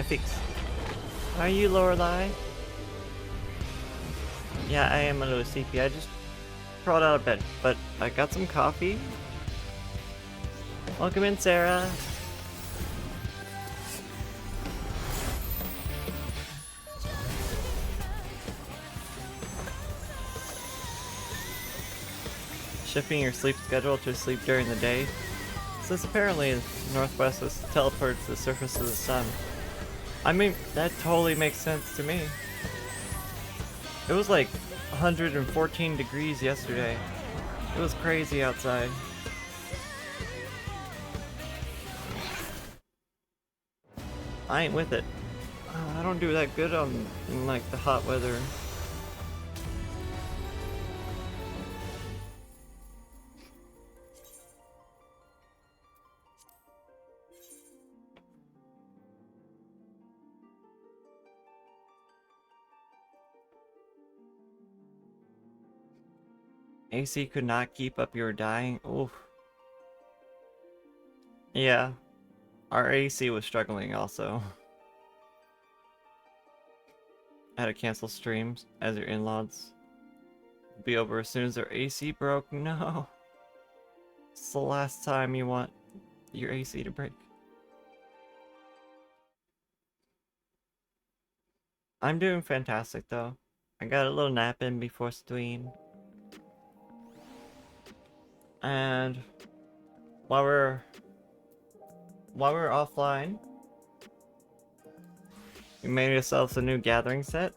fix. Are you Lorelai? Yeah, I am a little sleepy. I just crawled out of bed, but I got some coffee. Welcome in, Sarah. Shifting your sleep schedule to sleep during the day. Since apparently the Northwest teleports to the surface of the sun. I mean, that totally makes sense to me. It was like 114 degrees yesterday. It was crazy outside. I ain't with it. I don't do that good in like the hot weather. AC could not keep up, you were dying. Oof. Yeah. Our AC was struggling also. I had to cancel streams as your in-laws be over as soon as their AC broke. No. It's the last time you want your AC to break. I'm doing fantastic though. I got a little nap in before stream. And while we're offline, we made ourselves a new gathering set.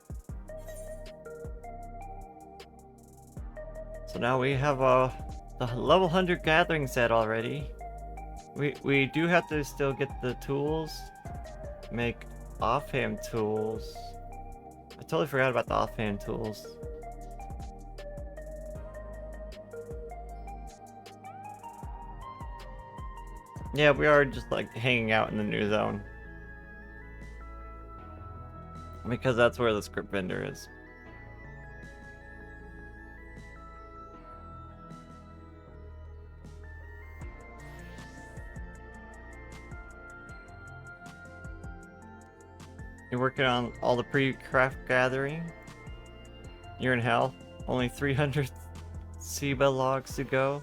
So now we have the level 100 gathering set already. We do have to still get the tools, make offhand tools. I totally forgot about the offhand tools. Yeah, we are just like hanging out in the new zone. Because that's where the script vendor is. You're working on all the pre-craft gathering. You're in hell. Only 300 SIBA logs to go.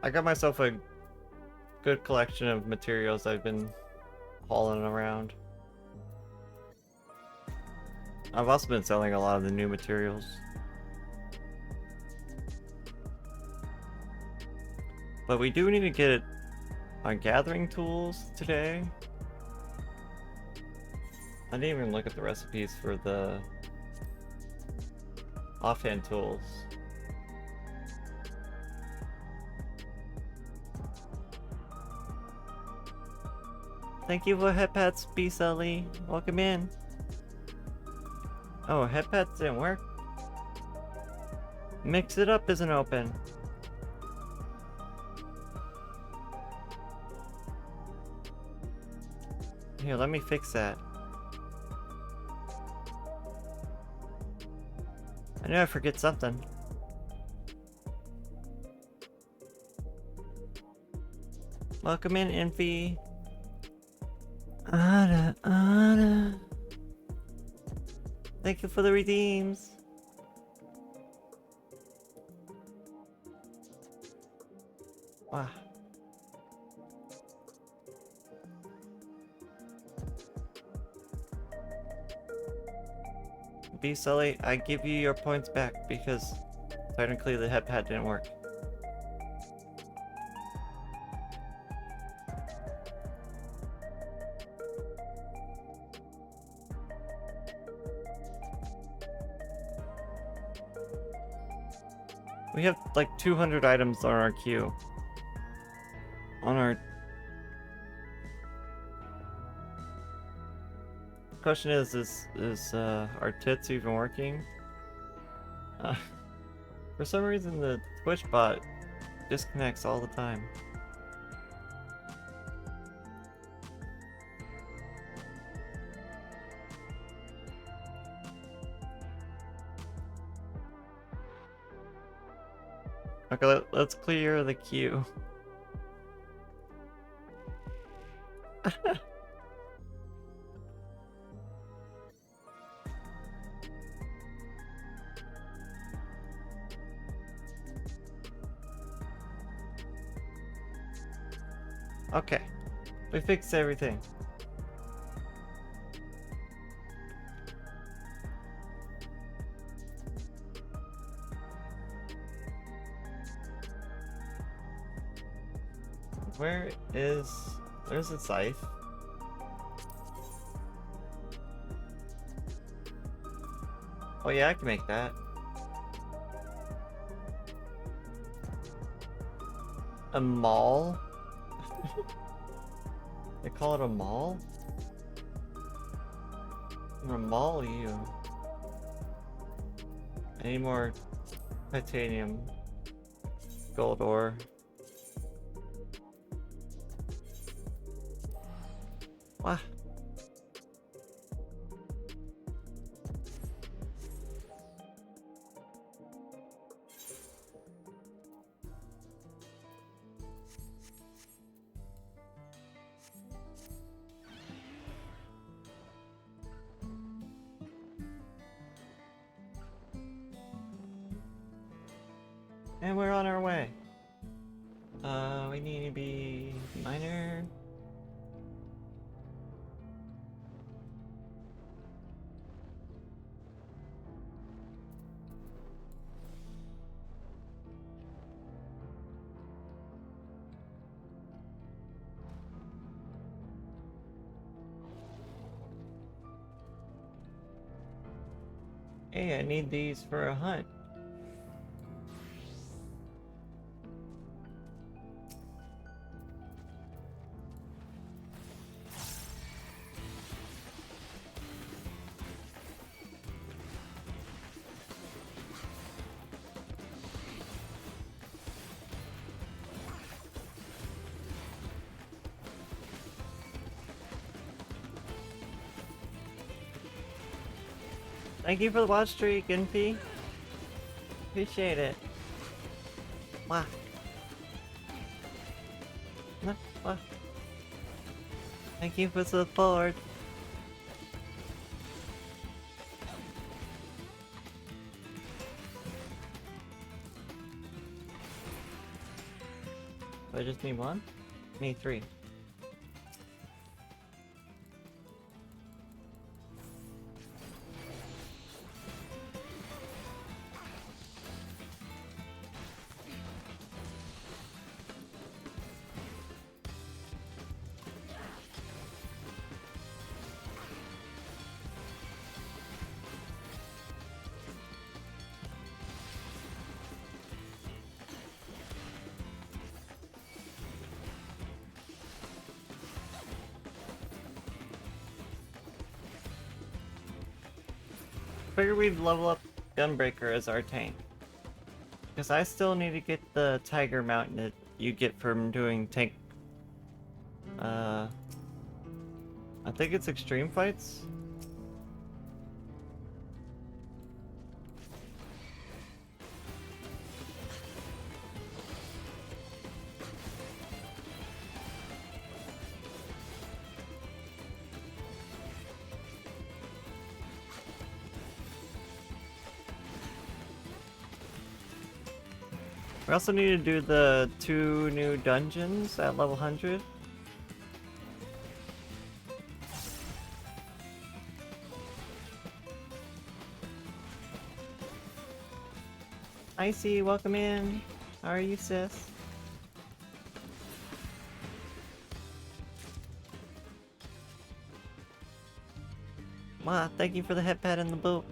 I got myself a good collection of materials I've been hauling around. I've also been selling a lot of the new materials. But we do need to get on gathering tools today. I didn't even look at the recipes for the offhand tools. Thank you for headpads, B. Sully. Welcome in. Oh, headpads didn't work? Mix it up isn't open. Here, let me fix that. I knew I forget something. Welcome in, Envy. Anna. Thank you for the redeems. Wow. B. Sully, I give you your points back because technically the headpad didn't work. We have like 200 items on our queue. On our... Question is our tits even working? For some reason the Twitch bot disconnects all the time. Okay, let's clear the queue. Okay, we fixed everything. Where's the scythe? Oh yeah, I can make that. A mall? They call it a mall? I'm gonna maul you. I need more titanium. Gold ore. What? And we're on our way. We need to be miner. Hey, I need these for a hunt. Thank you for the watch streak, Eepy. Appreciate it. Wow. No, wow. Thank you for the support. I just need one? I need three. Figure we'd level up Gunbreaker as our tank. Because I still need to get the Tiger Mountain that you get from doing tank... I think it's extreme fights? We also need to do the 2 new dungeons at level 100. Icy, welcome in. How are you, sis? Ma, thank you for the head pad and the boot.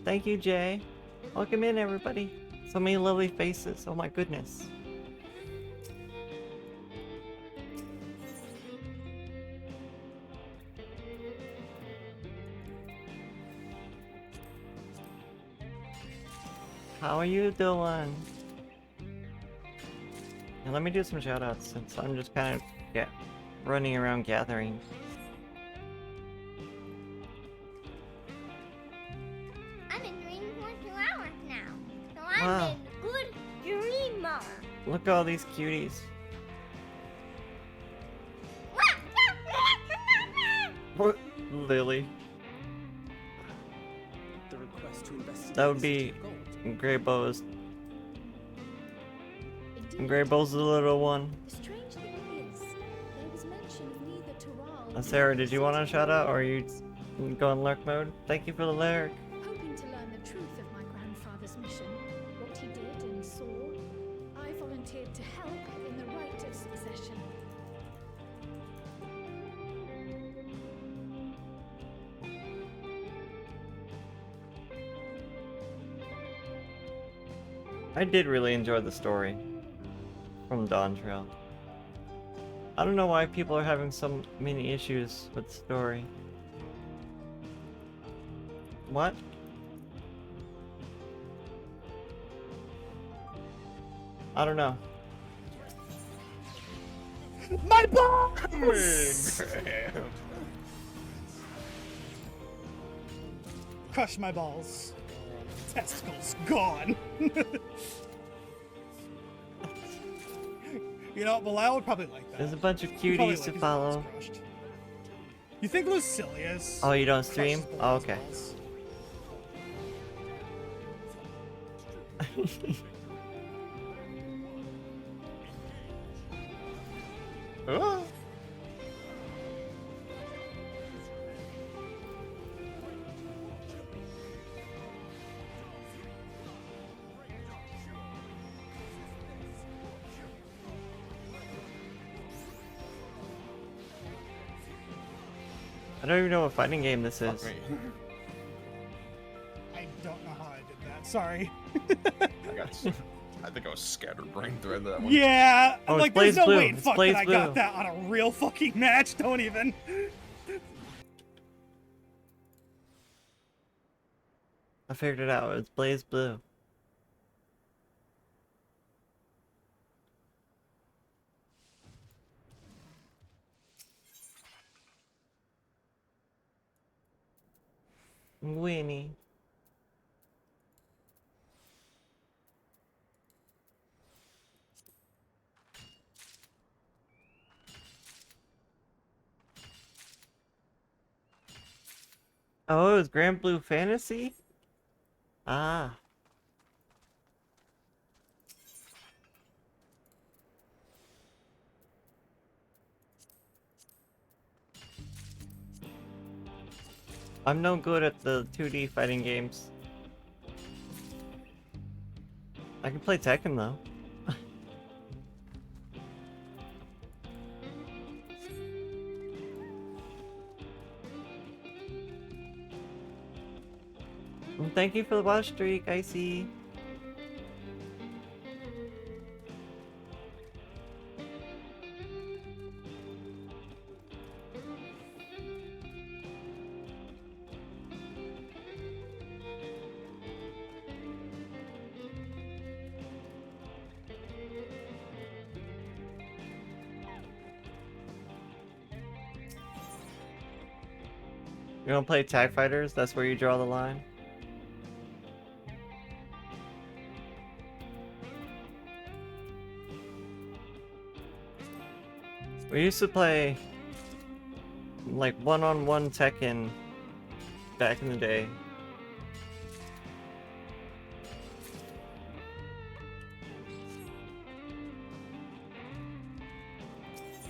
Thank you, Jay. Welcome in, everybody. So many lovely faces. Oh my goodness. How are you doing? And let me do some shoutouts since I'm just kind of running around gathering. I've been dreaming for 2 hours now, so Wow. I'm a good dreamer. Look at all these cuties. What? Lily. The request to investigate That would the be City of Gold. Greybows. Indeed. Greybows the little one. The strange thing is, there was mention of neither Taral Sarah, did you want a shout out or are you going lurk mode? Thank you for the lyric. hoping to learn the truth of my grandfather's mission, what he did and saw, I volunteered to help in the rite of succession. I did really enjoy the story from Dawn Trail. I don't know why people are having so many issues with the story. What? I don't know. My balls! Crush my balls. Testicles gone. You know, Bilal would probably like that. There's a bunch of He'd probably cuties like to his follow. balls crushed. You think Lucilius? Oh, you don't crushes stream? Bilal's Oh, okay. balls? Oh. I don't even know what fighting game this is. I don't know how I did that. Sorry. I think I was scatterbrained through that one. Yeah, Oh, it's like there's no Blaze way in Blue. It's fuck Blaze that I got Blue. that on a real fucking match. Don't even. I figured it out. It's Blaze Blue. Winnie. Oh, it was Grand Blue Fantasy? Ah. I'm no good at the 2D fighting games. I can play Tekken though. And thank you for the watch streak, I see. You wanna play Tag Fighters? That's where you draw the line. We used to play like one-on-one Tekken back in the day.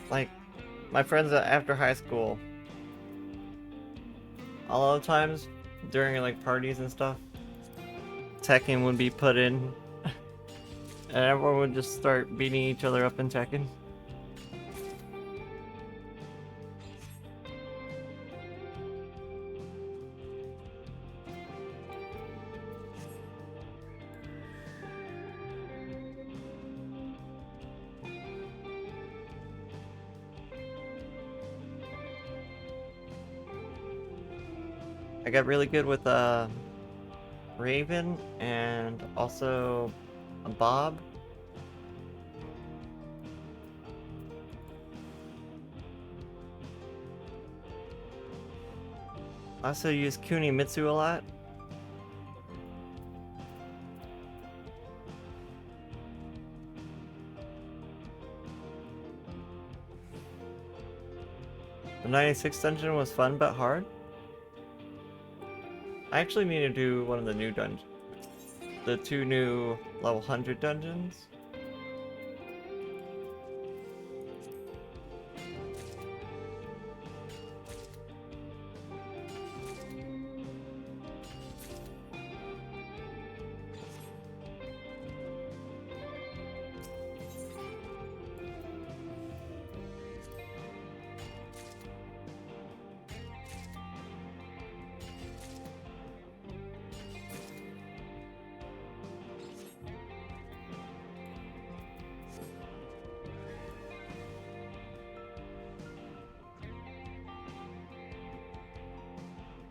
Like my friends after high school, a lot of times during like parties and stuff, Tekken would be put in and everyone would just start beating each other up in Tekken. I got really good with Raven and also a Bob. I also use Kunimitsu a lot. The 96 dungeon was fun but hard. I actually need to do one of the new dungeons. The 2 new level 100 dungeons.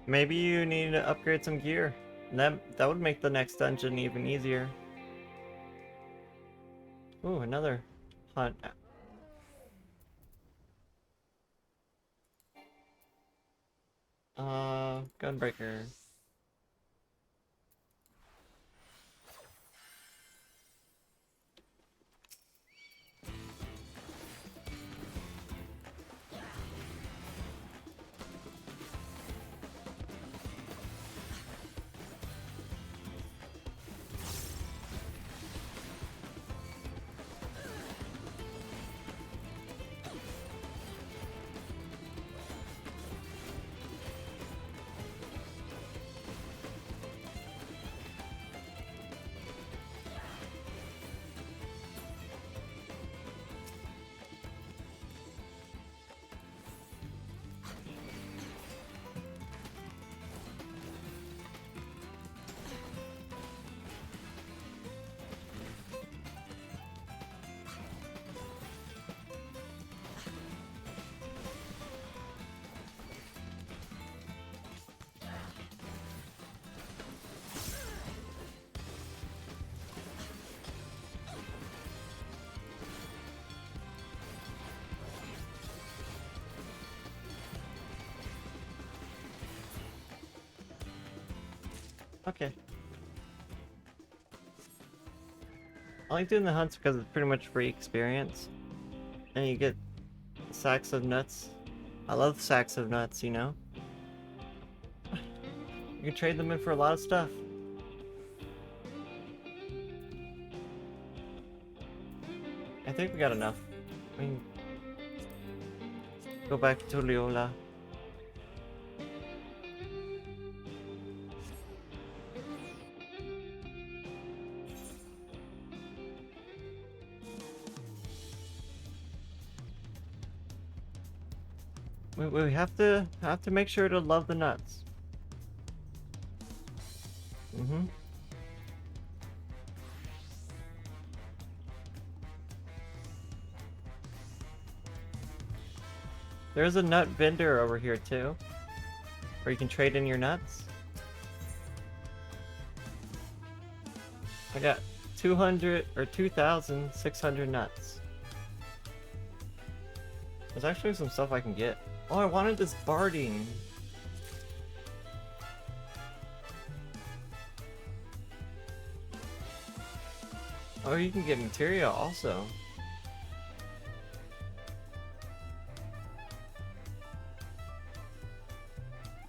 Maybe you need to upgrade some gear. That would make the next dungeon even easier. Ooh, another hunt. Gunbreaker. Okay. I like doing the hunts because it's pretty much free experience. And you get sacks of nuts. I love sacks of nuts, you know? You can trade them in for a lot of stuff. I think we got enough. I mean, go back to Leola. We have to make sure to love the nuts. There's a nut vendor over here too, where you can trade in your nuts. I got 200 or 2,600 nuts. There's actually some stuff I can get. Oh, I wanted this barding. Oh, you can get materia also.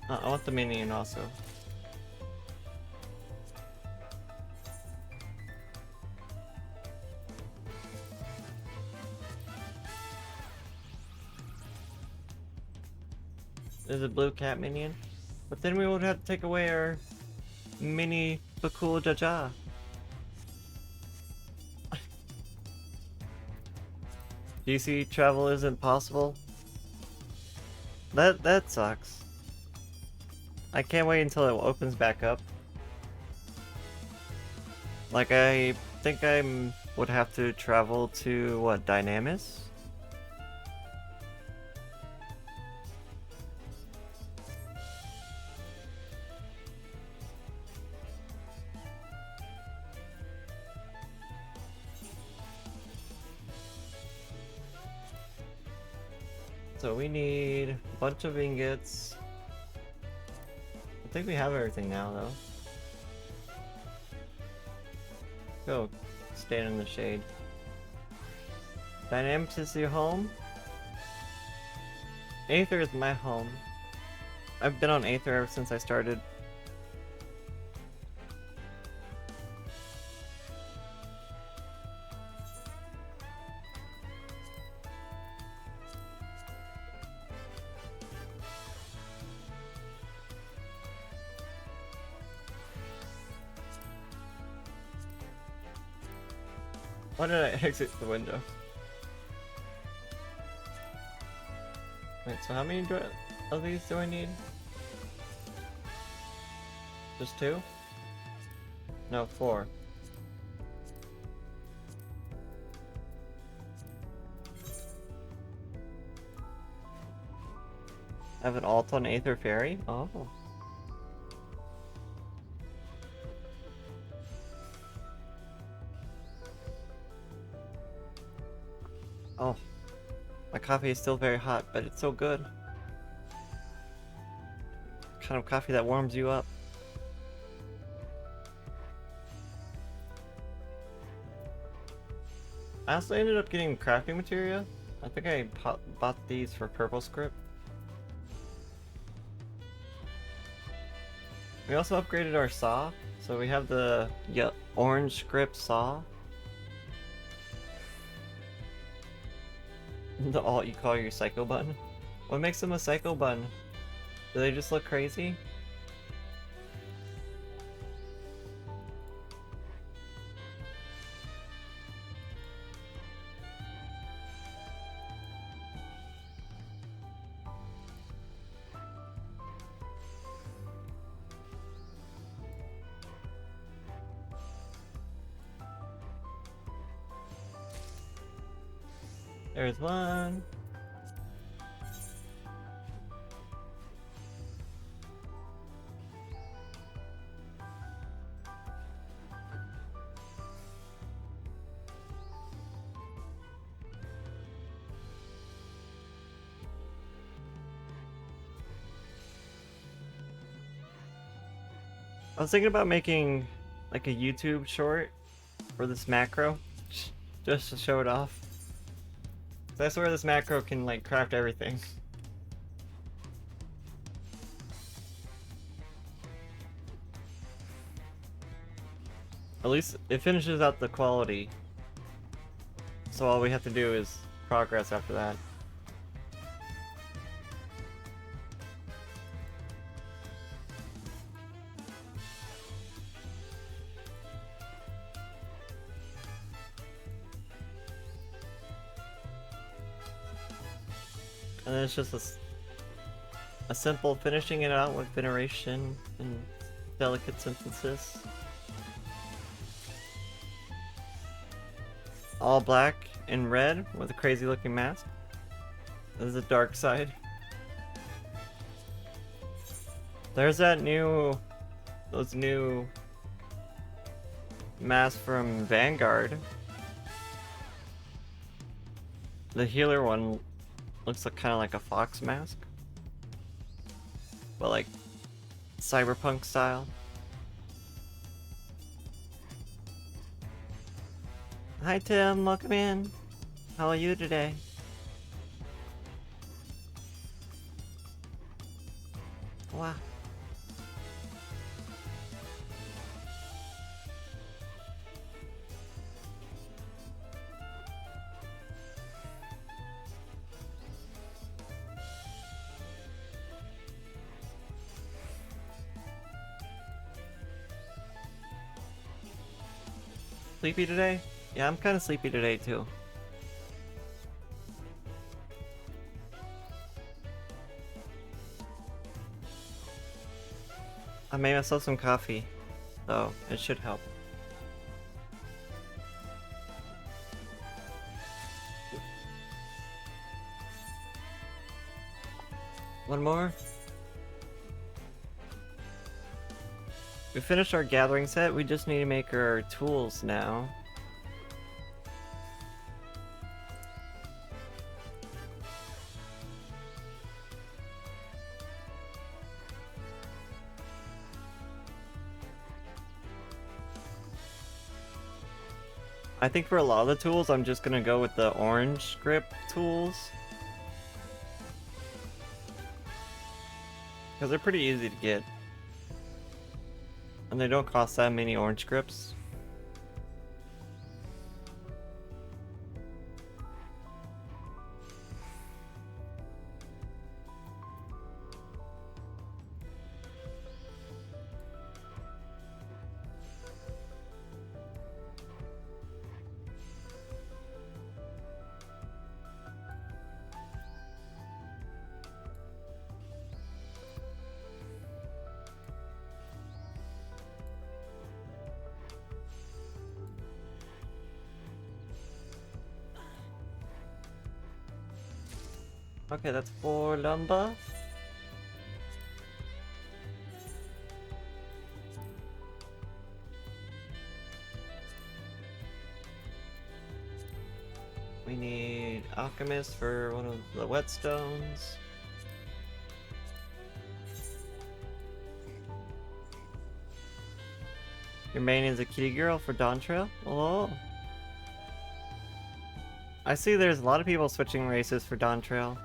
I want the minion also. There's a blue cat minion. But then we would have to take away our mini Bakul Jaja. DC travel isn't possible. That sucks. I can't wait until it opens back up. Like, I think I would have to travel to, what, Dynamis? So we need a bunch of ingots. I think we have everything now, though. Go stand in the shade. Dynamics is your home? Aether is my home. I've been on Aether ever since I started. Why did I exit the window? Wait, so how many of these do I need? Just 2? No, 4. I have an alt on Aether Fairy? Oh. Oh, my coffee is still very hot, but it's so good. Kind of coffee that warms you up. I also ended up getting crafting materia. I think I bought these for purple script. We also upgraded our saw, so we have the orange script saw. The alt you call your psycho bun? What makes them a psycho bun? Do they just look crazy? There's one. I was thinking about making like a YouTube short for this macro, just to show it off. So I swear this macro can like craft everything. At least it finishes out the quality. So all we have to do is progress after that. And then it's just a simple finishing it out with veneration and delicate synthesis. All black and red with a crazy looking mask. This is the dark side. There's that those new masks from Vanguard. The healer one looks like kind of like a fox mask, but like cyberpunk style. Hi Tim, welcome in. How are you today? Wow. Sleepy today? Yeah, I'm kind of sleepy today too. I made myself some coffee, so it should help. One more. We finished our gathering set, we just need to make our tools now. I think for a lot of the tools, I'm just gonna go with the orange grip tools. Because they're pretty easy to get. And they don't cost that many orange grips. Okay, that's 4 lumber. We need alchemist for one of the whetstones. Your main is a kitty girl for Dawn Trail? Oh. I see there's a lot of people switching races for Dawn Trail.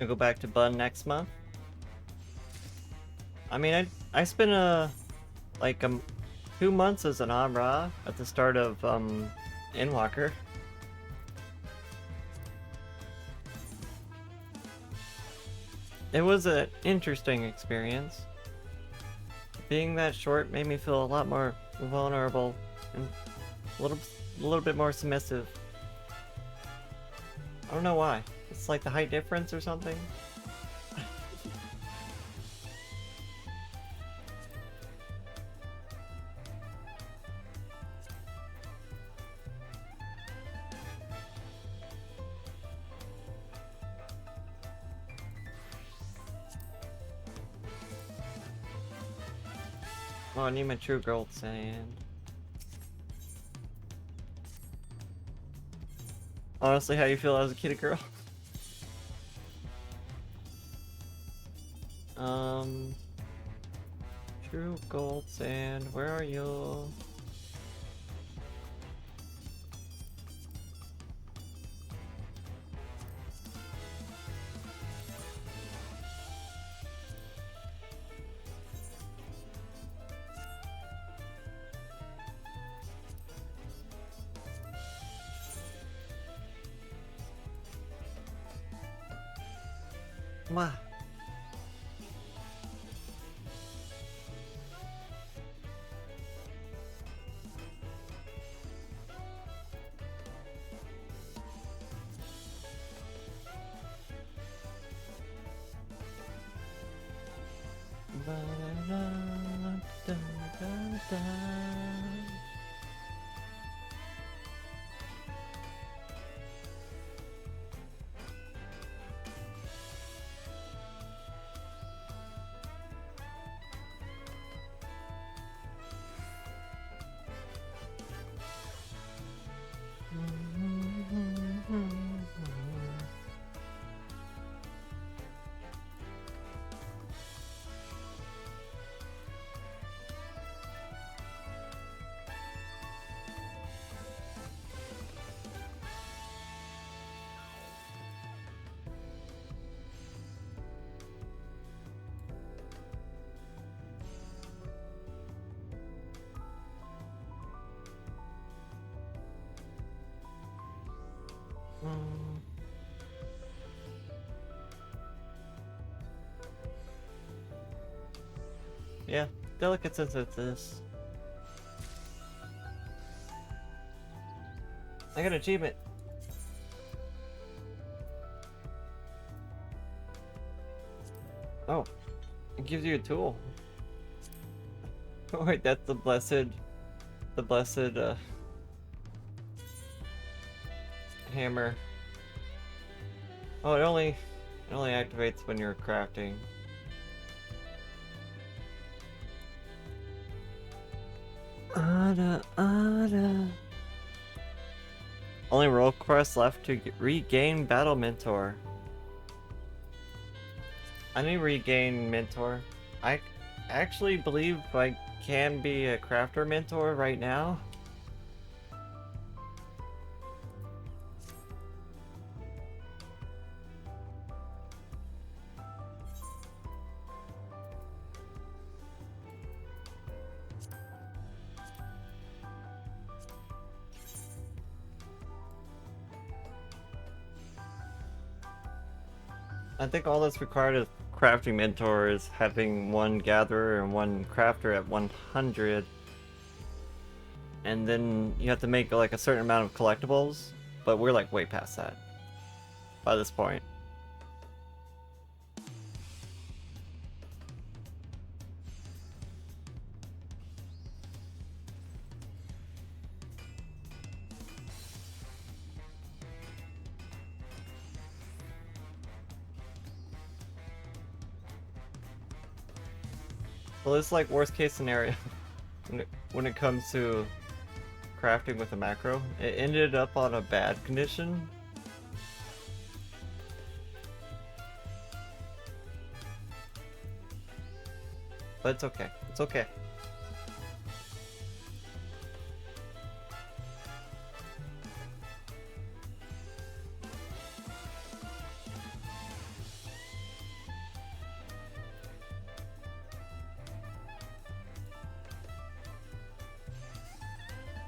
I'll go back to Bun next month. I mean, I spent like 2 months as an Amra at the start of Endwalker. It was an interesting experience. Being that short made me feel a lot more vulnerable and a little bit more submissive. I don't know why. It's like the height difference or something. Oh, I need my true gold sand. Honestly, how you feel as a kitty girl? True gold sand, where are you? Wow. Yeah, delicate sense of this. I got an achievement. Oh, it gives you a tool. Oh wait, that's the blessed hammer. Oh, it only activates when you're crafting. Ada. Only role quest left to regain Battle Mentor. I need to regain Mentor. I actually believe I can be a Crafter Mentor right now. I think all that's required of crafting mentor is having one gatherer and one crafter at 100. And then you have to make like a certain amount of collectibles, but we're like way past that by this point. Well, it's like worst case scenario when it comes to crafting with a macro. It ended up on a bad condition. But it's okay. It's okay.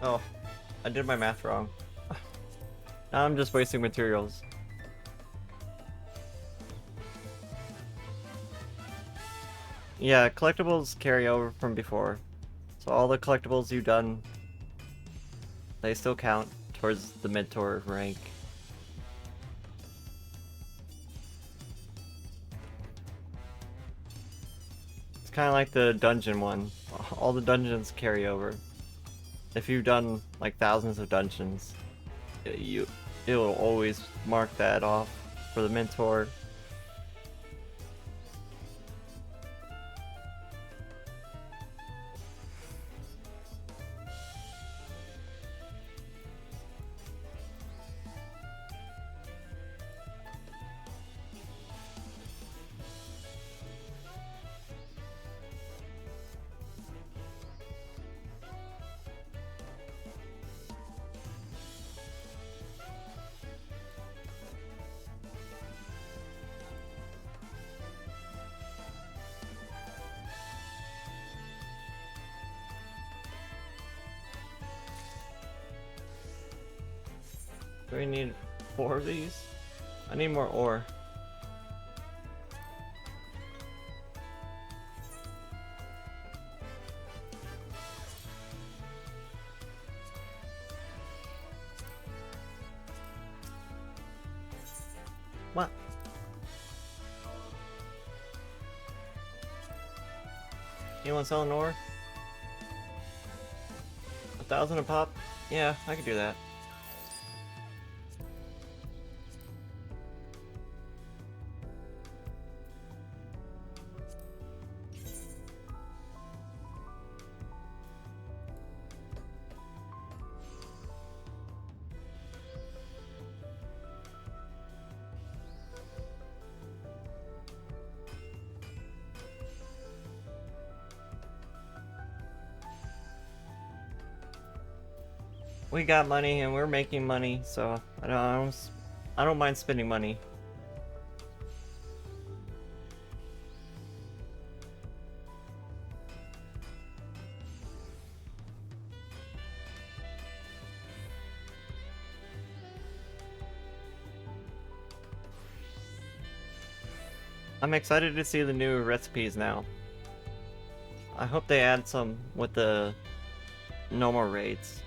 Oh, I did my math wrong. Now I'm just wasting materials. Yeah, collectibles carry over from before. So all the collectibles you've done, they still count towards the mentor rank. It's kind of like the dungeon one. All the dungeons carry over. If you've done like thousands of dungeons, it'll always mark that off for the mentor. Do we need 4 of these? I need more ore. What? Anyone selling ore? 1,000 a pop? Yeah, I could do that. We got money and we're making money, so I don't mind spending money. I'm excited to see the new recipes now. I hope they add some with the normal raids.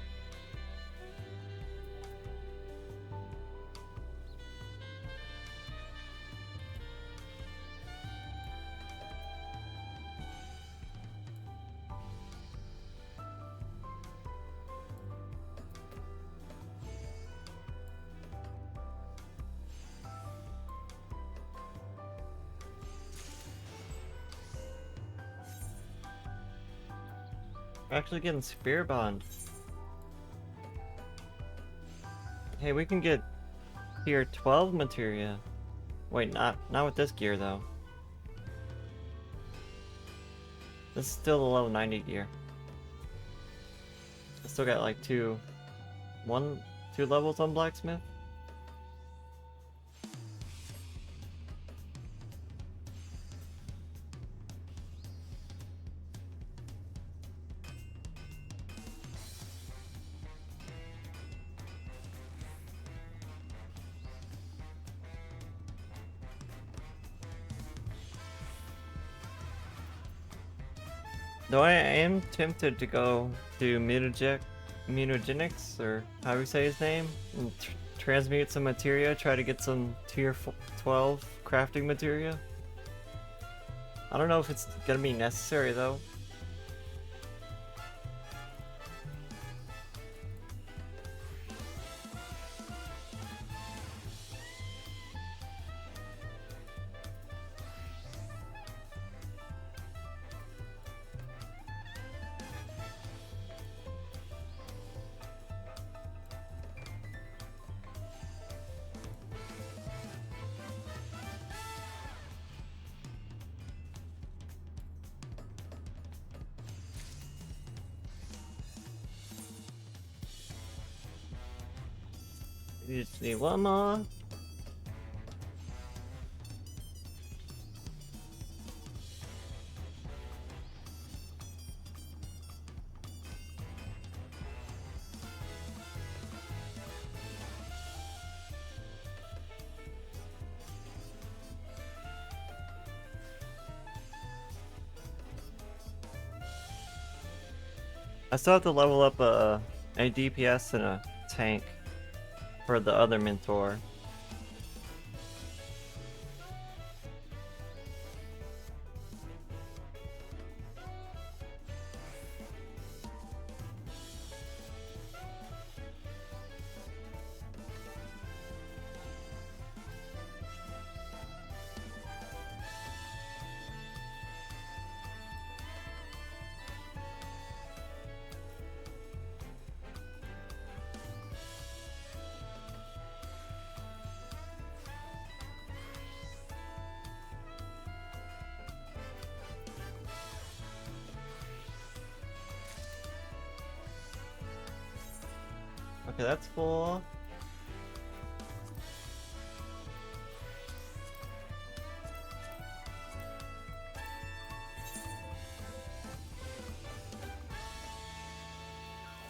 We're actually getting Spear Bond. Hey, we can get tier 12 materia. Wait, not with this gear though. This is still the level 90 gear. I still got like two levels on blacksmith. Though I am tempted to go to Mutagenics, or how do we say his name, and transmute some materia, try to get some tier 12 crafting materia. I don't know if it's gonna be necessary though. You just need one more. I still have to level up a DPS and a tank for the other mentor. Okay, that's full.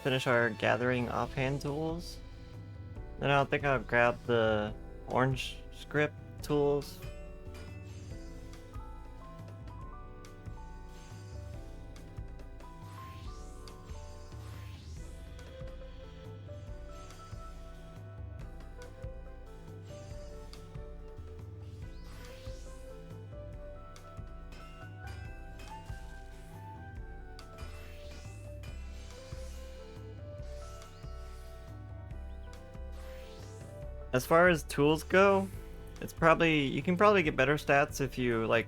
Finish our gathering offhand tools. Then I think I'll grab the orange script tools. As far as tools go, it's probably, you can probably get better stats if you like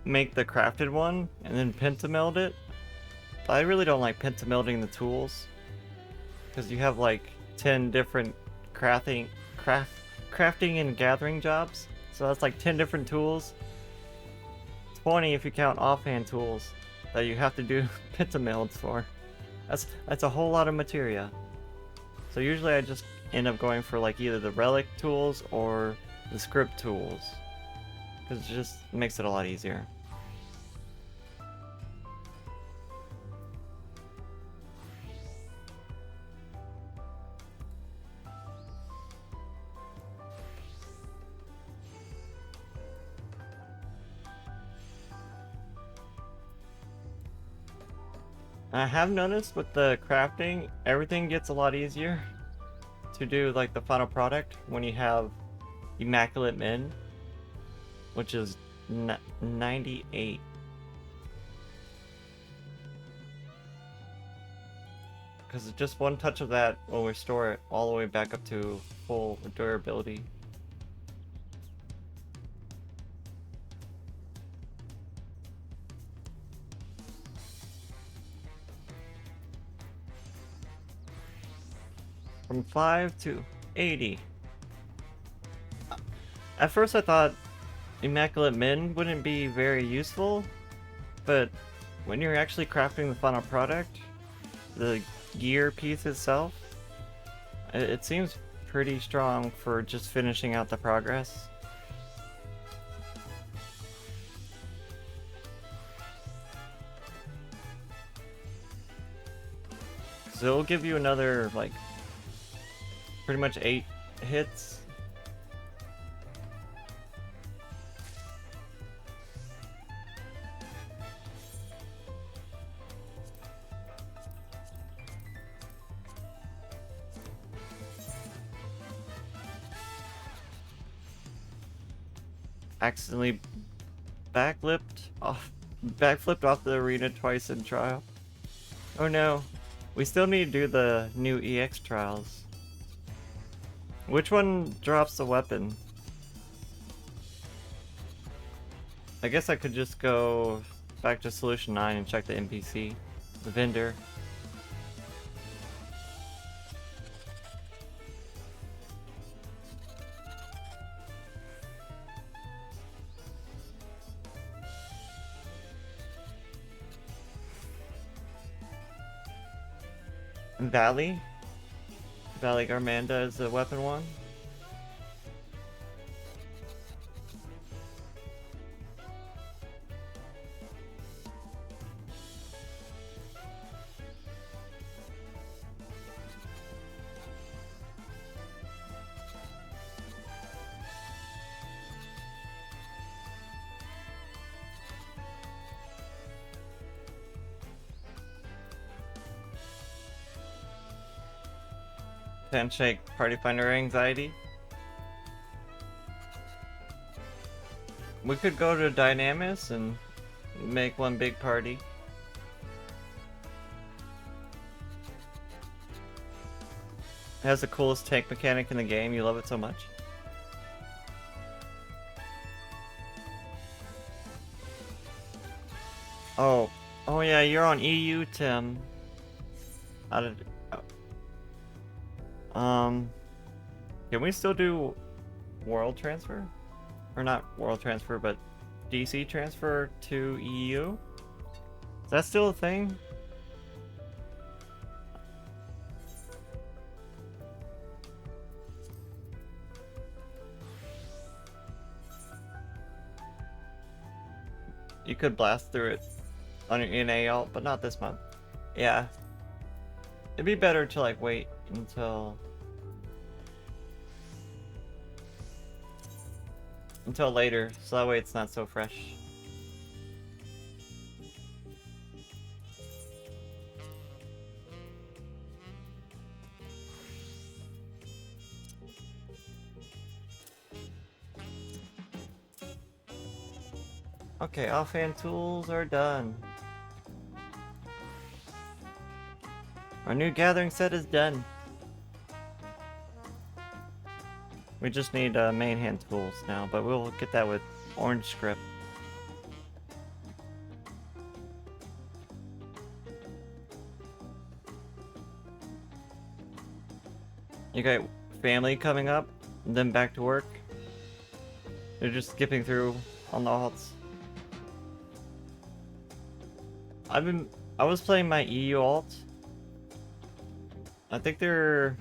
make the crafted one and then pentameld it. But I really don't like pentamelding the tools because you have like 10 different crafting and gathering jobs. So that's like 10 different tools. 20 if you count offhand tools that you have to do pentamelds for. That's a whole lot of materia. So usually I just end up going for like either the relic tools or the script tools, because it just makes it a lot easier. I have noticed with the crafting, everything gets a lot easier to do, like the final product when you have Immaculate Men, which is 98. Because just one touch of that will restore it all the way back up to full durability. From 5 to 80. At first I thought Immaculate Min wouldn't be very useful, but when you're actually crafting the final product, the gear piece itself, it seems pretty strong for just finishing out the progress. So it'll give you another, like, pretty much 8 hits. Accidentally backflipped off the arena twice in trial. Oh no, we still need to do the new EX trials. Which one drops the weapon? I guess I could just go back to Solution 9 and check the NPC, the vendor. Valley Garmanda is the weapon one. Handshake Party Finder Anxiety. We could go to Dynamis and make one big party. It has the coolest tank mechanic in the game. You love it so much. Oh yeah, you're on EU, Tim. How did? Can we still do world transfer? Or not world transfer, but DC transfer to EU? Is that still a thing? You could blast through it on your NA alt, but not this month. Yeah. It'd be better to like wait until later, so that way it's not so fresh. Okay, offhand tools are done. Our new gathering set is done. We just need main hand tools now, but we'll get that with orange script. You got family coming up, and then back to work. They're just skipping through on the alts. I was playing my EU alt. I think they're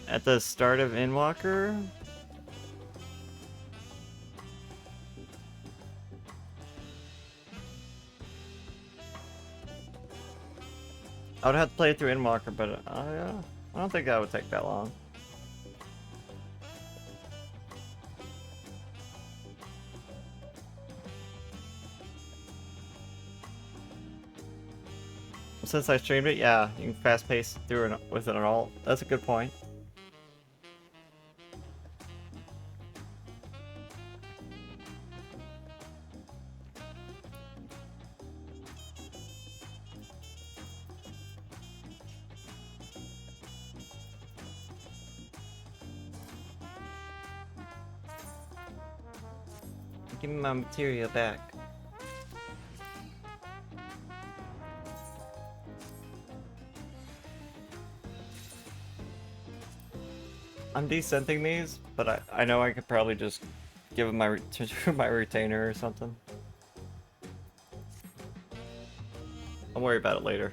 at the start of Endwalker. I would have to play it through Endwalker, but I don't think that would take that long. Since I streamed it, yeah, you can fast pace through it with an alt. That's a good point. Give me my materia back. I'm descenting these, but I know I could probably just give them my my retainer or something. I'll worry about it later.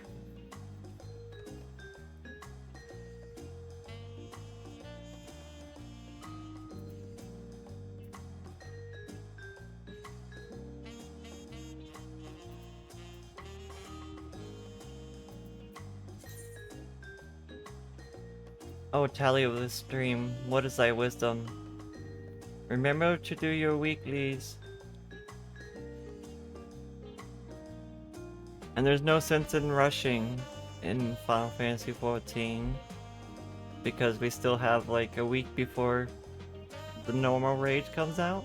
Oh, Tali of the stream, what is thy wisdom? Remember to do your weeklies. And there's no sense in rushing in Final Fantasy XIV because we still have like a week before the normal raid comes out.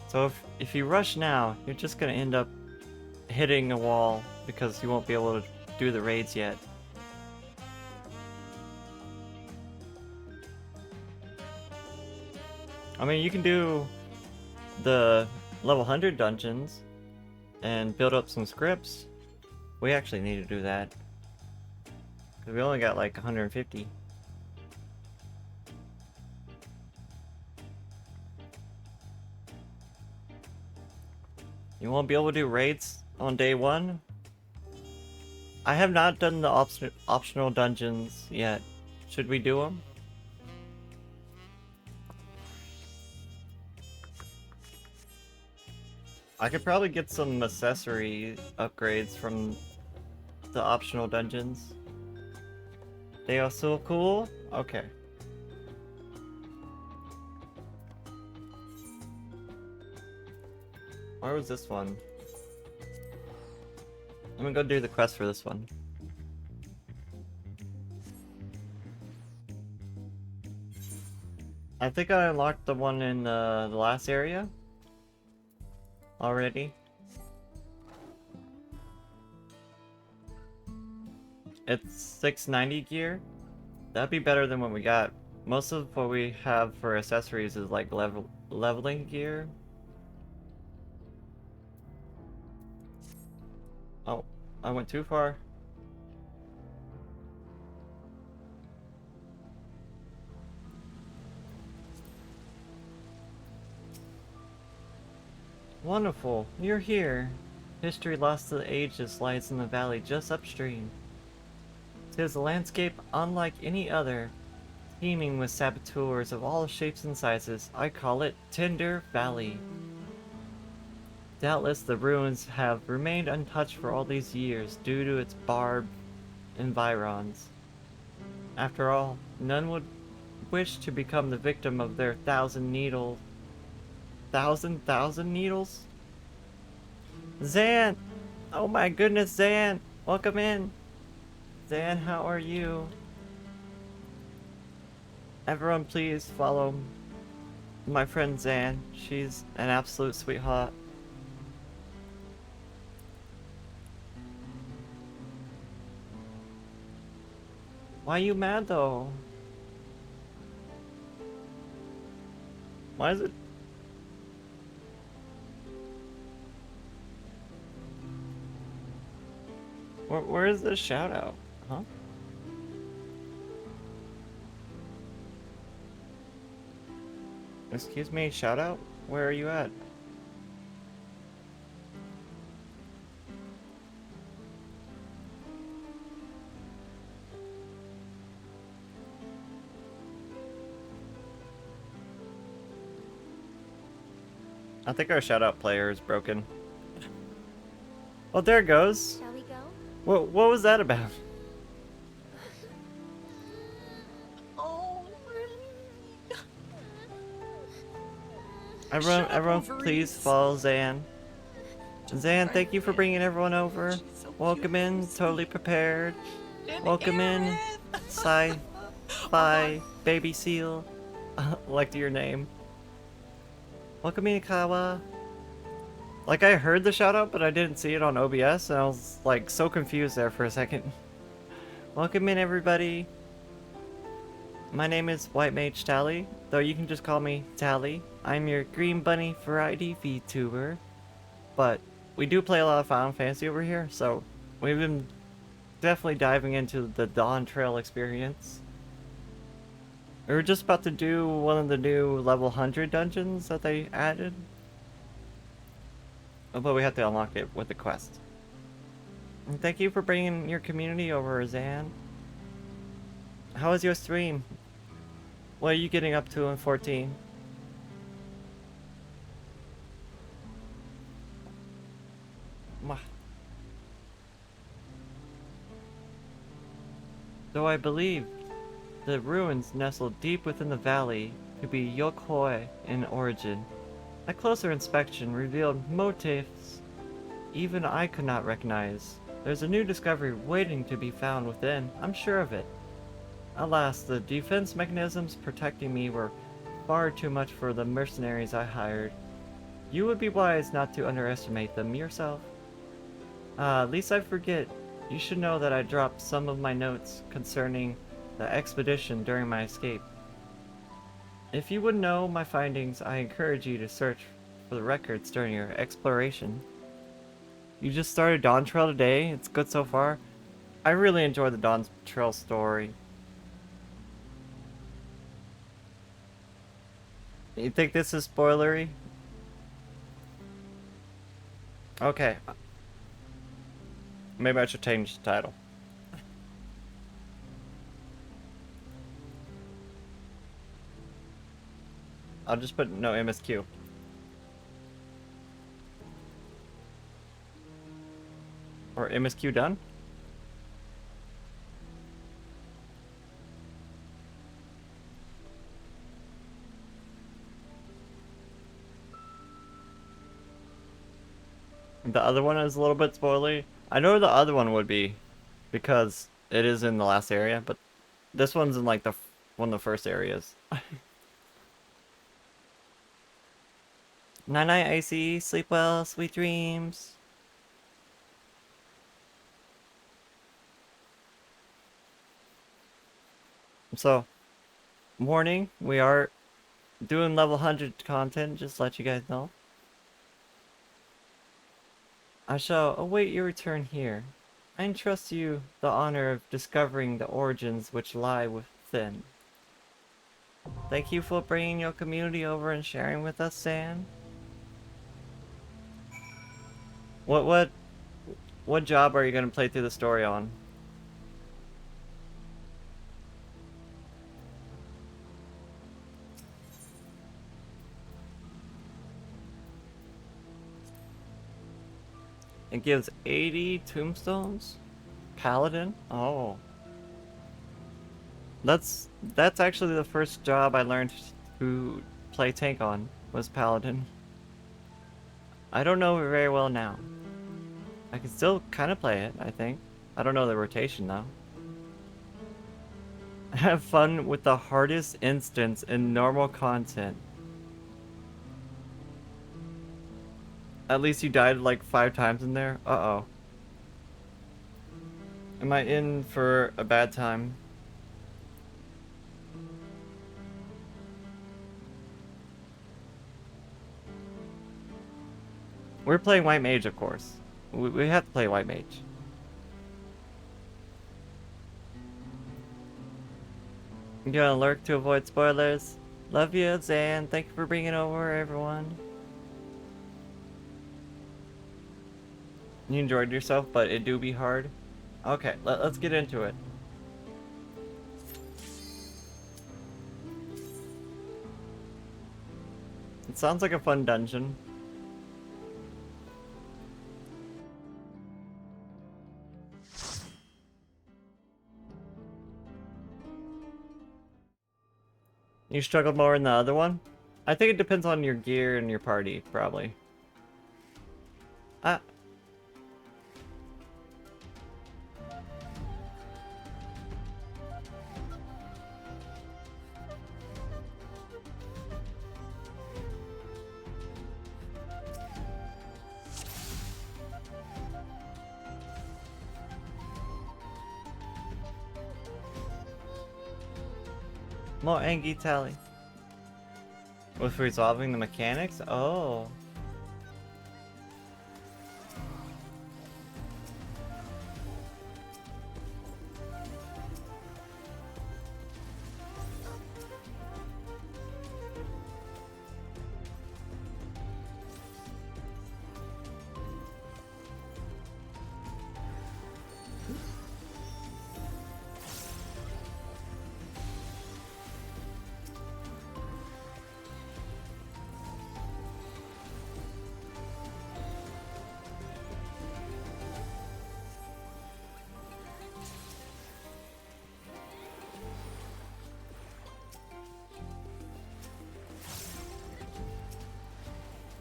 So if you rush now, you're just gonna end up hitting a wall because you won't be able to do the raids yet. I mean, you can do the level 100 dungeons and build up some scripts. We actually need to do that. Because we only got like 150. You won't be able to do raids on day 1? I have not done the optional dungeons yet. Should we do them? I could probably get some accessory upgrades from the optional dungeons. They are so cool? Okay. Where was this one? I'm gonna go do the quest for this one. I think I unlocked the one in the last area already. It's 690 gear. That'd be better than what we got. Most of what we have for accessories is like leveling gear. Oh, I went too far. Wonderful, you're here. History lost to the ages lies in the valley just upstream. 'Tis a landscape unlike any other, teeming with saboteurs of all shapes and sizes. I call it Tinder Valley. Doubtless the ruins have remained untouched for all these years due to its barbed environs. After all, none would wish to become the victim of their thousand needles. Thousand needles? Zan! Oh my goodness, Zan! Welcome in! Zan, how are you? Everyone please follow my friend Zan. She's an absolute sweetheart. Why are you mad though? Why is it? Where is this shout out? Huh? Excuse me, shout out? Where are you at? I think our shout out player is broken. Oh, there it goes. Shall we go? What was that about? Oh, Everyone, please follow Zan. Zan, thank you for bringing everyone over. Welcome in, totally prepared. Welcome in, Sci-Fi Baby Seal. Like your name. Welcome in, Kawa. Like, I heard the shout out, but I didn't see it on OBS, and I was like so confused there for a second. Welcome in, everybody. My name is White Mage Tali, though you can just call me Tali. I'm your Green Bunny variety VTuber, but we do play a lot of Final Fantasy over here, so we've been definitely diving into the Dawn Trail experience. We were just about to do one of the new level 100 dungeons that they added. Oh, but we have to unlock it with the quest. And thank you for bringing your community over, Zan. How was your stream? What are you getting up to in 14? Mwah. Though I believe the ruins nestled deep within the valley to be Yokhoi in origin, a closer inspection revealed motifs even I could not recognize. There's a new discovery waiting to be found within, I'm sure of it. Alas, the defense mechanisms protecting me were far too much for the mercenaries I hired. You would be wise not to underestimate them yourself. Least I forget, you should know that I dropped some of my notes concerning the expedition during my escape. If you would know my findings, I encourage you to search for the records during your exploration. You just started Dawn Trail today? It's good so far? I really enjoyed the Dawn Trail story. You think this is spoilery? Okay. Maybe I should change the title. I'll just put no MSQ. Or MSQ done? The other one is a little bit spoilery. I know the other one would be, because it is in the last area, but this one's in like the one of the first areas. Night night, Icy. Sleep well. Sweet dreams. So, warning, we are doing level 100 content, just to let you guys know. I shall await your return here. I entrust you the honor of discovering the origins which lie within. Thank you for bringing your community over and sharing with us, Sam. What job are you gonna play through the story on? It gives 80 tombstones? Paladin? Oh. That's actually the first job I learned to play tank on, was Paladin. I don't know it very well now. I can still kind of play it, I think. I don't know the rotation though. Have fun with the hardest instance in normal content. At least you died like 5 times in there? Uh-oh. Am I in for a bad time? We're playing White Mage, of course. We have to play White Mage. I'm gonna lurk to avoid spoilers. Love you, Zan. Thank you for bringing over, everyone. You enjoyed yourself, but it do be hard. Okay, let's get into it. It sounds like a fun dungeon. You struggled more in the other one? I think it depends on your gear and your party, probably. Ah. More Angie Tali. With resolving the mechanics? Oh.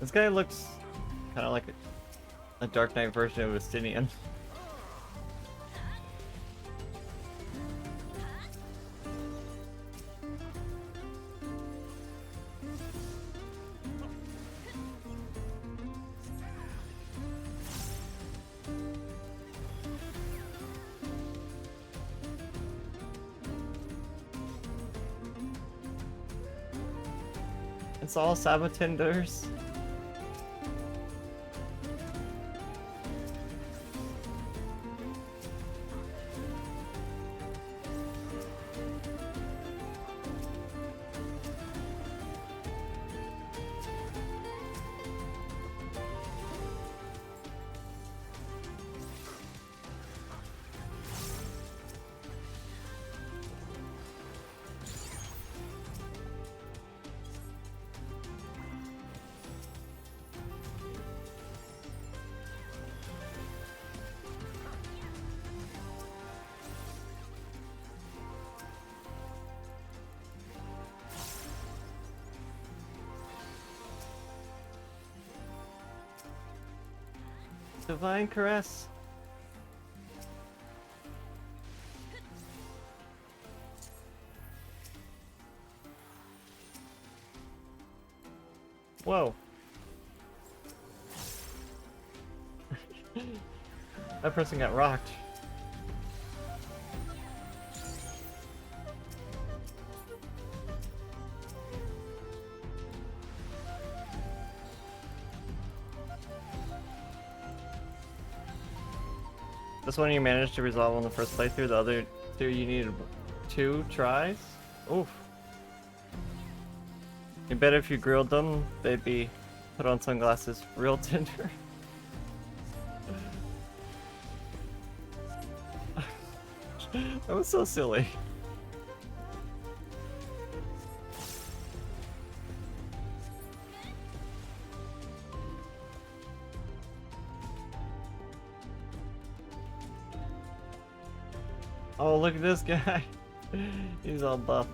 This guy looks kind of like a Dark Knight version of Justinian. It's all sabotinders. Divine Caress. Whoa. That person got rocked. This one you managed to resolve on the first playthrough, the other two you needed 2 tries? Oof. You bet if you grilled them, they'd be put on sunglasses real tender. That was so silly. Oh, look at this guy. He's all buff.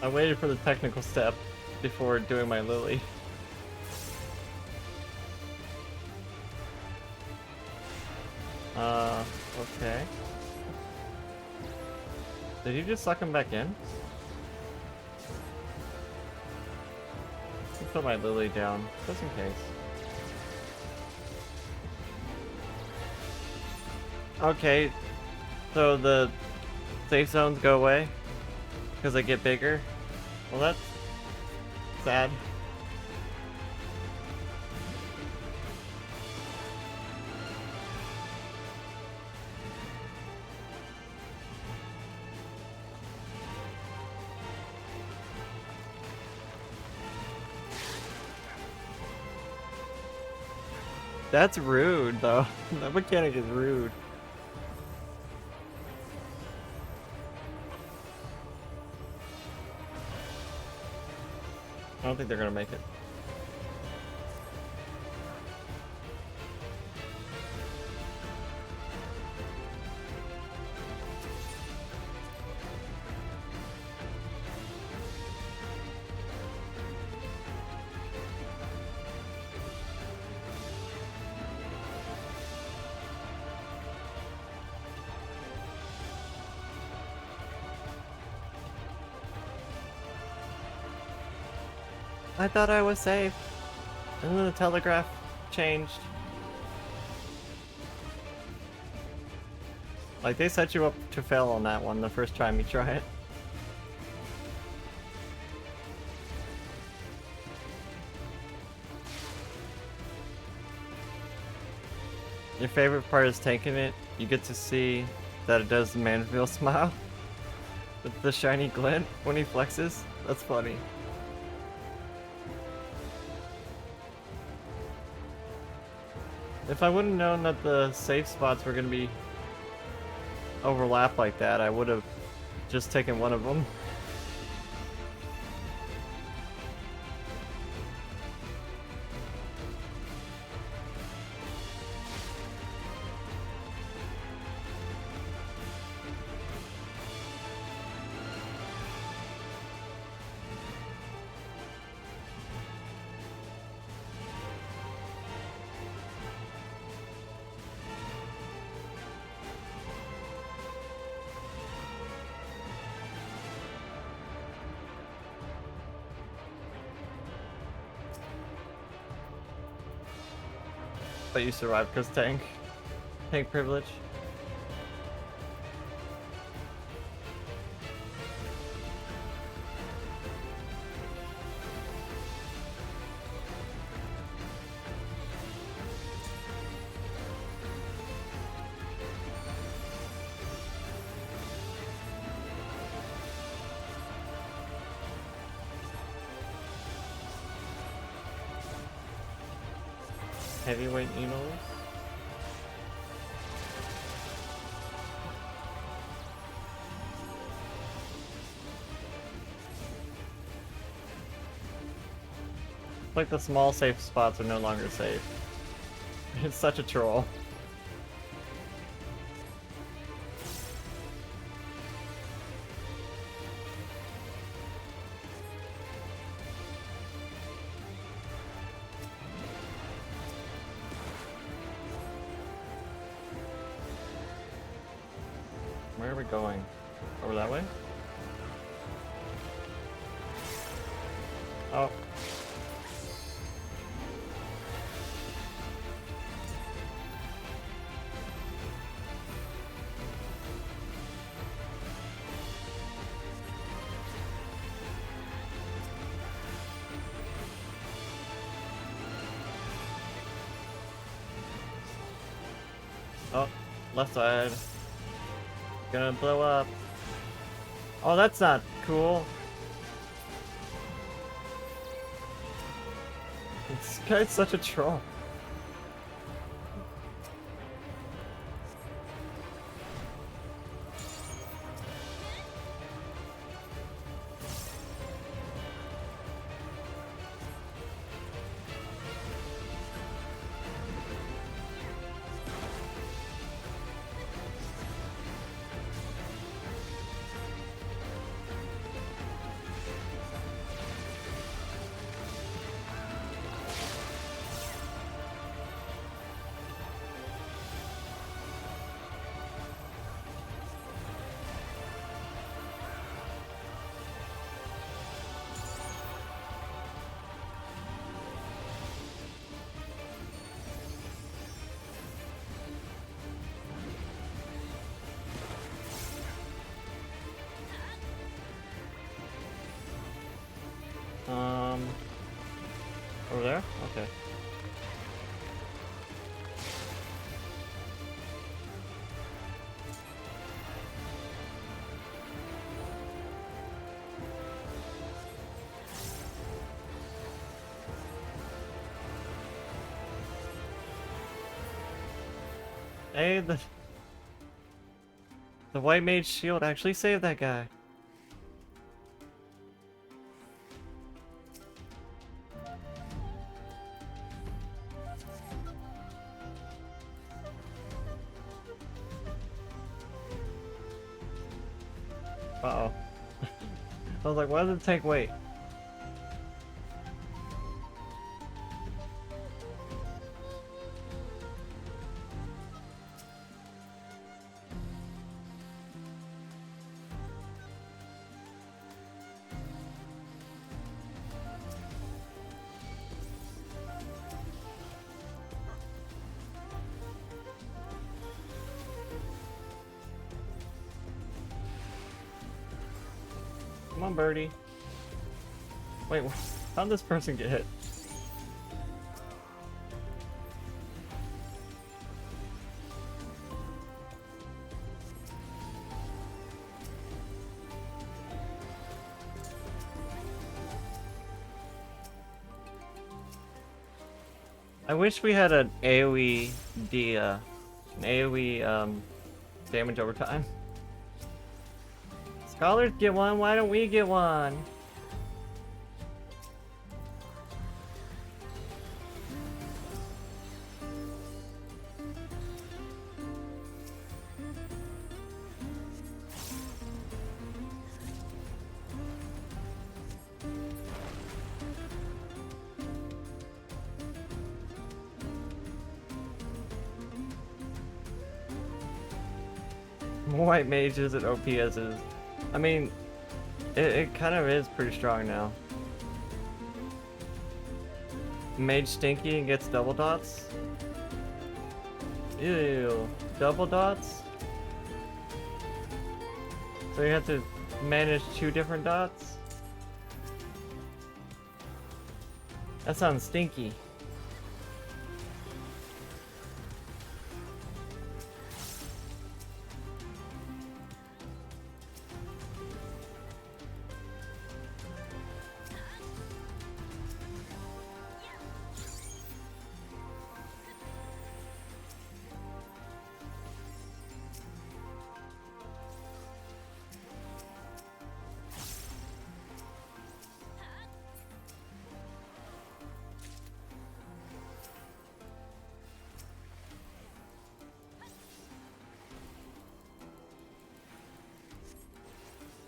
I waited for the technical step before doing my lily. Okay. Did you just suck him back in? Let me put my lily down, just in case. Okay, so the safe zones go away because they get bigger. Well, that's sad. That's rude, though. That mechanic is rude. I don't think they're gonna make it. I thought I was safe. And then the telegraph changed. Like, they set you up to fail on that one the first time you try it. Your favorite part is tanking it. You get to see that it does the Manville smile. With the shiny glint when he flexes. That's funny. If I wouldn't known that the safe spots were gonna be overlap like that, I would have just taken one of them. But you survived because tank. Tank privilege. Heavyweight needles. Like the small safe spots are no longer safe. It's such a troll. Where are we going? Over that way? Oh. Oh, left side. Gonna blow up. Oh, that's not cool. This guy's such a troll. Over there? Okay. Hey, the white mage shield actually saved that guy. Uh-oh. I was like, why did the tank wait? Come on, birdie. Wait, how'd this person get hit? I wish we had an AoE damage over time. Scholars get one, why don't we get one? More white mages at OPS is. I mean, it kind of is pretty strong now. Mage Stinky and gets double dots. Ew. Double dots? So you have to manage 2 different dots? That sounds stinky.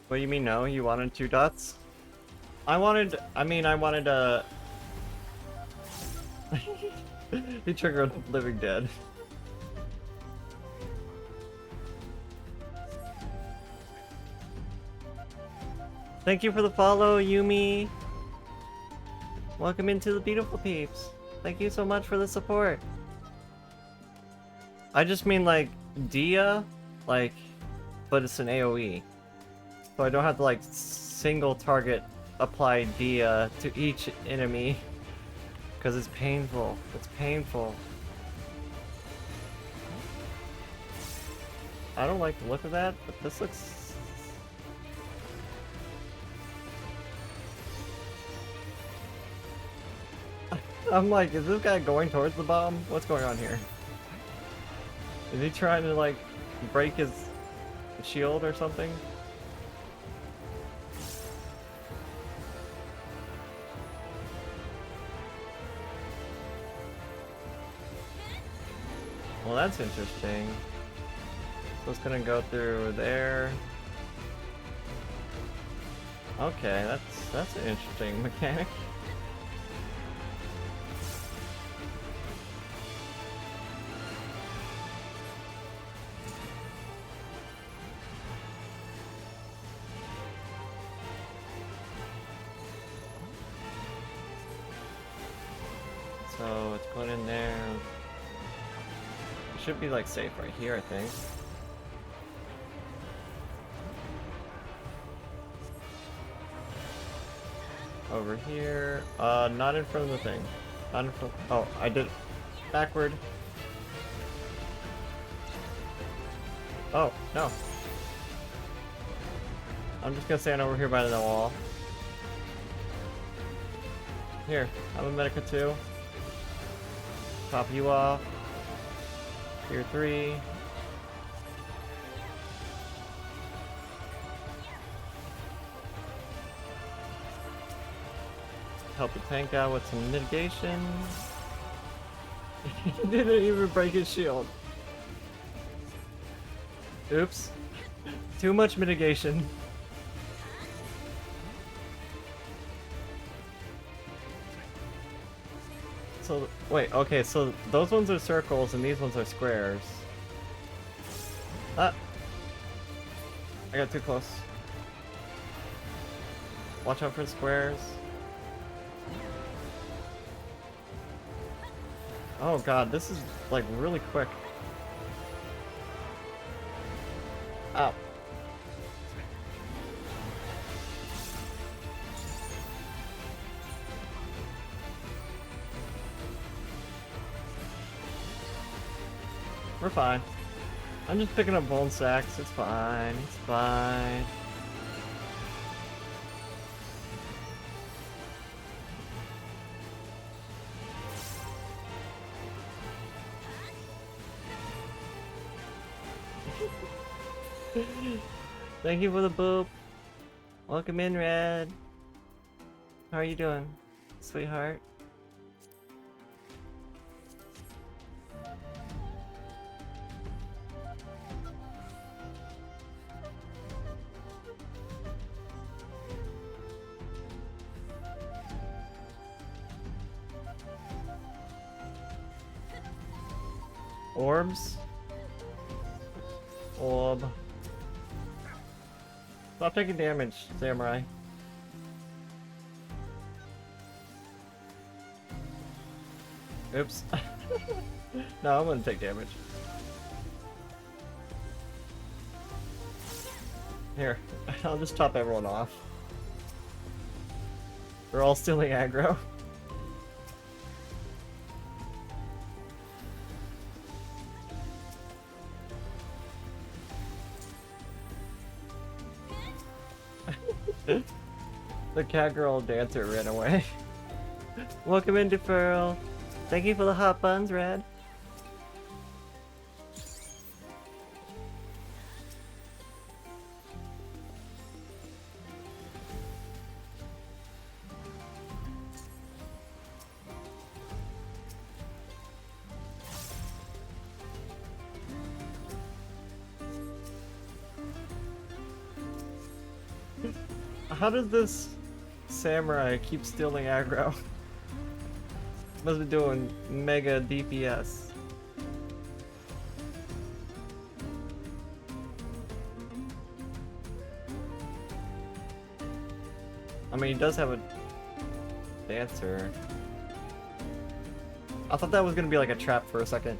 What do you mean no? You wanted 2 dots? I wanted he triggered Living Dead. Thank you for the follow, Yumi. Welcome into the beautiful peeps. Thank you so much for the support. I just mean like Dia, like, but it's an AoE. So I don't have to like single target apply Dia to each enemy. Because it's painful. It's painful. I don't like the look of that, but this looks... I'm like, is this guy going towards the bomb? What's going on here? Is he trying to like break his shield or something? Well, that's interesting. So it's gonna go through there. Okay, that's an interesting mechanic. So it's going in there. It should be like safe right here, I think. Over here. Not in front of the thing. Not in front. Oh, I did it backward. Oh, no. I'm just gonna stand over here by the wall. Here, I'm a Medica 2. Top you off. Tier 3. Help the tank out with some mitigation. He didn't even break his shield. Oops. Too much mitigation. So, wait, okay, so those ones are circles and these ones are squares. Ah! I got too close. Watch out for squares. Oh god, this is like really quick. Ow. We're fine. I'm just picking up bone sacks. It's fine. It's fine. Thank you for the boop. Welcome in, Red. How are you doing, sweetheart? Orbs? Orb. Stop taking damage, Samurai. Oops. No, I'm gonna take damage. Here, I'll just top everyone off. We're all stealing aggro. The cat girl dancer ran away. Welcome into Furl. Thank you for the hot buns, Red. How does this samurai keep stealing aggro? Must be doing mega DPS. I mean, he does have a dancer. I thought that was gonna be like a trap for a second.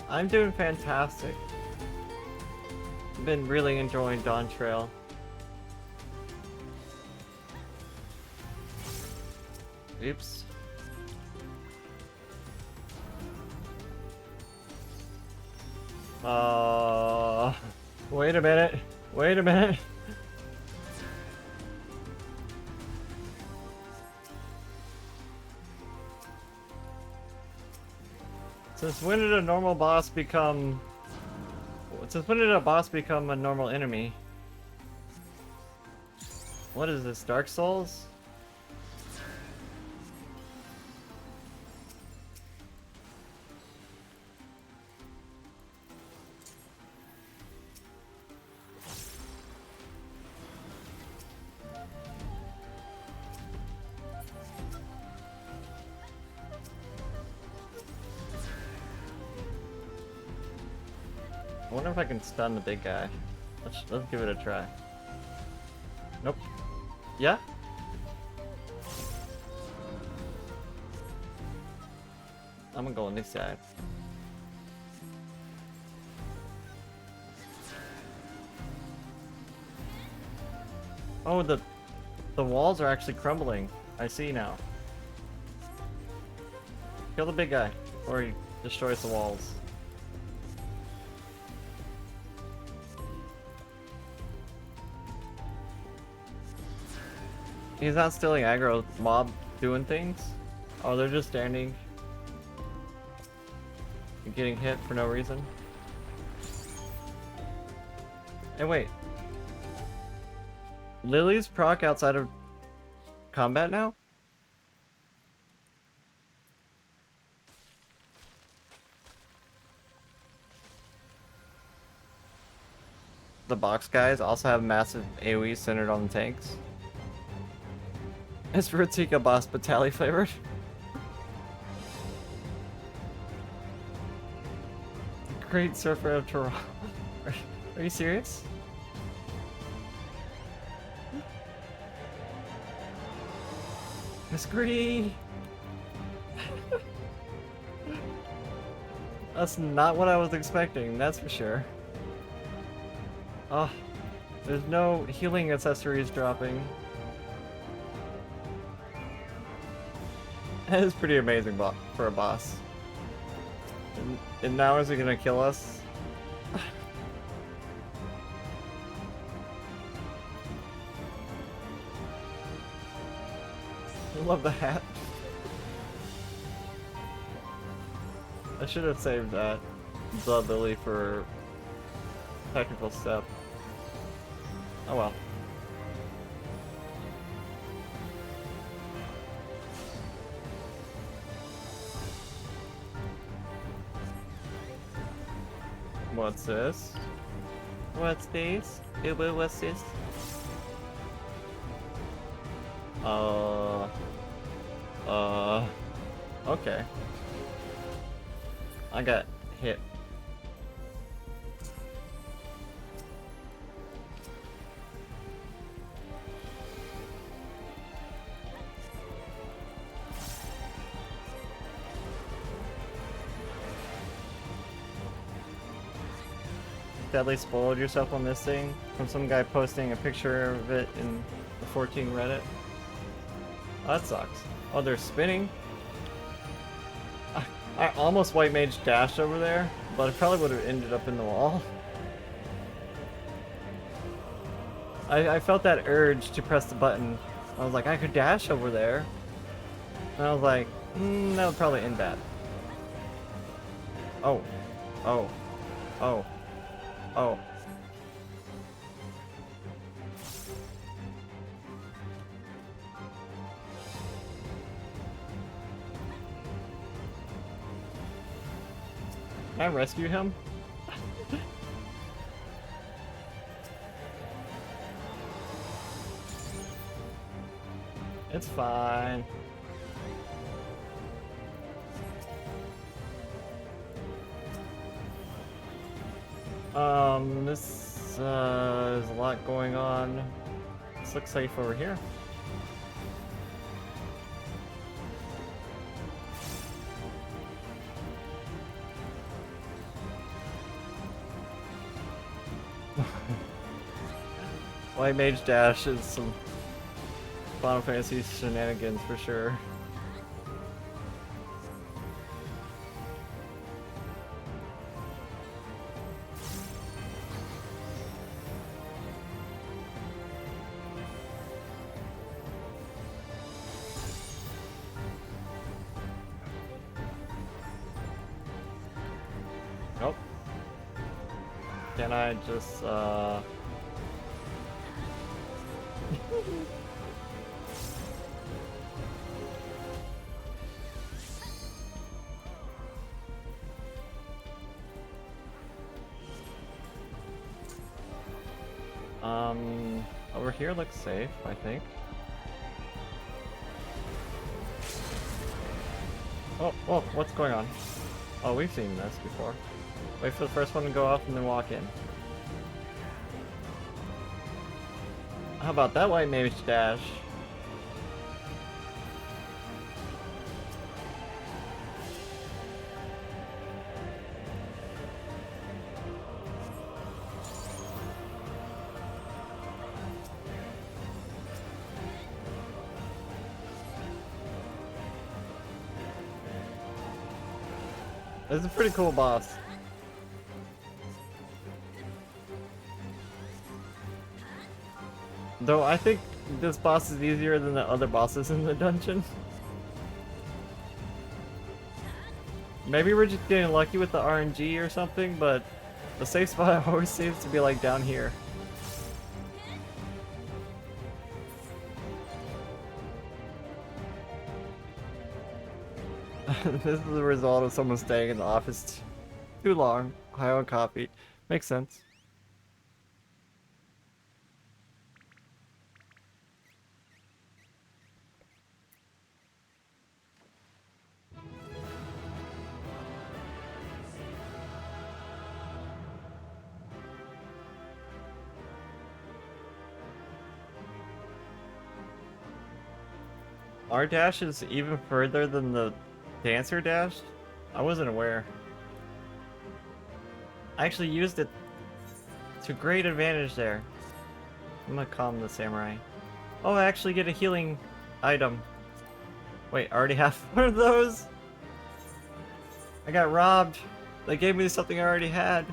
I'm doing fantastic. Been really enjoying Dawn Trail. Oops. Wait a minute. Wait a minute. Since when did a normal boss become... Since when did a boss become a normal enemy? What is this, Dark Souls? I wonder if I can stun the big guy. Let's give it a try. Nope. Yeah? I'm gonna go on this side. Oh, the walls are actually crumbling. I see now. Kill the big guy, or he destroys the walls. He's not stealing aggro, mob doing things. Oh, they're just standing and getting hit for no reason. Hey, wait. Lily's proc outside of combat now? The box guys also have massive AoE centered on the tanks. Is Ratika boss but Tali flavored? Great surfer of Toronto. Are you serious? Miss Green! That's not what I was expecting, that's for sure. Oh, there's no healing accessories dropping. That is pretty amazing for a boss. And now is he gonna kill us? I love the hat. I should have saved that Blood Lily for technical step. Oh well. What's this? What's this? What's this? Okay. I got hit. accidentally spoiled yourself on this thing from some guy posting a picture of it in the 14 Reddit. Oh, that sucks. Oh, they're spinning. I almost white mage dashed over there, but I probably would have ended up in the wall. I felt that urge to press the button. I was like, I could dash over there. And I was like, that would probably end bad. Oh. Oh. Oh. Oh. Can I rescue him? It's fine. This is a lot going on. This looks safe over here. White Mage Dash is some Final Fantasy shenanigans for sure. Nope. Can I just, over here looks safe, I think. Oh, what's going on? Oh, we've seen this before. Wait for the first one to go off and then walk in. How about that white mage dash? This is a pretty cool boss. Though I think this boss is easier than the other bosses in the dungeon. Maybe we're just getting lucky with the RNG or something, but the safe spot always seems to be like down here. This is the result of someone staying in the office too long, high on coffee. Makes sense. Our dash is even further than the dancer dash? I wasn't aware. I actually used it to great advantage there. I'm gonna calm the samurai. Oh, I actually get a healing item. Wait, I already have one of those? I got robbed. They gave me something I already had.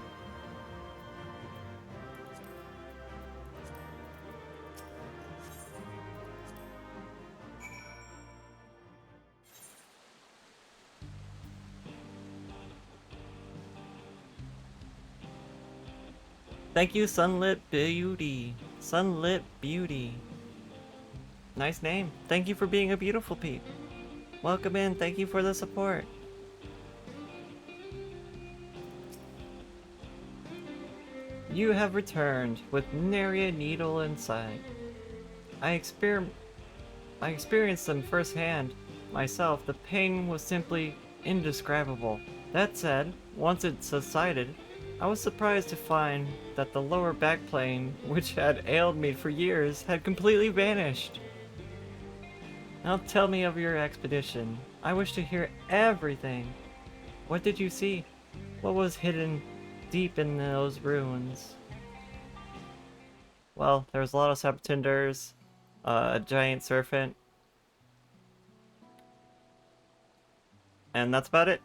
Thank you, Sunlit Beauty. Sunlit Beauty. Nice name. Thank you for being a beautiful peep. Welcome in. Thank you for the support. You have returned with nary a needle in sight. I experienced them firsthand myself. The pain was simply indescribable. That said, once it subsided, I was surprised to find that the lower back plane, which had ailed me for years, had completely vanished. Now tell me of your expedition. I wish to hear everything. What did you see? What was hidden deep in those ruins. Well, there's a lot of sabotinders, a giant serpent, and that's about it.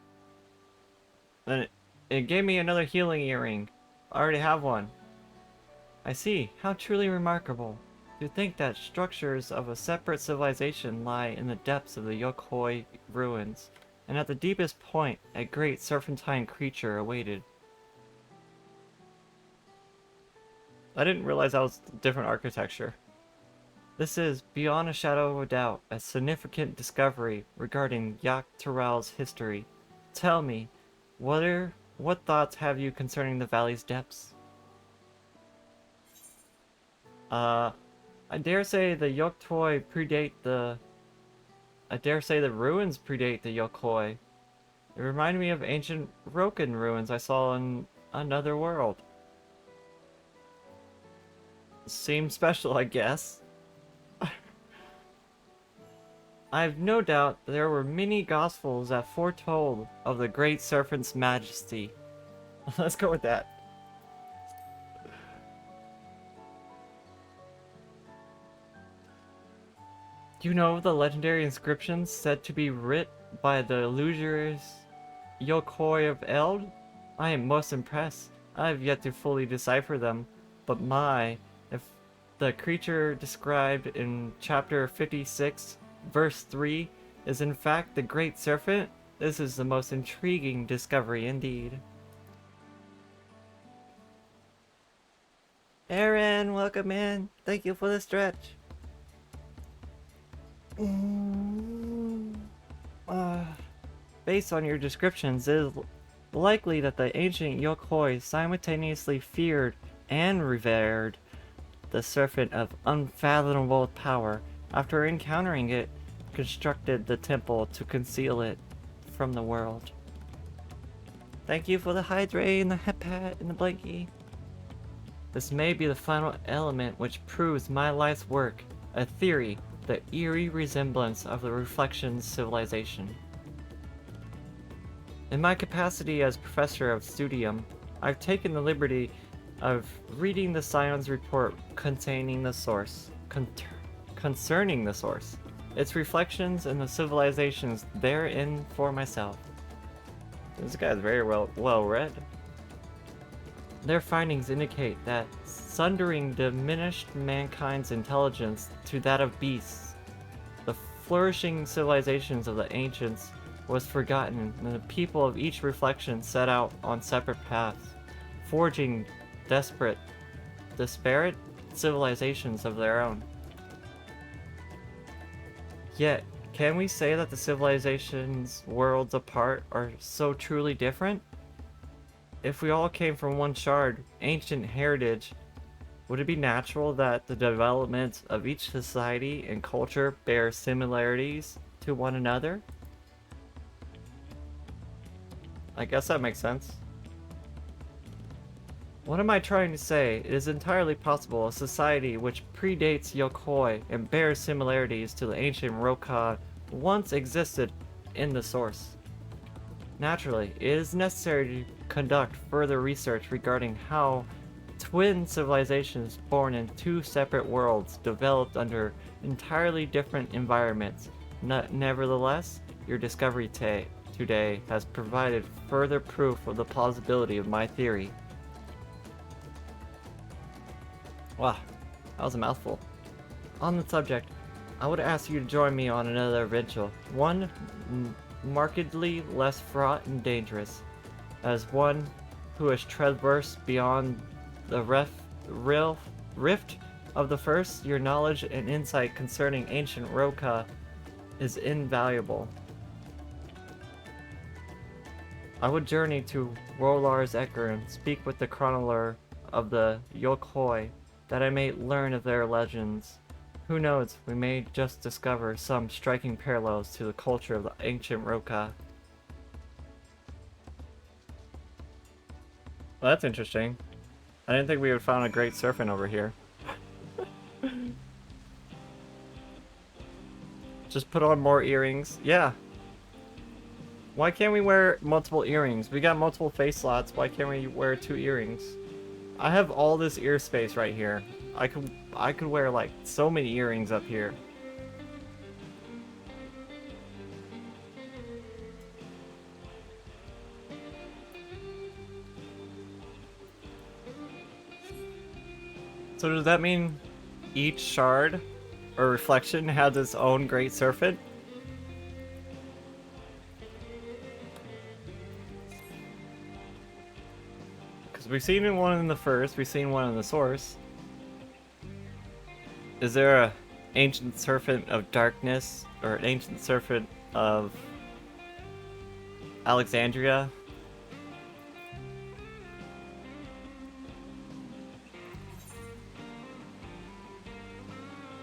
Then it gave me another healing earring. I already have one. I see. How truly remarkable. To think that structures of a separate civilization lie in the depths of the Yokoi ruins, and at the deepest point, a great serpentine creature awaited. I didn't realize that was different architecture. This is, beyond a shadow of a doubt, a significant discovery regarding Yak'Taral's history. Tell me, what thoughts have you concerning the valley's depths? I dare say the Yoktoi predate the... I dare say the ruins predate the Yokoi. It reminded me of ancient Roken ruins I saw in another world. Seems special, I guess. I've no doubt there were many gospels that foretold of the great serpent's majesty. Let's go with that. Do you know the legendary inscriptions said to be writ by the illustrious Yokoi of Eld? I am most impressed. I have yet to fully decipher them, but if the creature described in chapter 56, verse 3, is in fact the Great Serpent, this is the most intriguing discovery indeed. Aaron, welcome in. Thank you for the stretch. Based on your descriptions, it is likely that the ancient Yokoi simultaneously feared and revered the serpent of unfathomable power. After encountering it, constructed the temple to conceal it from the world. Thank you for the hydrate and the head pat and the blankie. This may be the final element which proves my life's work, a theory, the eerie resemblance of the Reflections civilization. In my capacity as professor of studium, I've taken the liberty of reading the Scion's report concerning the source, its reflections and the civilizations therein for myself. This guy's very well read. Their findings indicate that sundering diminished mankind's intelligence to that of beasts, the flourishing civilizations of the ancients was forgotten, and the people of each reflection set out on separate paths, forging disparate civilizations of their own. Yet, can we say that the civilizations worlds apart are so truly different? If we all came from one shard, ancient heritage, would it be natural that the development of each society and culture bear similarities to one another? I guess that makes sense. What am I trying to say? It is entirely possible a society which predates Yokoi and bears similarities to the ancient Roka once existed in the source. Naturally, it is necessary to conduct further research regarding how twin civilizations born in two separate worlds developed under entirely different environments. Nevertheless, your discovery today has provided further proof of the plausibility of my theory. Wow, that was a mouthful. On the subject, I would ask you to join me on another adventure, one markedly less fraught and dangerous. As one who has traversed beyond the rift of the first, your knowledge and insight concerning ancient Roka is invaluable. I would journey to Rolar's Ecker and speak with the chronicler of the Yokoi, that I may learn of their legends. Who knows, we may just discover some striking parallels to the culture of the ancient Roka. Well, that's interesting. I didn't think we would find a great serpent over here. Just put on more earrings. Yeah. Why can't we wear multiple earrings? We got multiple face slots. Why can't we wear 2 earrings? I have all this ear space right here. I could wear like so many earrings up here. So does that mean each shard or reflection has its own great serpent? Because we've seen one in the first, we've seen one in the source. Is there a ancient serpent of darkness or an ancient serpent of Alexandria?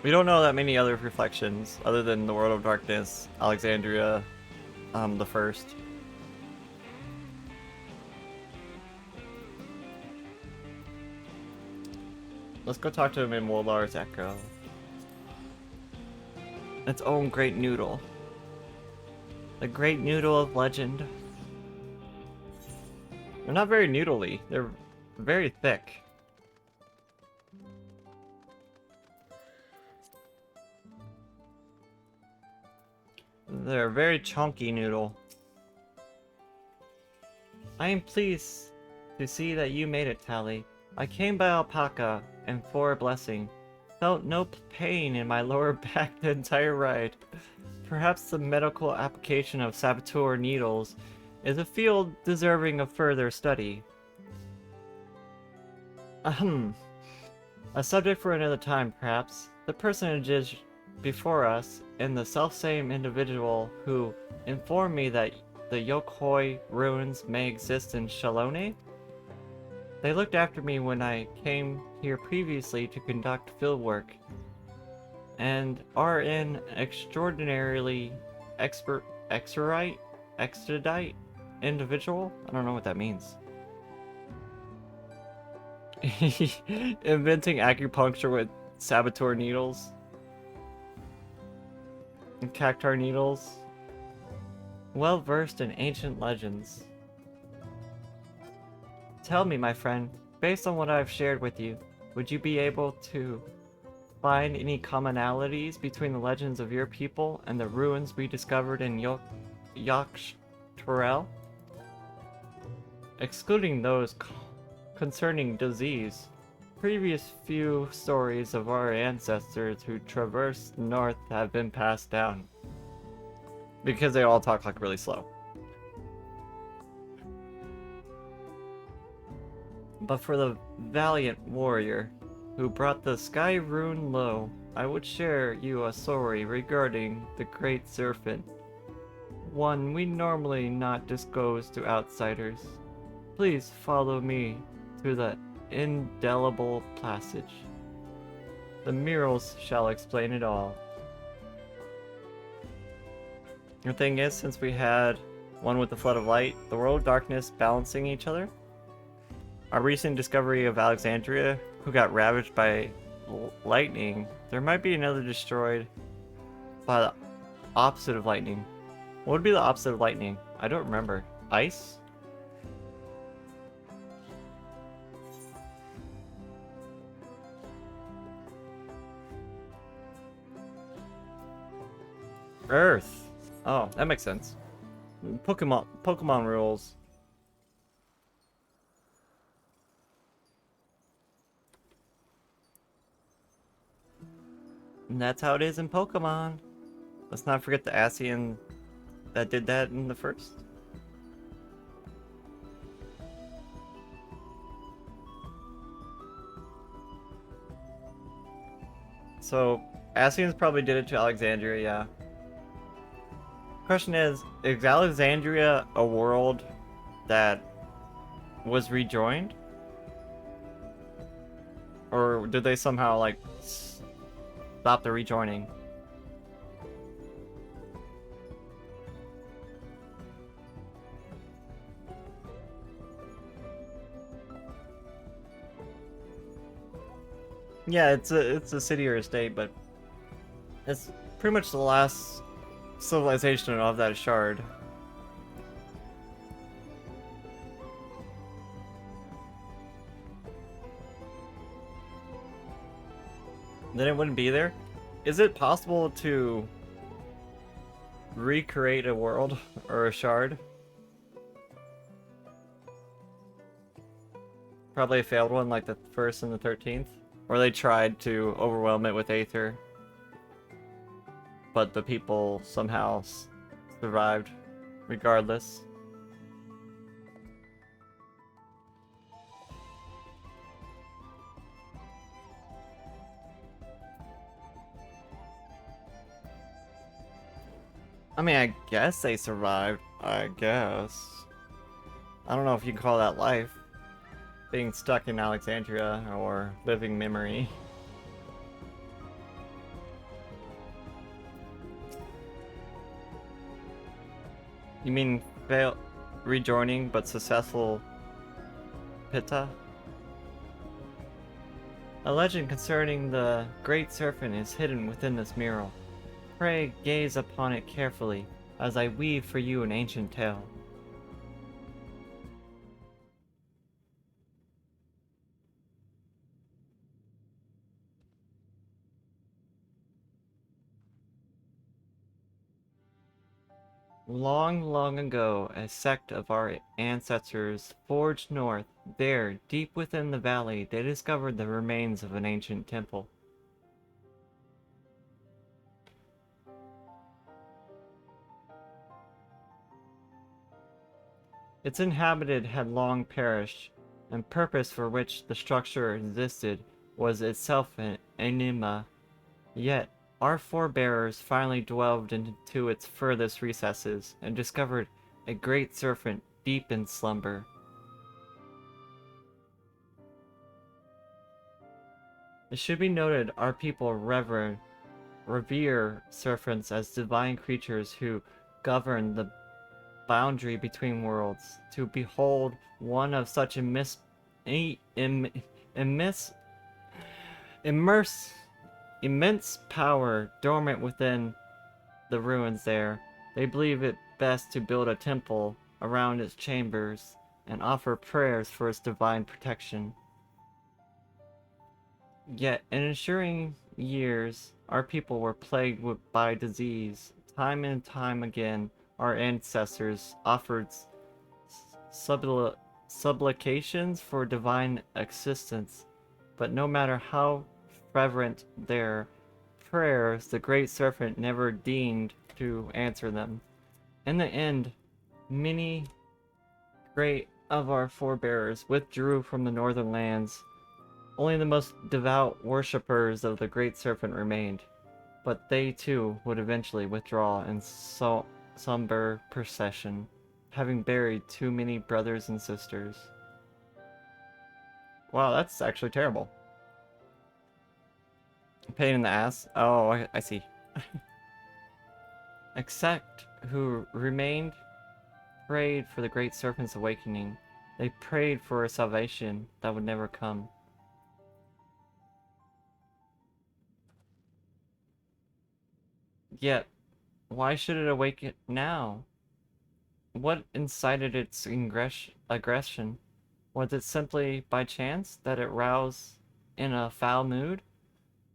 We don't know that many other reflections other than the World of Darkness, Alexandria, the first. Let's go talk to him in Woldar's Echo. Its own great noodle. The great noodle of legend. They're not very noodly, they're very thick. They're a very chunky noodle. I am pleased to see that you made it, Tali. I came by alpaca and for a blessing. Felt no pain in my lower back the entire ride. Perhaps the medical application of saboteur needles is a field deserving of further study. Ahem. A subject for another time, perhaps. The personages before us and the selfsame individual who informed me that the Yokoi ruins may exist in Shalone? They looked after me when I came here previously to conduct fieldwork, and are an extraordinarily extradite individual? I don't know what that means. Inventing acupuncture with saboteur needles. And cactar needles. Well versed in ancient legends. Tell me, my friend, based on what I've shared with you, would you be able to find any commonalities between the legends of your people and the ruins we discovered in Yogg-Torel? Excluding those concerning disease, previous few stories of our ancestors who traversed north have been passed down. Because they all talk like really slow. But for the valiant warrior who brought the sky rune low, I would share you a story regarding the great serpent. One we normally not disclose to outsiders. Please follow me to the indelible passage. The murals shall explain it all. The thing is, since we had one with the flood of light, the world of darkness balancing each other, our recent discovery of Alexandria, who got ravaged by lightning, there might be another destroyed by the opposite of lightning. What would be the opposite of lightning? I don't remember. Ice? Earth. Oh, that makes sense. Pokemon rules. And that's how it is in Pokemon. Let's not forget the Asian that did that in the first. So, Asians probably did it to Alexandria, yeah. Question is Alexandria a world that was rejoined? Or did they somehow, like, stop the rejoining? Yeah, it's a city or a state, but it's pretty much the last civilization of that shard. then it wouldn't be there. Is it possible to recreate a world or a shard? Probably a failed one like the 1st and the 13th. Or they tried to overwhelm it with Aether. But the people somehow survived regardless. I mean, I guess they survived. I guess. I don't know if you can call that life. Being stuck in Alexandria or living memory. You mean rejoining but successful Pitta? A legend concerning the Great Serpent is hidden within this mural. Pray gaze upon it carefully as I weave for you an ancient tale. Long, long ago, a sect of our ancestors forged north. There, deep within the valley, they discovered the remains of an ancient temple. Its inhabitant had long perished, and purpose for which the structure existed was itself an enigma. Yet, our forebears finally delved into its furthest recesses and discovered a great serpent deep in slumber. It should be noted our people revere serpents as divine creatures who govern the boundary between worlds. To behold one of such immense power dormant within the ruins there, they believe it best to build a temple around its chambers and offer prayers for its divine protection. Yet, in ensuing years, our people were plagued by disease. Time and time again, our ancestors offered supplications for divine assistance, but no matter how fervent their prayers, the great serpent never deigned to answer them. In the end, many great of our forebears withdrew from the northern lands. Only the most devout worshippers of the great serpent remained, but they too would eventually withdraw in somber procession, having buried too many brothers and sisters. Wow, that's actually terrible. Pain in the ass? Oh, I see. Except who remained prayed for the great serpent's awakening. They prayed for a salvation that would never come. Yet, why should it awaken now? What incited its aggression? Was it simply by chance that it roused in a foul mood?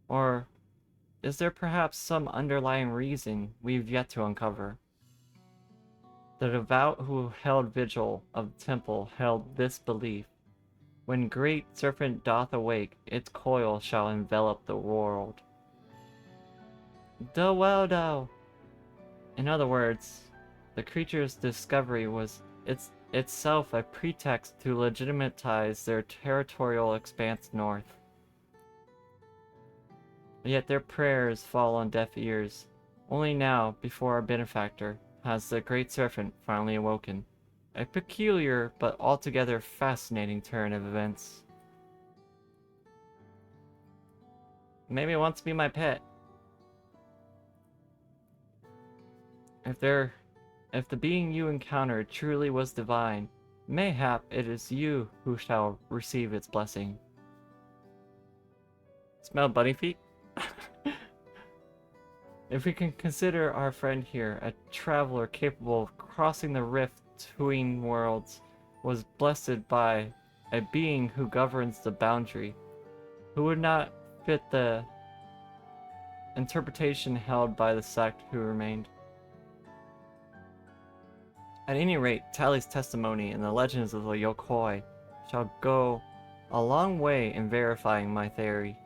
Or is there perhaps some underlying reason we've yet to uncover? The devout who held vigil of the temple held this belief: when great serpent doth awake, its coil shall envelop the world. Doweldo! In other words, the creature's discovery was itself a pretext to legitimize their territorial expanse north. Yet their prayers fall on deaf ears. Only now, before our benefactor, has the great serpent finally awoken. A peculiar but altogether fascinating turn of events. Maybe it wants to be my pet. If the being you encountered truly was divine, mayhap it is you who shall receive its blessing. Smell bunny feet? If we can consider our friend here a traveler capable of crossing the rift between worlds, was blessed by a being who governs the boundary, who would not fit the interpretation held by the sect who remained. At any rate, Tali's testimony and the legends of the Yokoi shall go a long way in verifying my theory.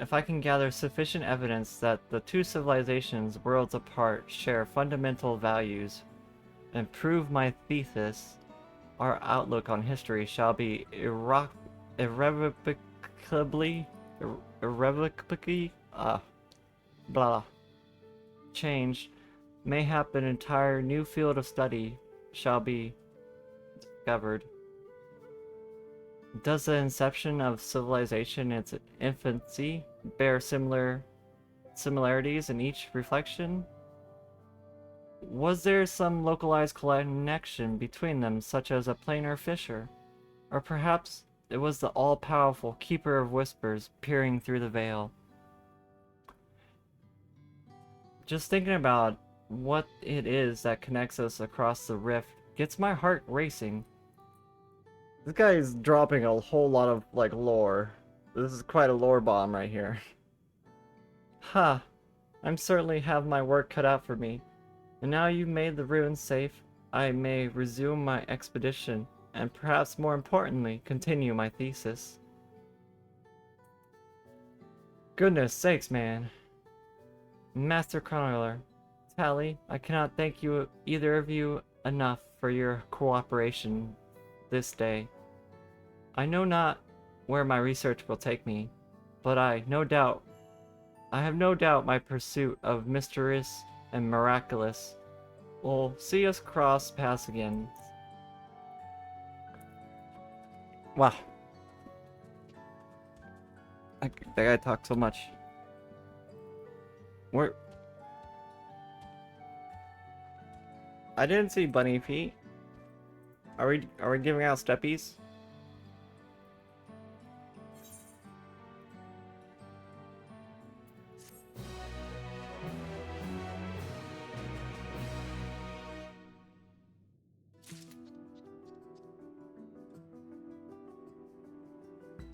If I can gather sufficient evidence that the two civilizations worlds apart share fundamental values and prove my thesis, our outlook on history shall be irrevocably changed. Mayhap an entire new field of study shall be discovered. Does the inception of civilization in its infancy bear similarities in each reflection? Was there some localized connection between them, such as a planar fissure? Or perhaps it was the all-powerful Keeper of Whispers peering through the veil? Just thinking about what it is that connects us across the rift gets my heart racing. This guy is dropping a whole lot of, like, lore. This is quite a lore bomb right here. Ha! I'm certainly have my work cut out for me. And now you've made the ruins safe, I may resume my expedition, and perhaps more importantly, continue my thesis. Goodness sakes, man. Master Chronicler, Tali, I cannot thank you, either of you, enough for your cooperation this day. I know not where my research will take me, but I have no doubt my pursuit of mysterious and miraculous will see us cross paths again. Wow. That guy talks so much. Where? I didn't see bunny feet. Are we giving out steppies?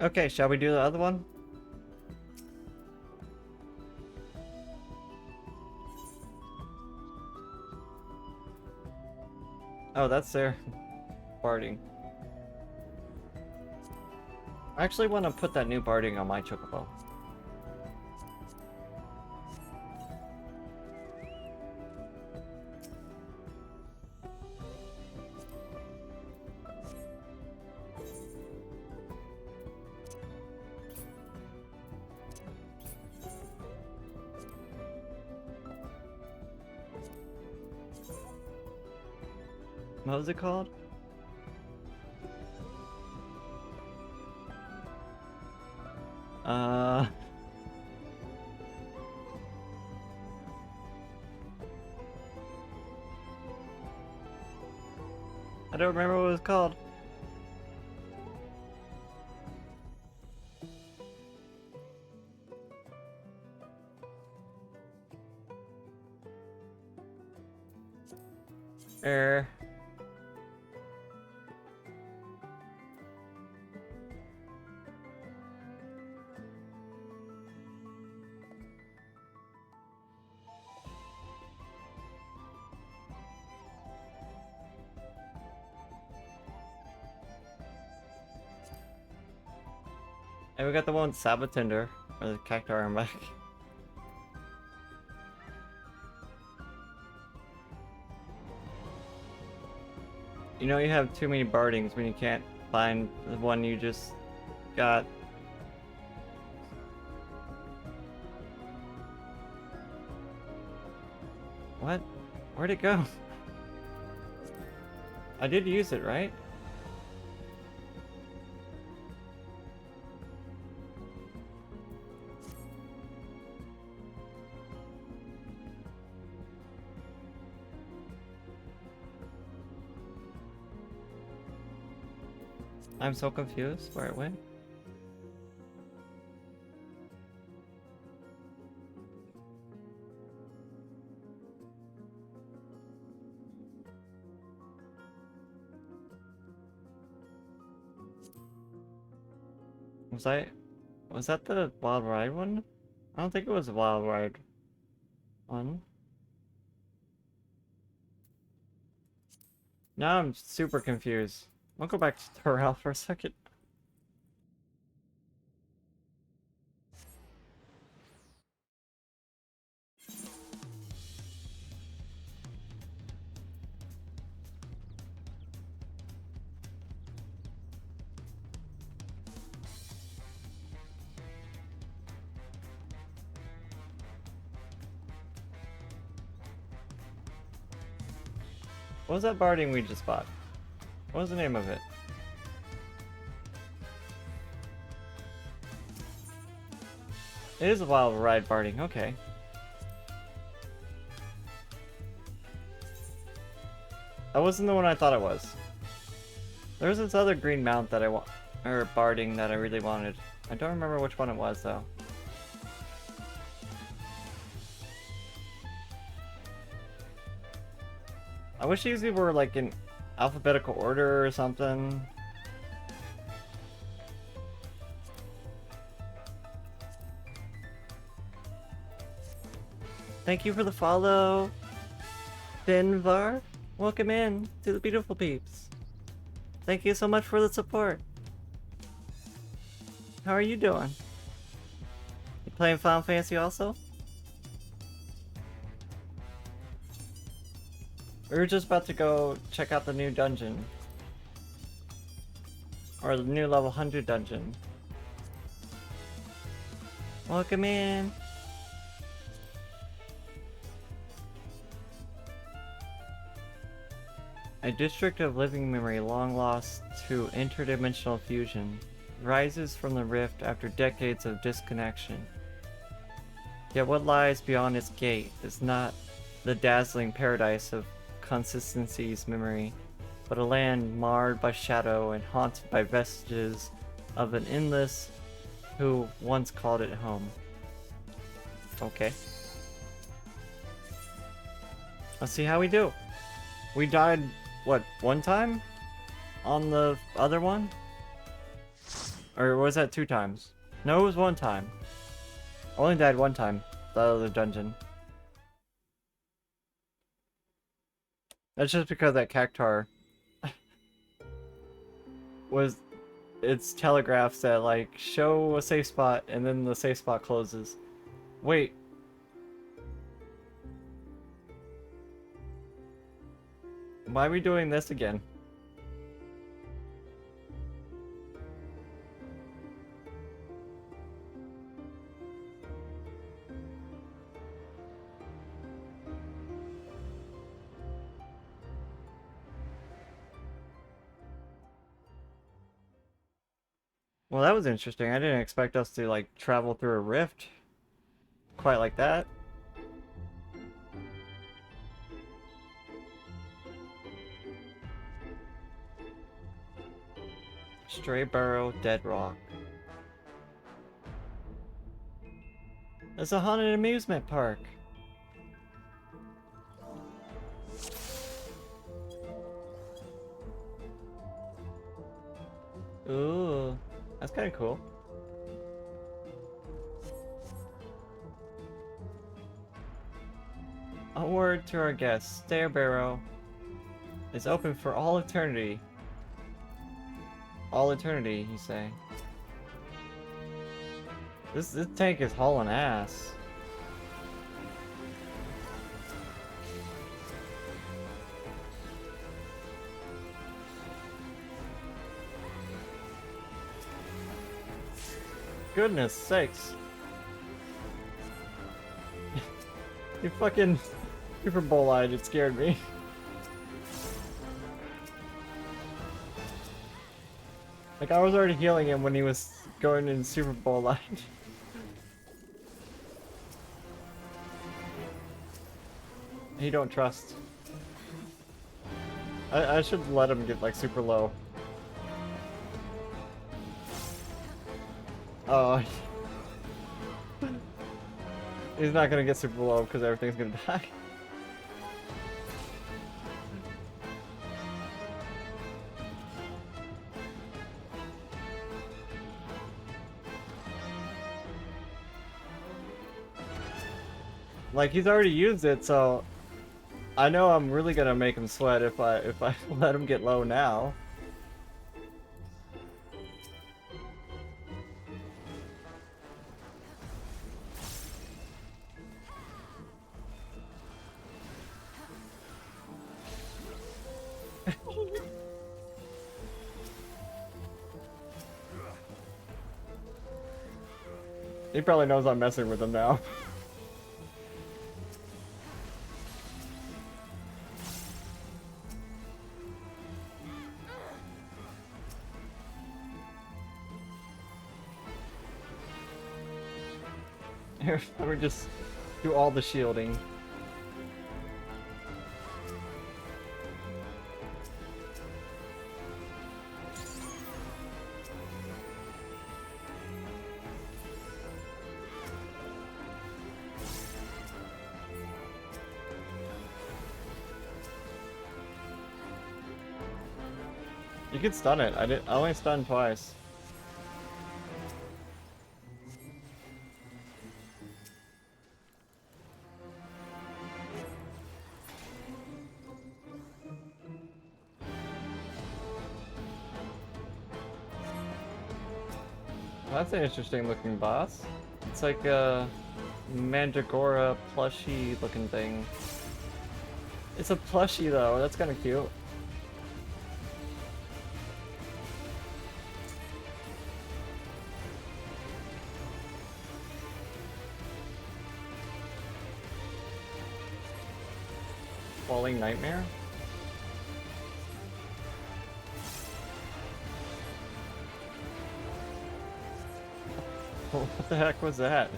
Okay, shall we do the other one? Oh, that's their barding. I actually want to put that new barding on my chocobo. What was it called? I don't remember what it was called. And we got the one with Sabatender, or the Cactar on back. You know you have too many bardings when you can't find the one you just got. What? Where'd it go? I did use it, right? I'm so confused where it went. Was I? Was that the Wild Ride one? I don't think it was a Wild Ride one. Now I'm super confused. I'll go back to Torel for a second. What was that barding we just bought? What was the name of it? It is a Wild Ride barding, okay. That wasn't the one I thought it was. There was this other green mount that I want, or barding that I really wanted. I don't remember which one it was though. I wish these were like in alphabetical order or something. Thank you for the follow, Denvar. Welcome in to the beautiful peeps. Thank you so much for the support. How are you doing? You playing Final Fantasy also? We were just about to go check out the new dungeon. Or the new level 100 dungeon. Welcome in. A district of living memory long lost to interdimensional fusion rises from the rift after decades of disconnection. Yet what lies beyond its gate is not the dazzling paradise of consistency's memory, but a land marred by shadow and haunted by vestiges of an endless who once called it home. Okay. Let's see how we do. We died, what, one time? On the other one? Or was that 2 times? No, it was 1 time. I only died 1 time, the other dungeon. That's just because that cactar was, it's telegraphs that like show a safe spot and then the safe spot closes. Wait. Why are we doing this again? Well, that was interesting. I didn't expect us to, like, travel through a rift quite like that. Stray Burrow, Dead Rock. It's a haunted amusement park. Ooh. That's kind of cool. A word to our guests. Stair Barrow is open for all eternity. All eternity, you say. This tank is hauling ass. Goodness sakes. You fucking Super Bowl-eyed, it scared me. Like, I was already healing him when he was going in Super Bowl-eyed. He don't trust. I should let him get, like, super low. Oh. He's not gonna get super low because everything's gonna die. Like, he's already used it, so I know I'm really gonna make him sweat if I let him get low now. He probably knows I'm messing with him now. Here, let me just do all the shielding. You can stun it. I only stunned twice. That's an interesting looking boss. It's like a Mandragora plushie looking thing. It's a plushie though, that's kind of cute. Falling Nightmare? What the heck was that?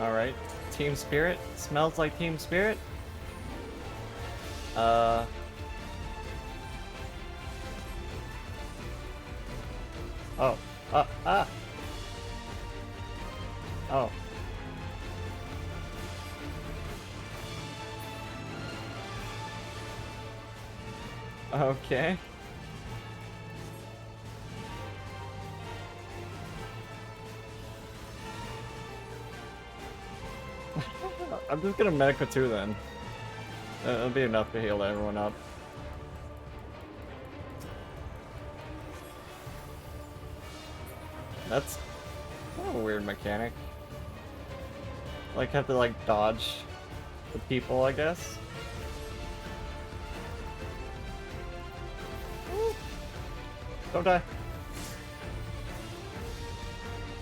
Alright. Team Spirit? Smells like Team Spirit? Oh. Ah! Oh. Okay. I'm just gonna medic with 2 then. It'll be enough to heal everyone up. That's kind of a weird mechanic. Like, have to like dodge the people, I guess. Don't die.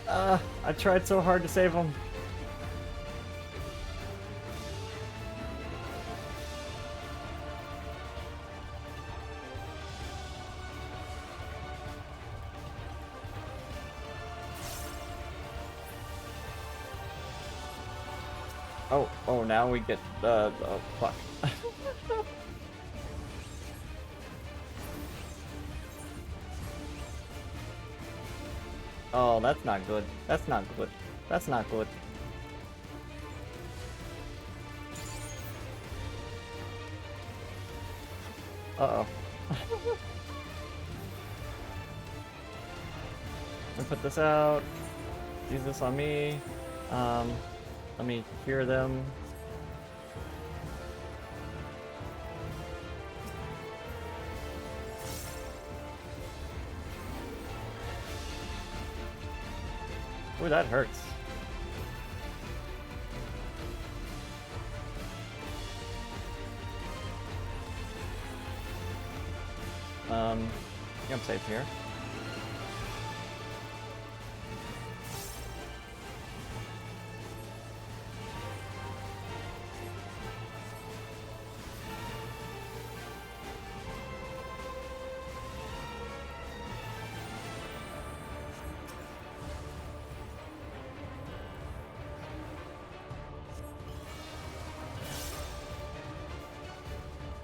I tried so hard to save him. Oh, now we get oh, fuck. Oh, that's not good. That's not good. That's not good. Uh-oh. Let me put this out. Use this on me. Let me hear them. Ooh, that hurts. Yeah, I'm safe here.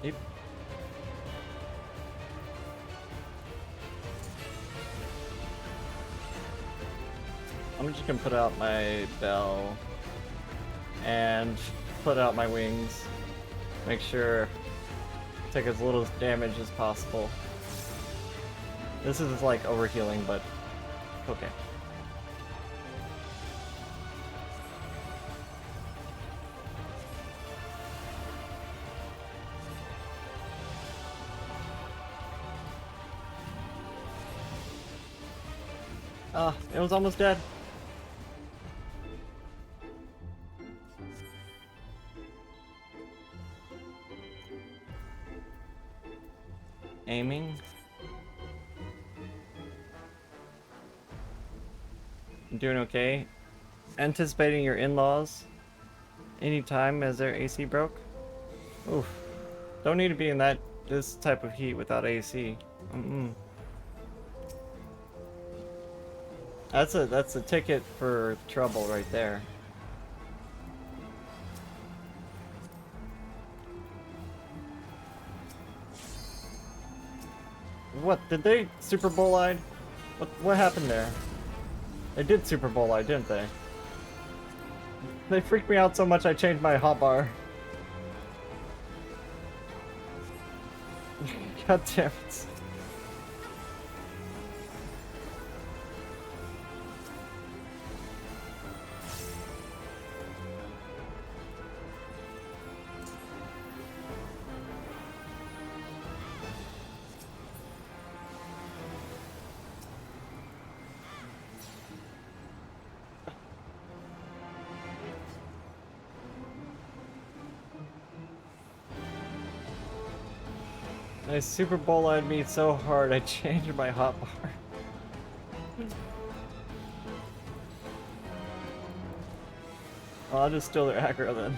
Yep. I'm just gonna put out my bell and put out my wings. Make sure take as little damage as possible. This is like overhealing, but okay. Ah, it was almost dead. Aiming. I'm doing okay. Anticipating your in-laws anytime as their AC broke. Oof. Don't need to be in this type of heat without AC. That's a ticket for trouble right there. What did they Super Bowl-eyed? What happened there? They did Super Bowl-eyed, didn't they? They freaked me out so much I changed my hotbar. God damn it. They Super Bowl-eyed me so hard I changed my hotbar. Well, I'll just steal their aggro then.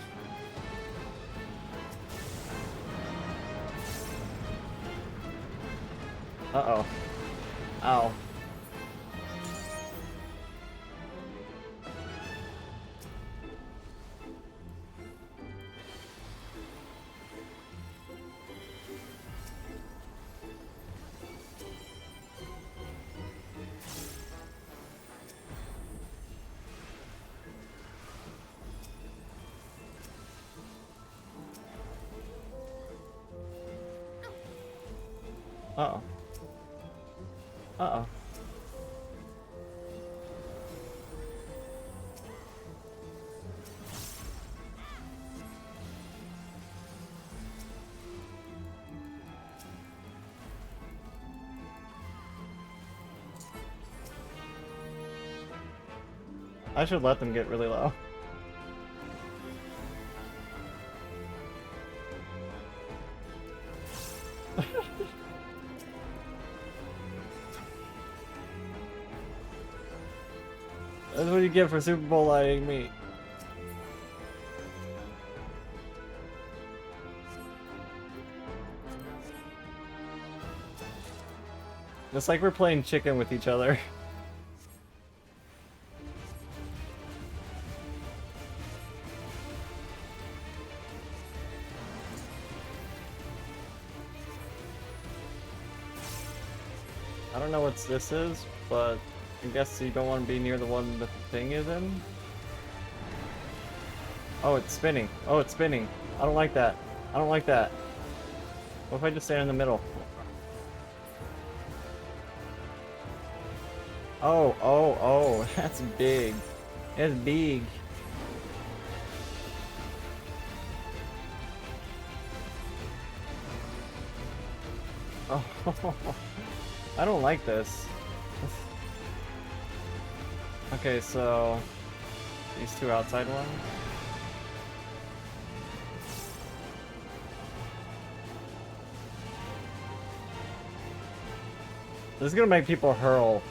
Uh-oh. Ow. Uh-oh. Uh-oh. I should let them get really low. That's what you get for Super Bowl-eyeing me. It's like we're playing chicken with each other. I don't know what this is, but I guess you don't want to be near the one that the thing is in. Oh, it's spinning. Oh, it's spinning. I don't like that. I don't like that. What if I just stand in the middle? Oh, that's big. It's big. Oh, I don't like this. Okay, so these two outside ones. This is gonna make people hurl.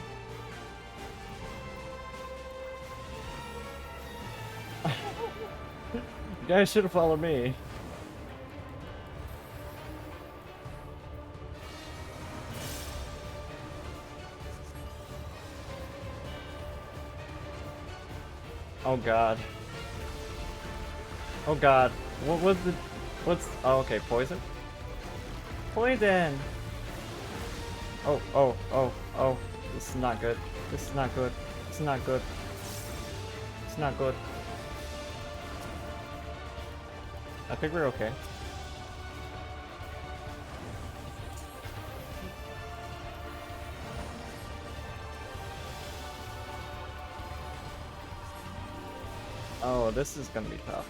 You guys should have followed me. Oh god. Oh god. What was the... What's... Oh, okay, poison? Poison! Oh. This is not good. This is not good. This is not good. It's not good. I think we're okay. Oh, this is gonna be tough.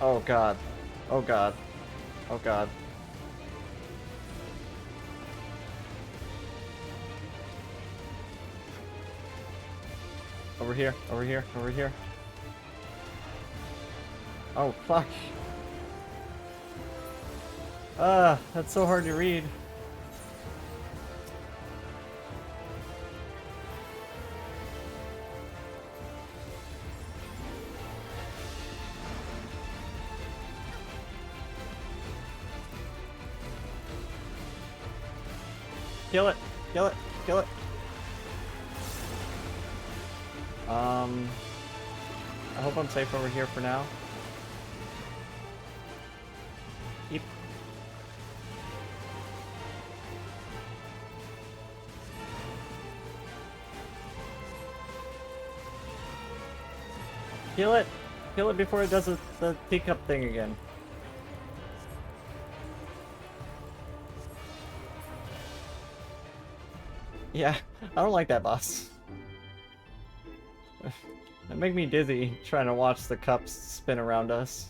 Oh god. Oh god. Oh god. Over here, over here, over here. Oh, fuck. That's so hard to read. Kill it! Kill it! Kill it! I hope I'm safe over here for now. Yep. Kill it! Kill it before it does the teacup thing again. Yeah, I don't like that boss. That make me dizzy trying to watch the cups spin around us.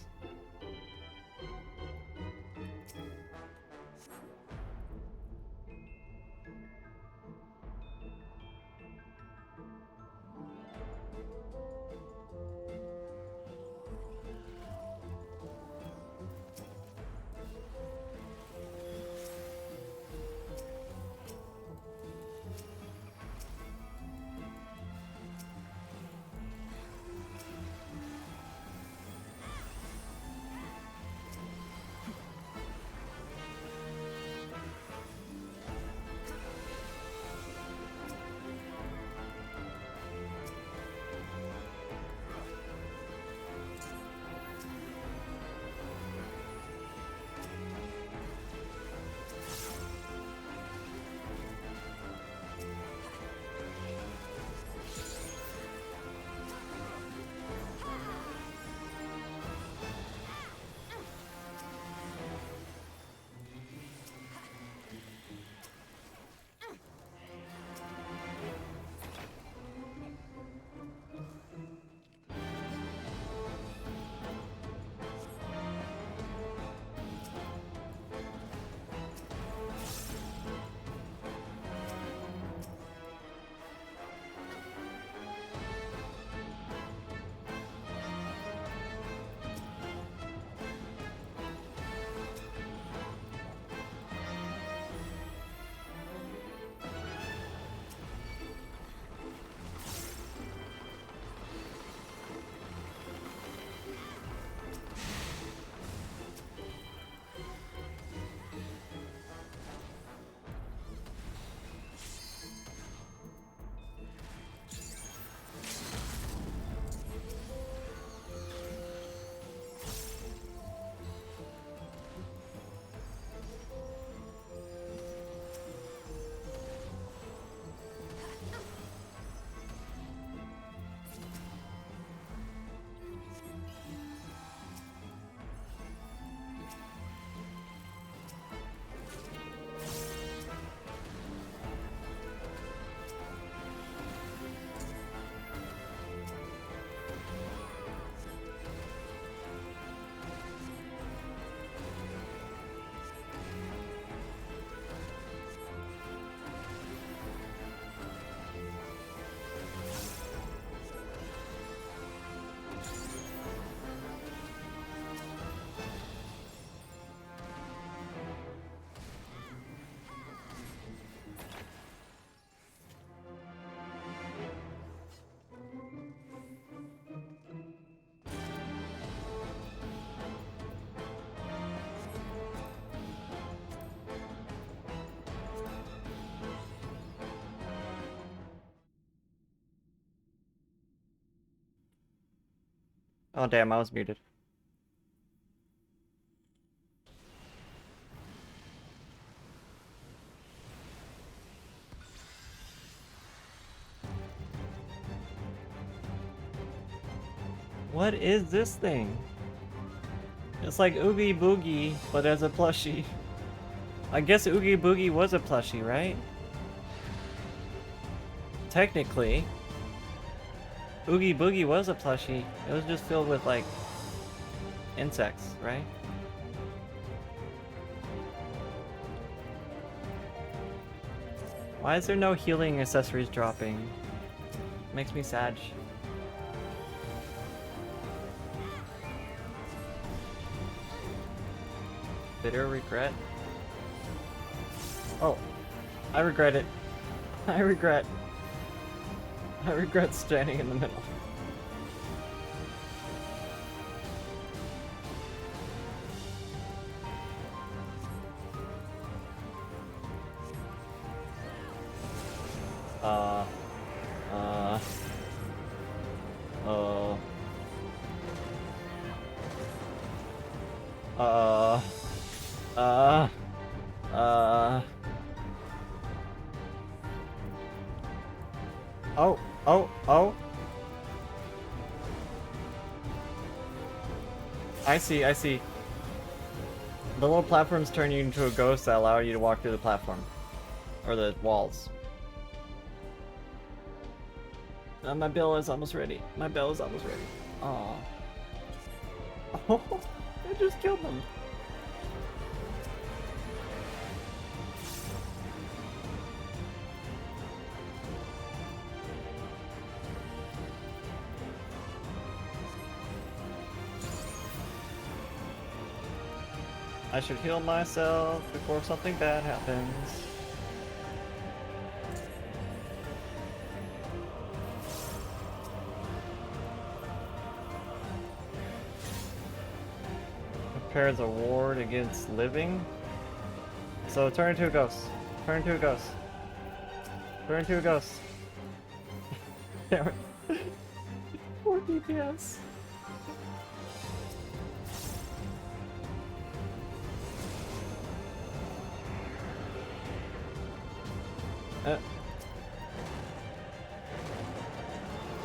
Oh damn, I was muted. What is this thing? It's like Oogie Boogie, but as a plushie. I guess Oogie Boogie was a plushie, right? Technically. Oogie Boogie was a plushie. It was just filled with, like, insects, right? Why is there no healing accessories dropping? Makes me sad. Bitter regret? Oh, I regret it. I regret standing in the middle. I see. The little platforms turn you into a ghost that allow you to walk through the platform. Or the walls. My bill is almost ready. My bill is almost ready. Aww. Oh, I just killed them. I should heal myself before something bad happens. Prepares a ward against living. So turn into a ghost. Turn into a ghost. Turn into a ghost. Damn it. 4 DPS.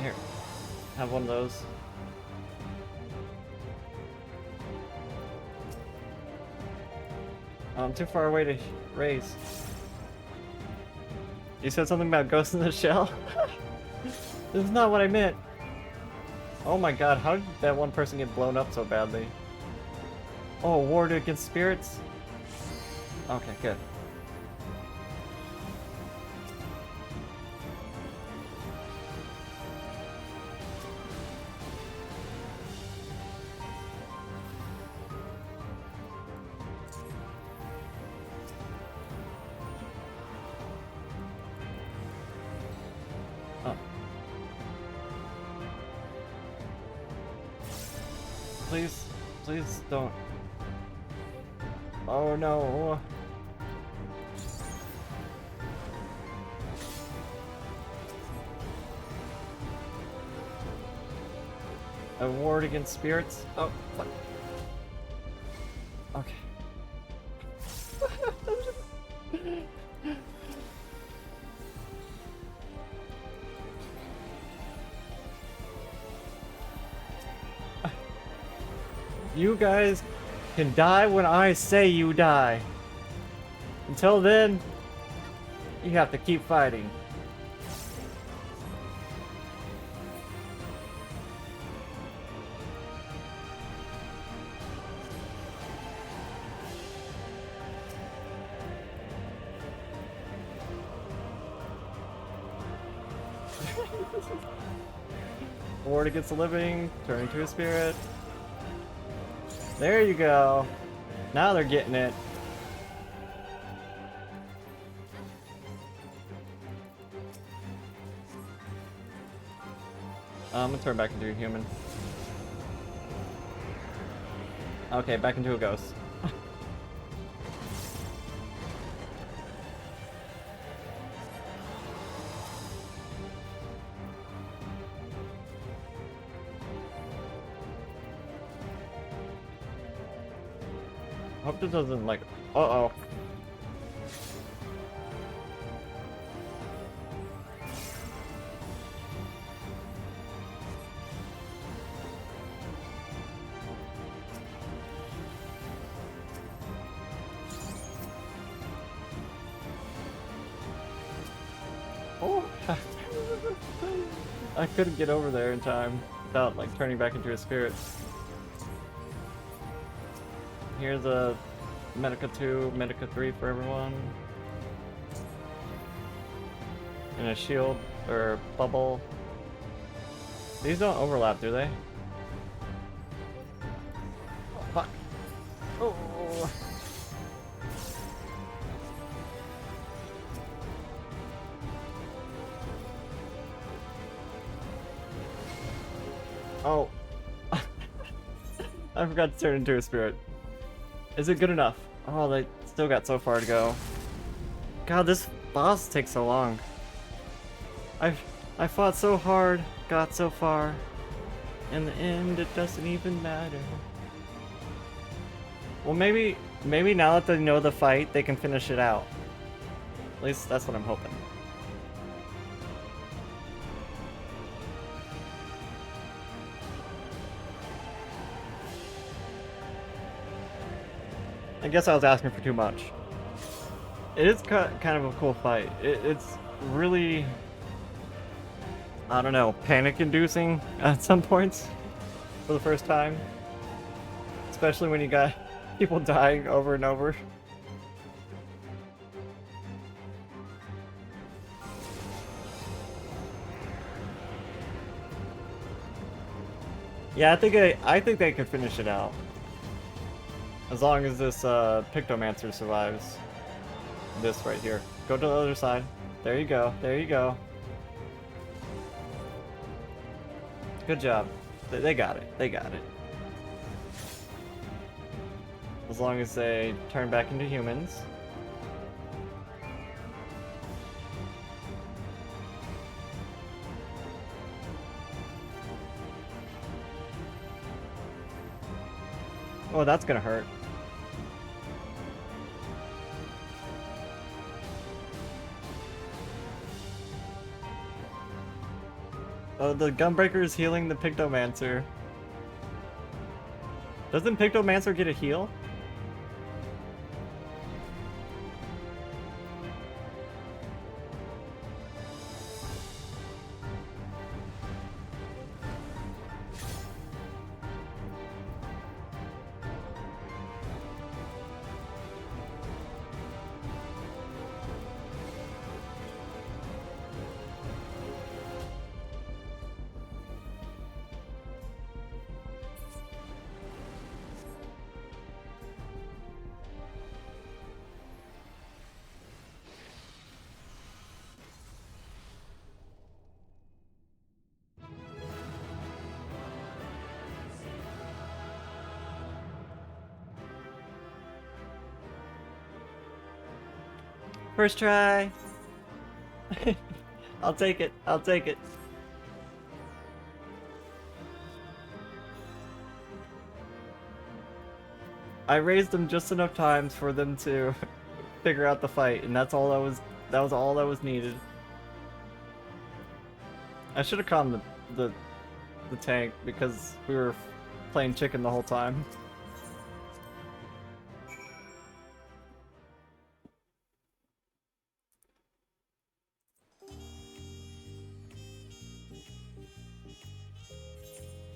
Here, have one of those. I'm too far away to raise. You said something about ghosts in the shell? This is not what I meant. Oh my god, how did that one person get blown up so badly? Oh, ward against spirits? Okay, good. Please don't. Oh no. A ward against spirits? Oh, fuck. Okay. You guys can die when I say you die. Until then, you have to keep fighting. Ward against the living, turn into a spirit. There you go. Now they're getting it. I'm gonna turn back into a human. Okay, back into a ghost. Hope this doesn't like. Uh-oh. Oh! I couldn't get over there in time without like turning back into a spirit. Here's a Medica 2, Medica 3 for everyone. And a shield or bubble. These don't overlap, do they? Oh, fuck. Oh. Oh. I forgot to turn into a spirit. Is it good enough? Oh, they still got so far to go. God, this boss takes so long. I fought so hard, got so far. In the end, it doesn't even matter. Well, maybe now that they know the fight, they can finish it out. At least that's what I'm hoping. I guess I was asking for too much. It is kind of a cool fight. It's really, I don't know, panic-inducing at some points for the first time. Especially when you got people dying over and over. Yeah, I think they can finish it out. As long as this Pictomancer survives. This right here. Go to the other side. There you go. There you go. Good job. They got it. They got it. As long as they turn back into humans. Oh, that's gonna hurt. Oh, the Gunbreaker is healing the Pictomancer. Doesn't Pictomancer get a heal? First try. I'll take it. I'll take it. I raised them just enough times for them to figure out the fight, and that's all that was all that was needed. I should have calmed the tank because we were playing chicken the whole time.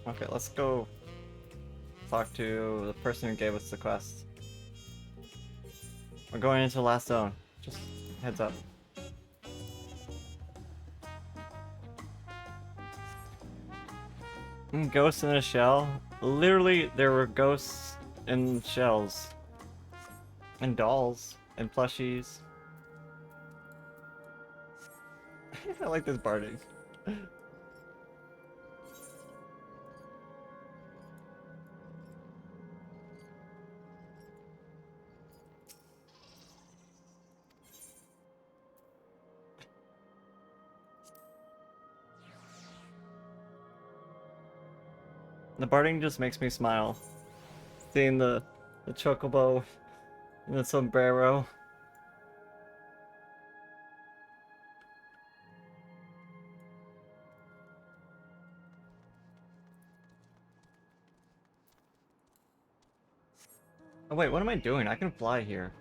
Okay, let's go talk to the person who gave us the quest. We're going into the last zone. Just heads up. Ghosts in a shell? Literally, there were ghosts in shells. And dolls. And plushies. I like this barding. The barding just makes me smile. Seeing the chocobo and the sombrero. Oh wait, what am I doing? I can fly here.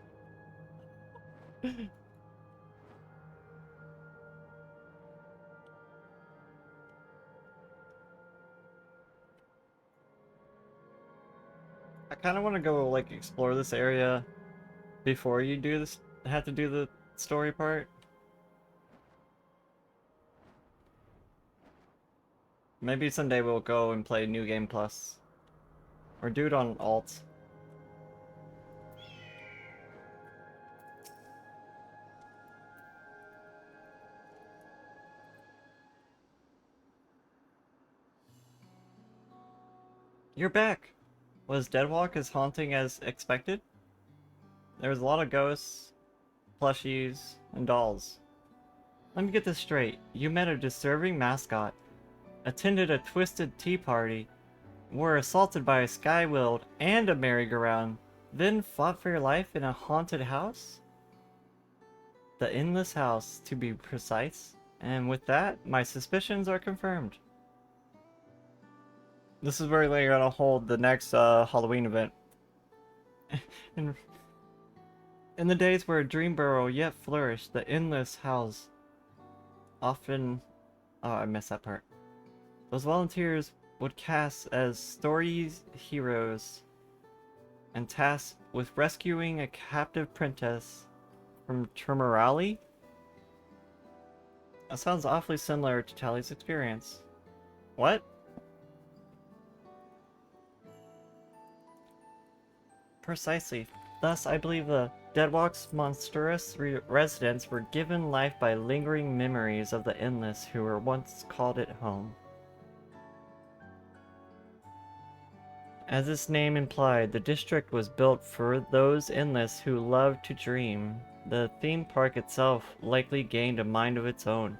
I kind of want to go like explore this area before you do this. Have to do the story part. Maybe someday we'll go and play New Game Plus. Or do it on alt. You're back! Was Deadwalk as haunting as expected? There was a lot of ghosts, plushies, and dolls. Let me get this straight. You met a disturbing mascot, attended a twisted tea party, were assaulted by a sky-willed and a merry-go-round, then fought for your life in a haunted house? The Endless House, to be precise. And with that, my suspicions are confirmed. This is where they're gonna hold the next Halloween event. in the days where Dreamburrow yet flourished, the Endless House often... Oh, I missed that part. Those volunteers would cast as stories heroes and tasked with rescuing a captive princess from Termorali? That sounds awfully similar to Tali's experience. What? Precisely. Thus, I believe the Deadwalk's monstrous residents were given life by lingering memories of the Endless who were once called it home. As its name implied, the district was built for those Endless who loved to dream. The theme park itself likely gained a mind of its own.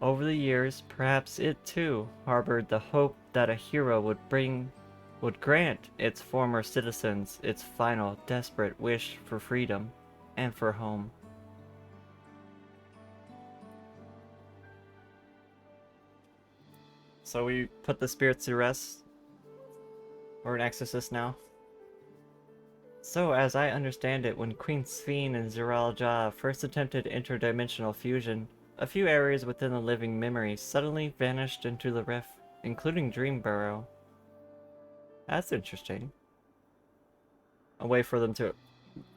Over the years, perhaps it too harbored the hope that a hero would grant its former citizens its final desperate wish for freedom and for home. So we put the spirits to rest? Or an exorcist now? So, as I understand it, when Queen Sphene and Zeralja first attempted interdimensional fusion, a few areas within the living memory suddenly vanished into the rift, including Dreamburrow. That's interesting. A way for them to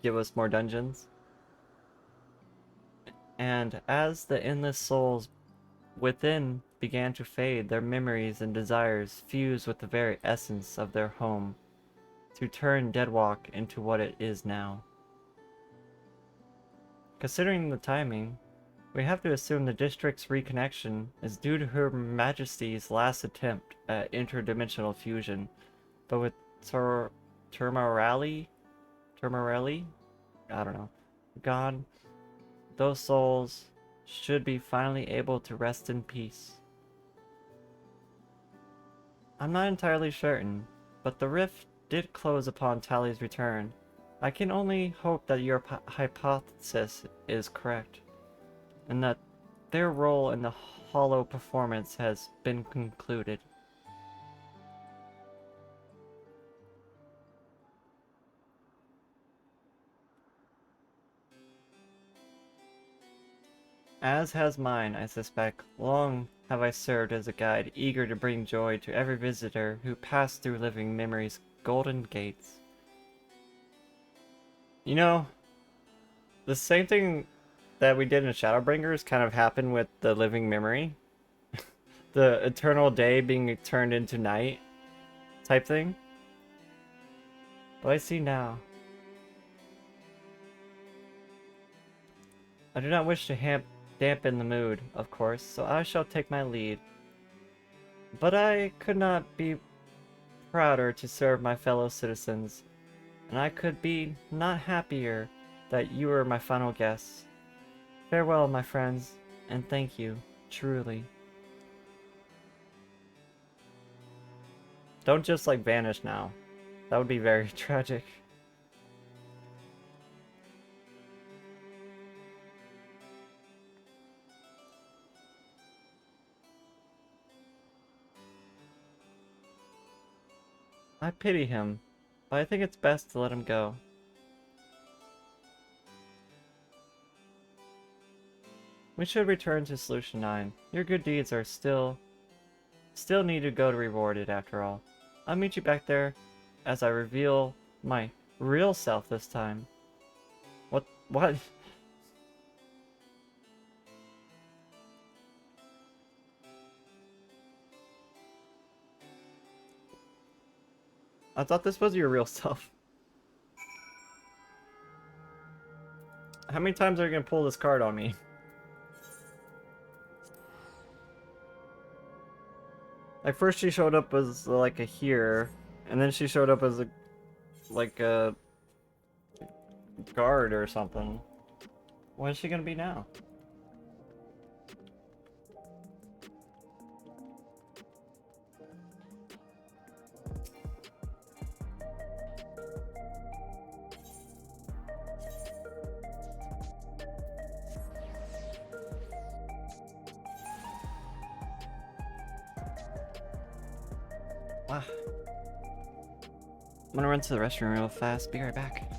give us more dungeons. And as the endless souls within began to fade, their memories and desires fused with the very essence of their home, to turn Deadwalk into what it is now. Considering the timing, we have to assume the district's reconnection is due to Her Majesty's last attempt at interdimensional fusion, but with Termorali? I don't know. Gone, those souls should be finally able to rest in peace. I'm not entirely certain, but the rift did close upon Tali's return. I can only hope that your hypothesis is correct, and that their role in the hollow performance has been concluded. As has mine, I suspect. Long have I served as a guide, eager to bring joy to every visitor who passed through living memory's golden gates. You know, the same thing that we did in Shadowbringers kind of happened with the living memory. The eternal day being turned into night type thing. But I see now. I do not wish to dampen the mood, of course, so I shall take my lead. But I could not be prouder to serve my fellow citizens, and I could be not happier that you were my final guests. Farewell, my friends, and thank you, truly. Don't just, like, vanish now. That would be very tragic. I pity him, but I think it's best to let him go. We should return to Solution 9. Your good deeds are still need to go to rewarded after all. I'll meet you back there as I reveal my real self this time. What? I thought this was your real self. How many times are you gonna pull this card on me? Like first she showed up as like a here, and then she showed up as a like a guard or something. What is she gonna be now? Wow. I'm gonna run to the restroom real fast. Be right back.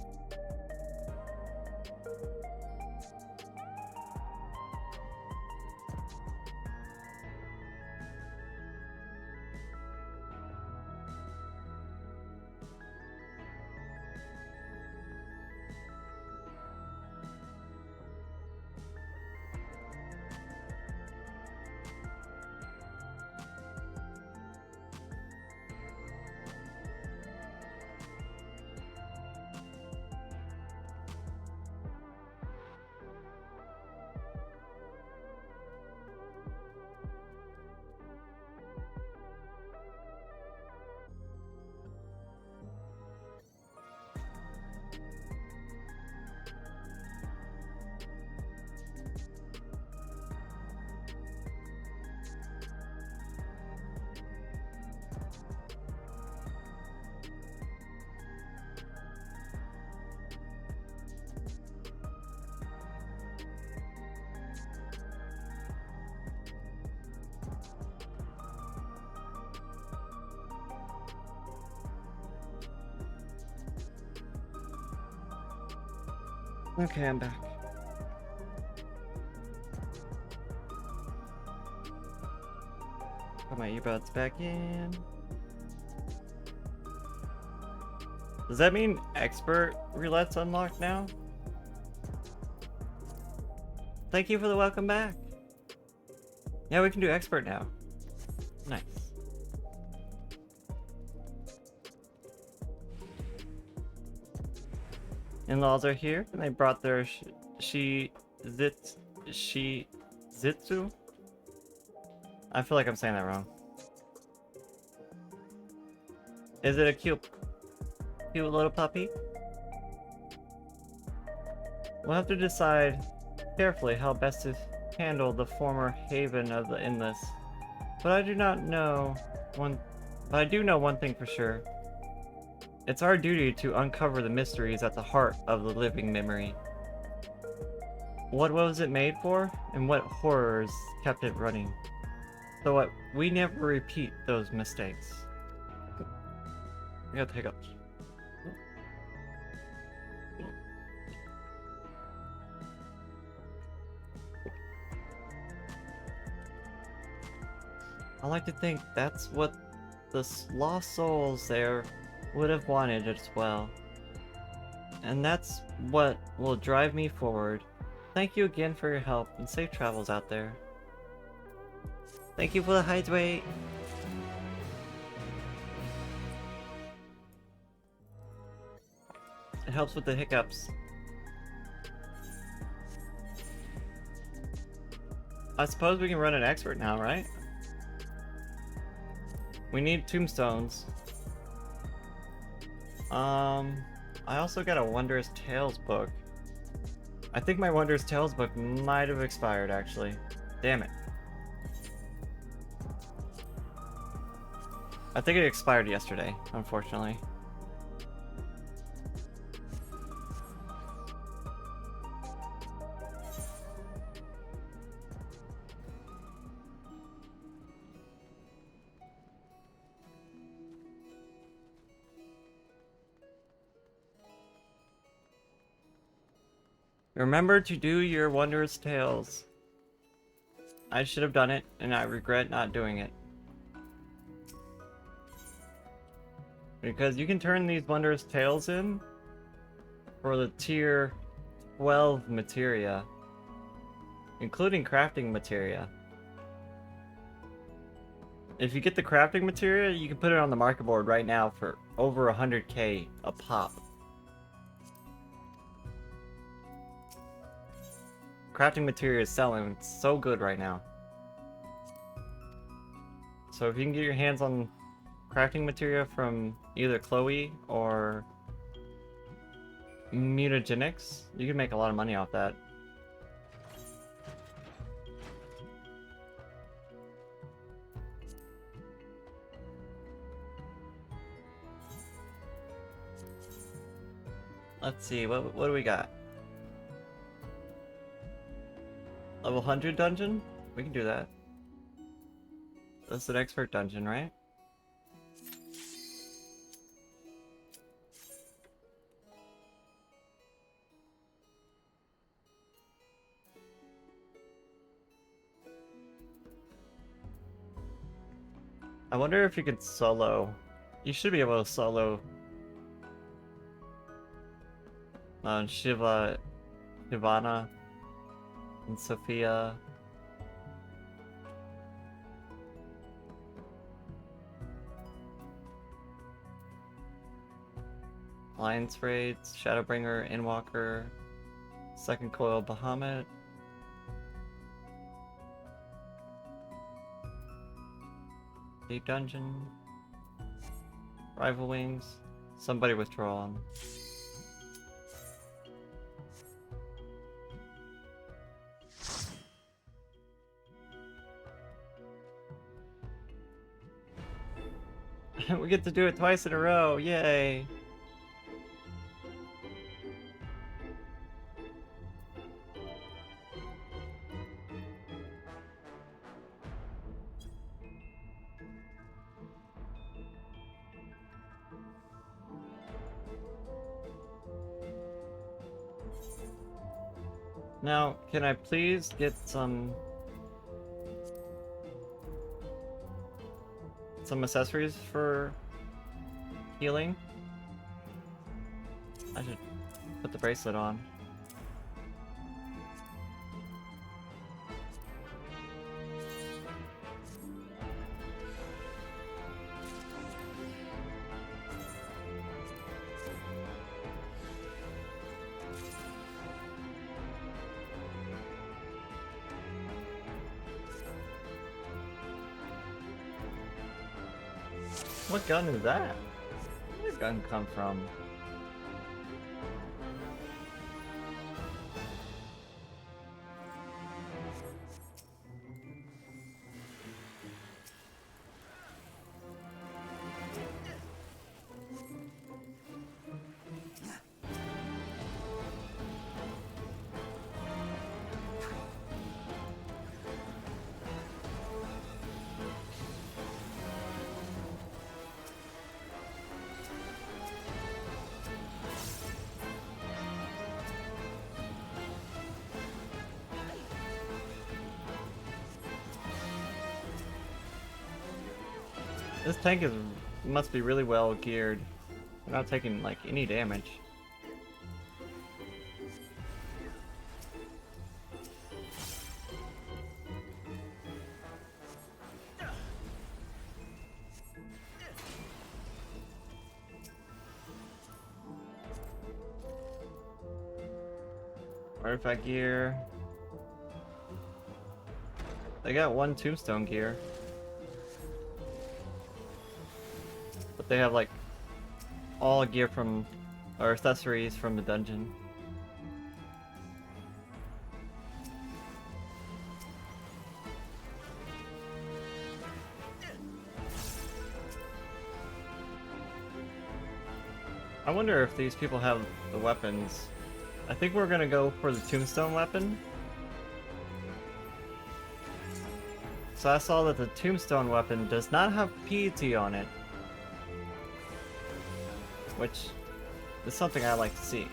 Okay, I'm back. Put my earbuds back in. Does that mean expert roulette's unlocked now? Thank you for the welcome back. Yeah, we can do expert now. Nice. In-laws are here, and they brought their shizitsu. I feel like I'm saying that wrong. Is it a cute little puppy? We'll have to decide carefully how best to handle the former haven of the endless. But I do know one thing for sure. It's our duty to uncover the mysteries at the heart of the living memory. What was it made for, and what horrors kept it running? So what we never repeat those mistakes. I got the hiccups. I like to think that's what the lost souls there would have wanted as well. And that's what will drive me forward. Thank you again for your help, and safe travels out there. Thank you for the hydrate. It helps with the hiccups. I suppose we can run an expert now, right? We need tombstones. I also got a Wondrous Tales book. I think my Wondrous Tales book might have expired, actually. Damn it. I think it expired yesterday, unfortunately. Remember to do your Wondrous Tales. I should have done it, and I regret not doing it. Because you can turn these Wondrous Tales in for the tier 12 materia, including crafting materia. If you get the crafting materia, you can put it on the market board right now over 100k a pop. Crafting material is selling so good right now. So if you can get your hands on crafting material from either Chloe or Mutagenics, you can make a lot of money off that. Let's see, what do we got? Level 100 dungeon? We can do that. That's an expert dungeon, right? I wonder if you could solo. You should be able to solo Shivana, and Sophia. Alliance Raids, Shadowbringer, Endwalker, Second Coil Bahamut. Deep Dungeon. Rival Wings. Somebody withdraw them. We get to do it twice in a row, yay! Now, can I please get some accessories for healing? I should put the bracelet on. What gun is that? Where did that gun come from? This tank must be really well geared. We're not taking like any damage. Artifact gear. They got one tombstone gear. But they have like all gear from, or accessories from the dungeon. I wonder if these people have the weapons. I think we're gonna go for the tombstone weapon. So I saw that the tombstone weapon does not have piety on it, which is something I like to see.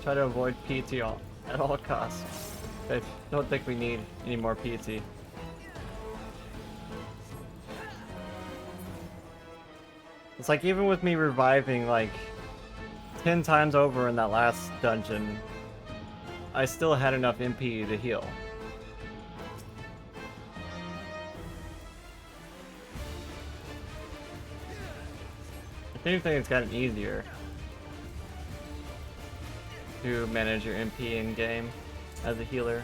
Try to avoid piety at all costs. I don't think we need any more piety. It's like even with me reviving like 10 times over in that last dungeon, I still had enough MP to heal. If anything, it's gotten easier to manage your MP in game as a healer.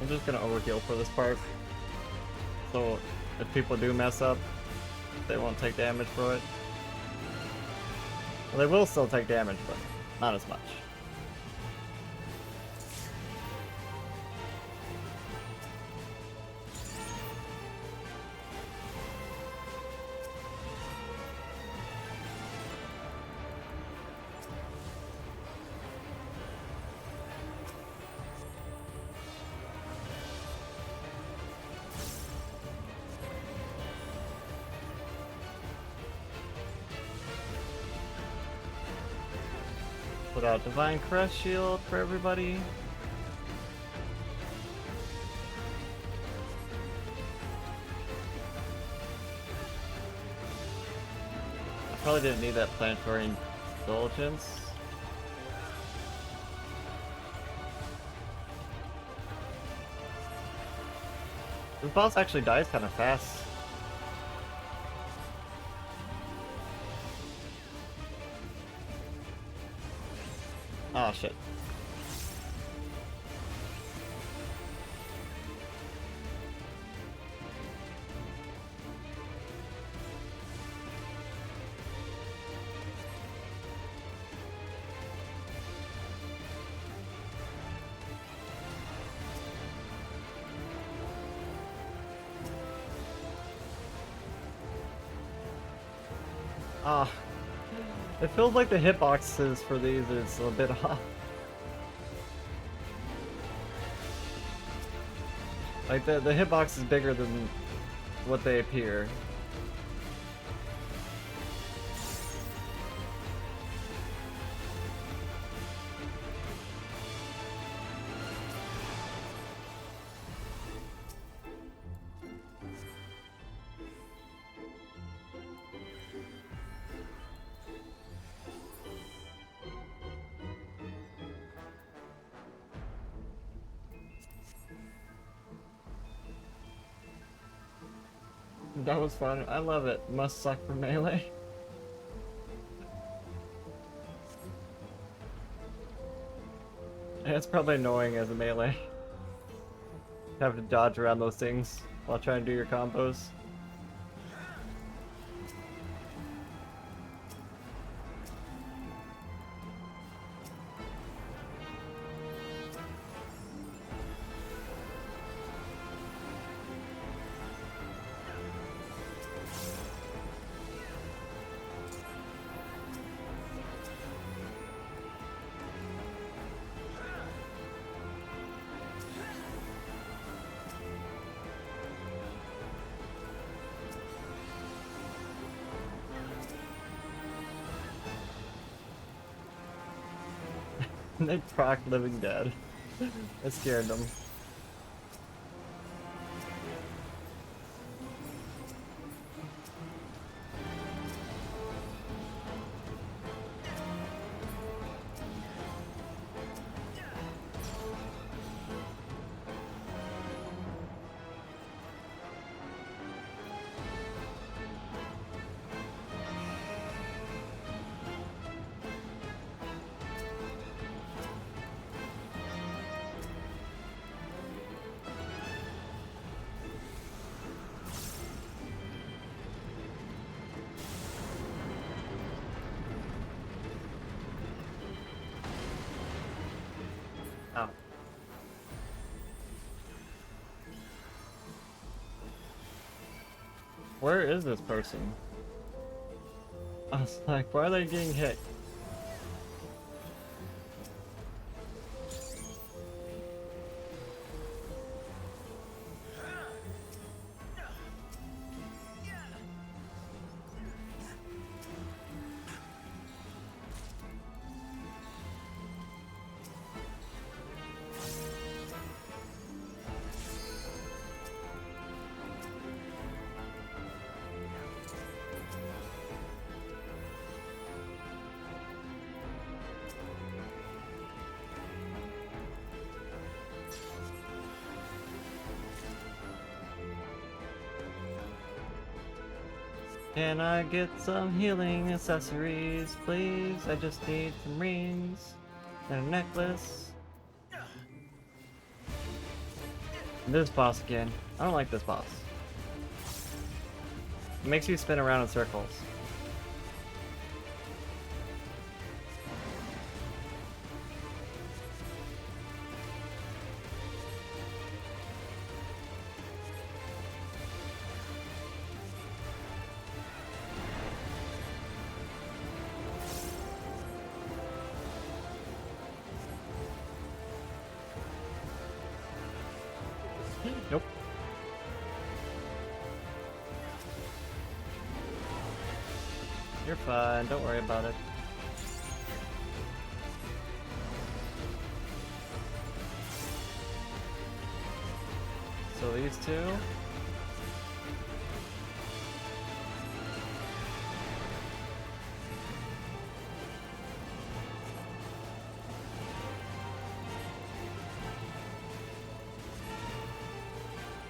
I'm just gonna overheal for this part, so if people do mess up, they won't take damage for it. Well, they will still take damage, but not as much. Put out Divine Crest Shield for everybody. I probably didn't need that Planetary Indulgence. This boss actually dies kind of fast. Oh shit. Ah. It feels like the hitboxes for these is a bit off. Like the hitbox is bigger than what they appear. That was fun. I love it. Must suck for melee. Yeah, it's probably annoying as a melee. Have to dodge around those things while trying to do your combos. They proc Living Dead. It scared them. Where is this person? I was like, why are they getting hit? Can I get some healing accessories, please? I just need some rings and a necklace. This boss again. I don't like this boss. It makes you spin around in circles. Nope. You're fine, don't worry about it. So these two.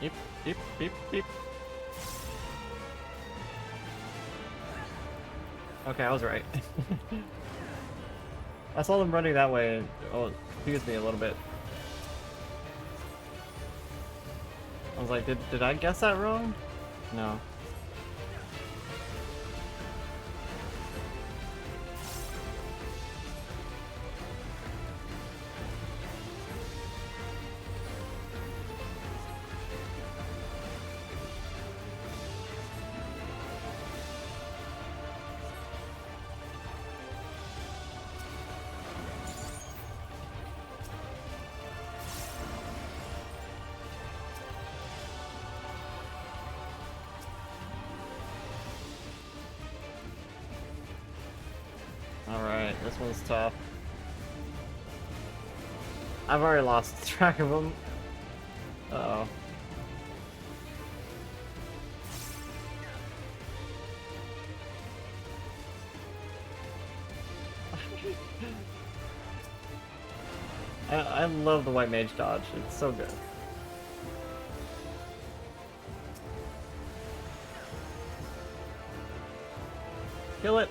Beep, beep, beep, beep. Okay, I was right. I saw them running that way and it confused me a little bit. I was like, did I guess that wrong? No. Alright, this one's tough. I've already lost track of them. Uh-oh. I love the white mage dodge, it's so good. Kill it!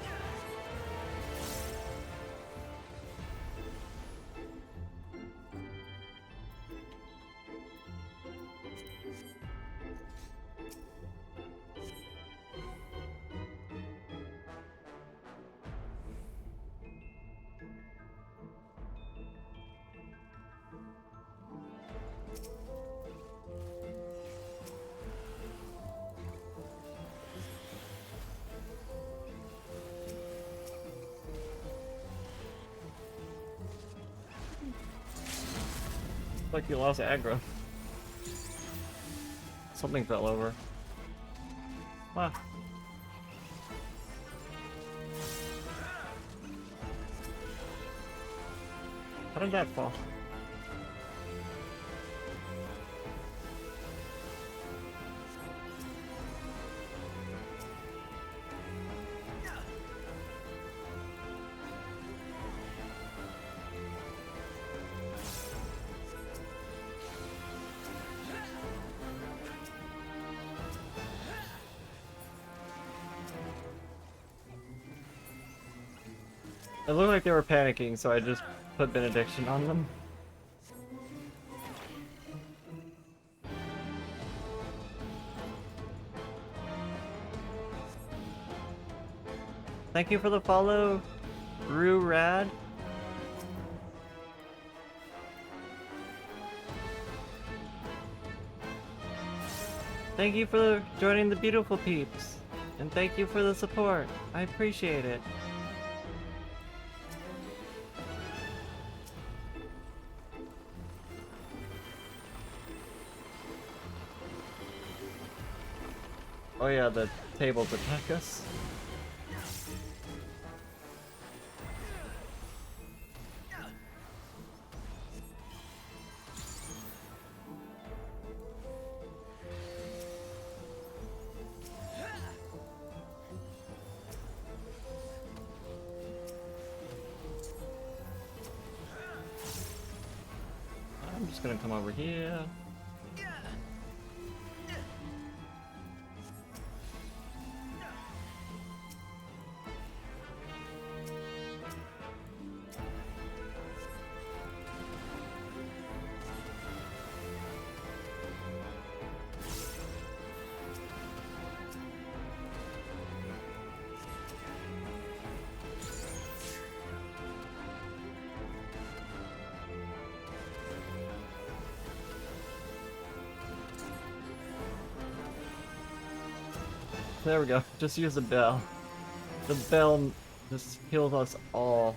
Like you lost aggro. Something fell over. Wow. How did that fall? It looked like they were panicking, so I just put benediction on them. Thank you for the follow, Rad. Thank you for joining the beautiful peeps. And thank you for the support. I appreciate it. Oh yeah, the tables attack us. I'm just gonna come over here. There we go. Just use the bell. The bell just heals us all.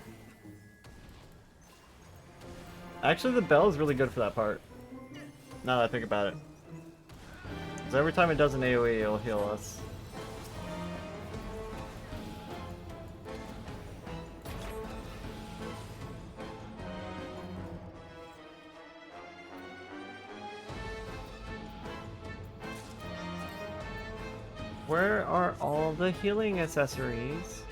Actually, the bell is really good for that part. Now that I think about it. So every time it does an AoE, it'll heal us. Where are all the healing accessories?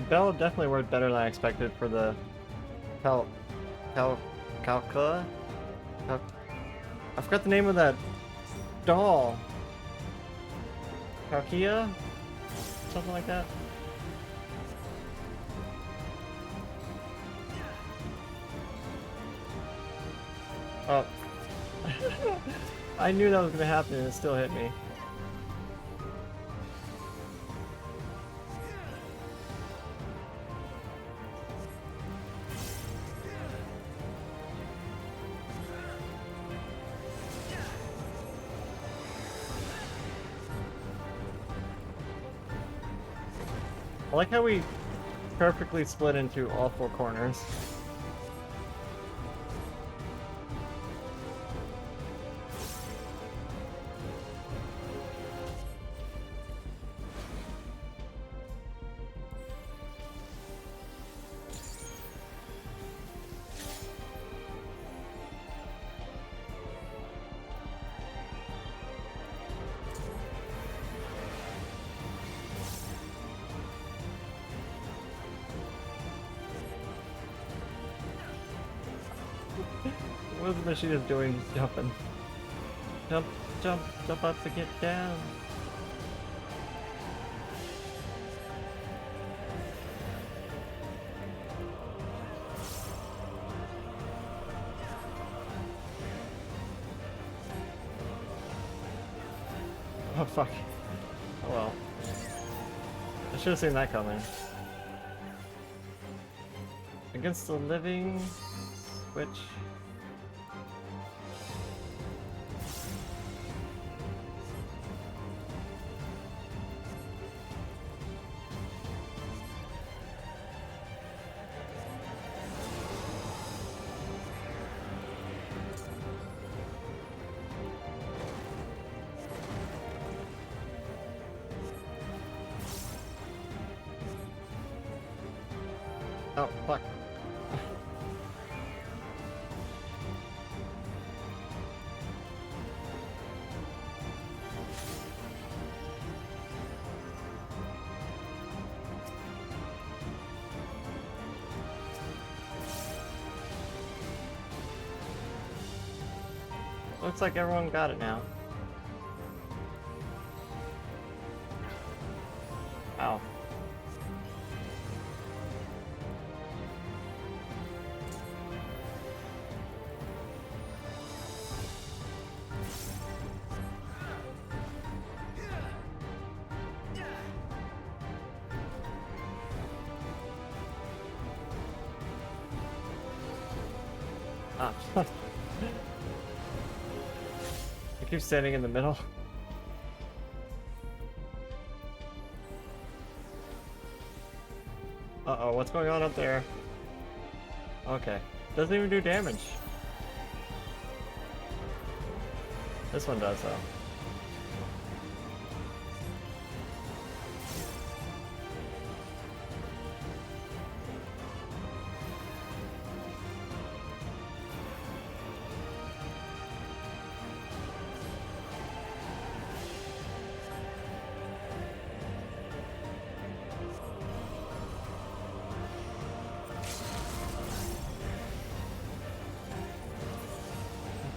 Bell definitely worked better than I expected for the Calcula? I forgot the name of that doll. Calcia? Something like that. Oh. I knew that was gonna happen and it still hit me. I like how we perfectly split into all four corners. What is the machine is doing? Just jumping. Jump, jump, jump up to get down. Oh fuck. Oh well. I should have seen that coming. Against the living switch. Oh, fuck. Looks like everyone got it now. Ow. Ah. I keep standing in the middle. Uh-oh, what's going on up there? Okay. Doesn't even do damage. This one does, though.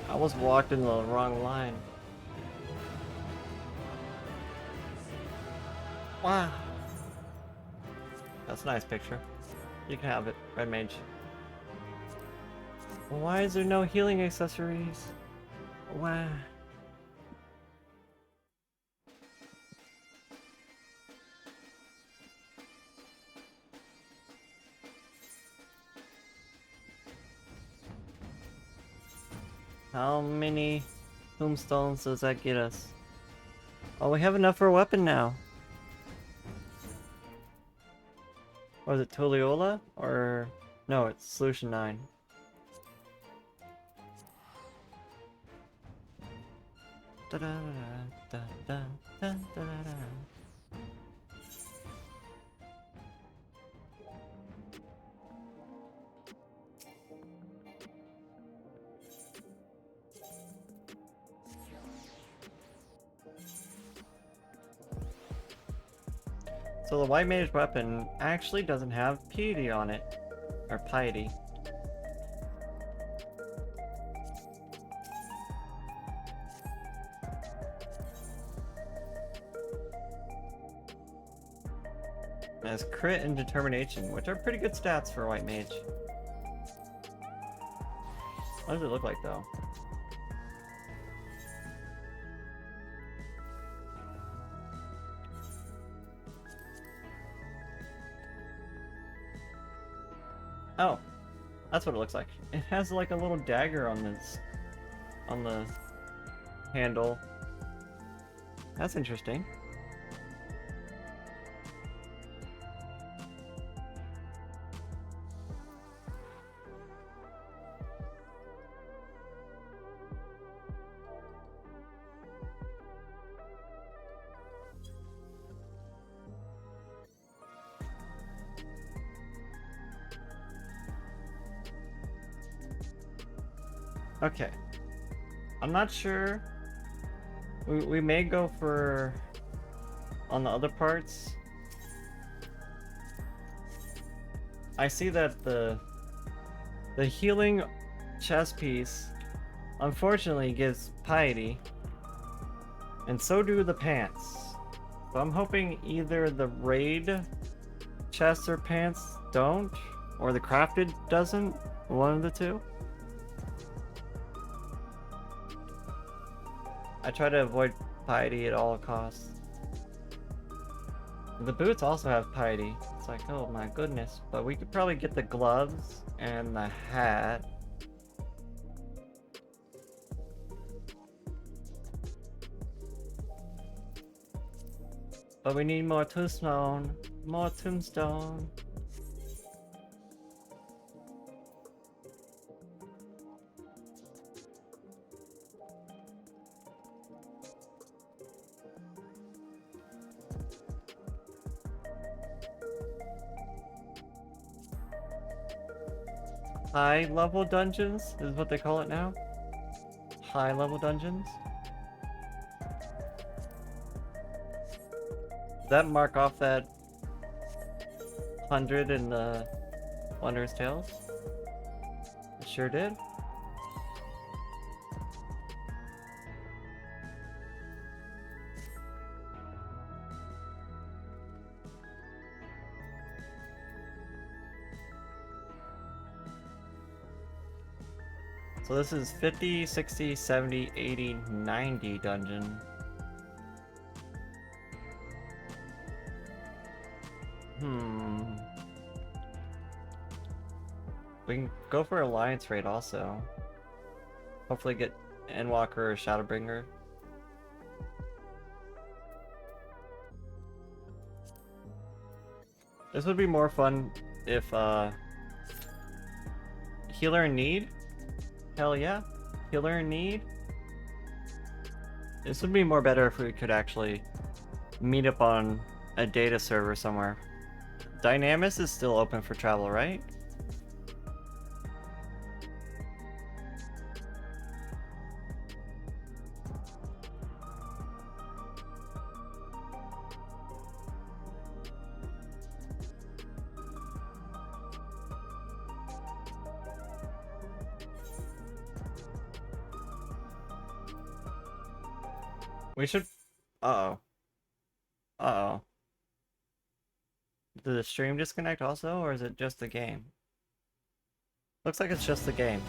I almost walked in the wrong line. Wow. That's a nice picture. You can have it, Red Mage. Why is there no healing accessories? Wow. How many tombstones does that get us? Oh, we have enough for a weapon now. Was it Tulliola? Or... no, it's Solution 9. Da -da -da -da -da -da -da -da. So the White Mage weapon actually doesn't have piety on it. Or piety. It has crit and determination, which are pretty good stats for a White Mage. What does it look like though? Oh, that's what it looks like. It has like a little dagger on this, on the handle. That's interesting. Okay. I'm not sure. We may go for on the other parts. I see that the healing chest piece unfortunately gives piety, and so do the pants. So I'm hoping either the raid chest or pants don't, or the crafted doesn't. One of the two. I try to avoid piety at all costs. The boots also have piety. It's like, oh my goodness. But we could probably get the gloves and the hat. But we need more tombstone. More tombstone. High level dungeons is what they call it now. High level dungeons. Does that mark off that 100 in the Wondrous Tales? It sure did. So this is 50, 60, 70, 80, 90 dungeon. We can go for Alliance raid also. Hopefully get Endwalker or Shadowbringer. This would be more fun if Healer in Need? Hell yeah. Healer in Need? This would be more better if we could actually meet up on a data server somewhere. Dynamis is still open for travel, right? We should... Uh-oh. Uh-oh. Did the stream disconnect also, or is it just the game? Looks like it's just the game.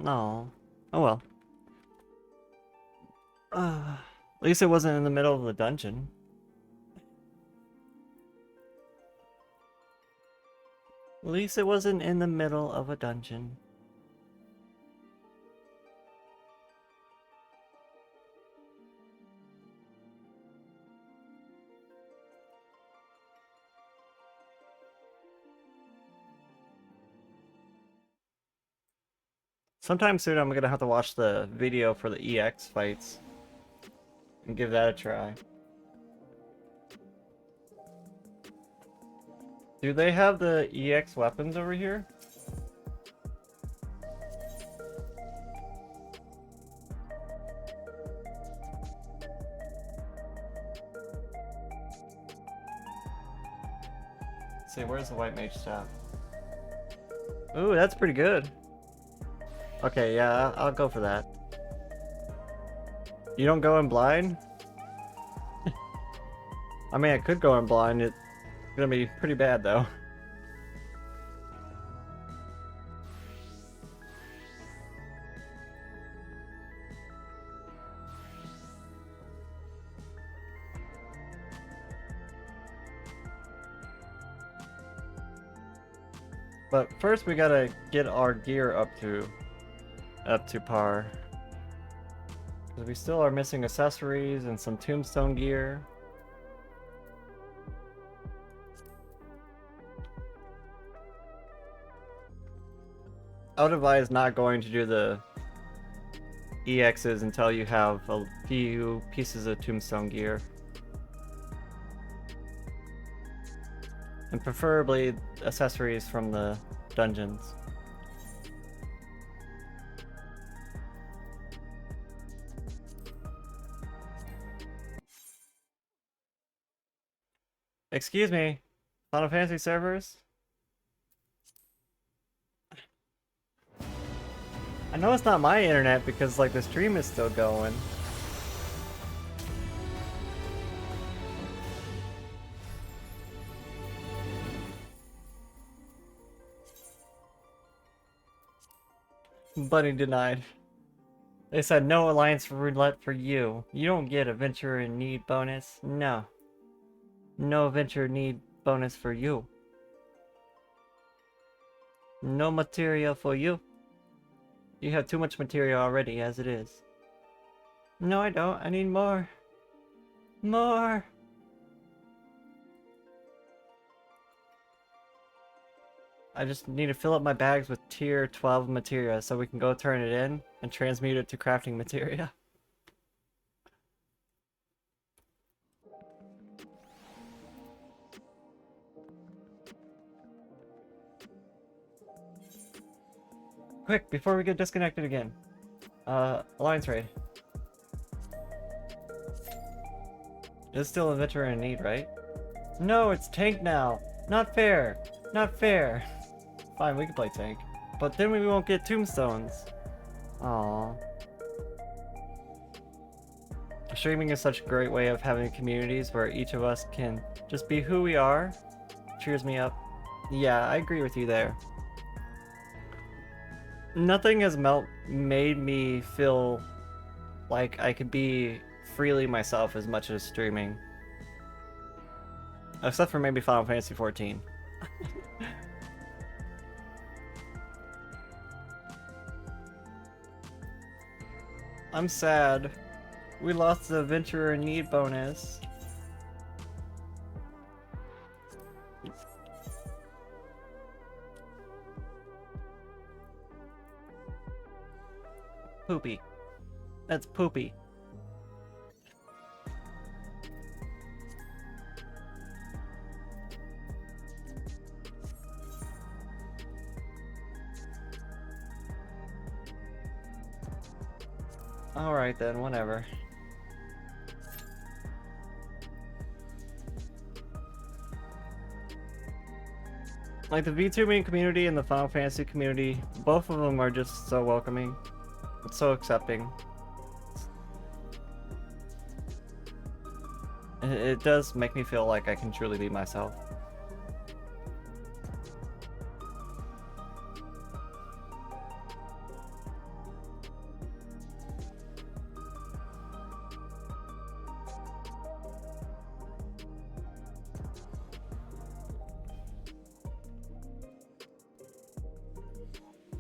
No. Oh well. At least it wasn't in the middle of the dungeon. At least it wasn't in the middle of a dungeon. Sometime soon I'm gonna have to watch the video for the EX fights and give that a try. Do they have the EX weapons over here? Let's see, where's the white mage staff? Ooh, that's pretty good. Okay, yeah, I'll go for that. You don't go in blind? I mean, I could go in blind. It's gonna be pretty bad, though. But first, we gotta get our gear up to par. Because we still are missing accessories and some tombstone gear. Outavai is not going to do the EXs until you have a few pieces of tombstone gear. And preferably accessories from the dungeons. Excuse me, Final Fantasy servers? I know it's not my internet because like the stream is still going. Buddy denied. They said no alliance roulette for you. You don't get a venture in need bonus. No. No venture need bonus for you. No material for you. You have too much material already as it is. No, I don't. I need more. More. I just need to fill up my bags with tier 12 materia so we can go turn it in and transmute it to crafting materia. Quick, before we get disconnected again. Alliance raid. It's still a veteran in need, right? No, it's tank now. Not fair. Not fair. Fine, we can play tank. But then we won't get tombstones. Aww. Streaming is such a great way of having communities where each of us can just be who we are. Cheers me up. Yeah, I agree with you there. Nothing has made me feel like I could be freely myself as much as streaming. Except for maybe Final Fantasy XIV. I'm sad. We lost the Adventurer in Need bonus. Poopy. That's poopy. Alright then, whatever. Like the VTubing community and the Final Fantasy community, both of them are just so welcoming. It's so accepting. It does make me feel like I can truly be myself.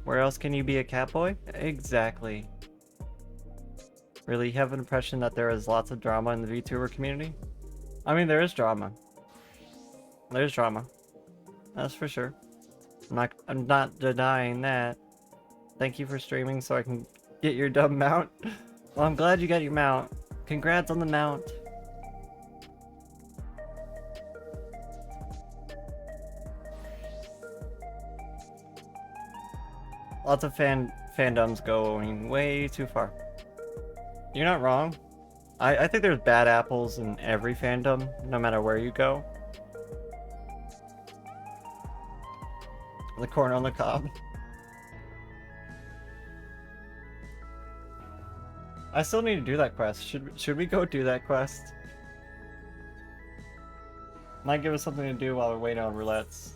Where else can you be a catboy? Exactly. Really, you have an impression that there is lots of drama in the VTuber community? I mean, there is drama. There's drama. That's for sure. I'm not denying that. Thank you for streaming so I can get your dumb mount. Well, I'm glad you got your mount. Congrats on the mount. Lots of fandoms going way too far. You're not wrong. I think there's bad apples in every fandom, no matter where you go. The corn on the cob. I still need to do that quest. Should we go do that quest? Might give us something to do while we're waiting on roulettes.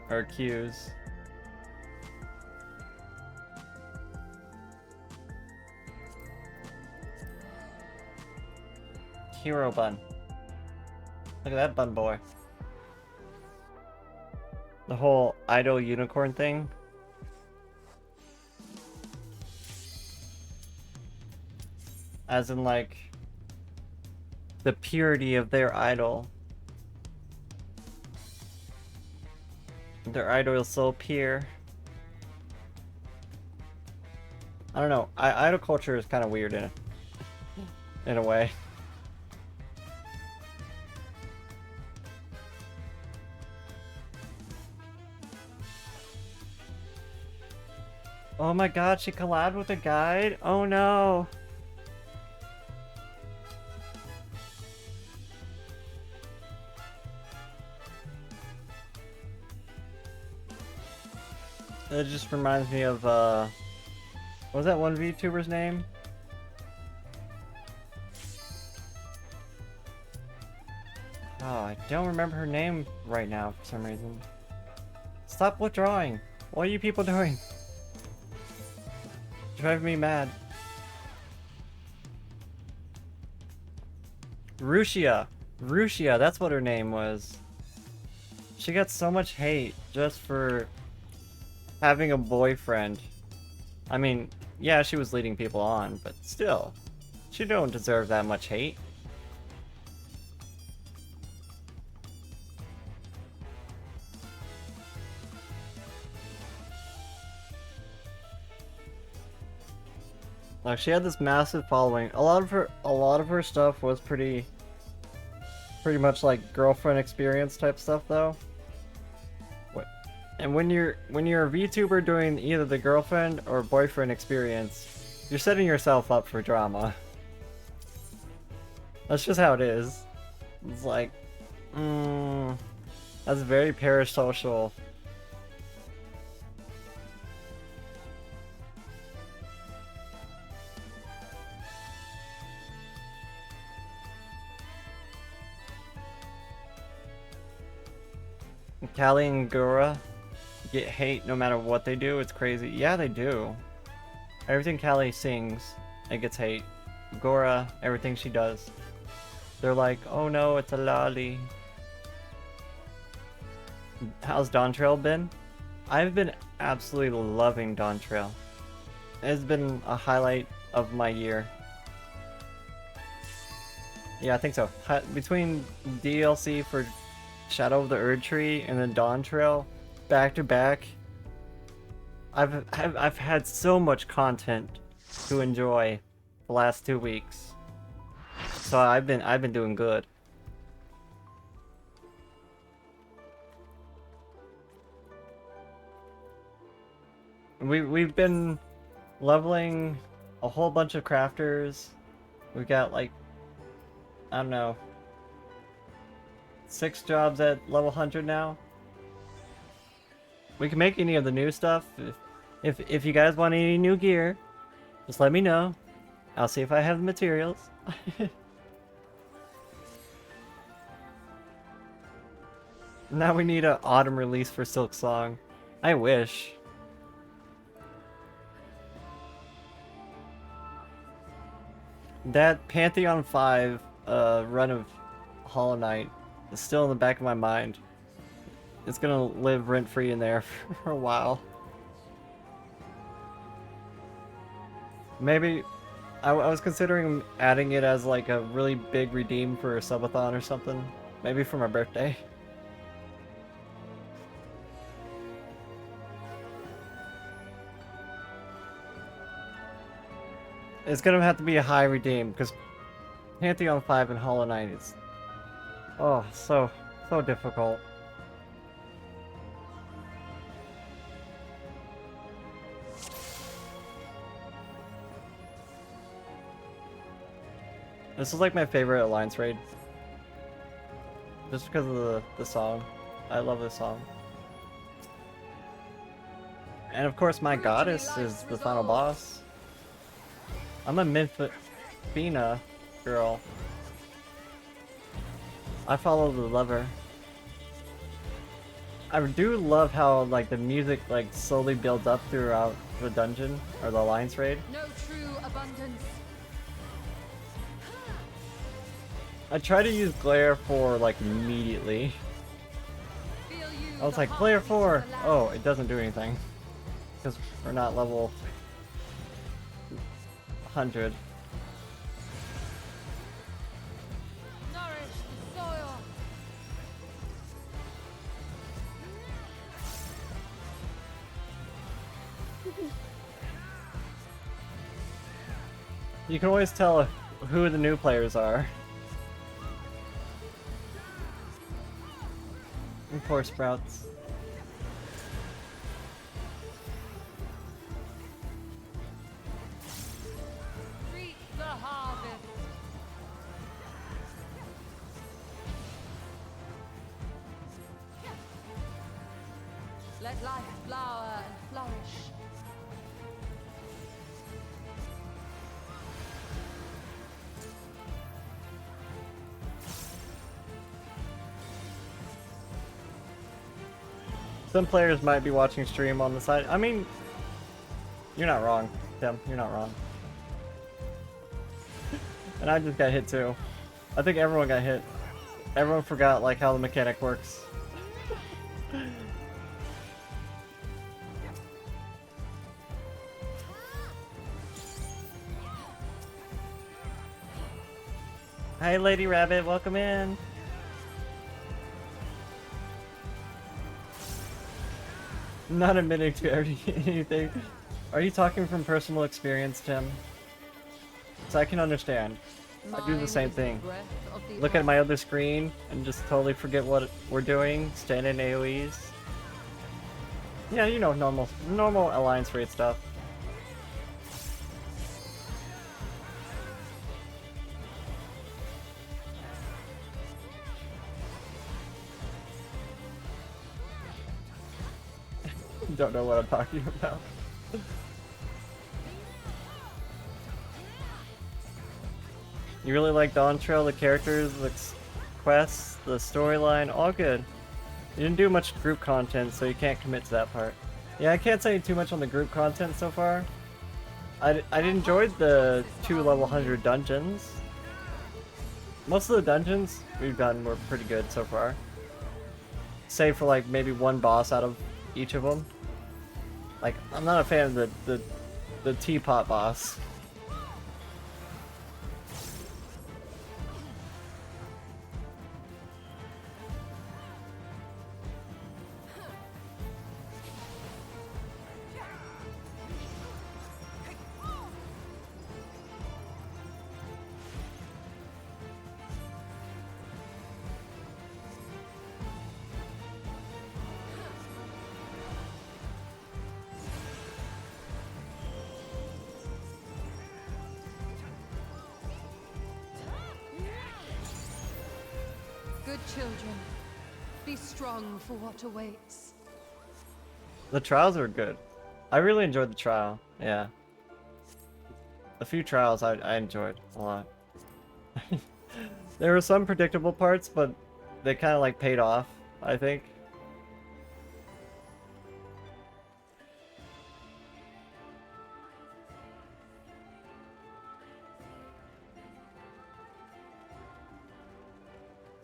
Or queues. Hero bun. Look at that bun boy. The whole idol unicorn thing. As in like the purity of their idol. Their idol is so pure. I don't know. Idol culture is kind of weird in a way. Oh my god, she collabed with a guide? Oh no! It just reminds me of, what was that one VTuber's name? Oh, I don't remember her name right now for some reason. Stop withdrawing! What are you people doing? Driving me mad. Rushia, that's what her name was. She got so much hate just for having a boyfriend. I mean, yeah, she was leading people on, but still, she don't deserve that much hate. Like, she had this massive following. A lot of her stuff was pretty much like girlfriend experience type stuff, though. And when you're a VTuber doing either the girlfriend or boyfriend experience, you're setting yourself up for drama. That's just how it is. It's like, that's very parasocial. Tali and Gura get hate no matter what they do. It's crazy. Yeah, they do. Everything Tali sings, it gets hate. Gura, everything she does. They're like, oh no, it's a lolly. How's Dawn Trail been? I've been absolutely loving Dawn Trail. It's been a highlight of my year. Yeah, I think so. Between DLC for Shadow of the Erd Tree and then Dawn Trail, back to back, I've had so much content to enjoy the last 2 weeks. So I've been doing good. We've been leveling a whole bunch of crafters. We've got like, I don't know, 6 jobs at level 100 now. We can make any of the new stuff. If you guys want any new gear, just let me know. I'll see if I have the materials. Now we need an autumn release for Silk Song. I wish. That Pantheon 5 run of Hollow Knight is still in the back of my mind. It's gonna live rent-free in there for a while. Maybe I was considering adding it as like a really big redeem for a subathon or something. Maybe for my birthday. It's gonna have to be a high redeem because Pantheon 5 and Hollow Knight is, oh, so difficult. This is like my favorite Alliance raid. Just because of the song. I love this song. And of course my goddess is the final boss. I'm a Minfina girl. I follow the lover. I do love how like the music like slowly builds up throughout the dungeon or the Alliance raid. No true abundance. I try to use Glare 4 like immediately. I was like, Glare 4! Oh, it doesn't do anything. Because we're not level 100. Nourish the soil. You can always tell who the new players are. And poor Sprouts. Reap the harvest. Let life flower and flourish. Some players might be watching stream on the side. I mean, you're not wrong, Tim. You're not wrong. And I just got hit too. I think everyone got hit. Everyone forgot like how the mechanic works. Hi, Lady Rabbit. Welcome in. Not admitting to anything. Are you talking from personal experience, Tim? So I can understand. I do the same thing. Look at my other screen and just totally forget what we're doing. Stand in AoEs. Yeah, you know, normal Alliance raid stuff. Don't know what I'm talking about. You really like Dawn Trail, the characters, the quests, the storyline, all good. You didn't do much group content, so you can't commit to that part. Yeah, I can't say too much on the group content so far. I enjoyed the 2 level 100 dungeons. Most of the dungeons we've done were pretty good so far. Save for like maybe one boss out of each of them. Like, I'm not a fan of the teapot boss. Good children, be strong for what awaits. The trials were good. I really enjoyed the trial. Yeah. A few trials I enjoyed a lot. There were some predictable parts, but they kind of like paid off, I think.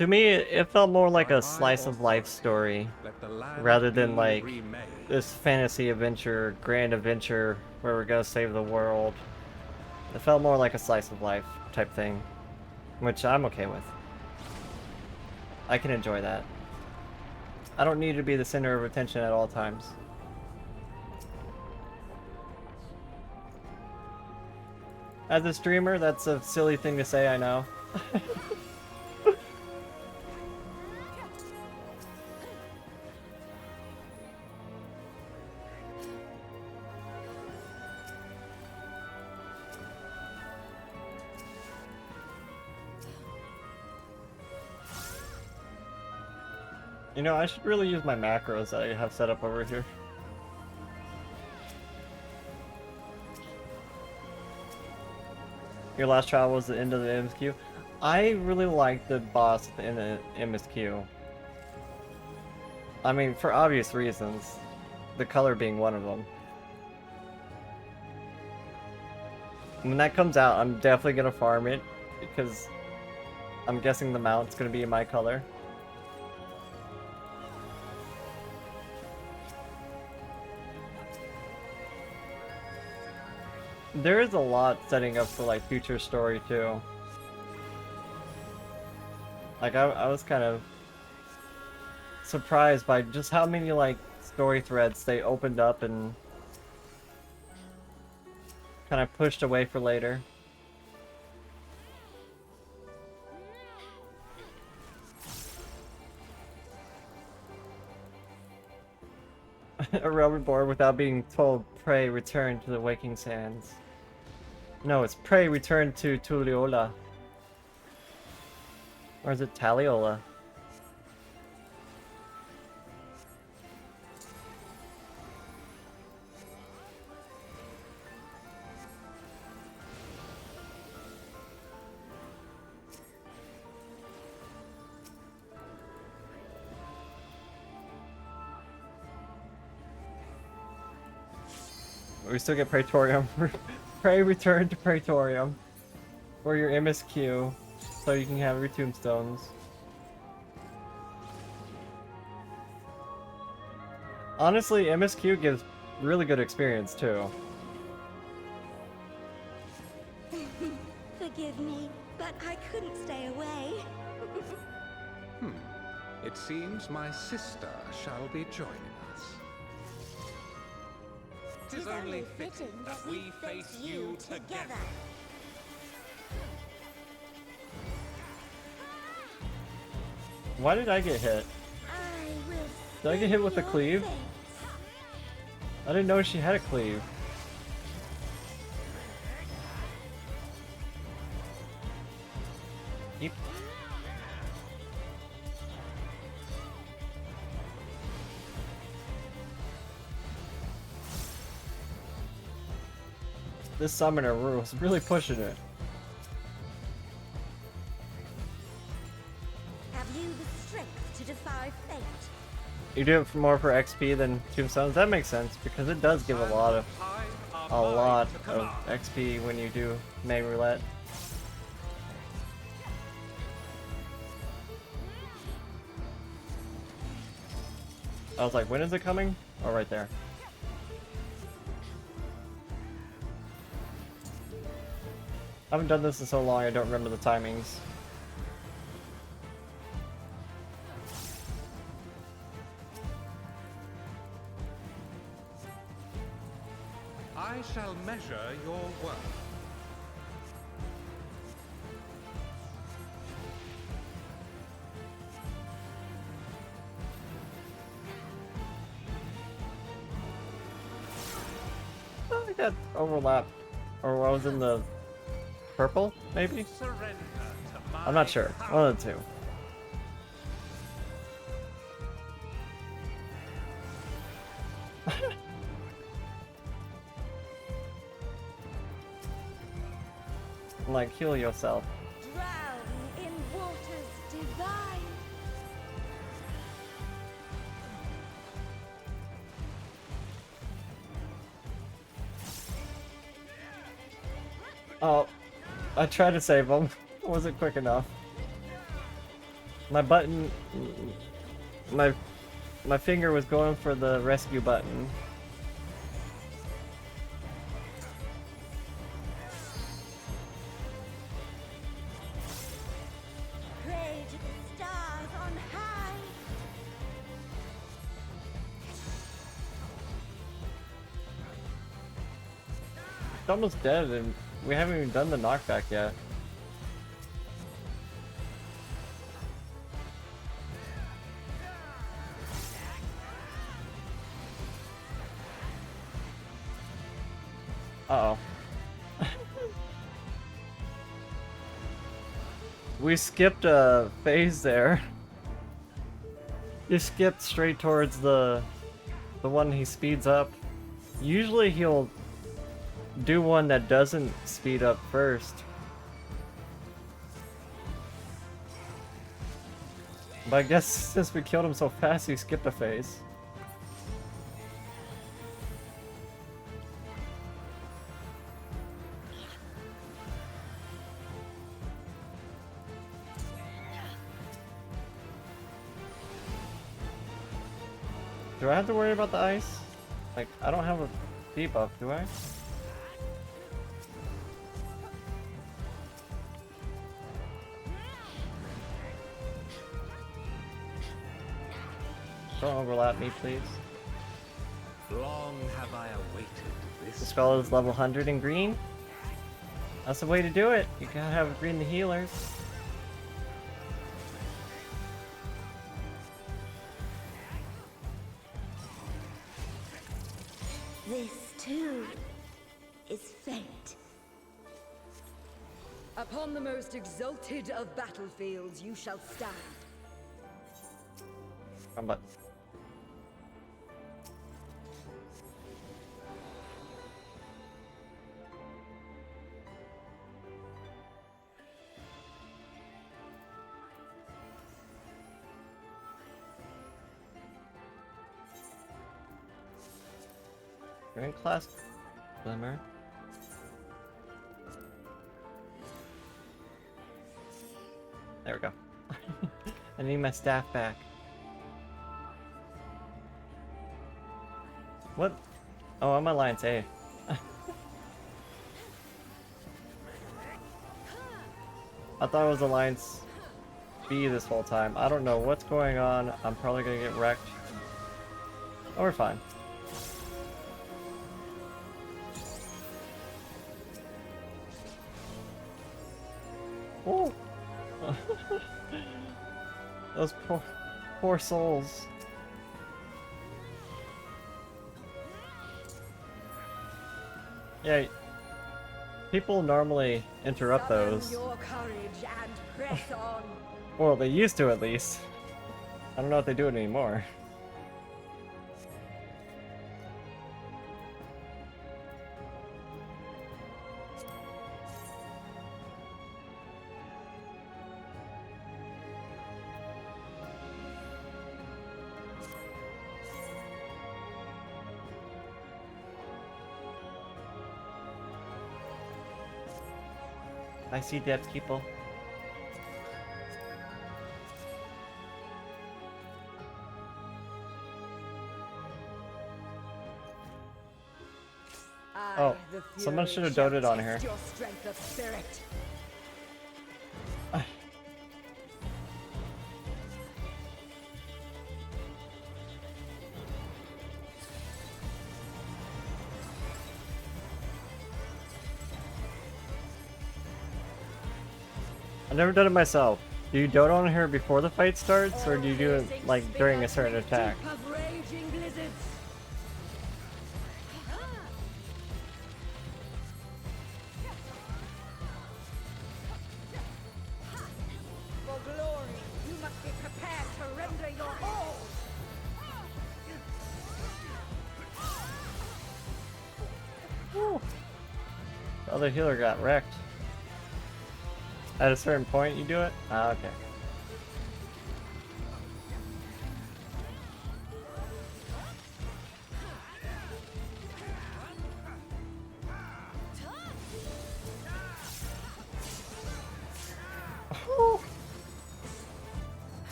To me, it felt more like a slice of life story, rather than like this fantasy adventure, grand adventure where we're gonna save the world. It felt more like a slice of life type thing, which I'm okay with. I can enjoy that. I don't need to be the center of attention at all times. As a streamer, that's a silly thing to say, I know. You know, I should really use my macros that I have set up over here. Your last trial was the end of the MSQ. I really liked the boss at the end of the MSQ. I mean, for obvious reasons. The color being one of them. When that comes out, I'm definitely gonna farm it, because I'm guessing the mount's gonna be in my color. There is a lot setting up for like future story too. Like I was kind of surprised by just how many like story threads they opened up and kind of pushed away for later. A Realm Reborn without being told, pray return to the waking sands. No, it's pray return to Tuliola. Or is it Taliola? We still get Praetorium. Pray return to Praetorium for your MSQ so you can have your tombstones. Honestly, MSQ gives really good experience too. Forgive me, but I couldn't stay away. It seems my sister shall be joining us. 'Tis only fitting that we face you together. Why did I get hit? Did I get hit with a cleave? I didn't know she had a cleave. Eep. This summoner was really pushing it. Have you the strength to defy fate? You do it for more for XP than tombstones. That makes sense because it does give a lot of XP when you do Mage Roulette. I was like, when is it coming? Oh, right there. I haven't done this in so long, I don't remember the timings. I shall measure your work. Oh, I got overlap. Or I was in the purple, maybe? Surrender to my I'm not sure. One of the two. Like, heal yourself. Drown in waters divine. Oh, I tried to save him. Wasn't quick enough. My button, my finger was going for the rescue button. Pray to the stars on high. It's almost dead, and we haven't even done the knockback yet. Uh-oh. We skipped a phase there. You skipped straight towards the one he speeds up. Usually he'll do one that doesn't speed up first. But I guess since we killed him so fast, he skipped a phase. Do I have to worry about the ice? Like, I don't have a debuff, do I? Don't overlap me, please. Long have I awaited this. The spell is level 100 in green. That's the way to do it. You gotta have green the healers. This too is fate. Upon the most exalted of battlefields you shall stand. Combat. You're in class, Glimmer. There we go. I need my staff back. What? Oh, I'm Alliance A. I thought it was Alliance B this whole time. I don't know what's going on. I'm probably gonna get wrecked. Oh, we're fine. Oh! Those poor souls. Yeah, people normally interrupt those. Your courage and press on. Well, they used to at least. I don't know if they do it anymore. I see depth people. Oh, someone should have doted on her. Your strength of spirit. I've never done it myself. Do you dote on her before the fight starts, or do you do it like during a certain attack? Of raging blizzards. For glory, you must be prepared to render your all. The other healer got wrecked. At a certain point, you do it? Ah, okay.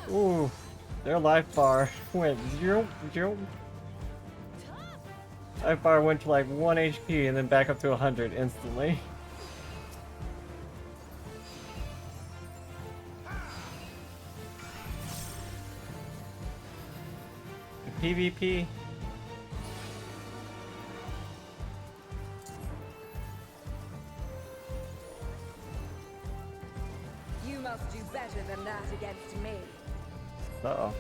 Ooh, their life bar went 0, 0. Life bar went to like 1 HP and then back up to 100 instantly. PvP. You must do better than that against me. Uh-oh.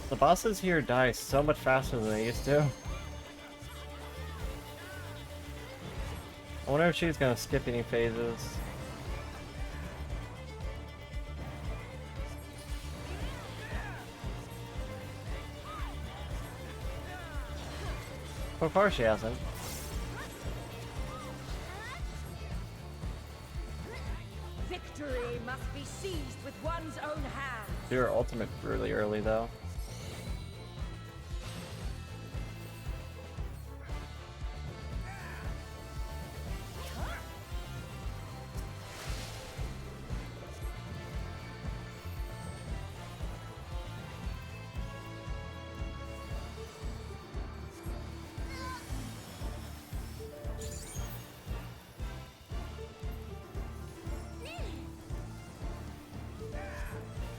The bosses here die so much faster than they used to. I wonder if she's gonna skip any phases. So far she hasn't. Victory must be seized with one's own hand. Do her ultimate really early though.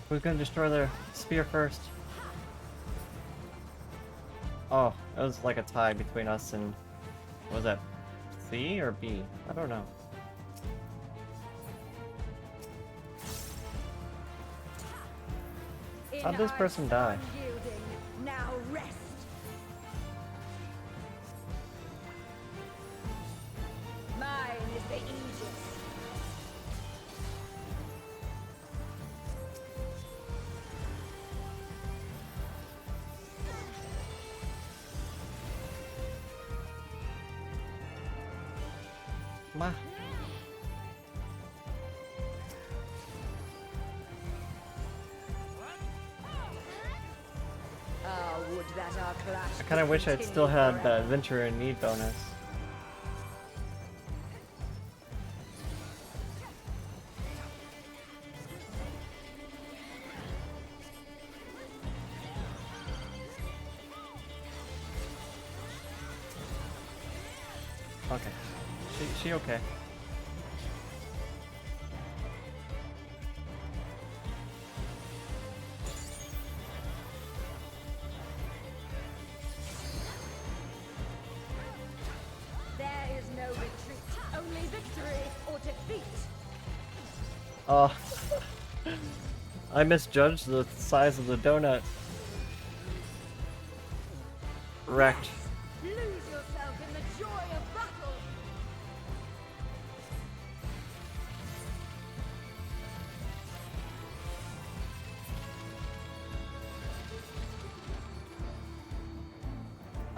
Who's gonna destroy their spear first? Oh, it was like a tie between us and... what was that? C or B? I don't know. How'd this person die? Now rest. Mine is the Aegis. Ma. Would that our clash I kinda wish I'd still had that adventure in need bonus. Okay. She okay. There is no retreat, only victory or defeat. Oh. I misjudged the size of the donut. Wrecked. Lose yourself in the joy of battle.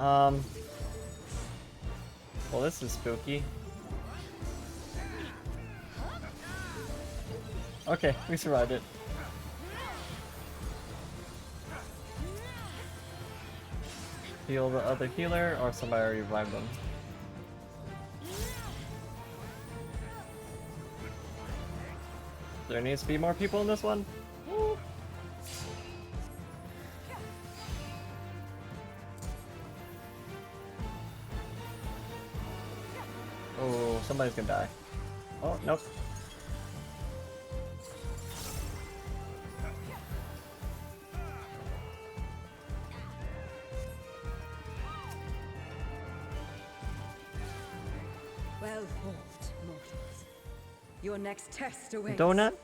Well, this is spooky. Okay, we survived it. Heal the other healer, or somebody already revived them. There needs to be more people in this one. Woo. Oh, somebody's gonna die. Oh, nope. Well fought, mortals. Your next test awaits. Donut?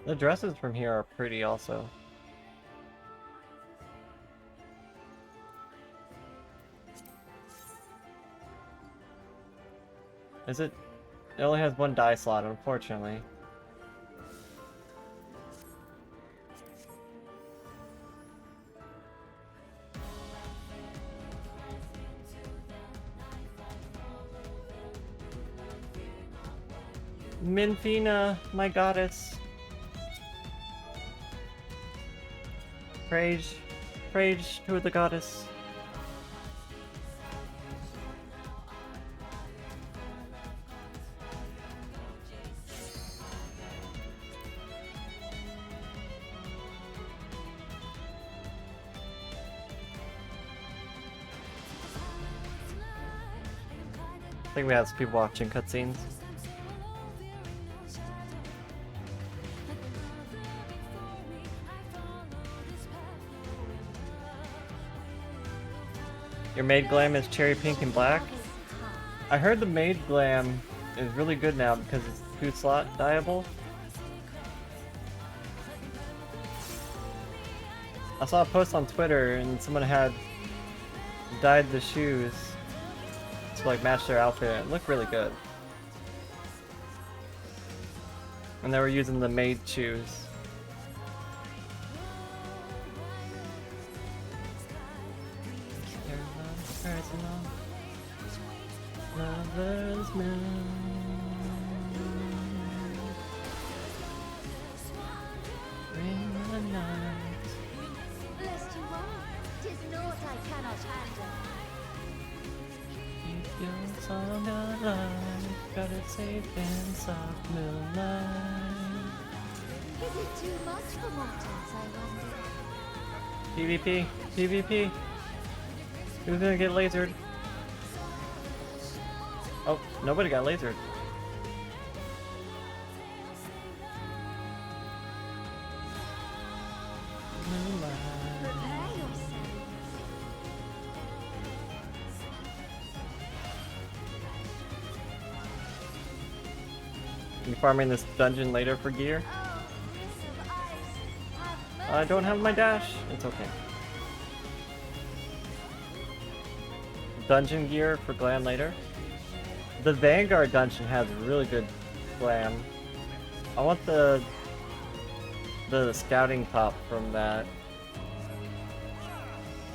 The dresses from here are pretty also. Is it? It only has one die slot, unfortunately. Minfina, my goddess. Praise to the goddess. I think we have some people watching cutscenes. Your maid glam is cherry pink and black. I heard the maid glam is really good now because it's 2 slot dyeable. I saw a post on Twitter and someone had dyed the shoes to like match their outfit. It looked really good. And they were using the maid shoes. Lovers now. Ring the night. Blessed you are. 'Tis naught I cannot handle. Keep your song alive. Got it safe in soft moonlight. Is it too much for mortals, I wonder? PvP. PvP. Who's gonna get lasered? Oh, nobody got lasered. Prepare yourself. You farming this dungeon later for gear? Oh, Prince of Ice, have I don't have my mercy dash. It's okay. Dungeon gear for glam later. The Vanguard dungeon has really good glam. I want the scouting top from that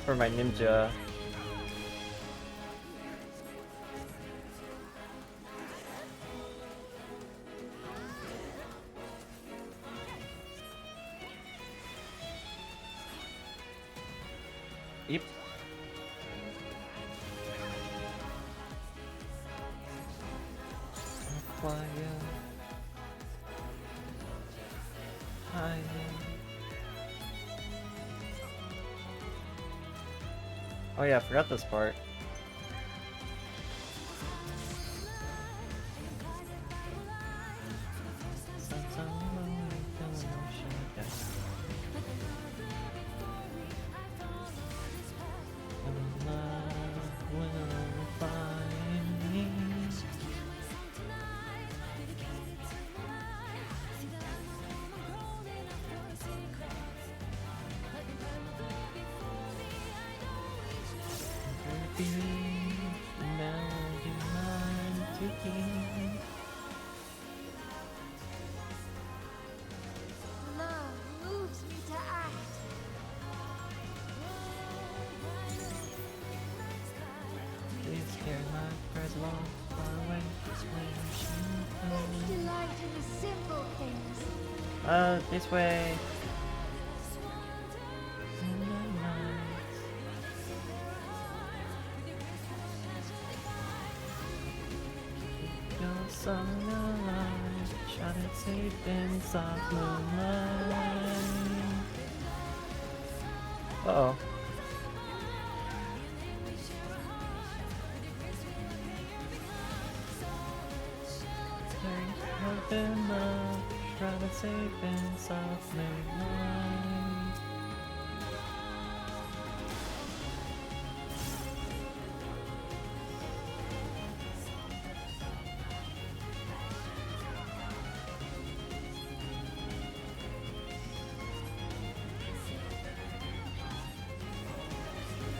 for my ninja. Yep. Oh yeah, I forgot this part. be melody mine to keep. Love moves me to act. Please hear my prayers long far away. Let's delight in the simple things. This way. Your song alive, shot it safe in soft moonlight. Uh-oh. Open up, shrouded safe in soft moonlight.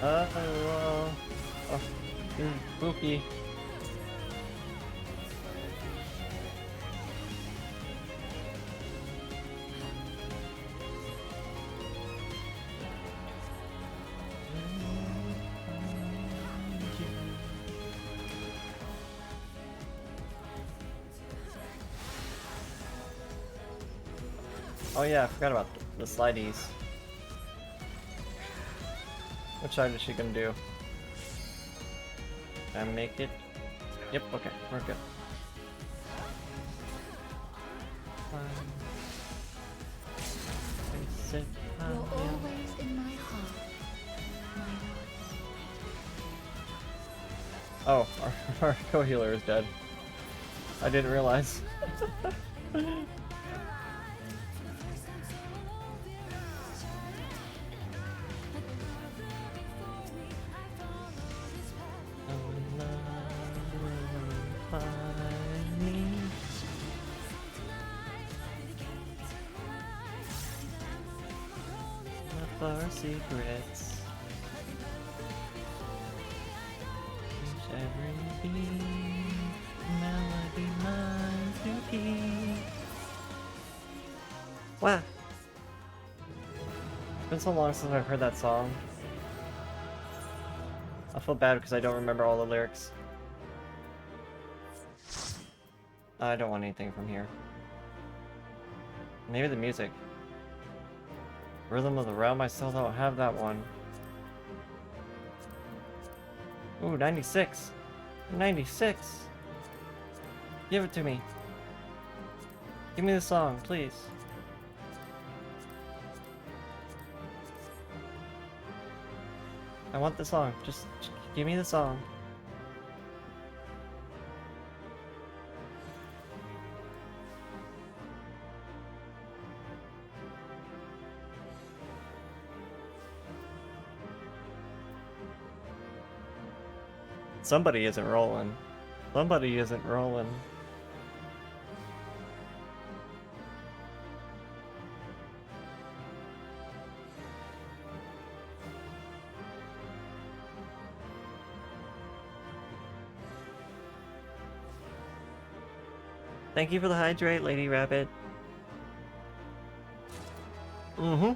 Oh, this is spooky. Oh yeah, I forgot about the slideys. Which side is she gonna do? Can I make it? Yep, okay, we're good. You're always in my heart. Oh, our co-healer is dead. I didn't realize. Our secrets. Each every beat, melody mine to keep. Wow. It's been so long since I've heard that song. I feel bad because I don't remember all the lyrics. I don't want anything from here. Maybe the music. Rhythm of the Realm, I still don't have that one. Ooh, 96. 96. Give it to me. Give me the song, please. I want the song. Just give me the song. Somebody isn't rolling. Somebody isn't rolling. Thank you for the hydrate, Lady Rabbit. Mm-hmm.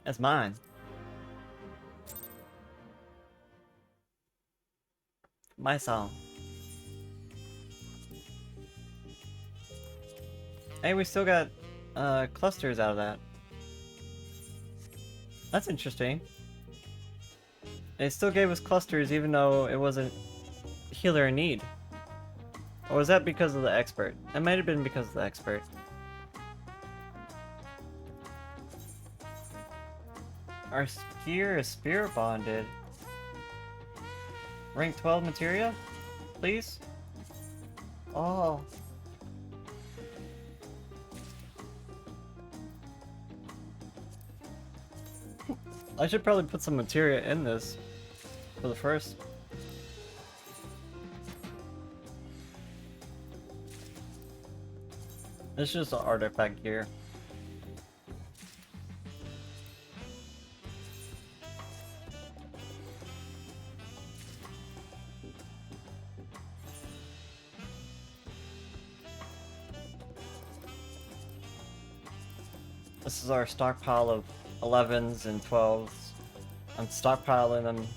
That's mine. My song. Hey, we still got clusters out of that. That's interesting. It still gave us clusters even though it wasn't healer in need. Or was that because of the expert? It might have been because of the expert. Our skier is spirit bonded. Rank 12 materia? Please? Oh. I should probably put some materia in this for the first. It's just an artifact gear. This is our stockpile of 11s and 12s. I'm stockpiling them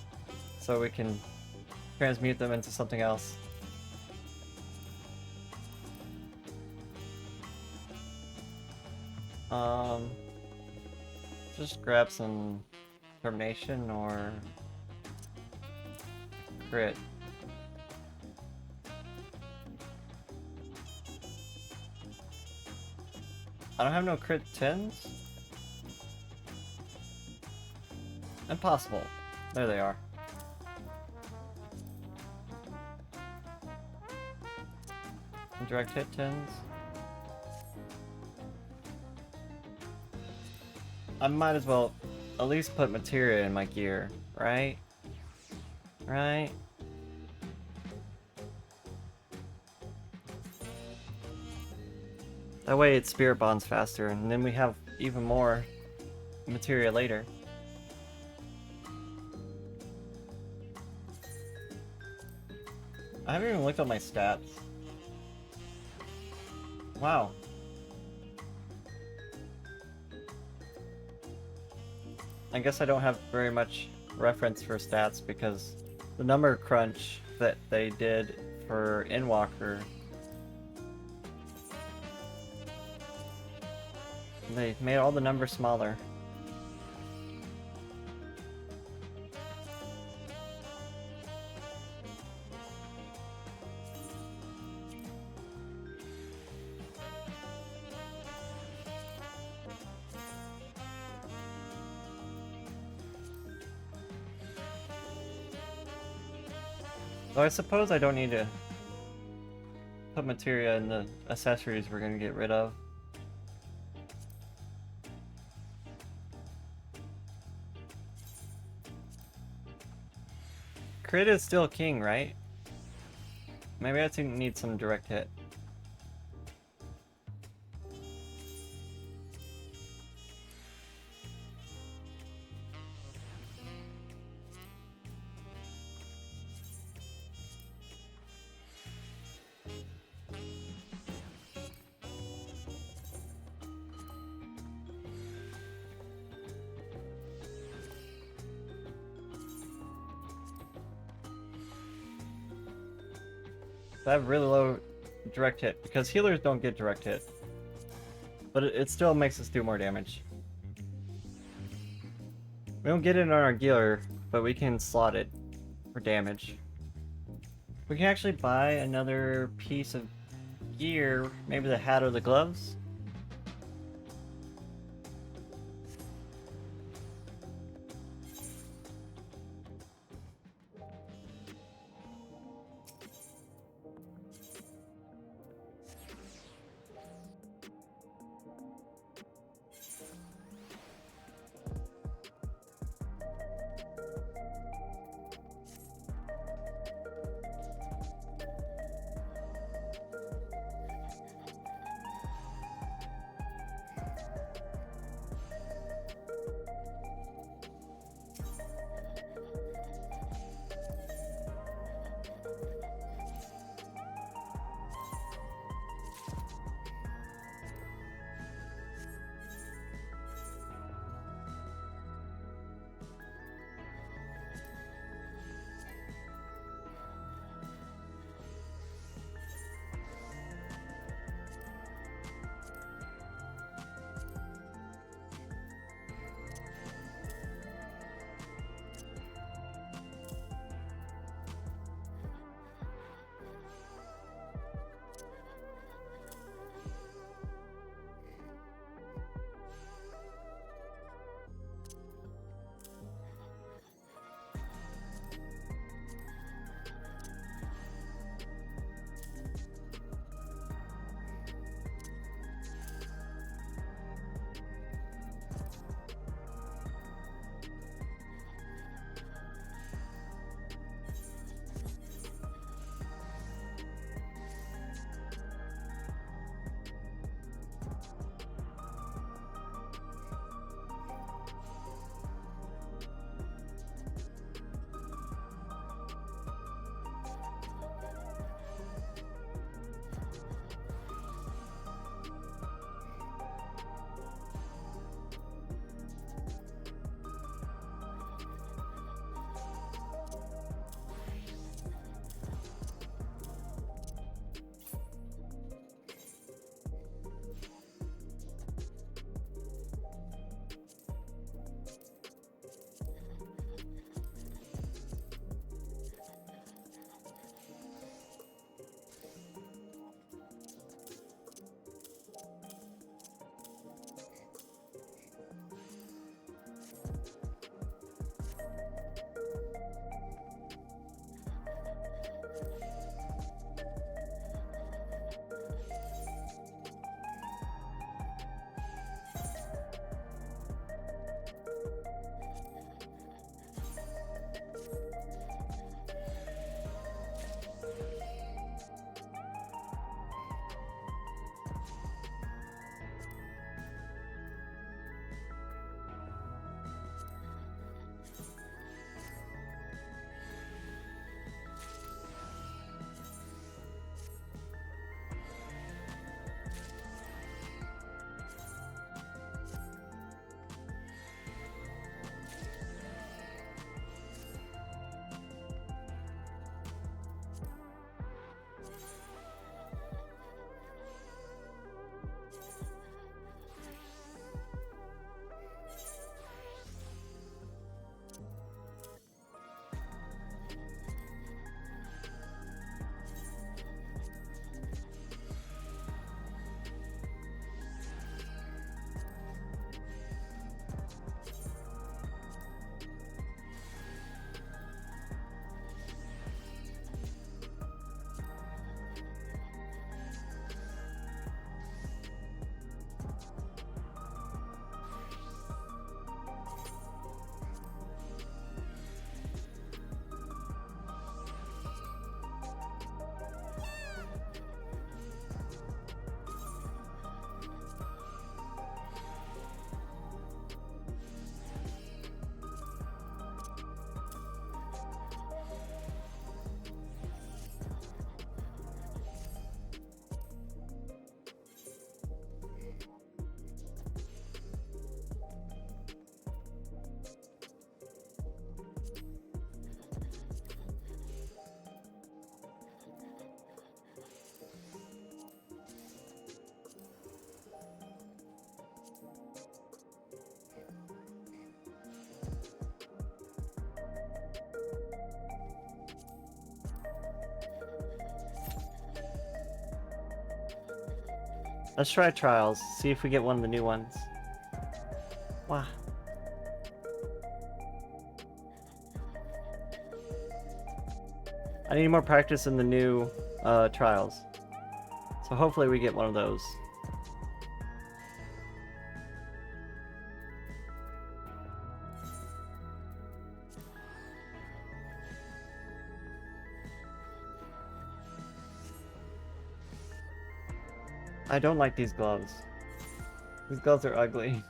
so we can transmute them into something else. Just grab some termination or crit. I don't have no crit 10s? Impossible. There they are. Direct hit 10s. I might as well at least put materia in my gear, right? Right? That way it spirit bonds faster, and then we have even more materia later. I haven't even looked at my stats. Wow. I guess I don't have very much reference for stats because the number crunch that they did for Endwalker, they made all the numbers smaller. So I suppose I don't need to put materia in the accessories we're gonna get rid of. Crit is still king, right? Maybe I need some direct hit. I have really low direct hit because healers don't get direct hit, but it still makes us do more damage. We don't get it on our gear, but we can slot it for damage. We can actually buy another piece of gear, maybe the hat or the gloves. Let's try trials, see if we get one of the new ones. Wow. I need more practice in the new trials. So hopefully we get one of those. I don't like these gloves. These gloves are ugly.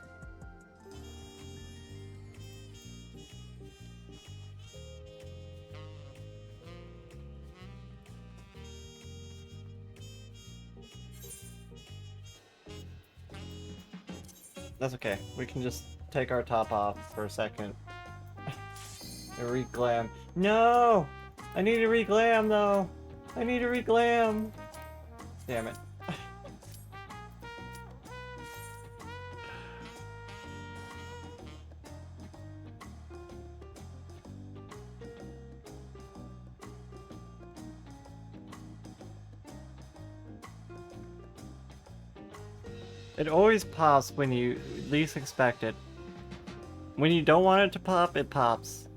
That's okay. We can just take our top off for a second. And re-glam. No! I need to re-glam though! I need to re-glam! Damn it. It always pops when you least expect it. When you don't want it to pop, it pops.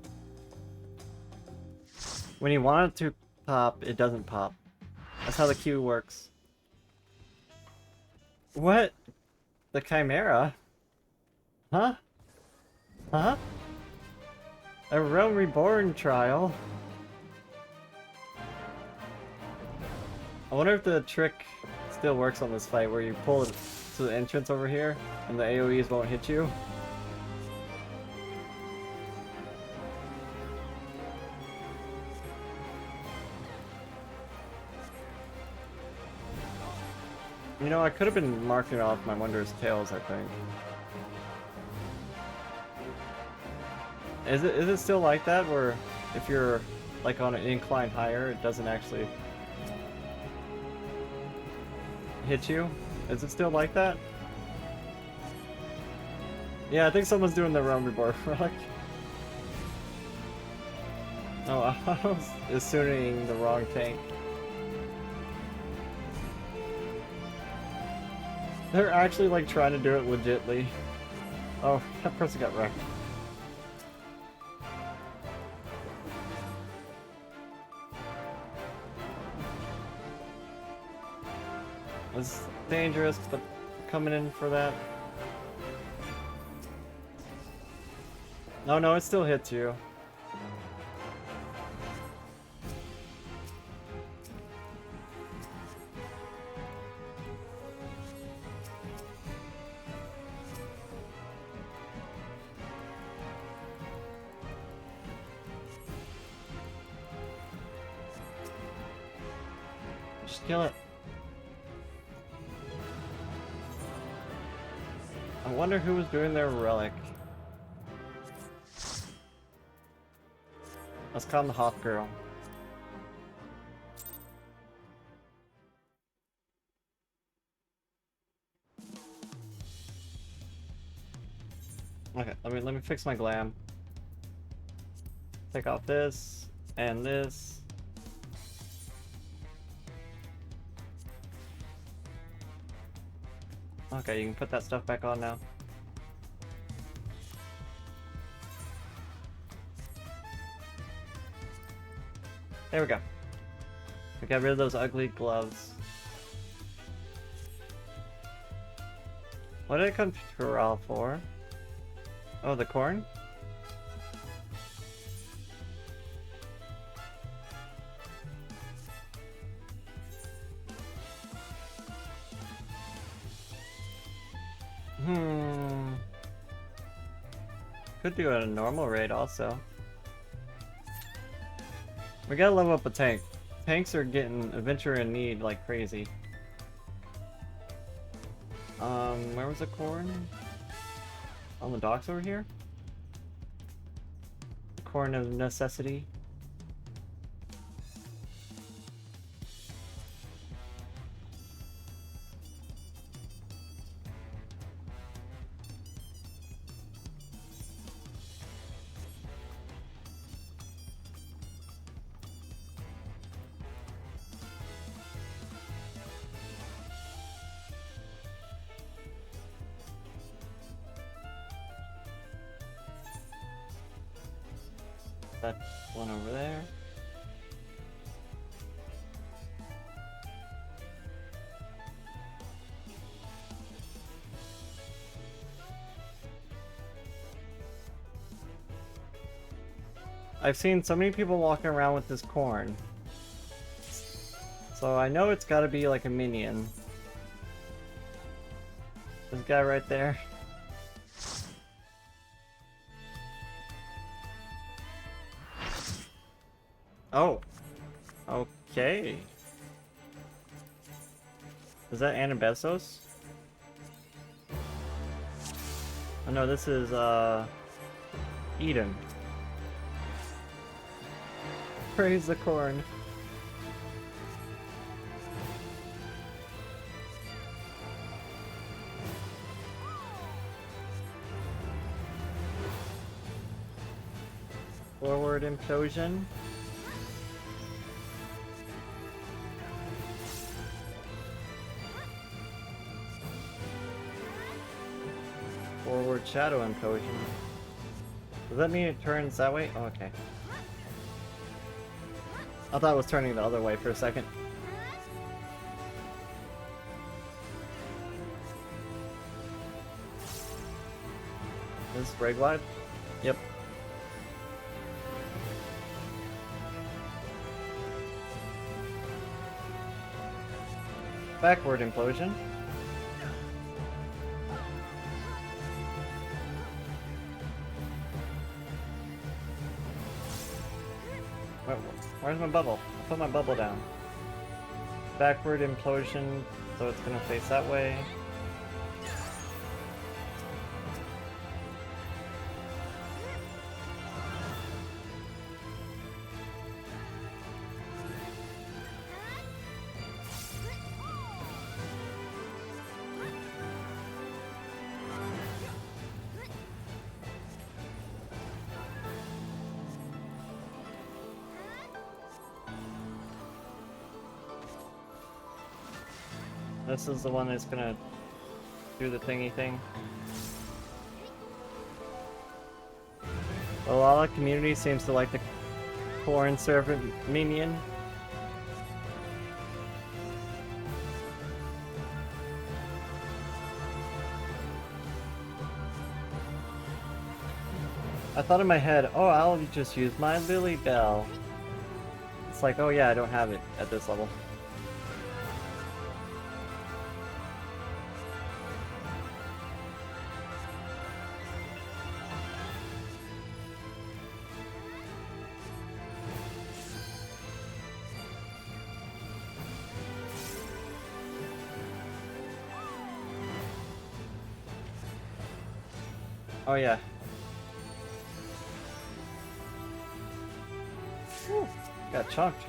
When you want it to pop, it doesn't pop. That's how the queue works. What? The Chimera? Huh? Huh? A Realm Reborn trial? I wonder if the trick still works on this fight where you pull it to the entrance over here and the AoEs won't hit you. You know, I could have been marking off my Wondrous Tales, I think. Is it still like that, where if you're like on an incline higher, it doesn't actually hit you? Is it still like that? Yeah, I think someone's doing the Realm Reborn relic. Oh, I was assuming the wrong tank. They're actually like trying to do it legitly. Oh, that person got wrecked. It's dangerous, but coming in for that. No, it still hits you. Just kill it. I wonder who was doing their relic. Let's call him the Hot Girl. Okay, let me fix my glam. Take off this and this. Okay, you can put that stuff back on now. There we go. We got rid of those ugly gloves. What did I come to Corral for? Oh, the corn? Could do it at a normal rate also. We gotta level up a tank. Tanks are getting adventure in need like crazy. Where was the corn? On the docks over here? The corn of necessity. That one over there. I've seen so many people walking around with this corn. So I know it's gotta be like a minion. This guy right there. Oh. Okay. Is that Anabesos? Oh no, this is Eden. Praise the corn. Forward implosion. Forward shadow implosion. Does that mean it turns that way? Oh, okay. I thought it was turning the other way for a second. Is this ray glide? Yep. Backward implosion. Where's my bubble? I put my bubble down. Backward implosion, so it's gonna face that way. This is the one that's gonna do the thingy thing. A lot of community seems to like the corn servant minion. I thought in my head, oh, I'll just use my Lily Bell. It's like, oh yeah, I don't have it at this level. Oh yeah. Whew, got chunked.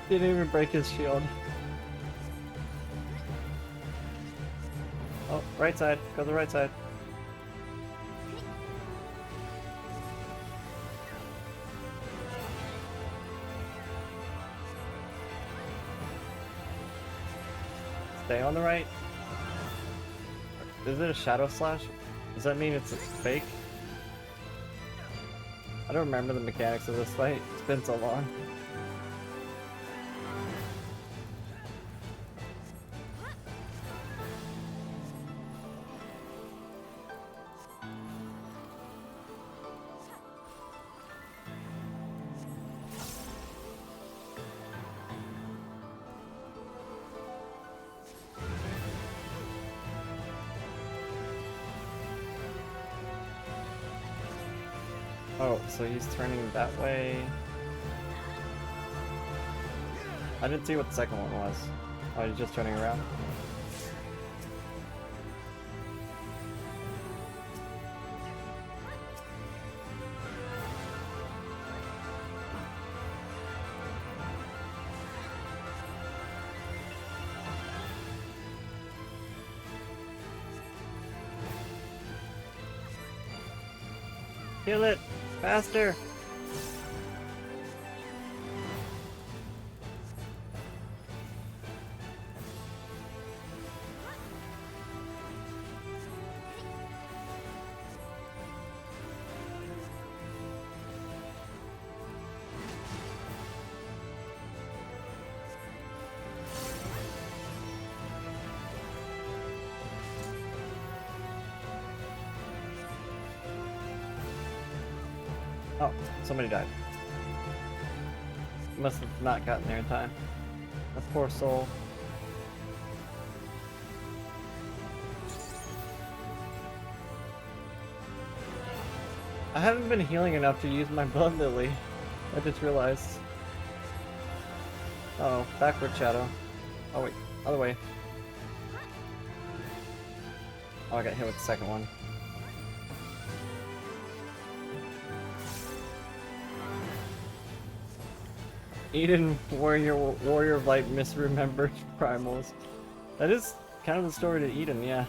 Didn't even break his shield. Oh, right side. Go to the right side. Stay on the right. Is it a shadow slash? Does that mean it's a fake? I don't remember the mechanics of this fight. It's been so long. Oh, so he's turning that way. I didn't see what the second one was. Oh, he's just turning around. Kill it! Faster! Oh, somebody died. Must have not gotten there in time. That poor soul. I haven't been healing enough to use my blood lily. I just realized. Uh oh, backward shadow. Oh wait, other way. Oh, I got hit with the second one. Eden, warrior of light, misremembered primals. That is kind of the story to Eden, yeah.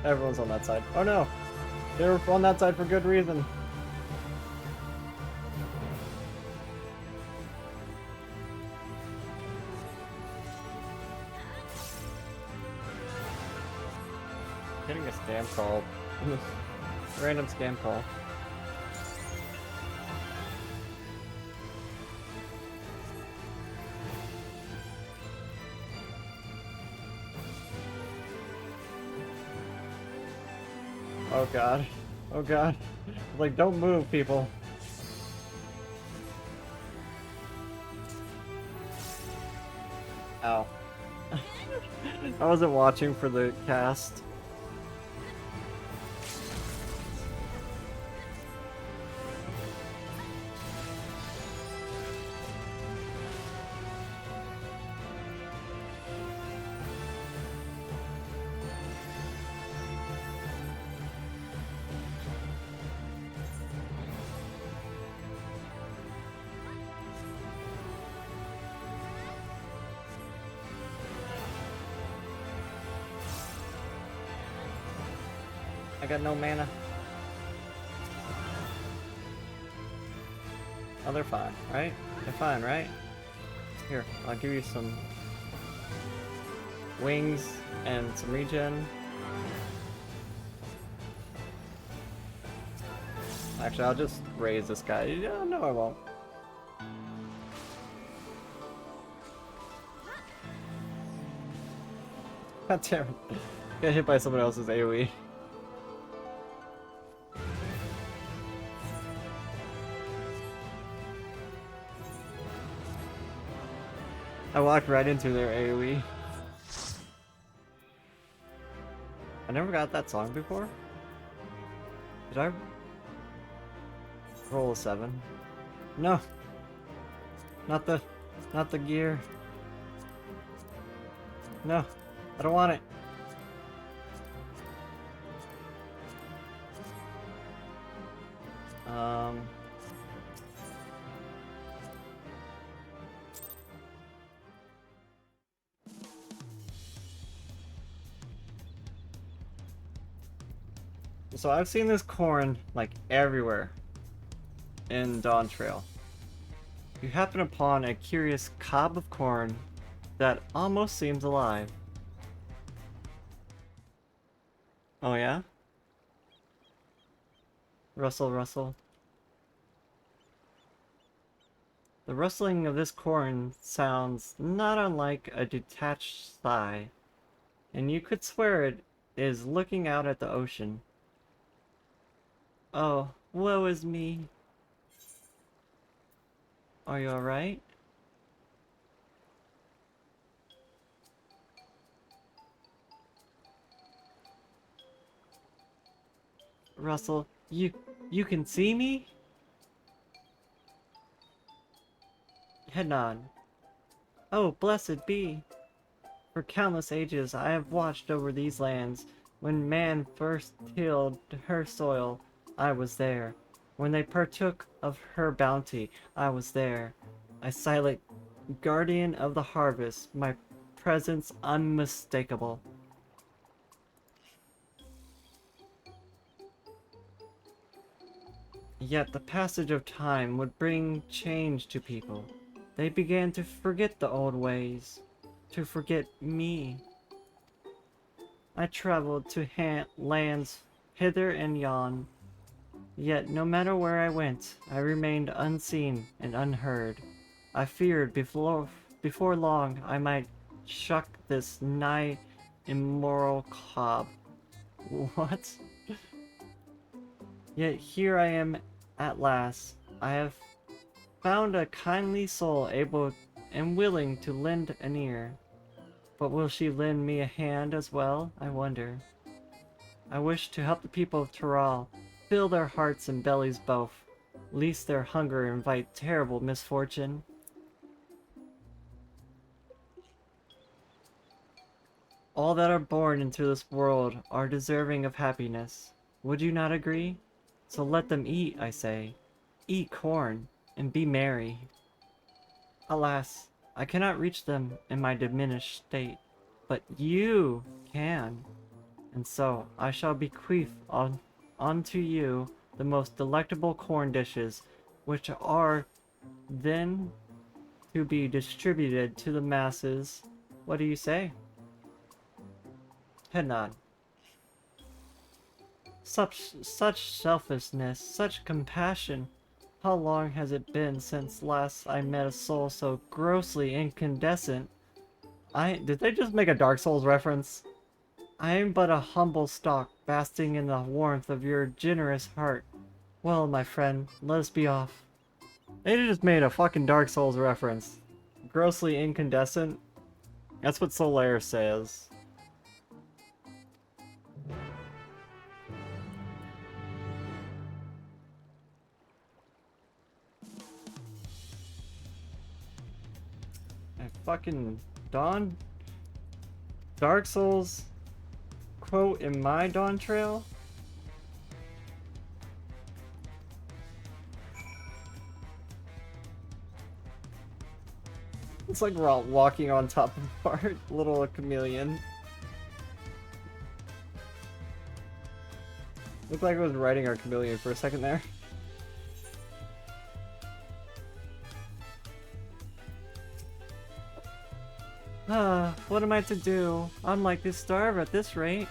Everyone's on that side. Oh no! They were on that side for good reason. Getting a scam call. Random scam call. Oh god. Oh god. Like, don't move, people. Ow. I wasn't watching for the cast. I got no mana. Oh, they're fine, right? They're fine, right? Here, I'll give you some wings and some regen. Actually, I'll just raise this guy. Yeah, no, I won't. God damn it. Get hit by someone else's AoE. I walked right into their AoE. I never got that song before. Did I roll a 7? No. Not the gear. No. I don't want it. So I've seen this corn like everywhere in Dawn Trail. You happen upon a curious cob of corn that almost seems alive. Oh yeah? Rustle, rustle. The rustling of this corn sounds not unlike a detached sigh, and you could swear it is looking out at the ocean. Oh, woe is me. Are you alright? Russell, you can see me? Head nod. Oh, blessed be. For countless ages I have watched over these lands. When man first tilled her soil, I was there. When they partook of her bounty, I was there. A silent guardian of the harvest, my presence unmistakable. Yet the passage of time would bring change to people. They began to forget the old ways, to forget me. I traveled to lands hither and yon, yet no matter where I went, I remained unseen and unheard. I feared before long I might shuck this nigh immoral cob. What? Yet here I am at last. I have found a kindly soul able and willing to lend an ear. But will she lend me a hand as well, I wonder? I wish to help the people of Tural fill their hearts and bellies both, lest their hunger invite terrible misfortune. All that are born into this world are deserving of happiness. Would you not agree? So let them eat, I say. Eat corn, and be merry. Alas, I cannot reach them in my diminished state, but you can. And so, I shall bequeath unto you the most delectable corn dishes, which are then to be distributed to the masses. What do you say? Head nod. Such selfishness, such compassion. How long has it been since last I met a soul so grossly incandescent? Did they just make a Dark Souls reference? I am but a humble stalk, basking in the warmth of your generous heart. Well, my friend, let us be off. They just made a fucking Dark Souls reference. Grossly incandescent? That's what Solaire says. Fucking Dawn? Dark Souls quote in my Dawn Trail? It's like we're all walking on top of our little chameleon. Looked like I was riding our chameleon for a second there. What am I to do? I'm like to starve at this rate.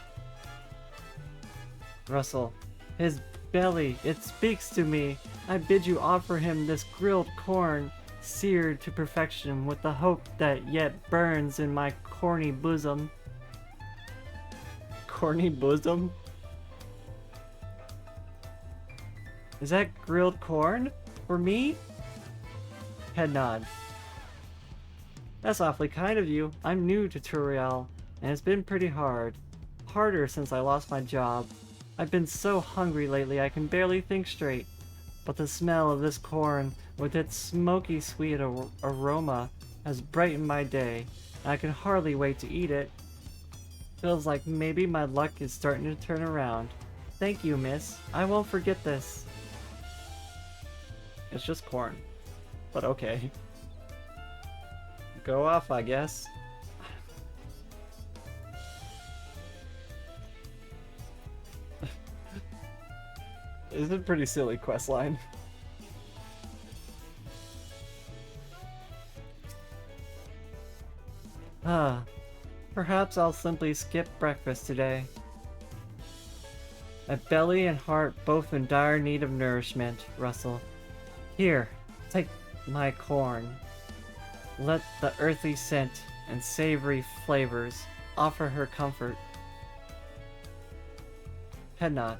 Russell, his belly, it speaks to me. I bid you offer him this grilled corn, seared to perfection with the hope that yet burns in my corny bosom. Corny bosom? Is that grilled corn? For me? Head nod. That's awfully kind of you. I'm new to Turiel, and it's been pretty hard. Harder since I lost my job. I've been so hungry lately I can barely think straight. But the smell of this corn, with its smoky sweet aroma, has brightened my day, and I can hardly wait to eat it. Feels like maybe my luck is starting to turn around. Thank you, miss. I won't forget this. It's just corn. But okay. Go off, I guess. It's a pretty silly questline. Perhaps I'll simply skip breakfast today. My belly and heart both in dire need of nourishment, Russell. Here, take my corn. Let the earthy scent and savory flavors offer her comfort. Head nod.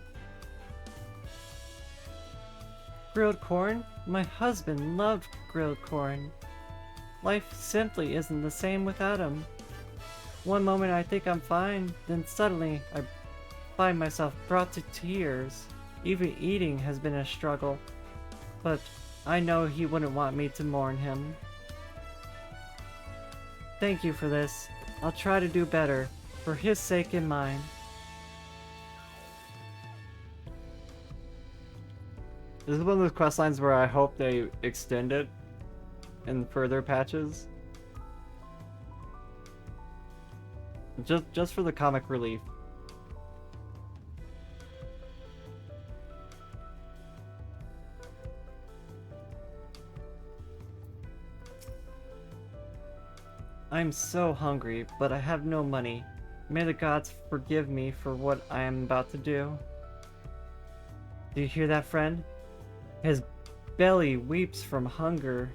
Grilled corn? My husband loved grilled corn. Life simply isn't the same without him. One moment I think I'm fine, then suddenly I find myself brought to tears. Even eating has been a struggle. But I know he wouldn't want me to mourn him. Thank you for this. I'll try to do better, for his sake and mine. This is one of those quest lines where I hope they extend it in further patches. Just for the comic relief. I'm so hungry, but I have no money. May the gods forgive me for what I am about to do. Do you hear that, friend? His belly weeps from hunger.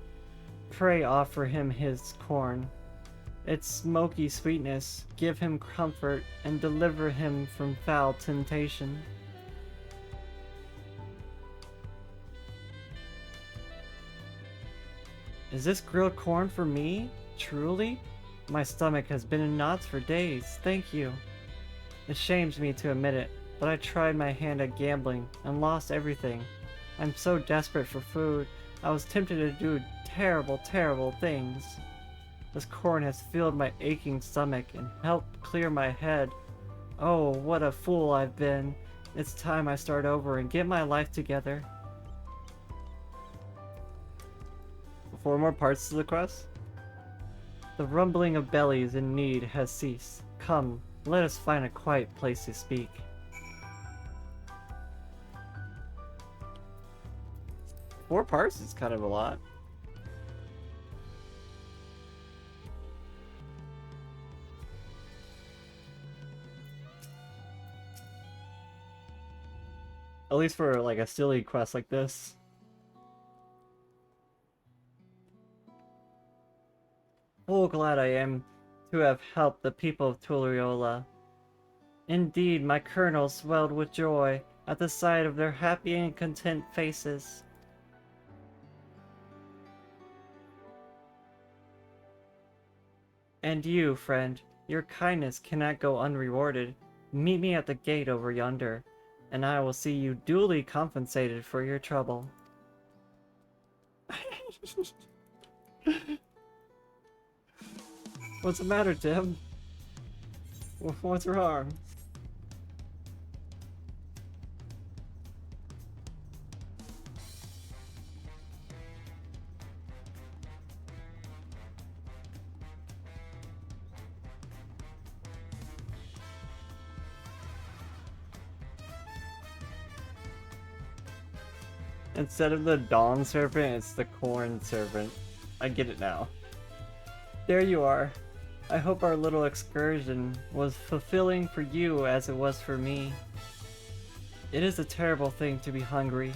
Pray offer him his corn. Its smoky sweetness, give him comfort and deliver him from foul temptation. Is this grilled corn for me? Truly? My stomach has been in knots for days, thank you. It shames me to admit it, but I tried my hand at gambling and lost everything. I'm so desperate for food, I was tempted to do terrible, terrible things. This corn has filled my aching stomach and helped clear my head. Oh, what a fool I've been. It's time I start over and get my life together. 4 more parts to the quest? The rumbling of bellies in need has ceased. Come, let us find a quiet place to speak. Four parts is kind of a lot. At least for like a silly quest like this. Oh, glad I am to have helped the people of Tuliola. Indeed, my kernel swelled with joy at the sight of their happy and content faces. And you, friend, your kindness cannot go unrewarded. Meet me at the gate over yonder, and I will see you duly compensated for your trouble. What's the matter, Tim? What's wrong? Instead of the dawn serpent, it's the corn serpent. I get it now. There you are. I hope our little excursion was fulfilling for you as it was for me. It is a terrible thing to be hungry.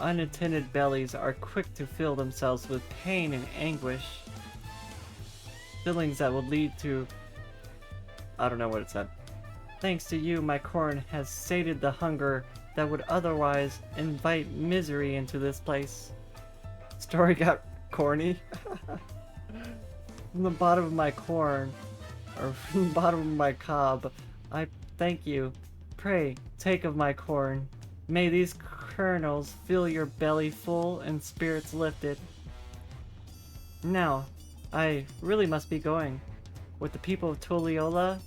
Unattended bellies are quick to fill themselves with pain and anguish. Feelings that will lead to... I don't know what it said. Thanks to you, my corn has sated the hunger that would otherwise invite misery into this place. Story got corny. From the bottom of my corn, or from the bottom of my cob, I thank you. Pray, take of my corn. May these kernels fill your belly full and spirits lifted. Now, I really must be going. With the people of Toliola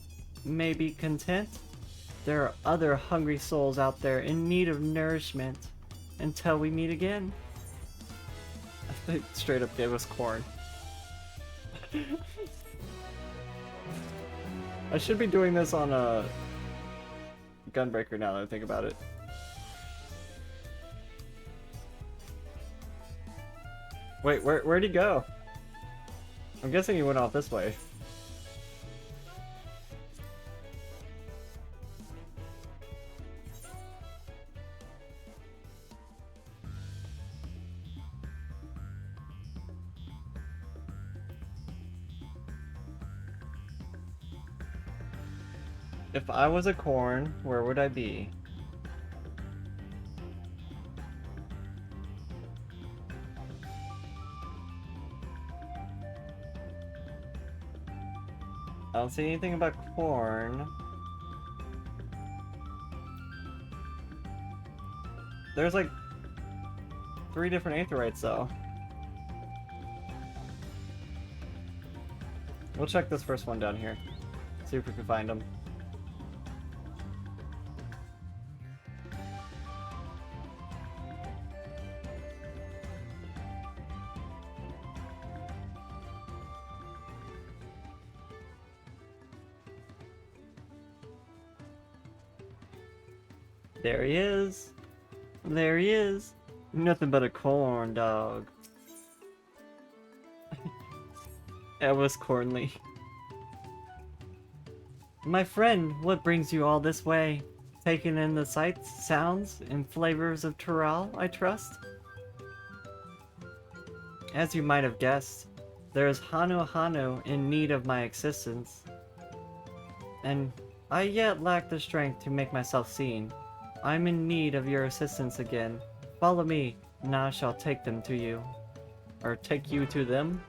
may be content. There are other hungry souls out there in need of nourishment. Until we meet again. They straight up gave us corn. I should be doing this on a Gunbreaker now that I think about it. Wait, where'd he go? I'm guessing he went off this way. If I was a corn, where would I be? I don't see anything about corn. There's like 3 different aetherytes though. We'll check this first one down here. See if we can find them. There he is. There he is. Nothing but a corn dog. That was cornly. My friend, what brings you all this way? Taking in the sights, sounds, and flavors of Tural, I trust? As you might have guessed, there is Hanu in need of my assistance. And I yet lack the strength to make myself seen. I'm in need of your assistance again. Follow me, and I shall take them to you. Or take you to them?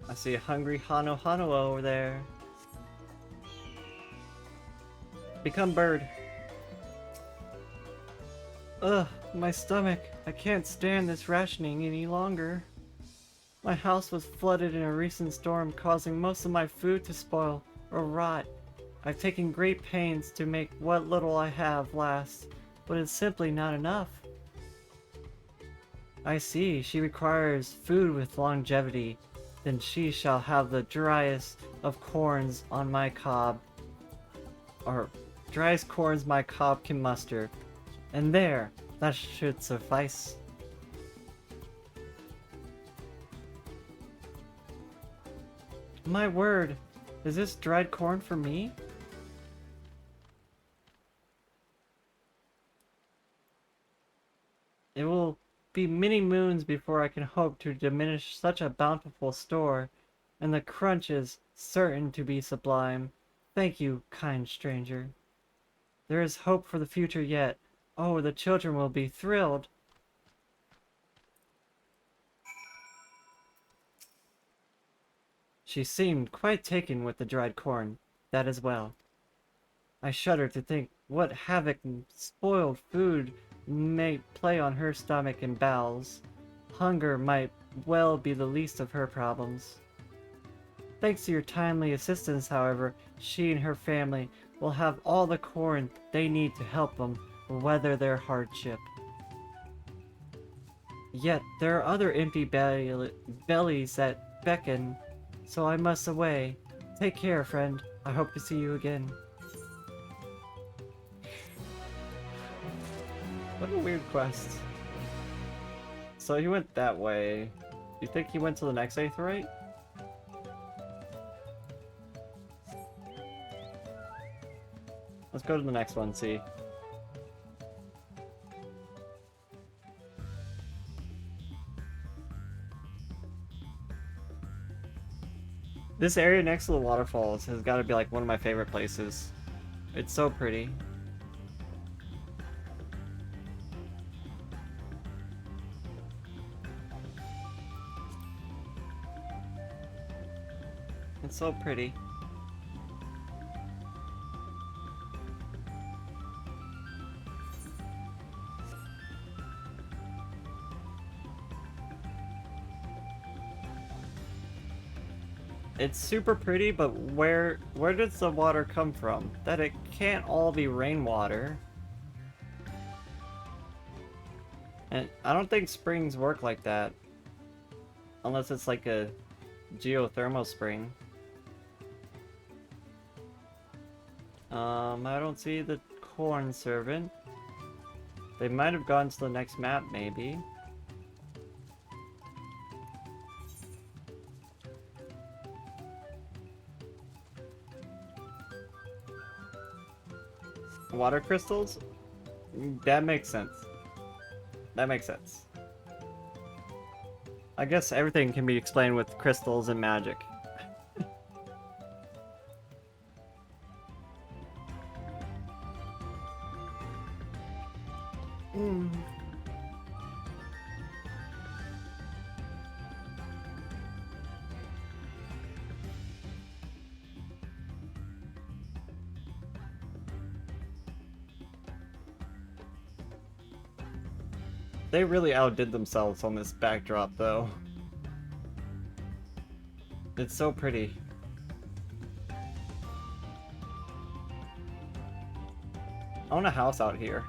I see a hungry Hano over there. Become bird. Ugh, my stomach. I can't stand this rationing any longer. My house was flooded in a recent storm, causing most of my food to spoil or rot. I've taken great pains to make what little I have last, but it's simply not enough. I see, she requires food with longevity. Then she shall have the driest of corns on my cob. Or, driest corns my cob can muster. And there, that should suffice. My word, is this dried corn for me? It will be many moons before I can hope to diminish such a bountiful store, and the crunch is certain to be sublime. Thank you, kind stranger. There is hope for the future yet. Oh, the children will be thrilled. She seemed quite taken with the dried corn, that as well. I shudder to think what havoc spoiled food may play on her stomach and bowels. Hunger might well be the least of her problems. Thanks to your timely assistance, however, she and her family will have all the corn they need to help them weather their hardship. Yet there are other empty bellies that beckon, so I must away. Take care, friend. I hope to see you again. What a weird quest. So he went that way. You think he went to the next aetheryte? Let's go to the next one, see. This area next to the waterfalls has got to be like one of my favorite places. It's so pretty. It's so pretty. It's super pretty, but where does the water come from? That it can't all be rainwater. And I don't think springs work like that. Unless it's like a geothermal spring. I don't see the corn servant. They might have gone to the next map, maybe. Water crystals? That makes sense. That makes sense. I guess everything can be explained with crystals and magic. They really outdid themselves on this backdrop, though. It's so pretty. I want a house out here.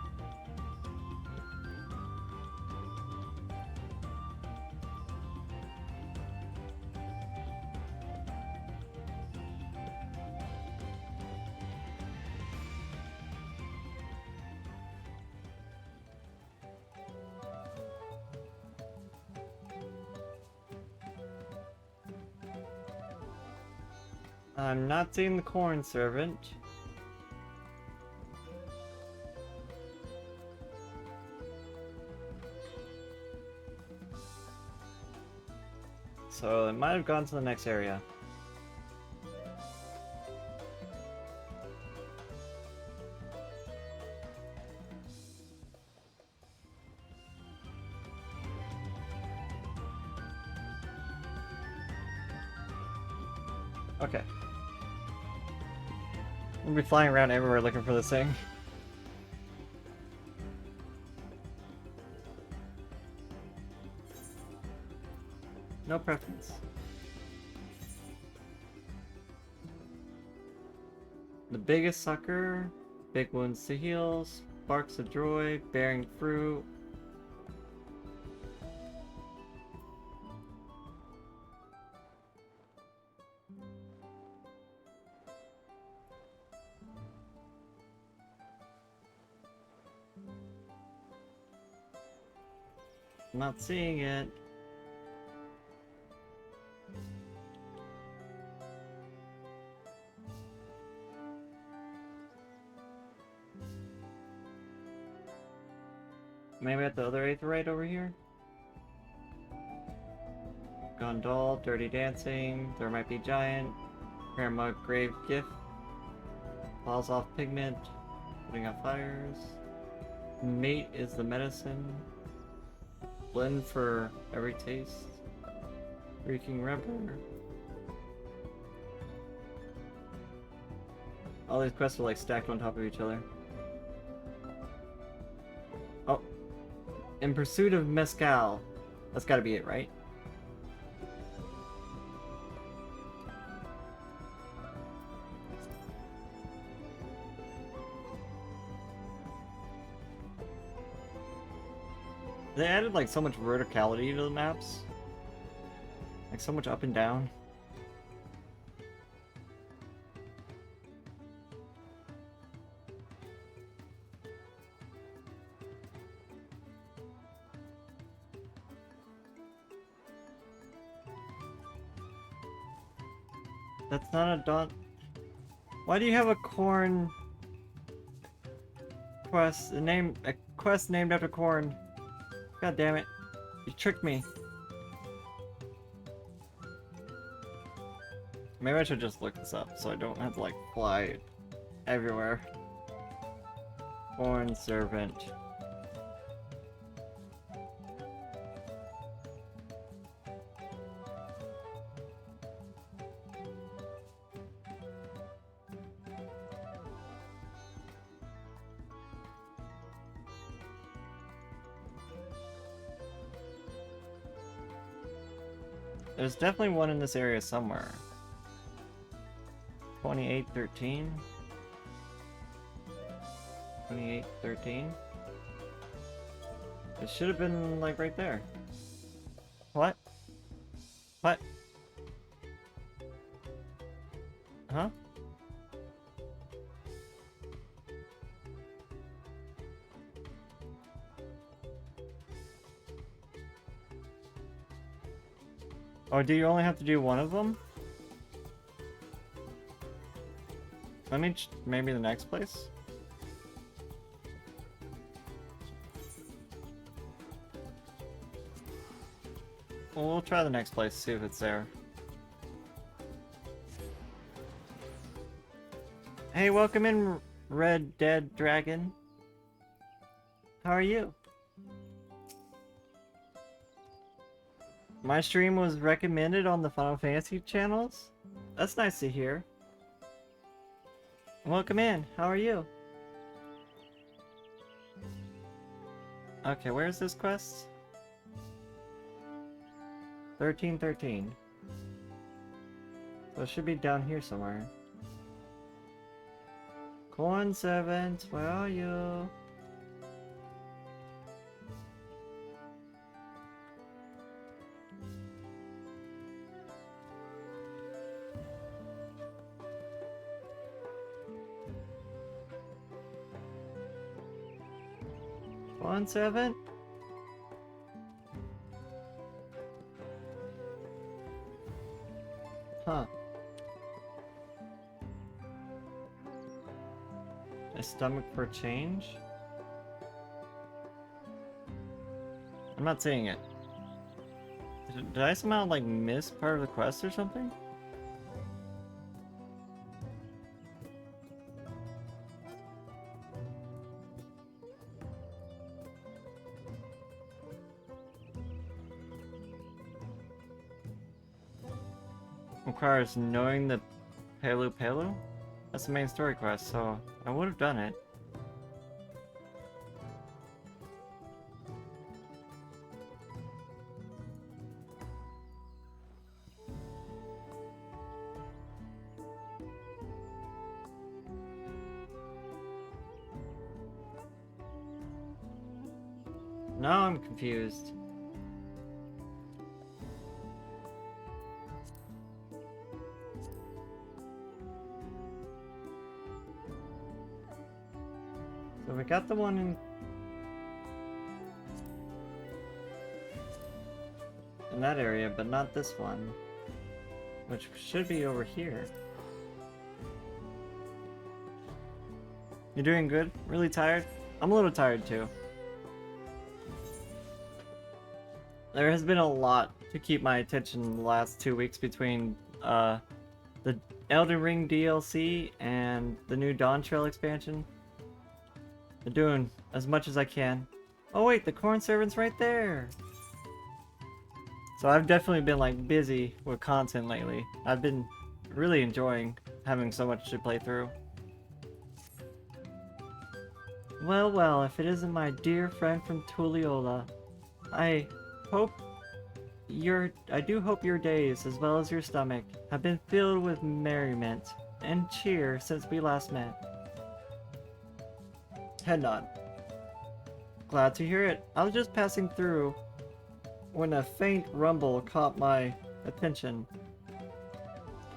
I'm not seeing the corn servant. So it might have gone to the next area. Okay. We'll be flying around everywhere looking for this thing. No preference. The biggest sucker, big wounds to heal, sparks of joy, bearing fruit. I'm not seeing it. Maybe at the other aetheryte over here? Gondol, Dirty Dancing, There Might Be Giant, Paramount Grave Gift, Falls Off Pigment, Putting Out Fires, Mate is the medicine, Blend for every taste, Reeking Rubber. All these quests are like stacked on top of each other. Oh. In Pursuit of Mescal. That's gotta be it, right? They added like so much verticality to the maps. Like so much up and down. That's not a daunt. Why do you have a corn quest? A quest named after corn. God damn it. You tricked me. Maybe I should just look this up so I don't have to like fly everywhere. Corn servant. There's definitely one in this area somewhere. 2813. 2813. It should have been like right there. What? What? Huh? Oh, do you only have to do one of them? Let me maybe the next place? Well, we'll try the next place, see if it's there. Hey, welcome in, Red Dead Dragon. How are you? My stream was recommended on the Final Fantasy channels? That's nice to hear. Welcome in. How are you? Okay, where's this quest? 1313. So it should be down here somewhere. Corn servant, where are you? Corn servant? Huh. A stomach for change? I'm not seeing it. Did I somehow like miss part of the quest or something? Requires knowing the Palu Palu? That's the main story quest, so I would have done it. Now I'm confused. So we got the one in that area, but not this one, which should be over here. You doing good? Really tired? I'm a little tired too. There has been a lot to keep my attention the last 2 weeks between the Elden Ring DLC and the new Dawn Trail expansion. I'm doing as much as I can. Oh wait, the corn servant's right there! So I've definitely been like busy with content lately. I've been really enjoying having so much to play through. Well, well, if it isn't my dear friend from Tulliola. I do hope your days, as well as your stomach, have been filled with merriment and cheer since we last met. Head nod. Glad to hear it. I was just passing through when a faint rumble caught my attention.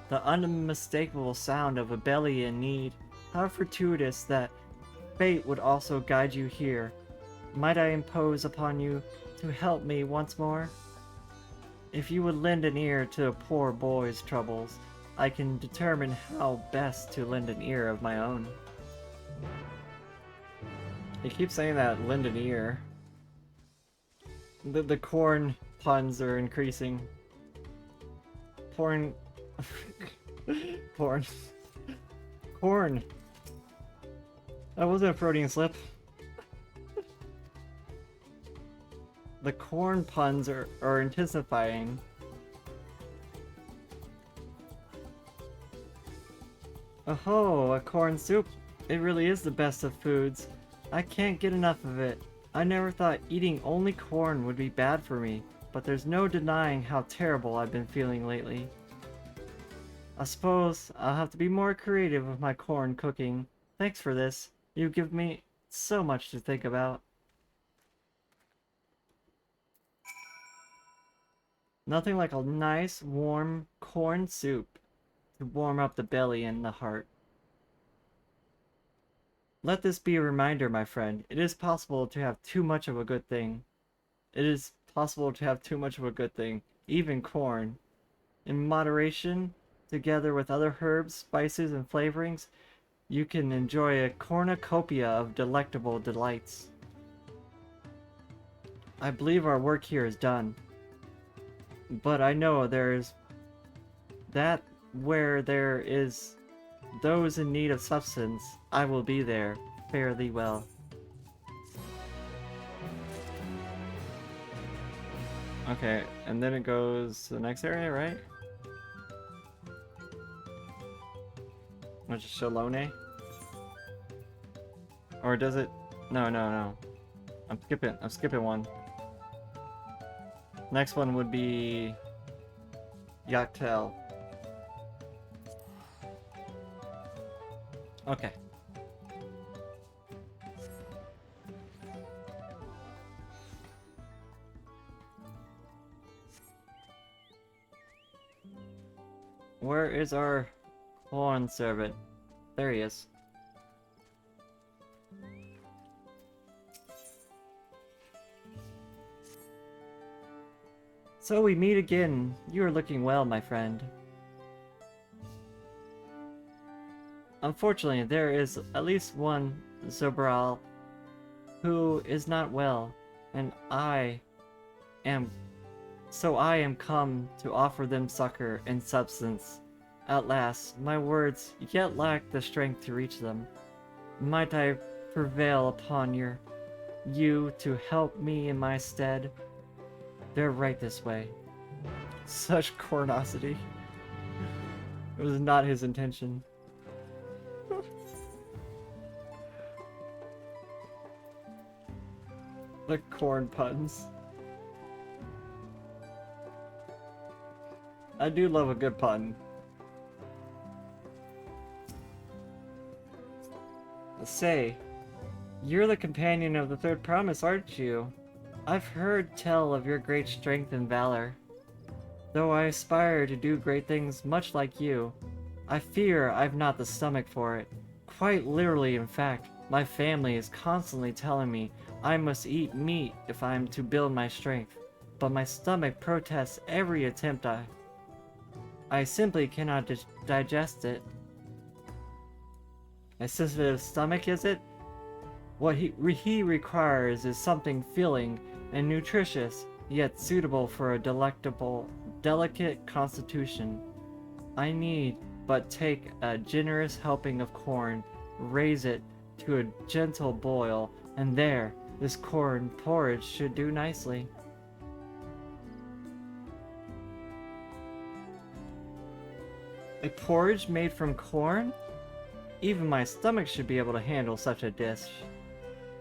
The unmistakable sound of a belly in need. How fortuitous that fate would also guide you here. Might I impose upon you to help me once more? If you would lend an ear to a poor boy's troubles, I can determine how best to lend an ear of my own. He keeps saying that, lend an ear. The corn puns are increasing. Porn. Porn. Corn. That wasn't a Freudian slip. The corn puns are intensifying. Oh, a corn soup. It really is the best of foods. I can't get enough of it. I never thought eating only corn would be bad for me, but there's no denying how terrible I've been feeling lately. I suppose I'll have to be more creative with my corn cooking. Thanks for this. You give me so much to think about. Nothing like a nice, warm corn soup to warm up the belly and the heart. Let this be a reminder, my friend. It is possible to have too much of a good thing. It is possible to have too much of a good thing, even corn. In moderation, together with other herbs, spices, and flavorings, you can enjoy a cornucopia of delectable delights. I believe our work here is done. But I know there's that where there is those in need of substance, I will be there. Fare thee well. Okay, and then it goes to the next area, right? Which is Shalone? Or does it? No. I'm skipping one. Next one would be Yaktel. Okay. Where is our corn servant? There he is. So we meet again. You are looking well, my friend. Unfortunately, there is at least one Zobral who is not well, and I am come to offer them succor and substance. At last, my words yet lack the strength to reach them. Might I prevail upon you to help me in my stead? They're right this way. Such cornosity. It was not his intention. The corn puns. I do love a good pun. Say, you're the companion of the third promise, aren't you? I've heard tell of your great strength and valor. Though I aspire to do great things much like you, I fear I've not the stomach for it. Quite literally, in fact, my family is constantly telling me I must eat meat if I'm to build my strength, but my stomach protests every attempt I simply cannot digest it. A sensitive stomach, is it? What he requires is something filling and nutritious, yet suitable for a delicate constitution. I need but take a generous helping of corn, raise it to a gentle boil, and there, this corn porridge should do nicely. A porridge made from corn? Even my stomach should be able to handle such a dish.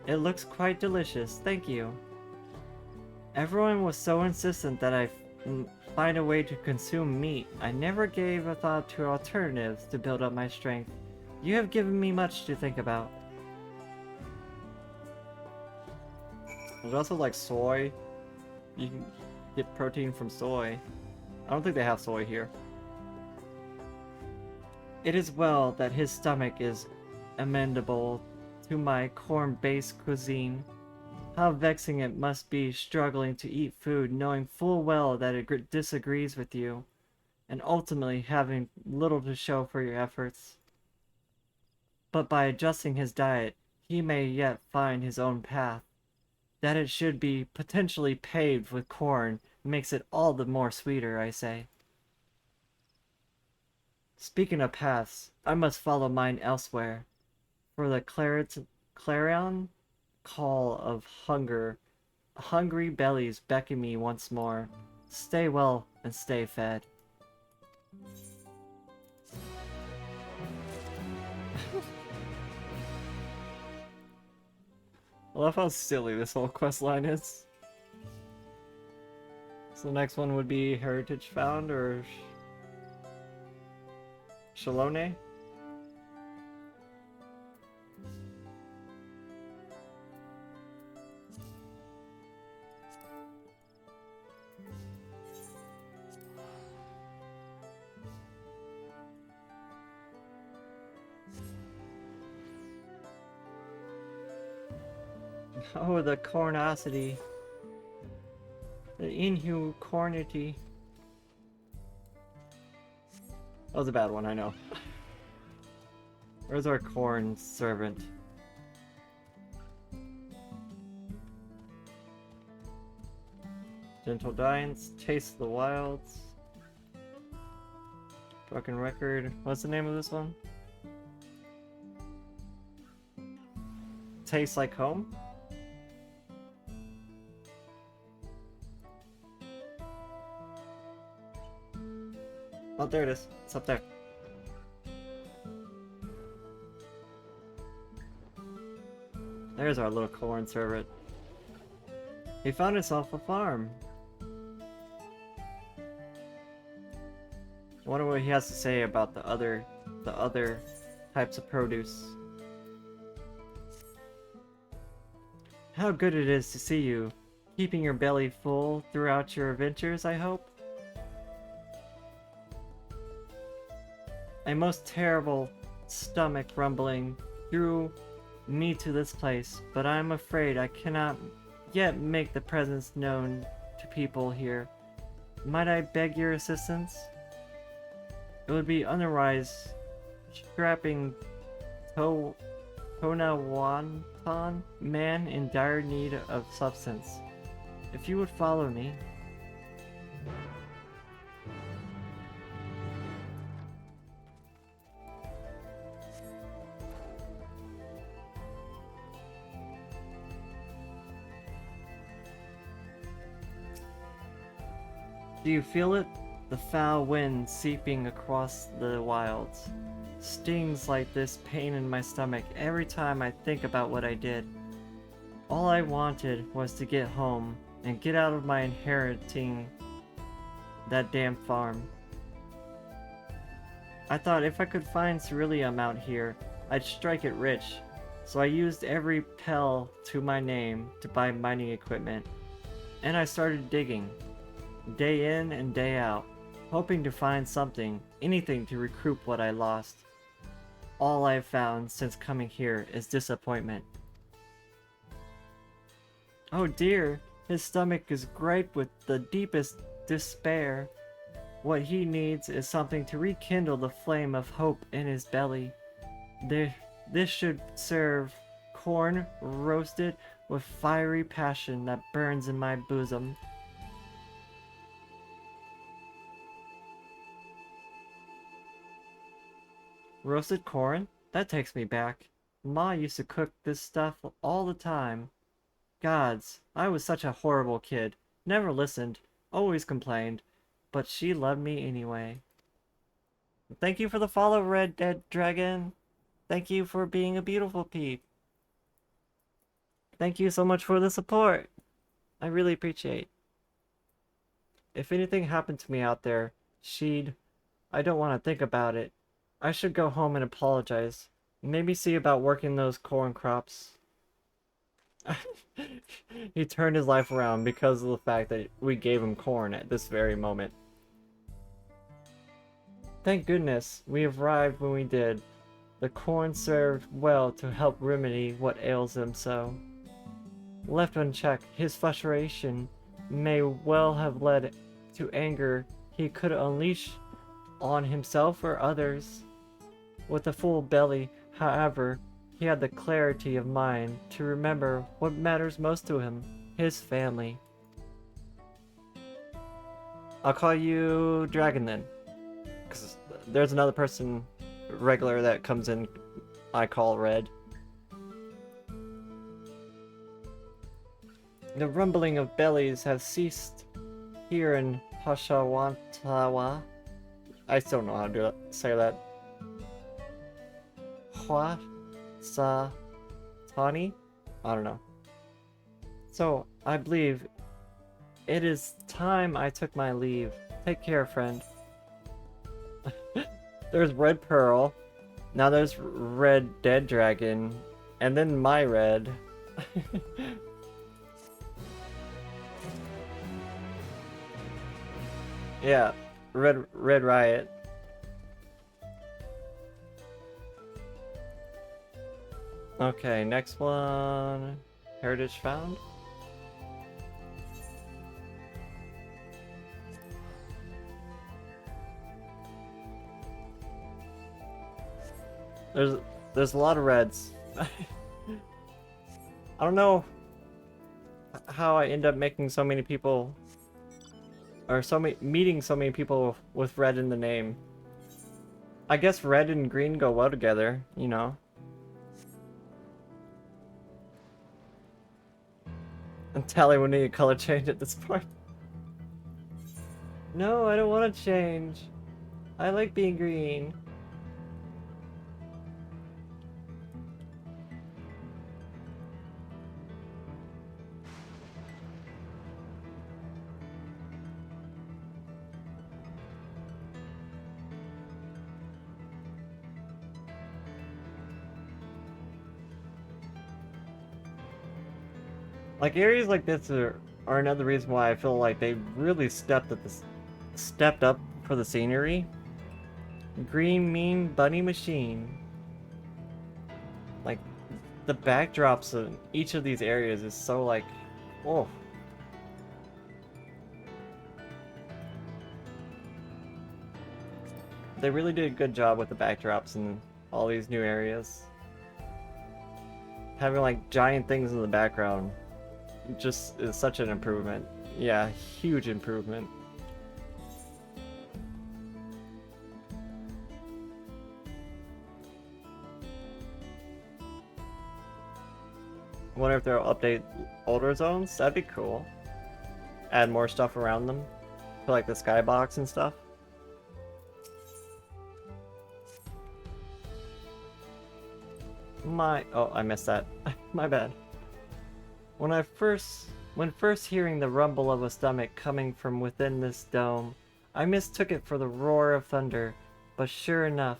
It looks quite delicious, thank you. Everyone was so insistent that I find a way to consume meat. I never gave a thought to alternatives to build up my strength. You have given me much to think about. There's also like soy. You can get protein from soy. I don't think they have soy here. It is well that his stomach is amenable to my corn-based cuisine. How vexing it must be struggling to eat food knowing full well that it disagrees with you, and ultimately having little to show for your efforts. But by adjusting his diet, he may yet find his own path. That it should be potentially paved with corn makes it all the more sweeter, I say. Speaking of paths, I must follow mine elsewhere, for the clarion call of hunger. Hungry bellies beckon me once more. Stay well and stay fed. I love how silly this whole quest line is. So the next one would be Heritage Found or Shalone. Oh, the cornosity. The inhumanity. That was a bad one, I know. Where's our corn servant? Gentle Giants, Taste the Wilds. Broken Record. What's the name of this one? Tastes Like Home? Oh, there it is. It's up there. There's our little corn servant. He found himself a farm. I wonder what he has to say about the other types of produce. How good it is to see you, keeping your belly full throughout your adventures, I hope. A most terrible stomach rumbling drew me to this place, but I am afraid I cannot yet make the presence known to people here. Might I beg your assistance? It would be otherwise strapping Tonawantan man in dire need of substance. If you would follow me. Do you feel it? The foul wind seeping across the wilds. Stings like this pain in my stomach every time I think about what I did. All I wanted was to get home and get out of my inheriting that damn farm. I thought if I could find ceruleum out here, I'd strike it rich, so I used every pel to my name to buy mining equipment, and I started digging. Day in and day out, hoping to find something, anything to recoup what I lost. All I've found since coming here is disappointment. Oh dear, his stomach is gripped with the deepest despair. What he needs is something to rekindle the flame of hope in his belly. This should serve corn roasted with fiery passion that burns in my bosom. Roasted corn? That takes me back. Ma used to cook this stuff all the time. Gods, I was such a horrible kid. Never listened, always complained, but she loved me anyway. Thank you for the follow, Red Dead Dragon. Thank you for being a beautiful peep. Thank you so much for the support. I really appreciate. If anything happened to me out there, I don't want to think about it. I should go home and apologize. Maybe see about working those corn crops. He turned his life around because of the fact that we gave him corn at this very moment. Thank goodness we arrived when we did. The corn served well to help remedy what ails him so. Left unchecked, his frustration may well have led to anger he could unleash on himself or others. With a full belly, however, he had the clarity of mind to remember what matters most to him, his family. I'll call you Dragon then, because there's another person regular that comes in I call Red. The rumbling of bellies have ceased here in Hashawantawa. I still don't know how to say that. Tani? I don't know. So, I believe it is time I took my leave. Take care, friend. There's Red Pearl. Now there's Red Dead Dragon. And then my Red. Yeah, Red Riot. Okay, next one. Heritage found. There's a lot of reds. I don't know how I end up making so many people, or meeting so many people with red in the name. I guess red and green go well together, you know. And Tali would need a color change at this point. No, I don't want to change. I like being green. Like areas like this are another reason why I feel like they really stepped up for the scenery. Green mean bunny machine. Like the backdrops of each of these areas is so like, oh. They really did a good job with the backdrops in all these new areas. Having like giant things in the background just is such an improvement. Yeah, huge improvement. I wonder if they'll update older zones. That'd be cool. Add more stuff around them, for like the skybox and stuff. Oh, I missed that. My bad. When first hearing the rumble of a stomach coming from within this dome, I mistook it for the roar of thunder, but sure enough,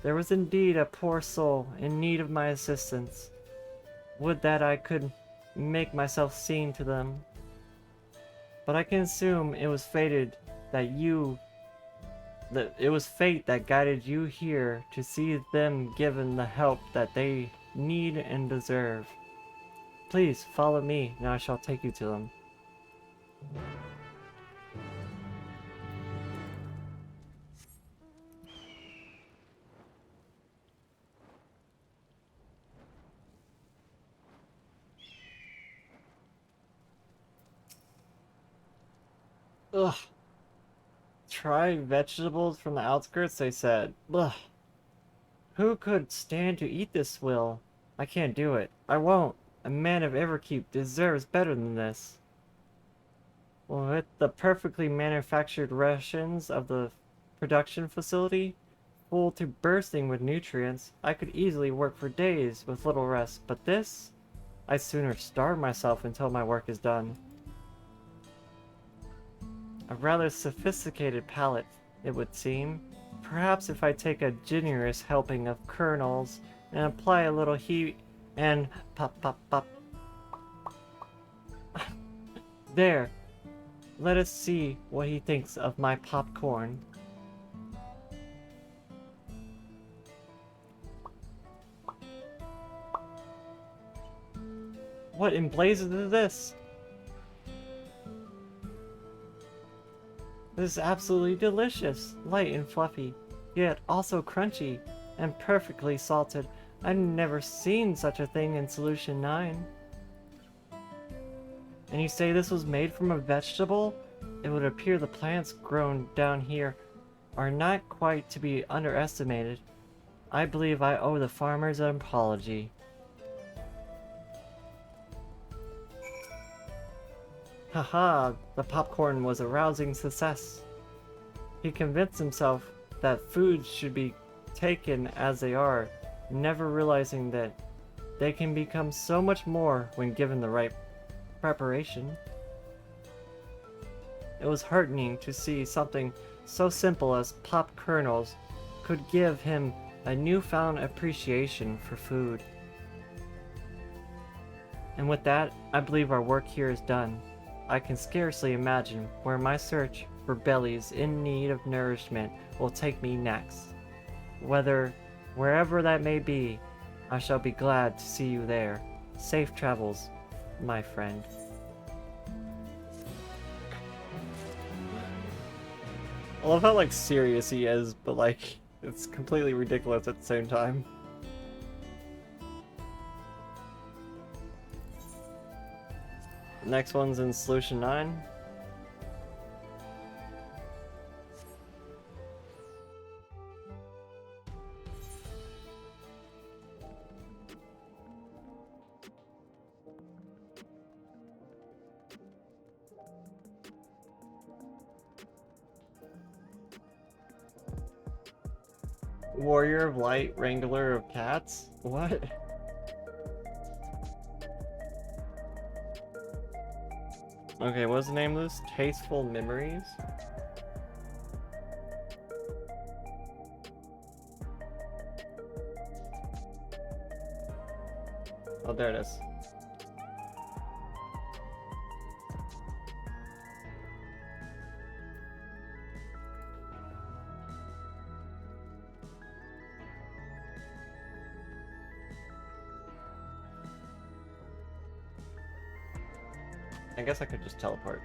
there was indeed a poor soul in need of my assistance. Would that I could make myself seen to them. But I can assume it was fate that guided you here to see them given the help that they need and deserve. Please follow me, and I shall take you to them. Ugh. Try vegetables from the outskirts, they said. Ugh. Who could stand to eat this will? I can't do it. I won't. A man of Everkeep deserves better than this. With the perfectly manufactured rations of the production facility, full to bursting with nutrients, I could easily work for days with little rest. But this? I'd sooner starve myself until my work is done. A rather sophisticated palate, it would seem. Perhaps if I take a generous helping of kernels and apply a little heat and pop pop pop. There. Let us see what he thinks of my popcorn. What in blazes is this? This is absolutely delicious, light and fluffy, yet also crunchy and perfectly salted. I've never seen such a thing in Solution 9. And you say this was made from a vegetable? It would appear the plants grown down here are not quite to be underestimated. I believe I owe the farmers an apology. Haha, the popcorn was a rousing success. He convinced himself that foods should be taken as they are, never realizing that they can become so much more when given the right preparation. It was heartening to see something so simple as pop kernels could give him a newfound appreciation for food. And with that, I believe our work here is done. I can scarcely imagine where my search for bellies in need of nourishment will take me next. Wherever that may be, I shall be glad to see you there. Safe travels, my friend. I love how like serious he is, but like it's completely ridiculous at the same time. Next one's in Solution 9. Warrior of Light, Wrangler of Cats? What? Okay, what's the name of this? Tasteful Memories? Oh, there it is. I guess I could just teleport.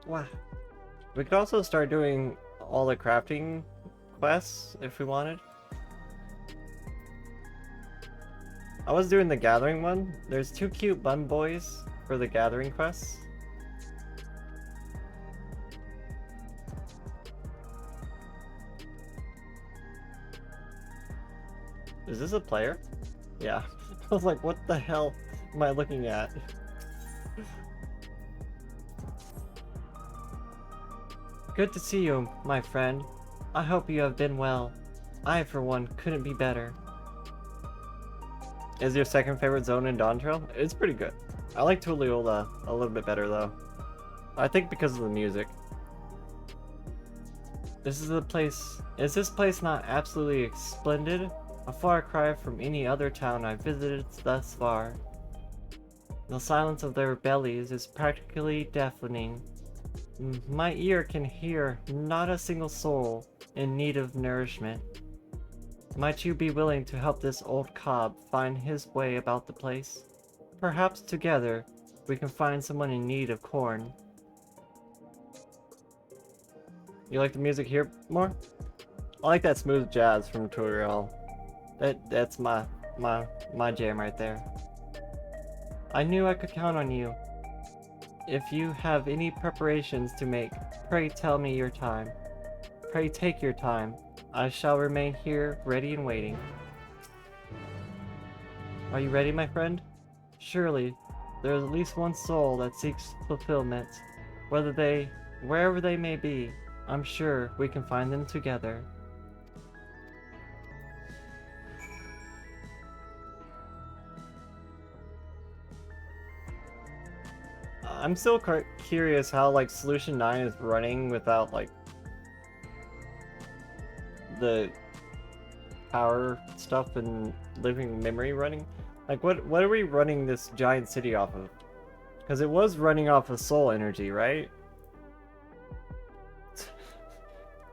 Wow. We could also start doing all the crafting quests if we wanted. I was doing the gathering one. There's 2 cute bun boys for the gathering quests. Is this a player? Yeah. I was like, what the hell am I looking at? Good to see you, my friend. I hope you have been well. I, for one, couldn't be better. Is your second favorite zone in Dawn Trail? It's pretty good. I like Tuliyola a little bit better though. I think because of the music. Is this place not absolutely splendid? A far cry from any other town I've visited thus far. The silence of their bellies is practically deafening. My ear can hear not a single soul in need of nourishment. Might you be willing to help this old cob find his way about the place? Perhaps together we can find someone in need of corn. You like the music here more? I like that smooth jazz from Tutorial. That's my jam right there. I knew I could count on you. If you have any preparations to make, pray tell me your time. Pray take your time. I shall remain here, ready and waiting. Are you ready, my friend? Surely, there is at least one soul that seeks fulfillment. Wherever they may be, I'm sure we can find them together. I'm still curious how like Solution 9 is running without like the power stuff and living memory running. Like what are we running this giant city off of? Because it was running off of soul energy, right?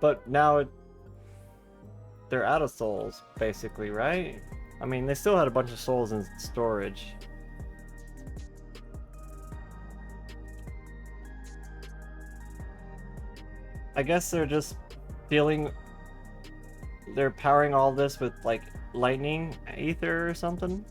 But now they're out of souls, basically, right? I mean, they still had a bunch of souls in storage. I guess they're just feeling... They're powering all this with, like, lightning ether or something?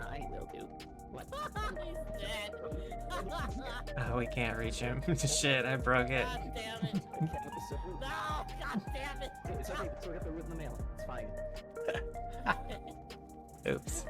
I will do. What? He's dead. Oh, we can't reach him. Shit, I broke it. God damn it. I can't help the circle. No, god damn it. It's okay, so I got the root in the mail. It's fine. Oops.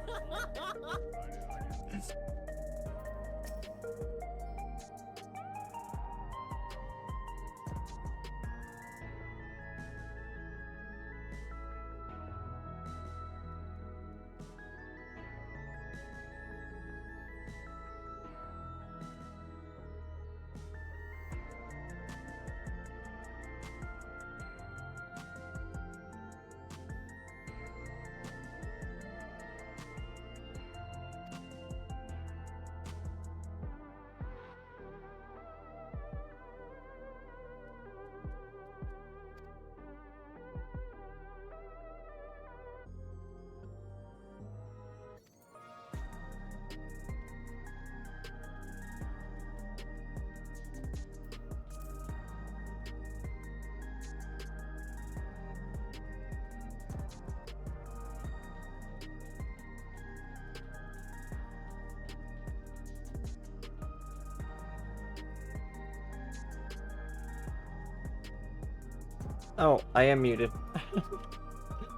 Oh, I am muted.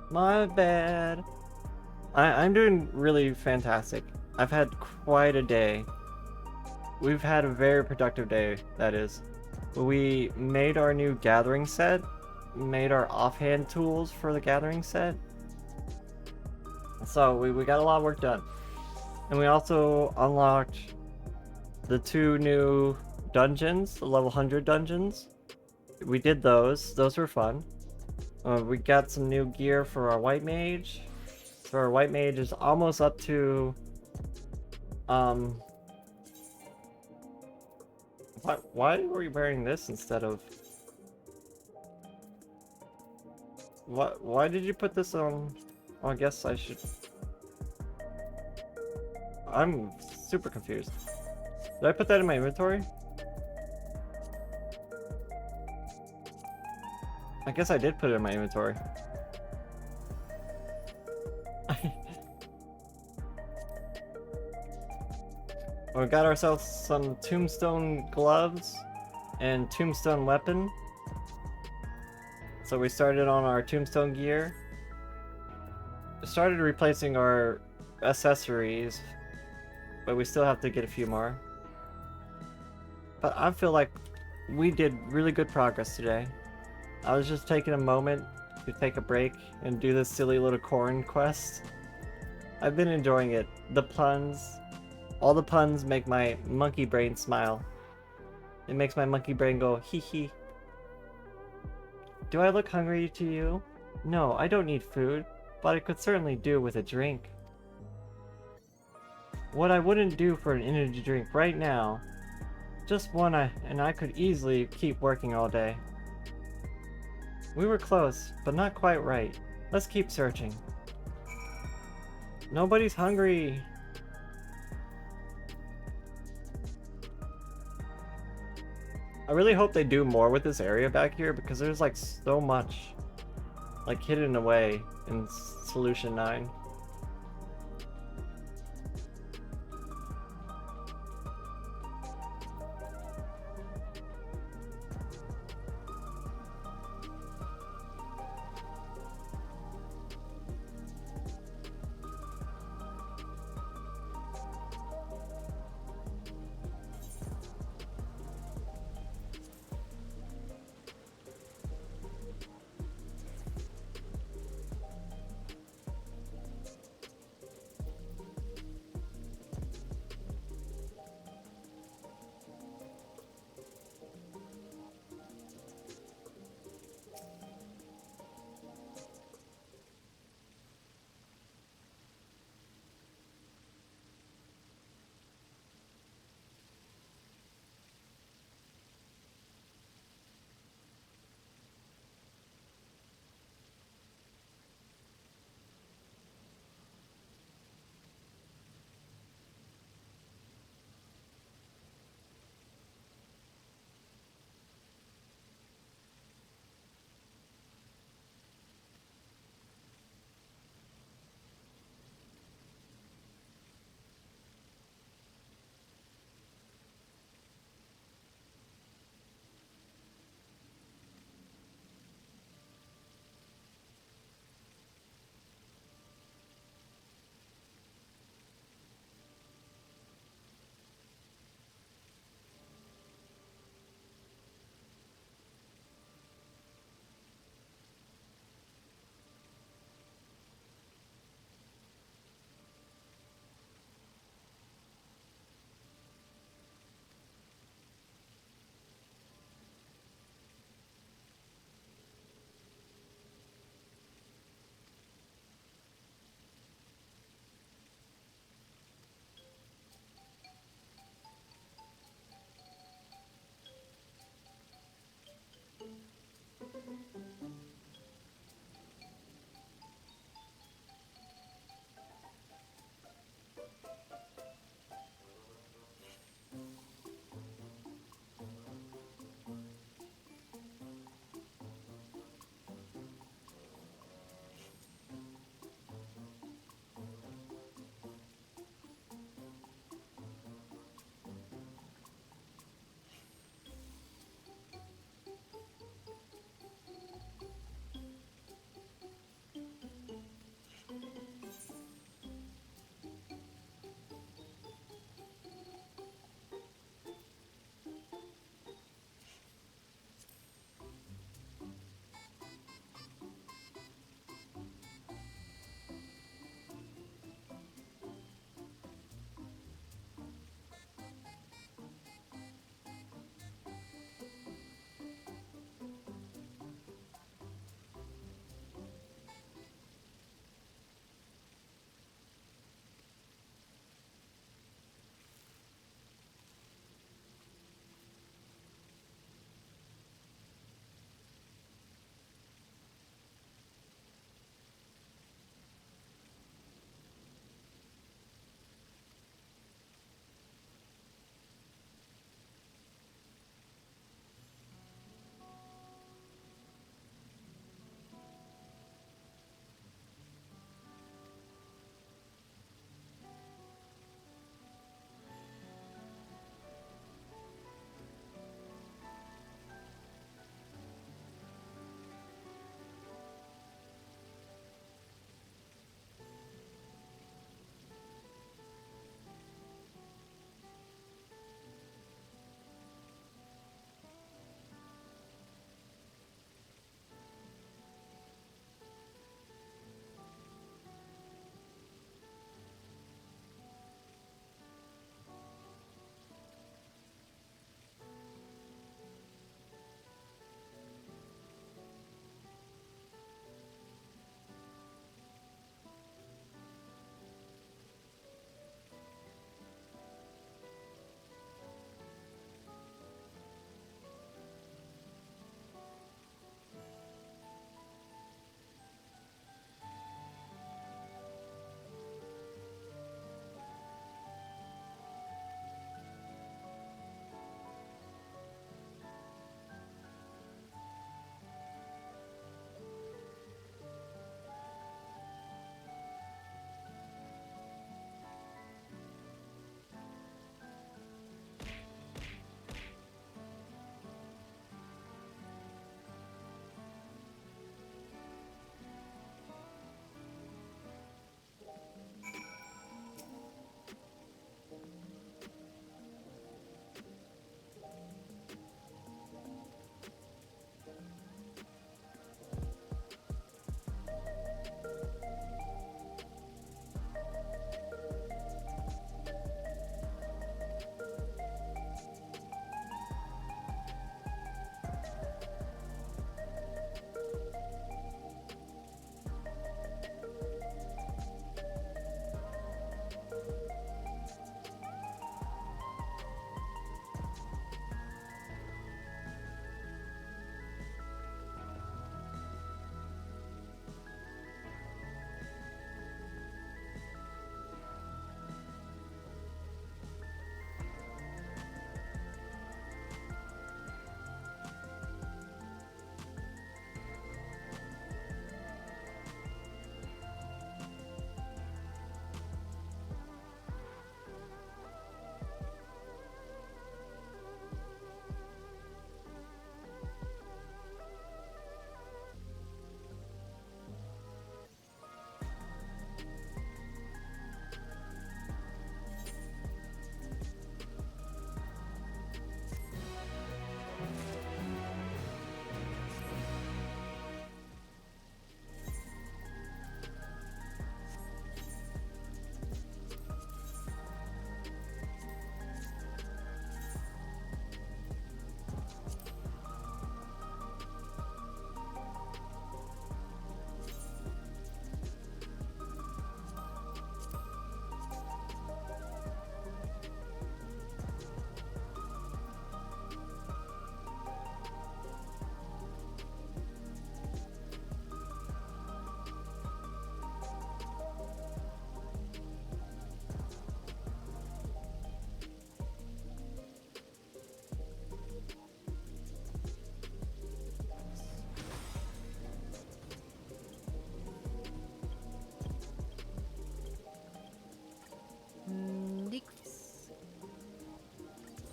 My bad. I'm doing really fantastic. I've had quite a day. We've had a very productive day, that is. We made our new gathering set, made our offhand tools for the gathering set. So we got a lot of work done. And we also unlocked the 2 new dungeons, the level 100 dungeons. We did those. Those were fun. We got some new gear for our white mage. So our white mage is almost up to... Why were we wearing this instead of... Why did you put this on? Well, I guess I should... I'm super confused. Did I put that in my inventory? I guess I did put it in my inventory. We got ourselves some tombstone gloves and tombstone weapon. So we started on our tombstone gear. Started replacing our accessories, but we still have to get a few more. But I feel like we did really good progress today. I was just taking a moment to take a break and do this silly little corn quest. I've been enjoying it. The puns, all the puns make my monkey brain smile. It makes my monkey brain go hee hee. Do I look hungry to you? No, I don't need food, but I could certainly do with a drink. What I wouldn't do for an energy drink right now, Just one, and I could easily keep working all day. We were close, but not quite right. Let's keep searching. Nobody's hungry. I really hope they do more with this area back here because there's like so much like hidden away in Solution 9.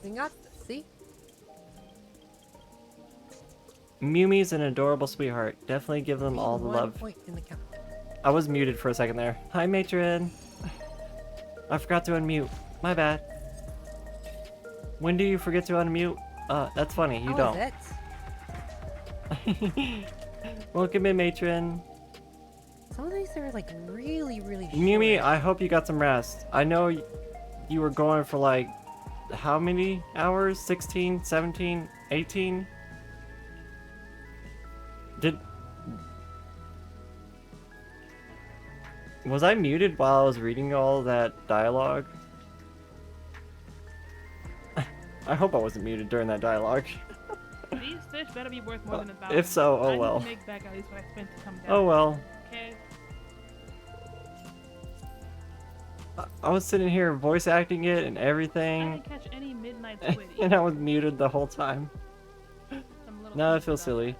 We got this, see? Mimi's an adorable sweetheart. Definitely give them all the 1 love. point in the count. I was muted for a second there. Hi, matron. I forgot to unmute. My bad. When do you forget to unmute? That's funny. You How don't. is it? Welcome in, matron. Some of these are like really, really short. Mimi, I hope you got some rest. I know you were going for like how many hours? 16, 17, 18? Was I muted while I was reading all that dialogue? I hope I wasn't muted during that dialogue. These fish better be worth more than 1,000. If so, oh I need well. to make back at least what I spent to come down. Oh well. Okay. I was sitting here voice acting it and I everything, didn't catch any midnight squid. and I was muted the whole time. Now I feel silly.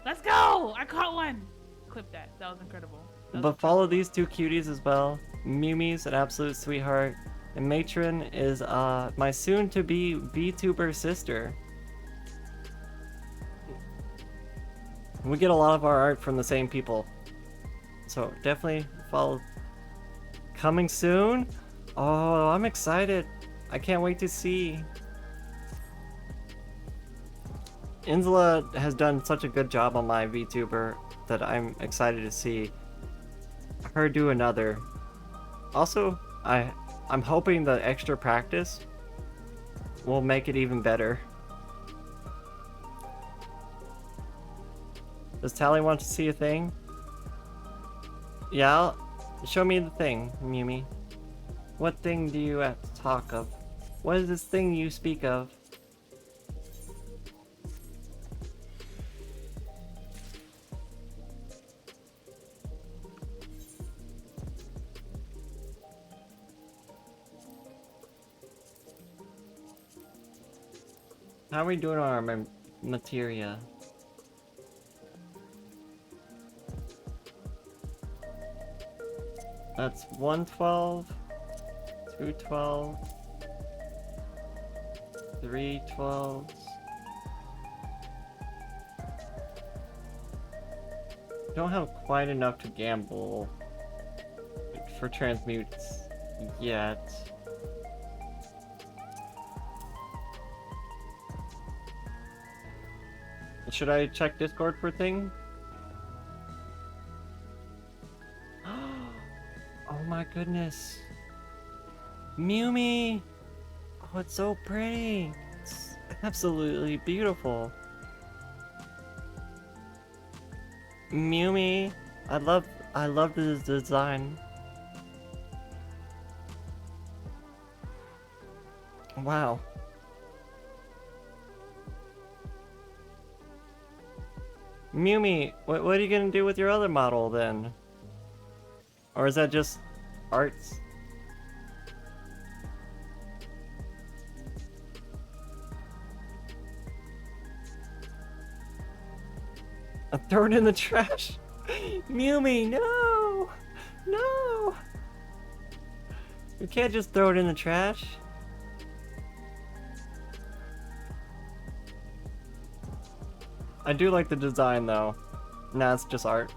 Let's go! I caught one! Clip that. That was incredible. But follow these two cuties as well. Mimi's an absolute sweetheart, and Matron is my soon-to-be VTuber sister. We get a lot of our art from the same people, so definitely follow. Coming soon? Oh, I'm excited. I can't wait to see. Insula has done such a good job on my VTuber that I'm excited to see her do another. Also, I'm hoping the extra practice will make it even better. Does Tali want to see a thing? Yeah, show me the thing, Mimi. What thing do you have to talk of? What is this thing you speak of? How are we doing on our materia? That's 112, 212, 312s. Don't have quite enough to gamble for transmutes yet. Should I check Discord for a thing? Oh my goodness. Mimi! Oh, it's so pretty. It's absolutely beautiful. Mimi! I love the design. Wow. Mimi, what are you gonna do with your other model then? Or is that just arts? Throw it in the trash? Mimi, no! No! You can't just throw it in the trash. I do like the design though. Nah, it's just art.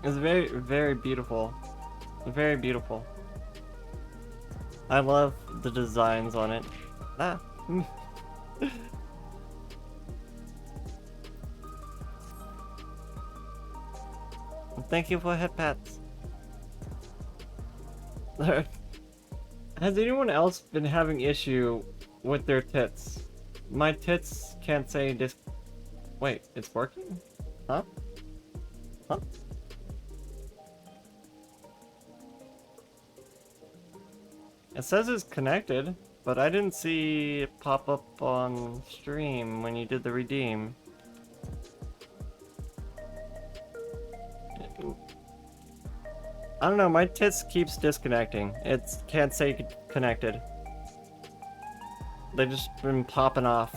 It's very, very beautiful. Very beautiful. I love the designs on it. Ah. Thank you for head pats. Has anyone else been having issue with their tits? My tits can't say this. Wait, it's working? Huh? Huh? It says it's connected, but I didn't see it pop up on stream when you did the redeem. I don't know, my tits keeps disconnecting. It can't say connected. They've just been popping off.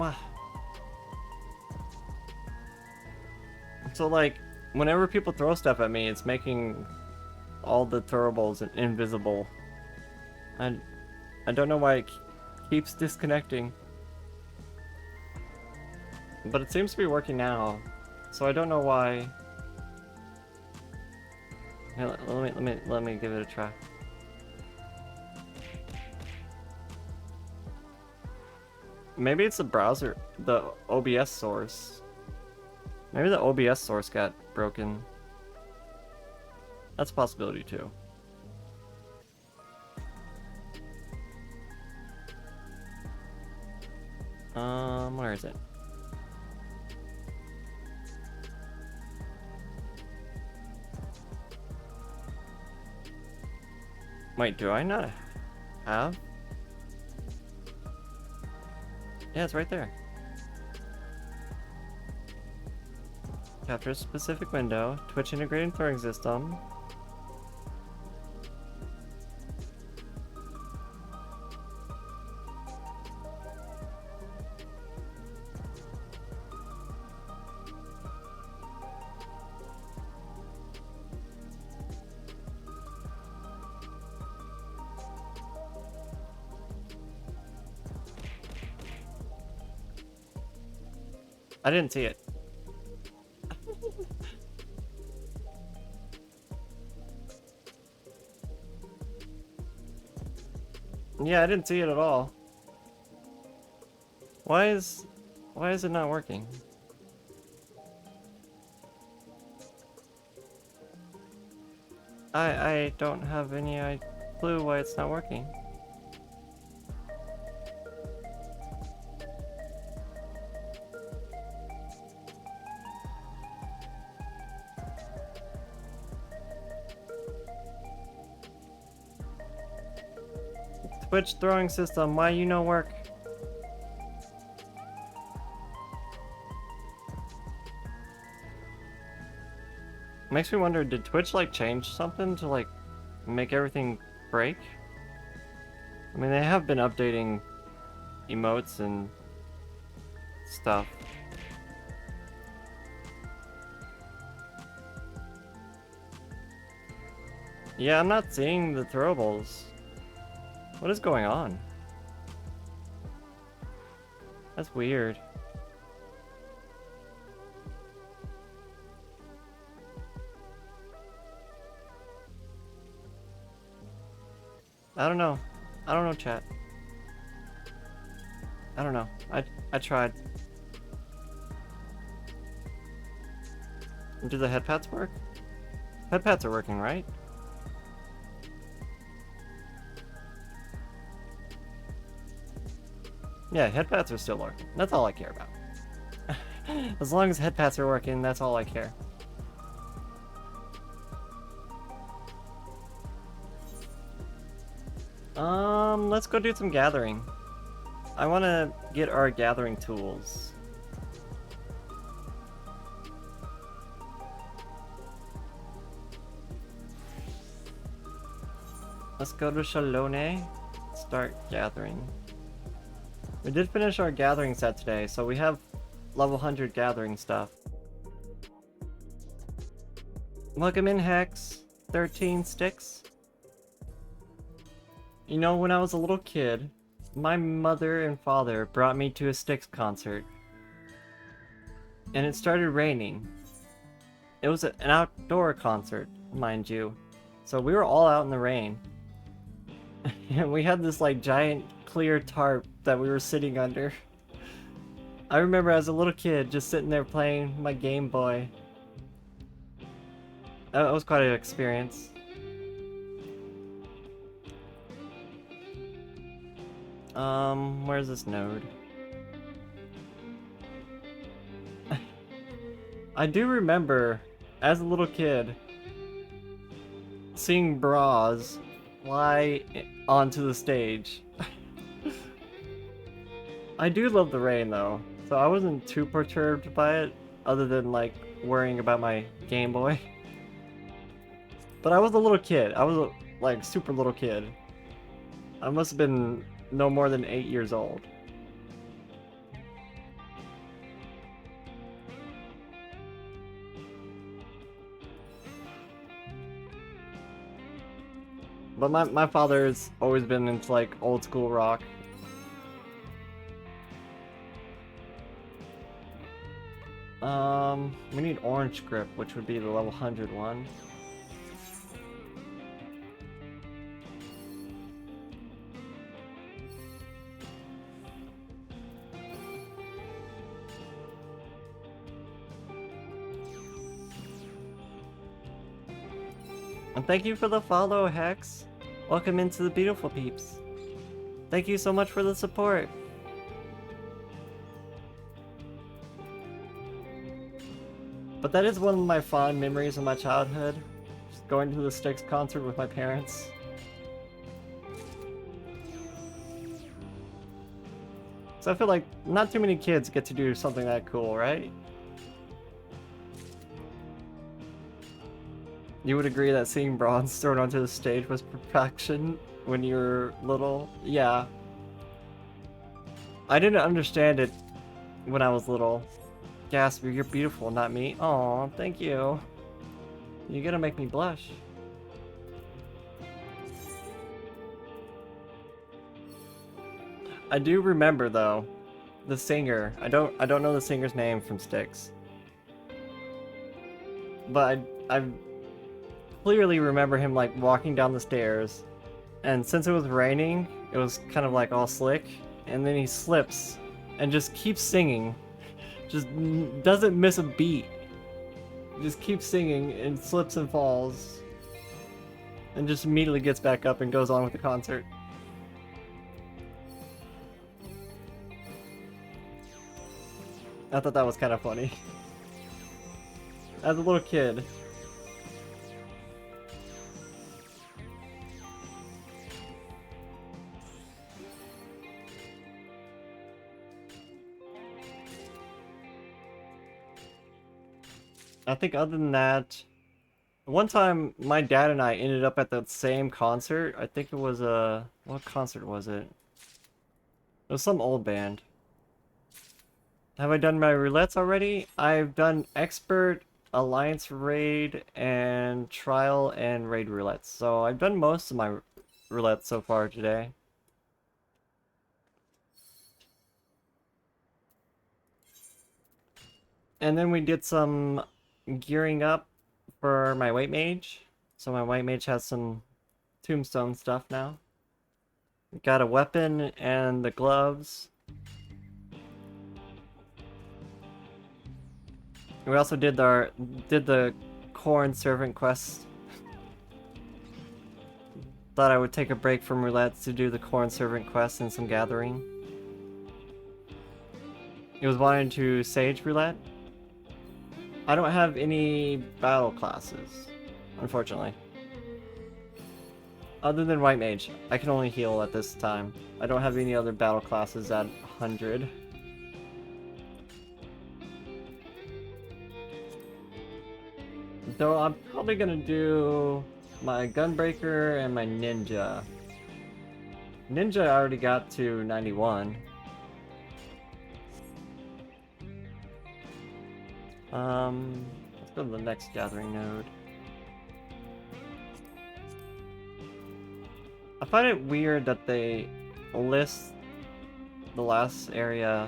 Wow. So like, whenever people throw stuff at me, it's making all the throwables invisible. And I don't know why it keeps disconnecting. But it seems to be working now, so I don't know why. Here, let me give it a try. Maybe it's the browser, the OBS source. Maybe the OBS source got broken. That's a possibility too. Where is it? Wait, do I not have? Yeah, it's right there. Capture a specific window, Twitch integrated throwing system. I didn't see it. Yeah, I didn't see it at all. Why is it not working? I don't have any clue why it's not working. Twitch throwing system, why you no work? Makes me wonder, did Twitch like change something to like make everything break? I mean, they have been updating emotes and stuff. Yeah, I'm not seeing the throwables. What is going on? That's weird. I don't know. I don't know, chat. I don't know. I tried. Do the head pats work? Head pats are working, right? Yeah, head pats are still working. That's all I care about. As long as head pats are working, that's all I care. Let's go do some gathering. I want to get our gathering tools. Let's go to Shalone. Start gathering. We did finish our gathering set today, so we have level 100 gathering stuff. Welcome in, Hex. 13 sticks. You know, when I was a little kid, my mother and father brought me to a Styx concert. And it started raining. It was an outdoor concert, mind you. So we were all out in the rain. And we had this like giant clear tarp that we were sitting under. I remember as a little kid just sitting there playing my Game Boy. That was quite an experience. Where's this node? I do remember, as a little kid, seeing bras fly onto the stage. I do love the rain though, so I wasn't too perturbed by it, other than like worrying about my Game Boy. But I was a little kid. I was a like super little kid. I must have been no more than 8 years old. But my father's always been into like old school rock. We need orange grip, which would be the level 100 one. And thank you for the follow, Hex. Welcome into the beautiful peeps. Thank you so much for the support. But that is one of my fond memories of my childhood. Just going to the Styx concert with my parents. So I feel like not too many kids get to do something that cool, right? You would agree that seeing bronze thrown onto the stage was perfection when you were little? Yeah. I didn't understand it when I was little. Gasp, you're beautiful, not me. Aw, thank you. You're gonna make me blush. I do remember though, the singer. I don't know the singer's name from Styx. But I clearly remember him like walking down the stairs, and since it was raining, it was kind of like all slick, and then he slips and just keeps singing. Just doesn't miss a beat. Just keeps singing and slips and falls. And just immediately gets back up and goes on with the concert. I thought that was kind of funny. As a little kid. I think other than that, one time my dad and I ended up at the same concert. I think it was what concert was it? It was some old band. Have I done my roulettes already? I've done expert, alliance raid, and trial and raid roulettes. So I've done most of my roulettes so far today. And then we did some gearing up for my white mage. So my white mage has some tombstone stuff now. Got a weapon and the gloves. We also did the corn servant quest. Thought I would take a break from roulettes to do the corn servant quest and some gathering. It was wanting to sage roulette. I don't have any battle classes, unfortunately. Other than white mage, I can only heal at this time. I don't have any other battle classes at 100. So I'm probably gonna do my gunbreaker and my ninja. Ninja I already got to 91. Let's go to the next gathering node. I find it weird that they list the last area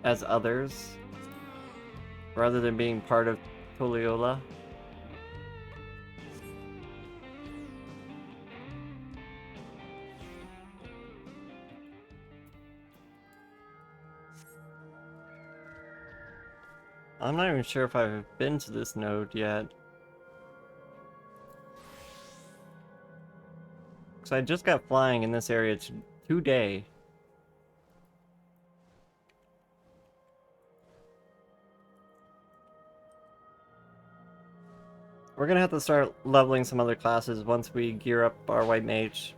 as others rather than being part of Toliola. I'm not even sure if I've been to this node yet. Because I just got flying in this area today. We're gonna have to start leveling some other classes once we gear up our white mage.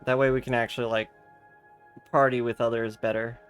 That way we can actually, like, party with others better.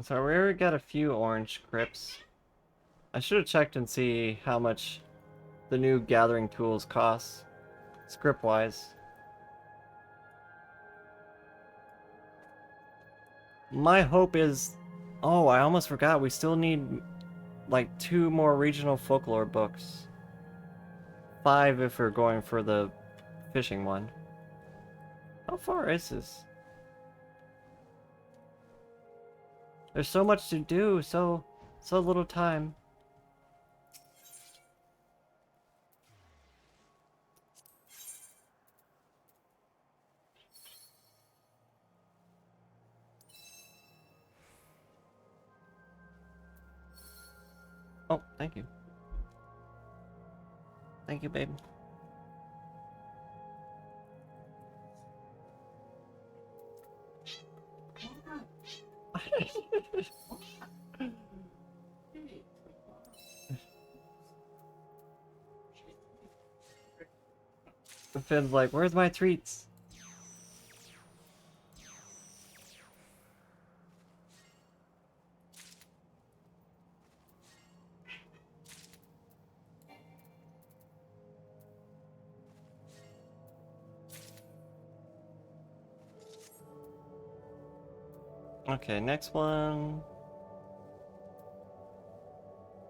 So we already got a few orange crypts. I should have checked and see how much the new gathering tools cost, script-wise. My hope is... Oh, I almost forgot. We still need like 2 more regional folklore books. 5 if we're going for the fishing one. How far is this? There's so much to do, so little time. Oh, thank you. Thank you, babe. Finn's like, where's my treats? Okay, next one.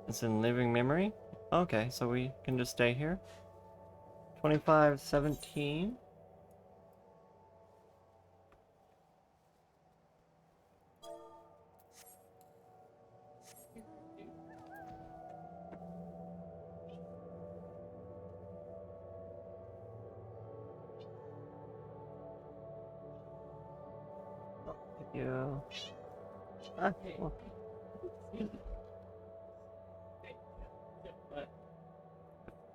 It's in living memory. Okay, so we can just stay here. 2517. Yeah. Ah, well.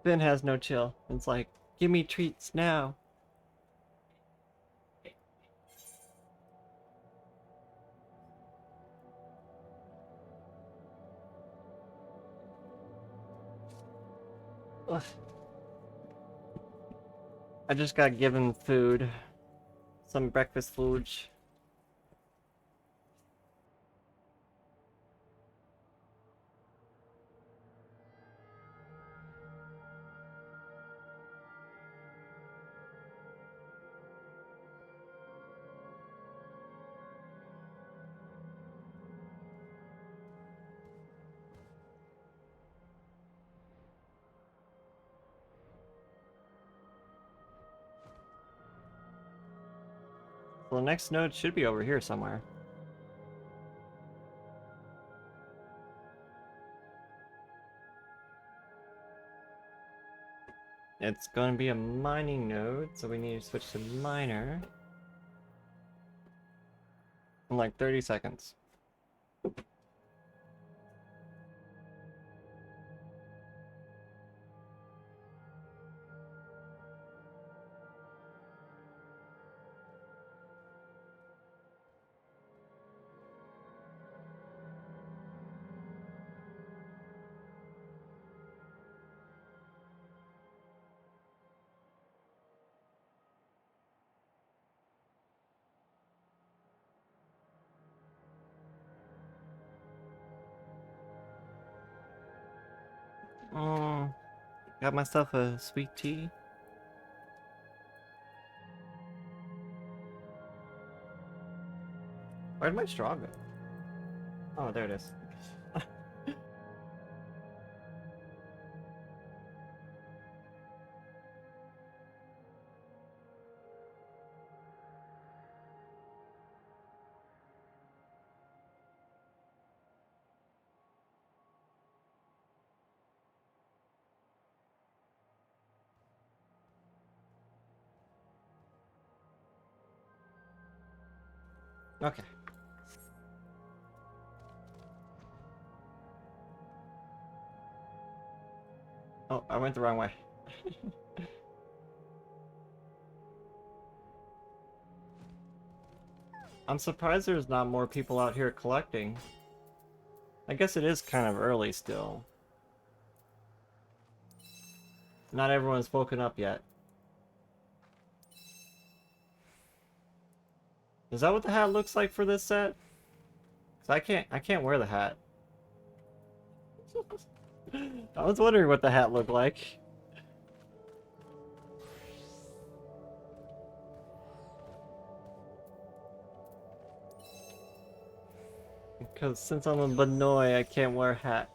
Finn has no chill. It's like, give me treats now. Ugh. I just got given food. Some breakfast food. Well, the next node should be over here somewhere. It's going to be a mining node, so we need to switch to miner in like 30 seconds. Got myself a sweet tea. Where'd my straw go? Oh, there it is. Okay. Oh, I went the wrong way. I'm surprised there's not more people out here collecting. I guess it is kind of early still. Not everyone's woken up yet. Is that what the hat looks like for this set? So I can't wear the hat. I was wondering what the hat looked like. Because since I'm a Benoy, I can't wear a hat.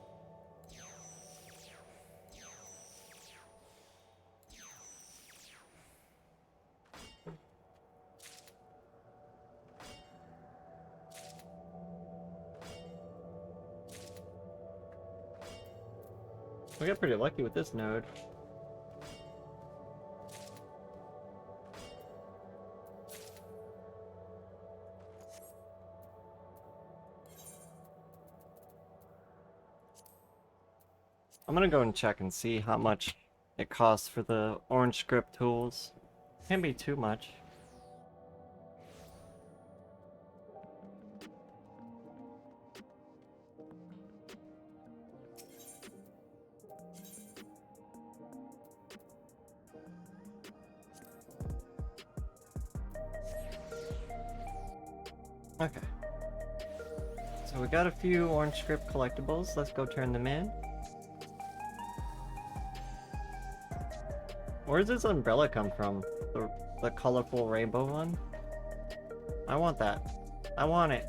We got pretty lucky with this node. I'm gonna go and check and see how much it costs for the orange script tools. Can't be too much. Okay. So we got a few orange script collectibles. Let's go turn them in. Where does this umbrella come from? The colorful rainbow one? I want that. I want it.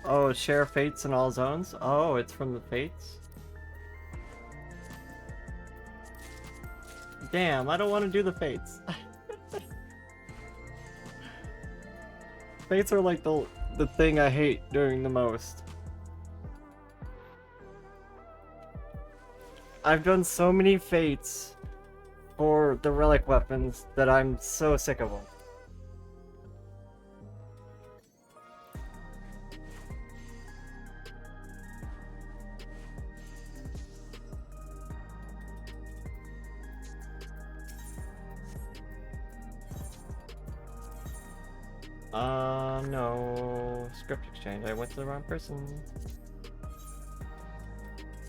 Oh, share fates in all zones? Oh, it's from the fates? Damn, I don't want to do the fates. Fates are like the thing I hate doing the most. I've done so many fates for the relic weapons that I'm so sick of them. No. Script exchange. I went to the wrong person.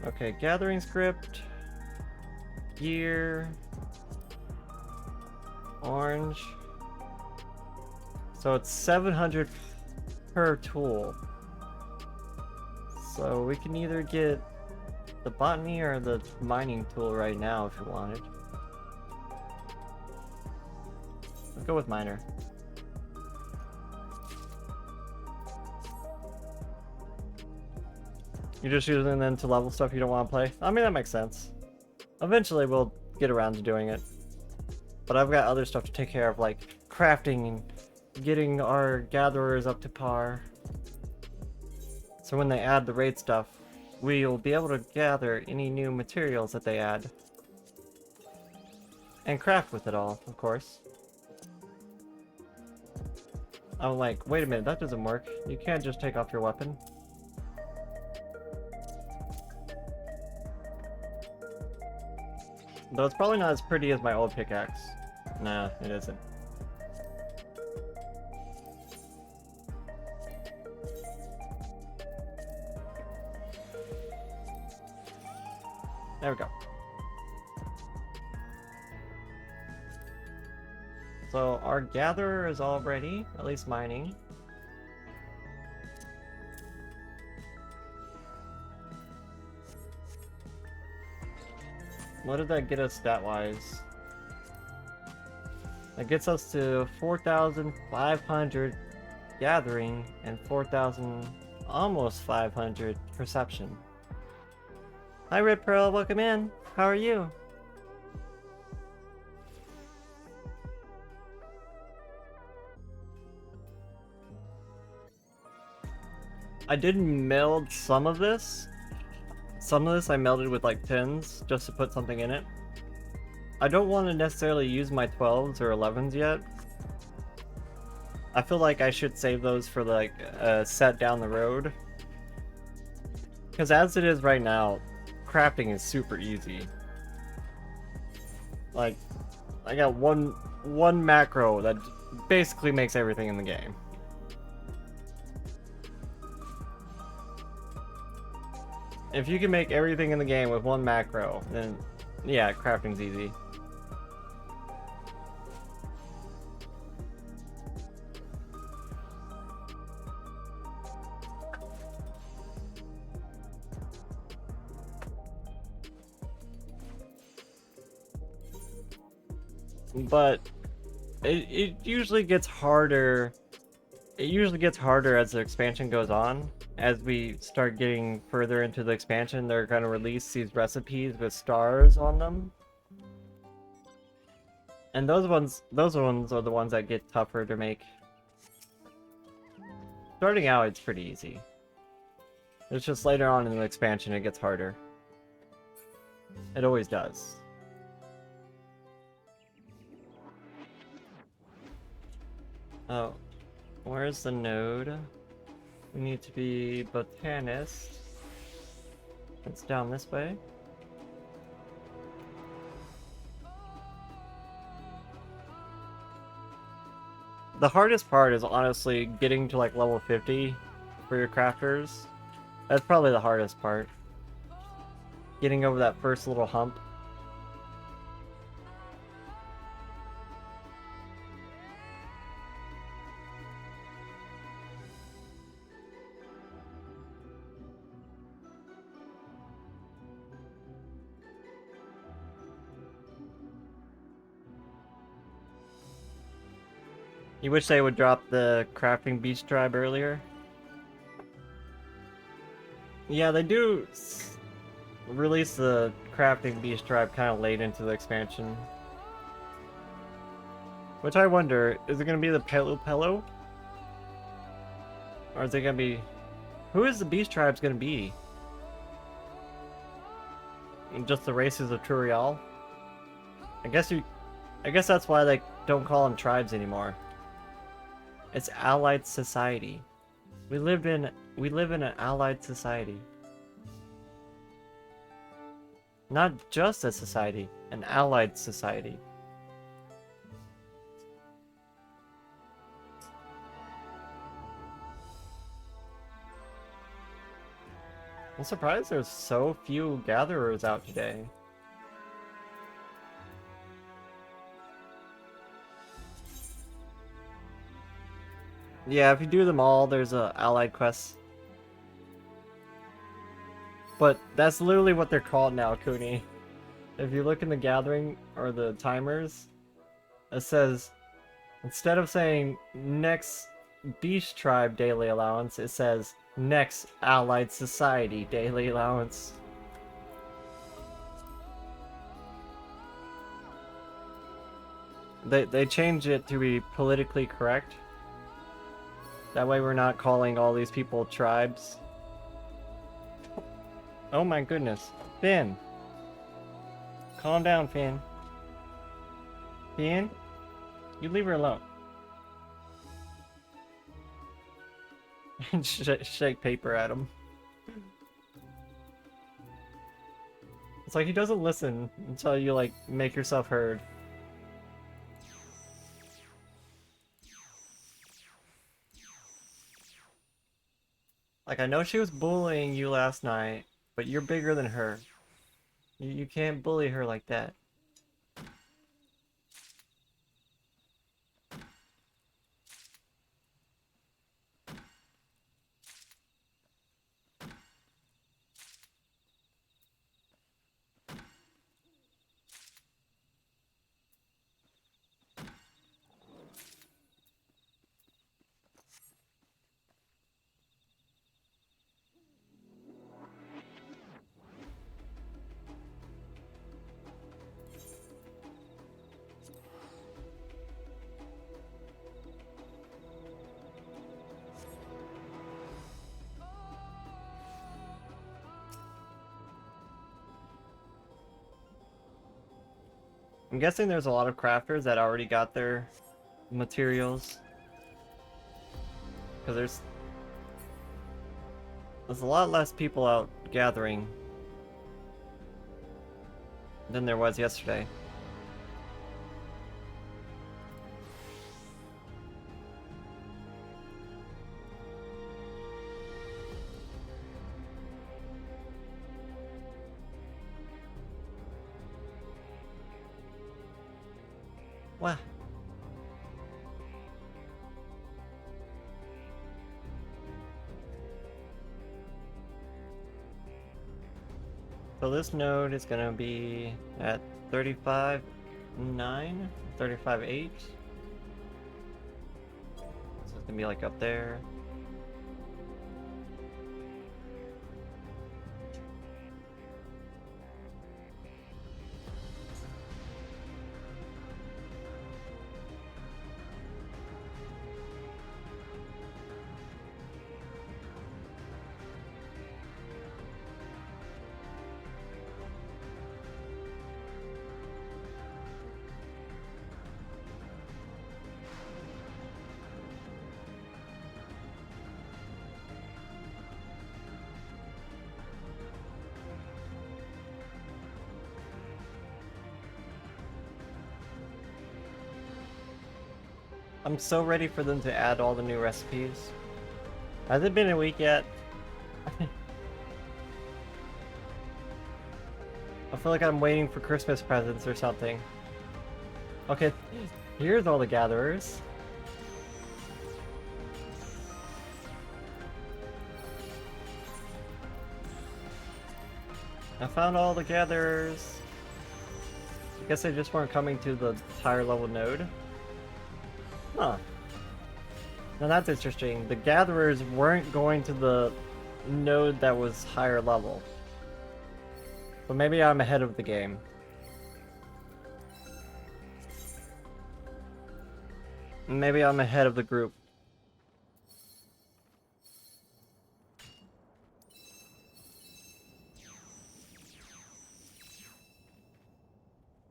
Okay, gathering script. Gear. Orange. So it's 700 per tool. So we can either get the botany or the mining tool right now if you wanted. Let's go with miner. You're just using them to level stuff you don't want to play? I mean, that makes sense. Eventually we'll get around to doing it. But I've got other stuff to take care of, like crafting and getting our gatherers up to par. So when they add the raid stuff, we'll be able to gather any new materials that they add. And craft with it all, of course. I'm like, wait a minute, that doesn't work. You can't just take off your weapon. Though it's probably not as pretty as my old pickaxe. Nah, it isn't. There we go. So our gatherer is all ready, at least mining. What did that get us stat-wise? That gets us to 4,500 gathering and 4,000, almost 500 perception. Hi Red Pearl, welcome in. How are you? I did meld some of this. Some of this I melded with like pins just to put something in it. I don't want to necessarily use my 12s or 11s yet. I feel like I should save those for like a set down the road. Because as it is right now, crafting is super easy. Like, I got one macro that basically makes everything in the game. If you can make everything in the game with one macro, then yeah, crafting's easy. But it usually gets harder. It usually gets harder as the expansion goes on. As we start getting further into the expansion, they're going to release these recipes with stars on them. And those ones are the ones that get tougher to make. Starting out, it's pretty easy. It's just later on in the expansion it gets harder. It always does. Oh, where's the node? We need to be botanist. It's down this way. The hardest part is honestly getting to like level 50 for your crafters. That's probably the hardest part. Getting over that first little hump. You wish they would drop the crafting beast tribe earlier? Yeah, they do release the crafting beast tribe kind of late into the expansion. Which I wonder, is it going to be the Pelu Pelu? Or is it going to be... Who is the beast tribes going to be? Just the races of Turiel? I guess that's why they don't call them tribes anymore. It's allied society. We live in an allied society. Not just a society, an allied society. I'm surprised there's so few gatherers out today. Yeah, if you do them all, there's a allied quest. But that's literally what they're called now, Kuni. If you look in the gathering or the timers, it says, instead of saying next beast tribe daily allowance, it says next allied society daily allowance. They change it to be politically correct. That way we're not calling all these people tribes. Oh my goodness. Finn. Calm down, Finn. Finn? You leave her alone. Shake paper at him. It's like he doesn't listen until you like make yourself heard. Like, I know she was bullying you last night, but you're bigger than her. You can't bully her like that. I'm guessing there's a lot of crafters that already got their materials. Because there's a lot less people out gathering than there was yesterday. Wow. So this node is gonna be at 35.9, 35.8. So it's gonna be like up there. I'm so ready for them to add all the new recipes. Has it been a week yet? I feel like I'm waiting for Christmas presents or something. Okay, here's all the gatherers. I found all the gatherers. I guess they just weren't coming to the higher level node. Huh. Now that's interesting. The gatherers weren't going to the node that was higher level. But maybe I'm ahead of the game. Maybe I'm ahead of the group.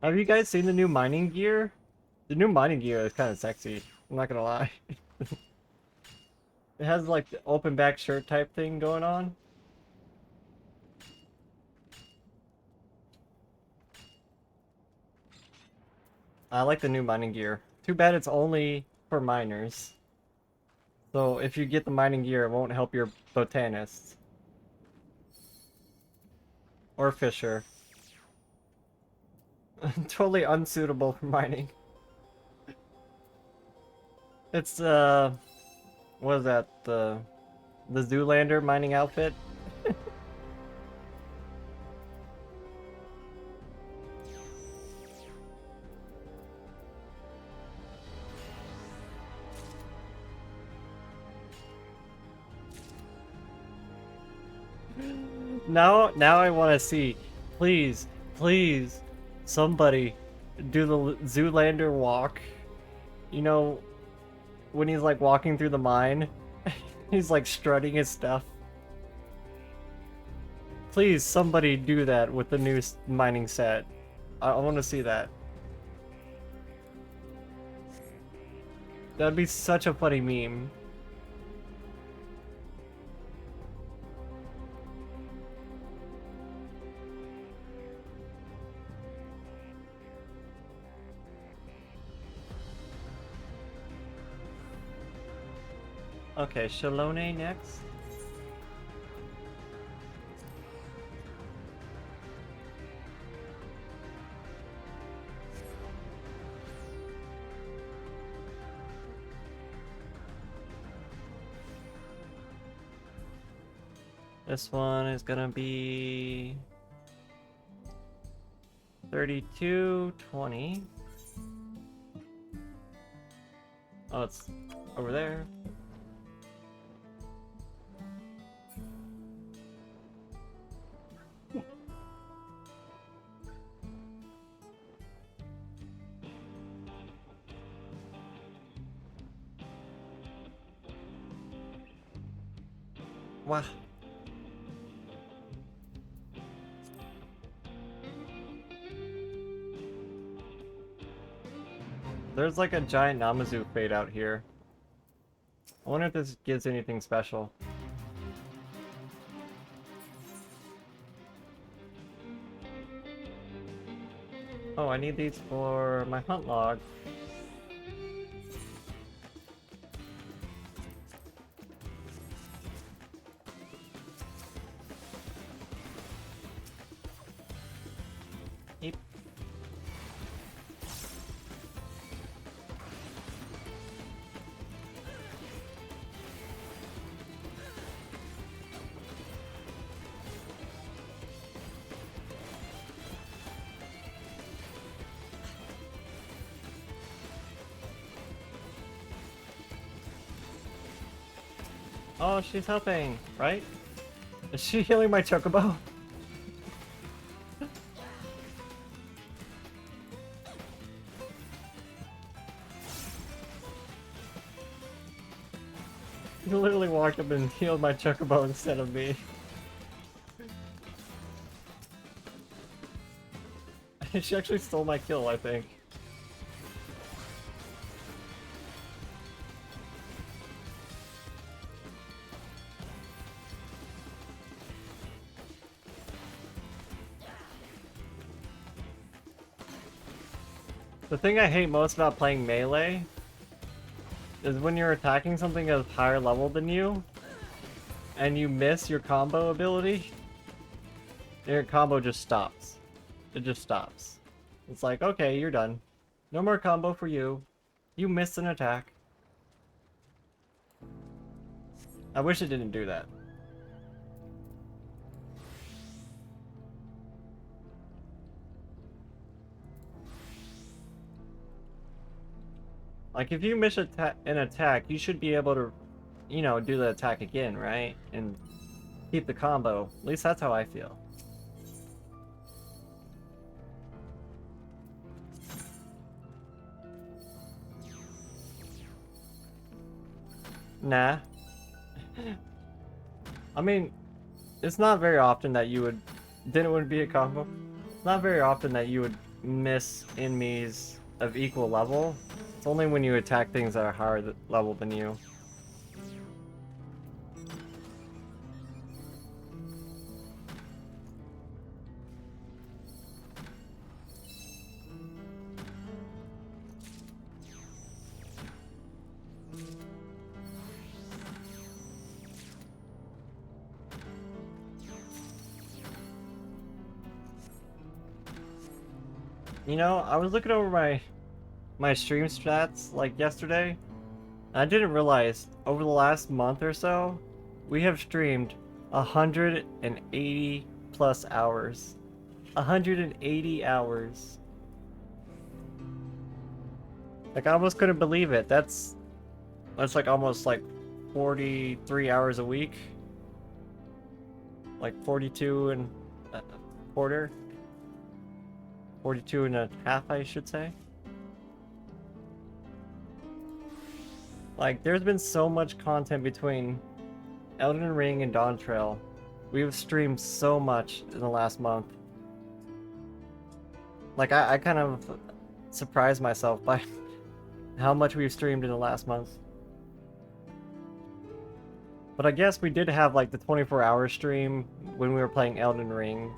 Have you guys seen the new mining gear? The new mining gear is kind of sexy. I'm not gonna lie. It has like the open back shirt type thing going on. I like the new mining gear. Too bad it's only for miners. So if you get the mining gear, it won't help your botanists. Or fisher. Totally unsuitable for mining. It's what is that? The Zoolander mining outfit? Now I want to see. Please, please, somebody do the Zoolander walk. You know, when he's like walking through the mine, he's like strutting his stuff. Please, somebody do that with the new mining set. I want to see that. That'd be such a funny meme. Okay, Shalone next. This one is gonna be 32.20. Oh, it's over there. Wow. There's like a giant Namazu fade out here. I wonder if this gives anything special. Oh, I need these for my hunt log. Oh, she's helping, right? Is she healing my chocobo? He literally walked up and healed my chocobo instead of me. She actually stole my kill, I think. The thing I hate most about playing melee is when you're attacking something at a higher level than you and you miss your combo ability, your combo just stops. It just stops. It's like, okay, you're done. No more combo for you. You missed an attack. I wish it didn't do that. Like, if you miss an attack, you should be able to, you know, do the attack again, right? And keep the combo. At least that's how I feel. Nah. I mean, it's not very often that you would... Then it wouldn't be a combo. It's not very often that you would miss enemies of equal level. It's only when you attack things that are higher level than you. You know, I was looking over my stream stats like yesterday, and I didn't realize over the last month or so we have streamed 180 plus hours. 180 hours. Like, I almost couldn't believe it. That's like almost like 43 hours a week. Like 42 and a quarter. 42 and a half, I should say. Like, there's been so much content between Elden Ring and Dawn Trail. We've streamed so much in the last month. Like, I kind of surprised myself by how much we've streamed in the last month. But I guess we did have like the 24-hour stream when we were playing Elden Ring.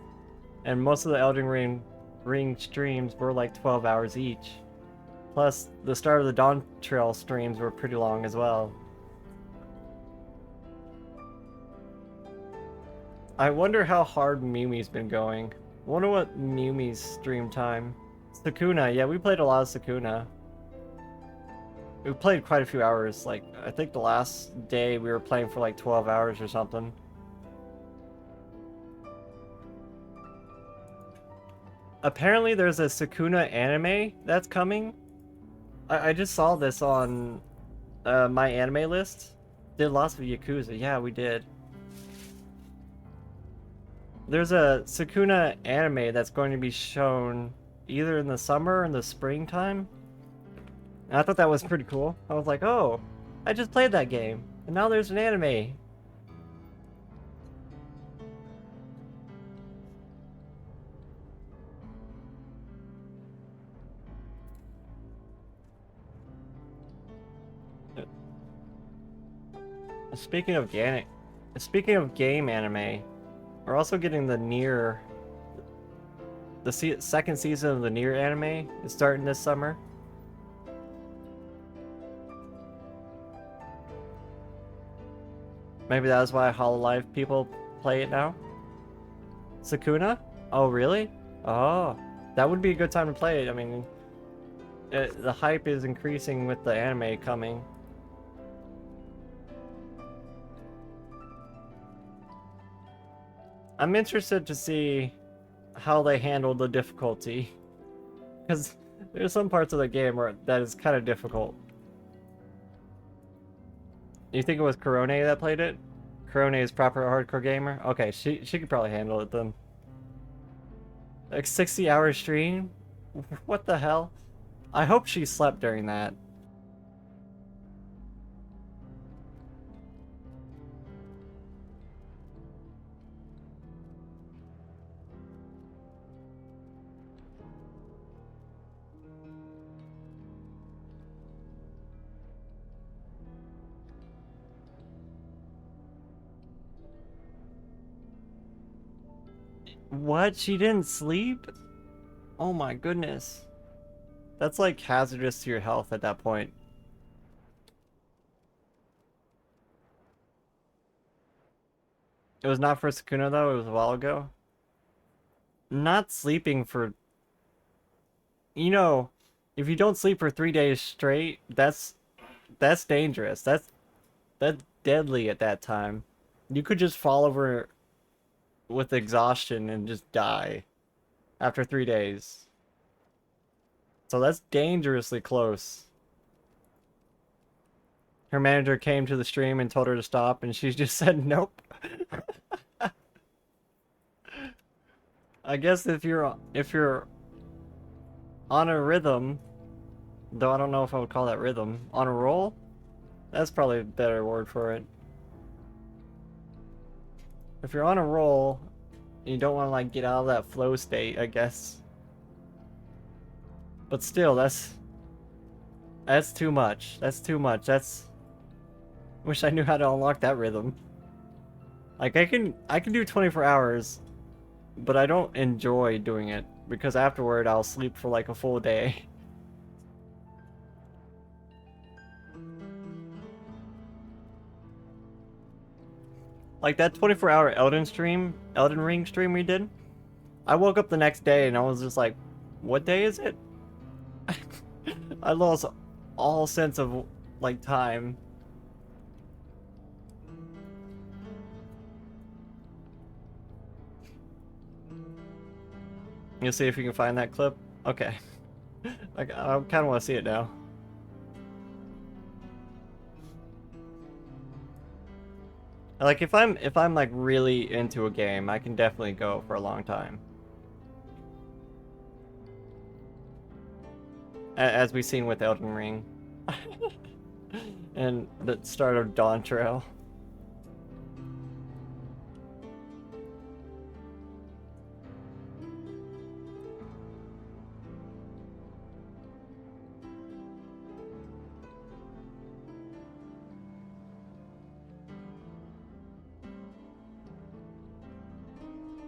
And most of the Elden Ring streams were like 12 hours each. Plus, the start of the Dawn Trail streams were pretty long as well. I wonder how hard Mimi's been going. I wonder what Mimi's stream time. Sakuna, yeah, we played a lot of Sakuna. We played quite a few hours. Like, I think the last day we were playing for like 12 hours or something. Apparently there's a Sakuna anime that's coming. I just saw this on my anime list. Did lots of Yakuza. Yeah, we did. There's a Sakuna anime that's going to be shown either in the summer or in the springtime. And I thought that was pretty cool. I was like, oh, I just played that game. And now there's an anime. Speaking of game anime, we're also getting the Nier. The second season of the Nier anime is starting this summer. Maybe that's why Hololive people play it now. Sakuna? Oh, really? Oh, that would be a good time to play it. I mean, the hype is increasing with the anime coming. I'm interested to see how they handle the difficulty, because there's some parts of the game where that is kind of difficult. You think it was Corone that played it? Corone is proper hardcore gamer? Okay, she could probably handle it then. Like 60-hour stream? What the hell? I hope she slept during that. What? She didn't sleep? Oh my goodness. That's like hazardous to your health at that point. It was not for Sukuna though, it was a while ago. Not sleeping for... You know, if you don't sleep for 3 days straight, that's dangerous. That's deadly at that time. You could just fall over with exhaustion and just die after 3 days. So that's dangerously close. Her manager came to the stream and told her to stop, and she just said nope. I guess if you're on a rhythm, though I don't know if I would call that rhythm, on a roll, that's probably a better word for it. If you're on a roll, you don't want to like get out of that flow state, I guess. But still, that's too much. That's too much. Wish I knew how to unlock that rhythm. Like I can do 24 hours, but I don't enjoy doing it because afterward I'll sleep for like a full day. Like that 24-hour Elden Ring stream we did. I woke up the next day and I was just like, what day is it? I lost all sense of like time. You'll see if you can find that clip. Okay. Like I kind of want to see it now. Like if I'm like really into a game, I can definitely go for a long time. As we've seen with Elden Ring. And the start of Dawn Trail.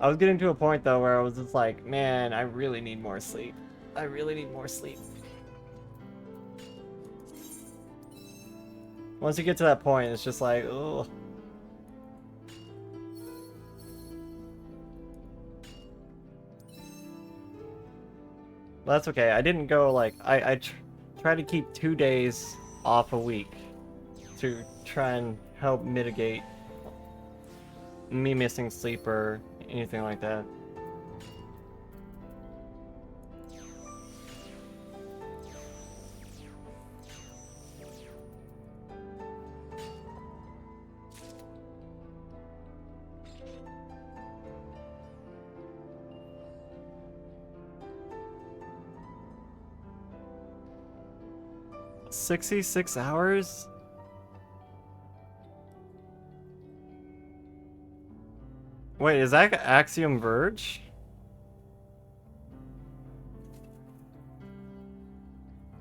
I was getting to a point though where I was just like, man, I really need more sleep. I really need more sleep. Once you get to that point, it's just like, ugh. Well, that's okay. I didn't go like, I try to keep 2 days off a week to try and help mitigate me missing sleep or anything like that. $66 hours? Wait, is that Axiom Verge?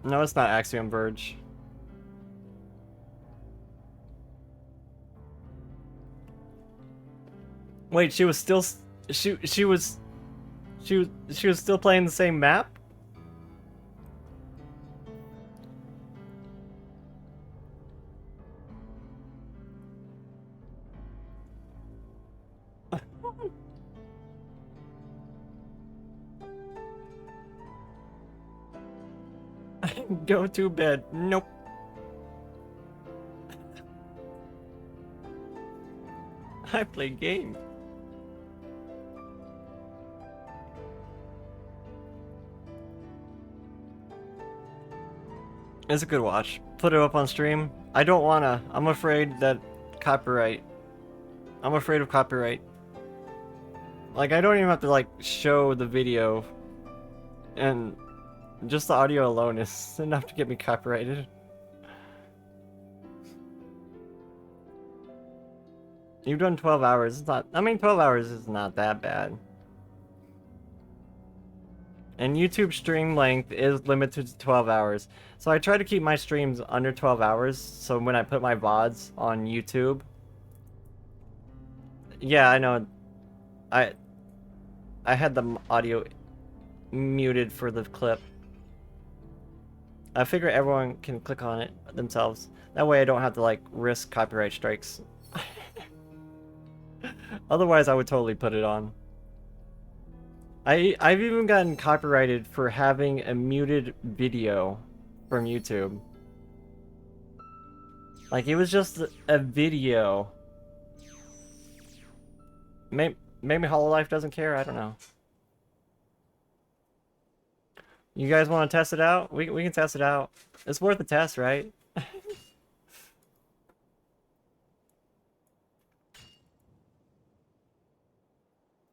No, it's not Axiom Verge. Wait, she was still she was still playing the same map? Go to bed. Nope. I play games. It's a good watch. Put it up on stream. I don't wanna. I'm afraid that copyright. I'm afraid of copyright. Like, I don't even have to, like, show the video. And just the audio alone is enough to get me copyrighted. You've done 12 hours. It's not. I mean, 12 hours is not that bad. And YouTube stream length is limited to 12 hours. So I try to keep my streams under 12 hours. So when I put my VODs on YouTube. Yeah, I know. I had the audio muted for the clip. I figure everyone can click on it themselves. That way I don't have to, like, risk copyright strikes. Otherwise I would totally put it on. I've even gotten copyrighted for having a muted video from YouTube. Like, it was just a video. Maybe Hololive doesn't care, I don't know. You guys want to test it out? We can test it out. It's worth a test, right?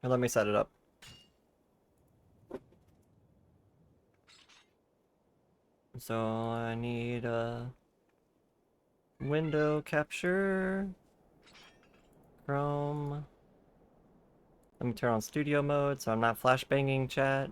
Here, let me set it up. So I need a window capture, Chrome. Let me turn on studio mode so I'm not flashbanging chat.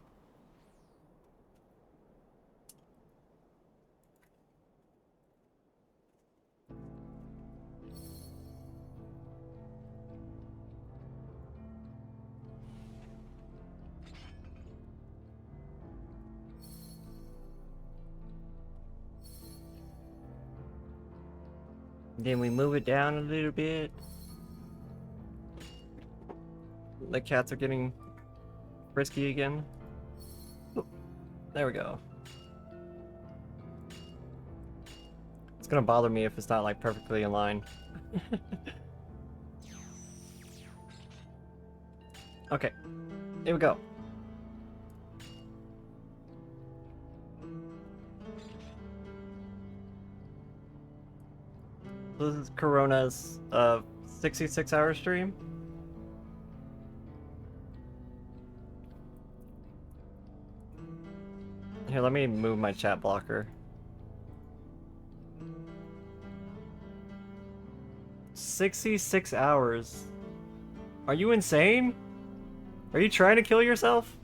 Then we move it down a little bit. The cats are getting frisky again. Oh, there we go. It's gonna bother me if it's not, like, perfectly in line. Okay, here we go. This is Corona's 66-hour stream. Here, let me move my chat blocker. 66 hours. Are you insane? Are you trying to kill yourself?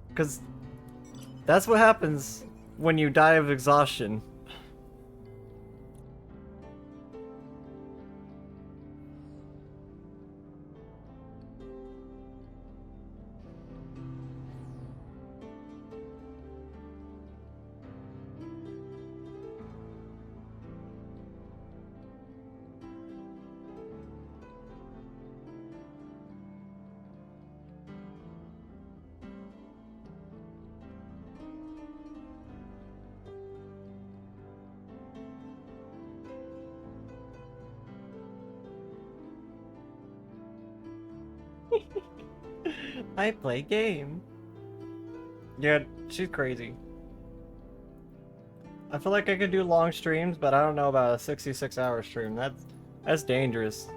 Because that's what happens when you die of exhaustion. I play game. Yeah, she's crazy. I feel like I could do long streams, but I don't know about a 66-hour stream. That's dangerous.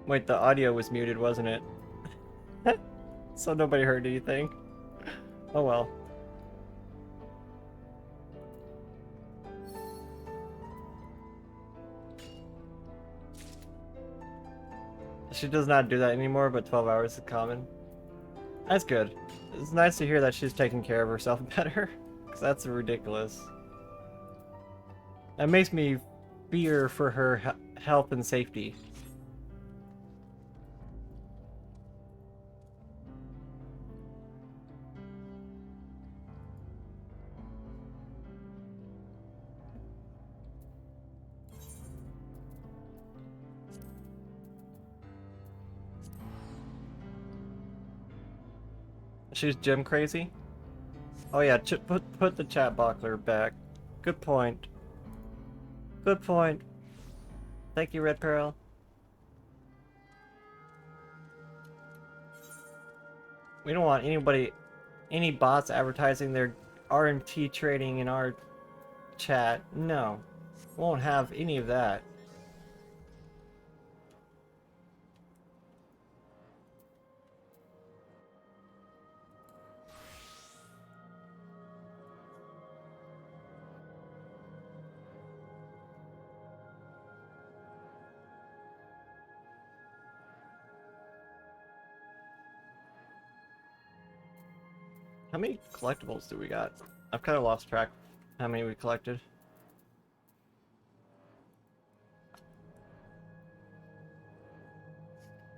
Wait, the audio was muted, wasn't it? So nobody heard anything. Oh well. She does not do that anymore, but 12 hours is common. That's good. It's nice to hear that she's taking care of herself better, because that's ridiculous. That makes me fear for her health and safety. She's gym crazy? Oh yeah, put the chat boxer back. Good point. Good point. Thank you, Red Pearl. We don't want any bots advertising their RMT trading in our chat. No, won't have any of that. How many collectibles do we got? I've kind of lost track how many we collected.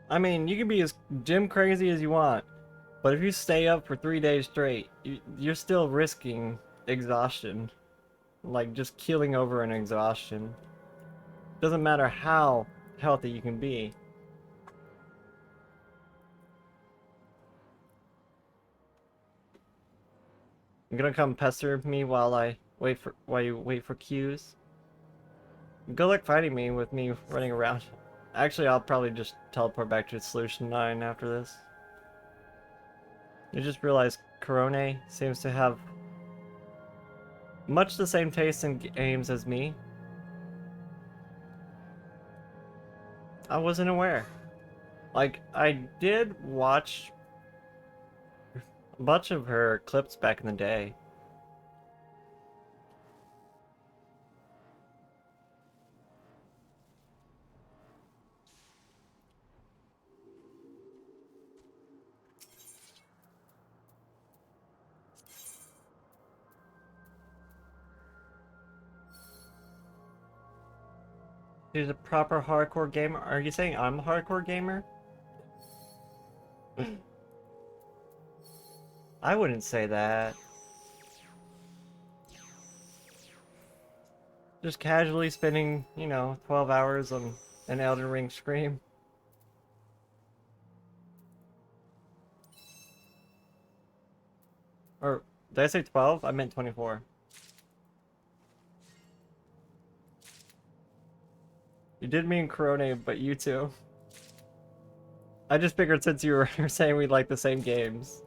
I mean, you can be as gym crazy as you want, but if you stay up for 3 days straight, you're still risking exhaustion. Like, just keeling over an exhaustion. Doesn't matter how healthy you can be. You're gonna come pester me while you wait for cues? Good luck fighting me with me running around. Actually, I'll probably just teleport back to Solution 9 after this. You just realized Corone seems to have much the same taste in games as me. I wasn't aware. Like, I did watch a bunch of her clips back in the day. She's a proper hardcore gamer. Are you saying I'm a hardcore gamer? I wouldn't say that. Just casually spending, 12 hours on an Elden Ring stream. Or, did I say 12? I meant 24. You did mean Corone, but you too. I just figured since you were saying we like the same games.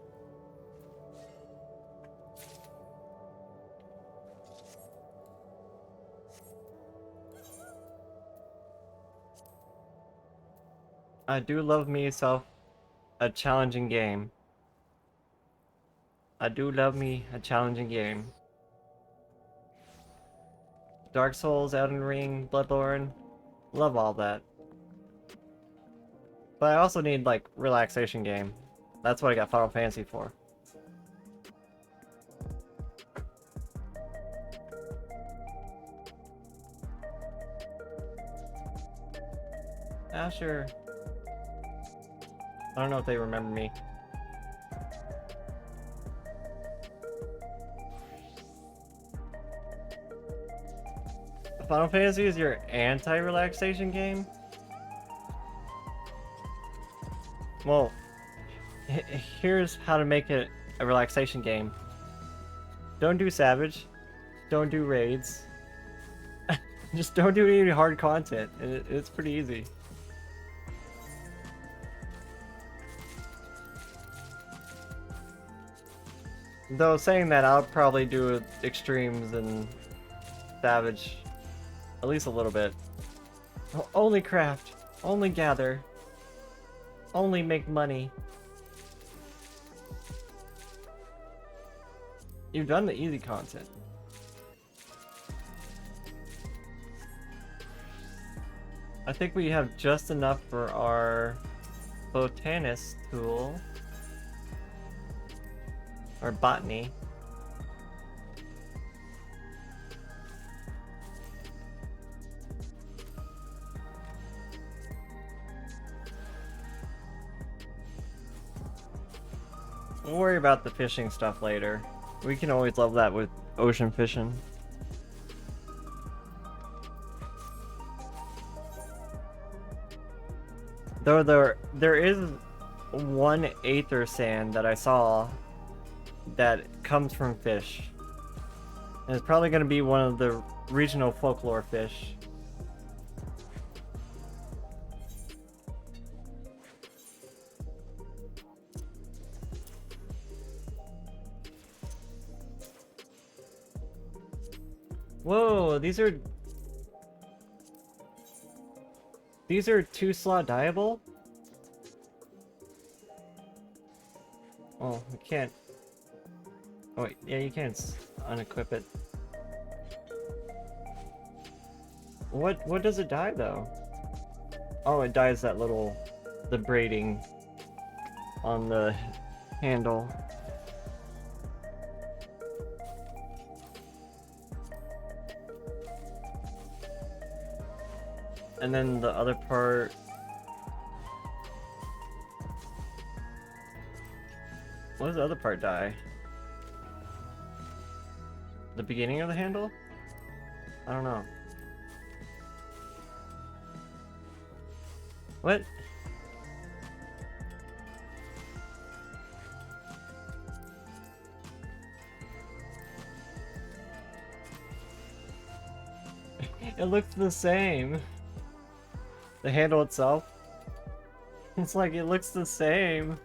I do love myself a challenging game. I do love me a challenging game. Dark Souls, Elden Ring, Bloodborne. Love all that. But I also need, like, relaxation game. That's what I got Final Fantasy for. Ah, sure. I don't know if they remember me. Final Fantasy is your anti-relaxation game? Well, here's how to make it a relaxation game. Don't do Savage. Don't do raids. Just don't do any hard content. It's pretty easy. Though saying that, I'll probably do extremes and Savage. At least a little bit. Only craft. Only gather. Only make money. You've done the easy content. I think we have just enough for our botanist tool. Or botany. We'll worry about the fishing stuff later. We can always level that with ocean fishing. Though there is one aether sand that I saw that comes from fish. And it's probably going to be one of the regional folklore fish. Whoa, these are 2-slot dieable? Oh, we can't. Oh wait, yeah, you can't unequip it. What does it die though? Oh, it dies the braiding on the handle. And then the other part. What does the other part die? The beginning of the handle? I don't know. What? It looks the same. The handle itself. It's like it looks the same.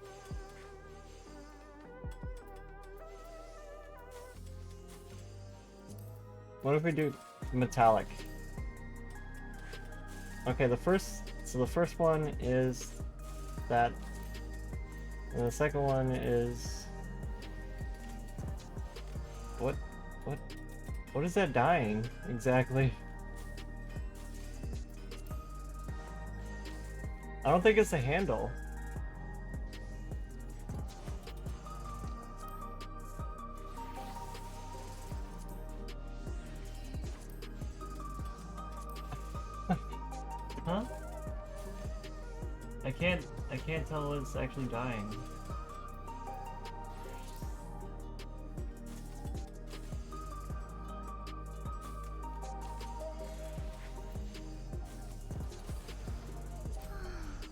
What if we do metallic? Okay, the first one is that, and the second one is what is that dying exactly? I don't think it's the handle. Huh? I can't tell it's actually dying.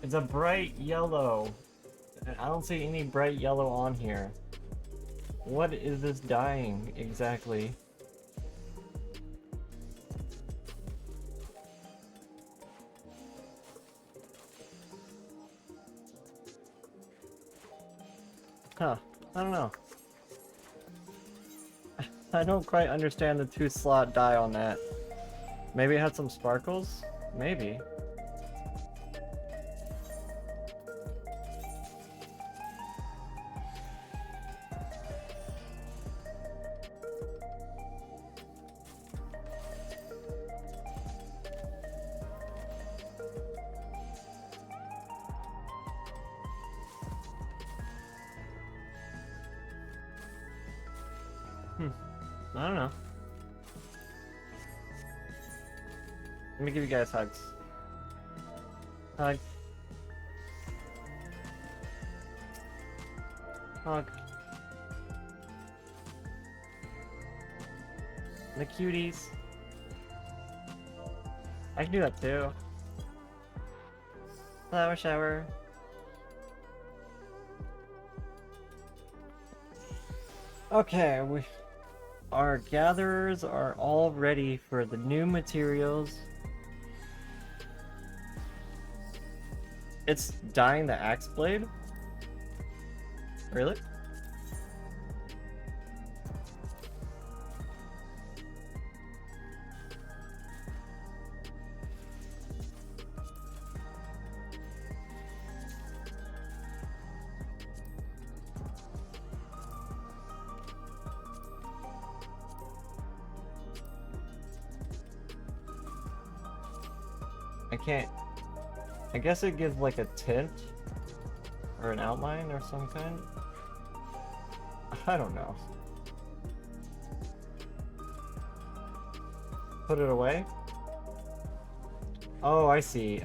It's a bright yellow. I don't see any bright yellow on here. What is this dying exactly? Huh. I don't know. I don't quite understand the 2-slot die on that. Maybe it had some sparkles? Maybe. I don't know. Let me give you guys hugs. Hug. Hug. The cuties. I can do that too. Flower shower. Okay, our gatherers are all ready for the new materials. It's dyeing the axe blade? Really? I guess it gives like a tint or an outline or some kind. I don't know. Put it away? Oh, I see.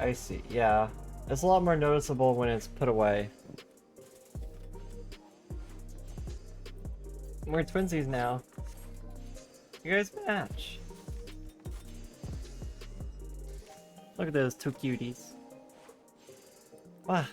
Yeah. It's a lot more noticeable when it's put away. We're twinsies now. You guys match. Look at those two cuties. Wow.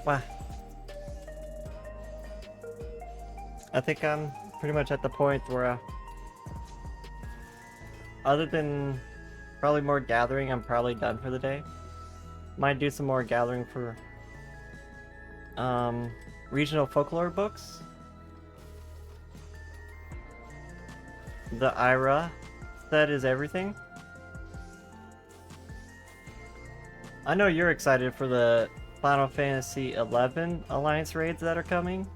Wow. I think I'm pretty much at the point where, other than probably more gathering, I'm probably done for the day. Might do some more gathering for regional folklore books. The Ira set is everything. I know you're excited for the Final Fantasy XI Alliance raids that are coming.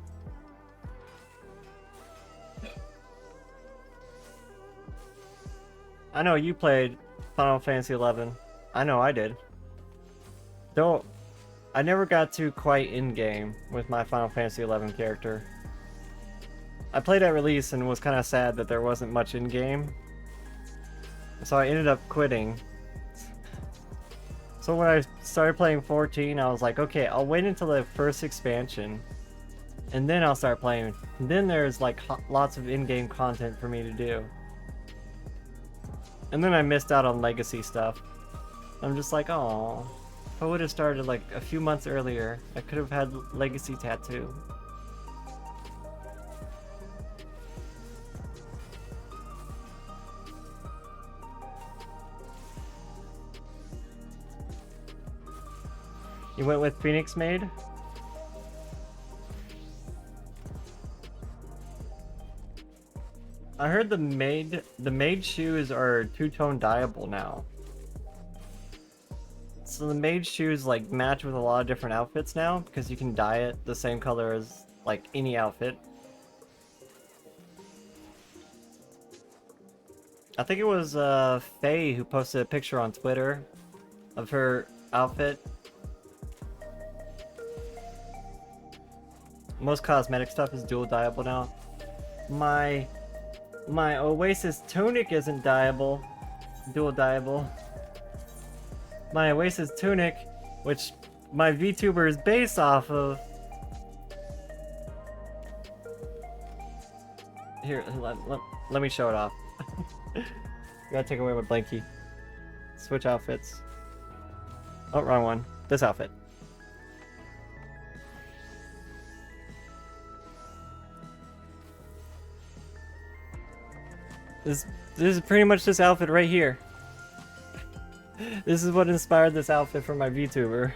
I know you played Final Fantasy XI. I know I did. Though, I never got to quite in-game with my Final Fantasy XI character. I played at release and was kind of sad that there wasn't much in-game. So I ended up quitting. So when I started playing 14, I was like, okay, I'll wait until the first expansion. And then I'll start playing. And then there's like lots of in-game content for me to do. And then I missed out on legacy stuff. I'm just like, oh, if I would have started like a few months earlier, I could have had legacy tattoo. You went with Phoenix Maid? I heard the Mage shoes are two-tone dyeable now. So the Mage shoes like match with a lot of different outfits now because you can dye it the same color as like any outfit. I think it was Faye who posted a picture on Twitter of her outfit. Most cosmetic stuff is dual dyeable now. My Oasis tunic isn't dyeable, dual dyeable. My Oasis tunic, which my VTuber is based off of. Here, let me show it off. Gotta take away my blankie. Switch outfits. Oh, wrong one. This outfit. This is pretty much this outfit right here. This is what inspired this outfit for my VTuber.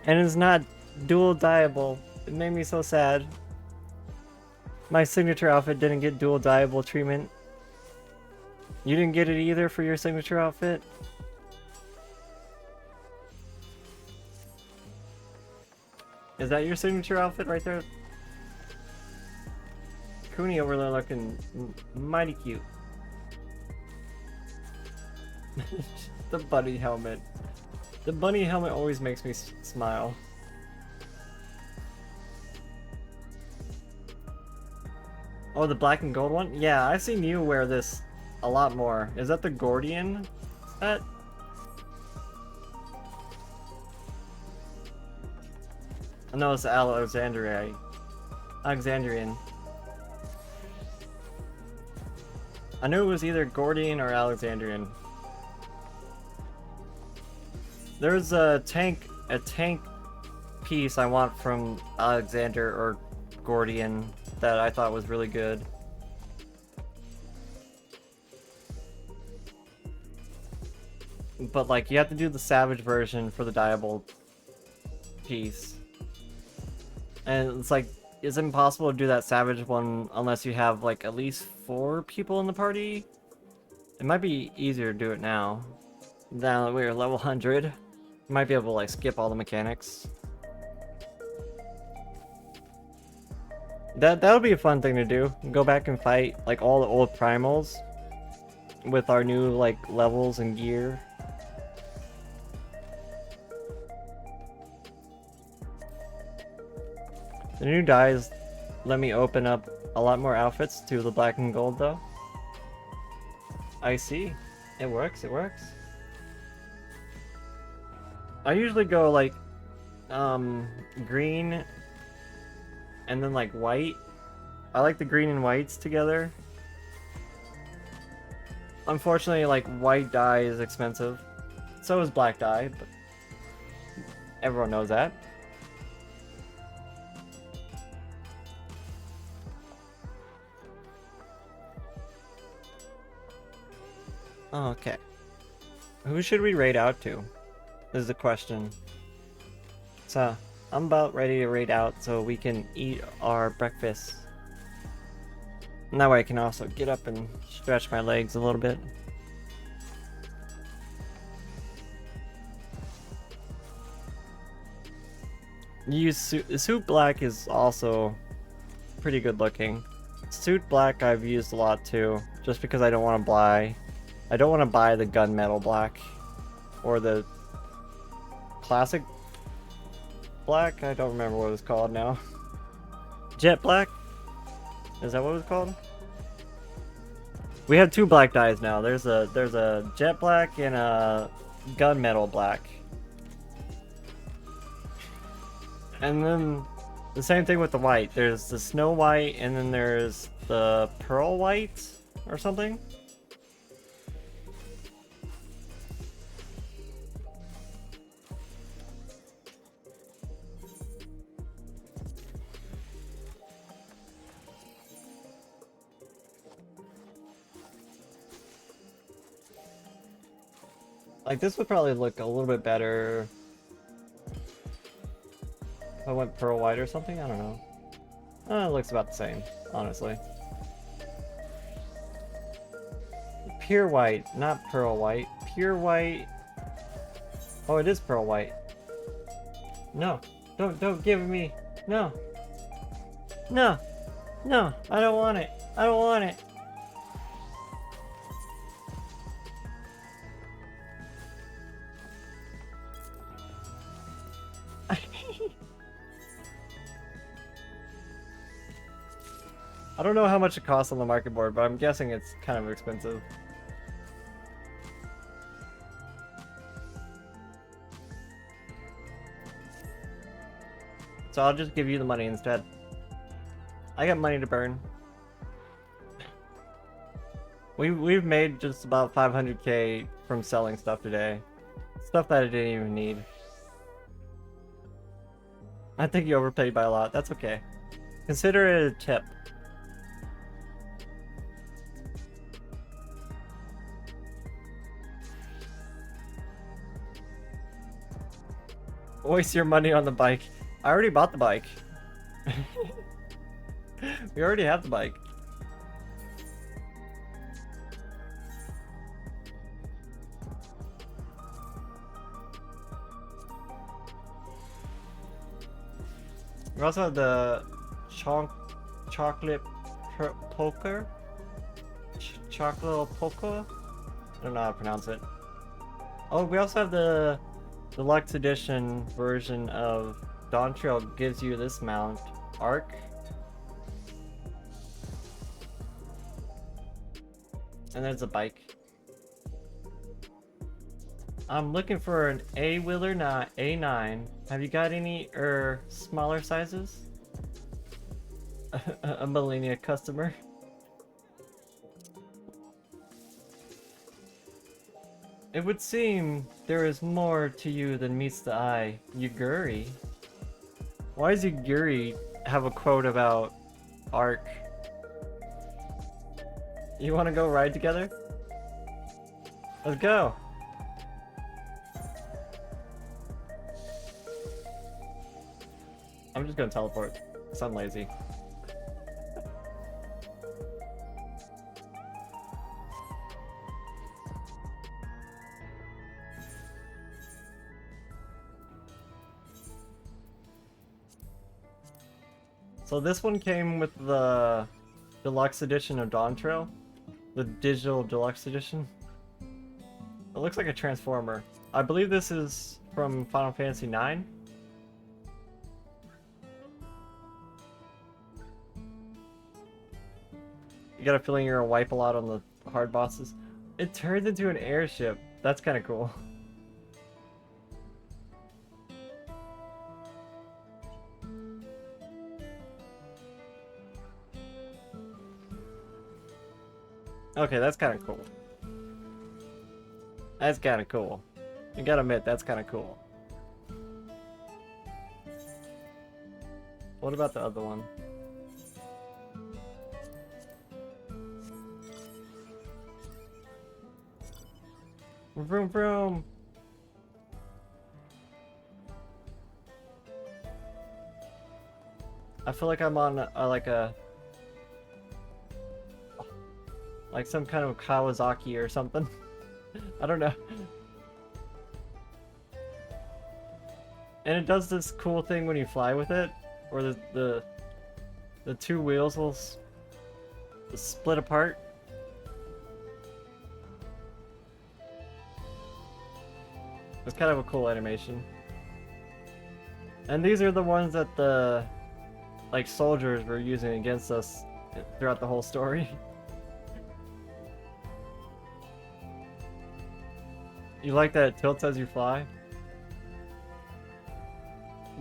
And it's not dual dyeable. It made me so sad. My signature outfit didn't get dual dyeable treatment. You didn't get it either for your signature outfit? Is that your signature outfit right there? Cooney over there looking mighty cute. The bunny helmet. The bunny helmet always makes me smile. Oh, the black and gold one? Yeah, I've seen you wear this a lot more. Is that the Gordian set? No, it's Alexandrian. I knew it was either Gordian or Alexandrian. There's a tank piece I want from Alexander or Gordian that I thought was really good. But like, you have to do the Savage version for the dyeable piece. And it's like, it's impossible to do that Savage one unless you have like at least 4 people in the party. It might be easier to do it now. Now that we're level 100, you might be able to like skip all the mechanics. That'll be a fun thing to do. Go back and fight like all the old primals with our new like levels and gear. The new dyes let me open up a lot more outfits to the black and gold though. I see. It works, it works. I usually go like green and then like white. I like the green and whites together. Unfortunately, like white dye is expensive. So is black dye, but everyone knows that. Okay. Who should we raid out to? Is the question. So, I'm about ready to raid out so we can eat our breakfast. And that way I can also get up and stretch my legs a little bit. Suit Black is also pretty good looking. Suit Black I've used a lot too, just because I don't want to buy the gunmetal black or the classic black. I don't remember what it's called now. Jet Black? Is that what it's called? We have two black dyes now. There's a Jet Black and a gunmetal black. And then the same thing with the white. There's the Snow White and then there's the Pearl White or something. Like, this would probably look a little bit better if I went Pearl White or something. I don't know. It looks about the same, honestly. Pure White, not Pearl White. Pure White. Oh, it is Pearl White. No, don't give it me. No. No. No, I don't want it. I don't want it. I don't know how much it costs on the market board, but I'm guessing it's kind of expensive. So I'll just give you the money instead. I got money to burn. We've made just about 500k from selling stuff today. Stuff that I didn't even need. I think you overpaid by a lot. That's okay. Consider it a tip. Waste your money on the bike. I already bought the bike. We already have the bike. We also have the chocolate poker. Chocolate poker? I don't know how to pronounce it. Oh, we also have the deluxe edition version of Dawn Trail. Gives you this mount, Arc. And there's a bike. I'm looking for an A-Wheeler, not A9. Have you got any smaller sizes? A Millennia customer. It would seem there is more to you than meets the eye, Yuguri. Why does Yuguri have a quote about Arc? You want to go ride together? Let's go! I'm just gonna teleport, because I'm lazy. So this one came with the deluxe edition of Dawn Trail. The digital deluxe edition. It looks like a transformer. I believe this is from Final Fantasy IX. You got a feeling you're gonna wipe a lot on the hard bosses. It turns into an airship. That's kind of cool. Okay, that's kind of cool. That's kind of cool. You gotta admit, that's kind of cool. What about the other one? Vroom vroom. I feel like I'm on like some kind of Kawasaki or something. I don't know. And it does this cool thing when you fly with it, where the two wheels will split apart. It's kind of a cool animation. And these are the ones that the like soldiers were using against us throughout the whole story. You like that it tilts as you fly?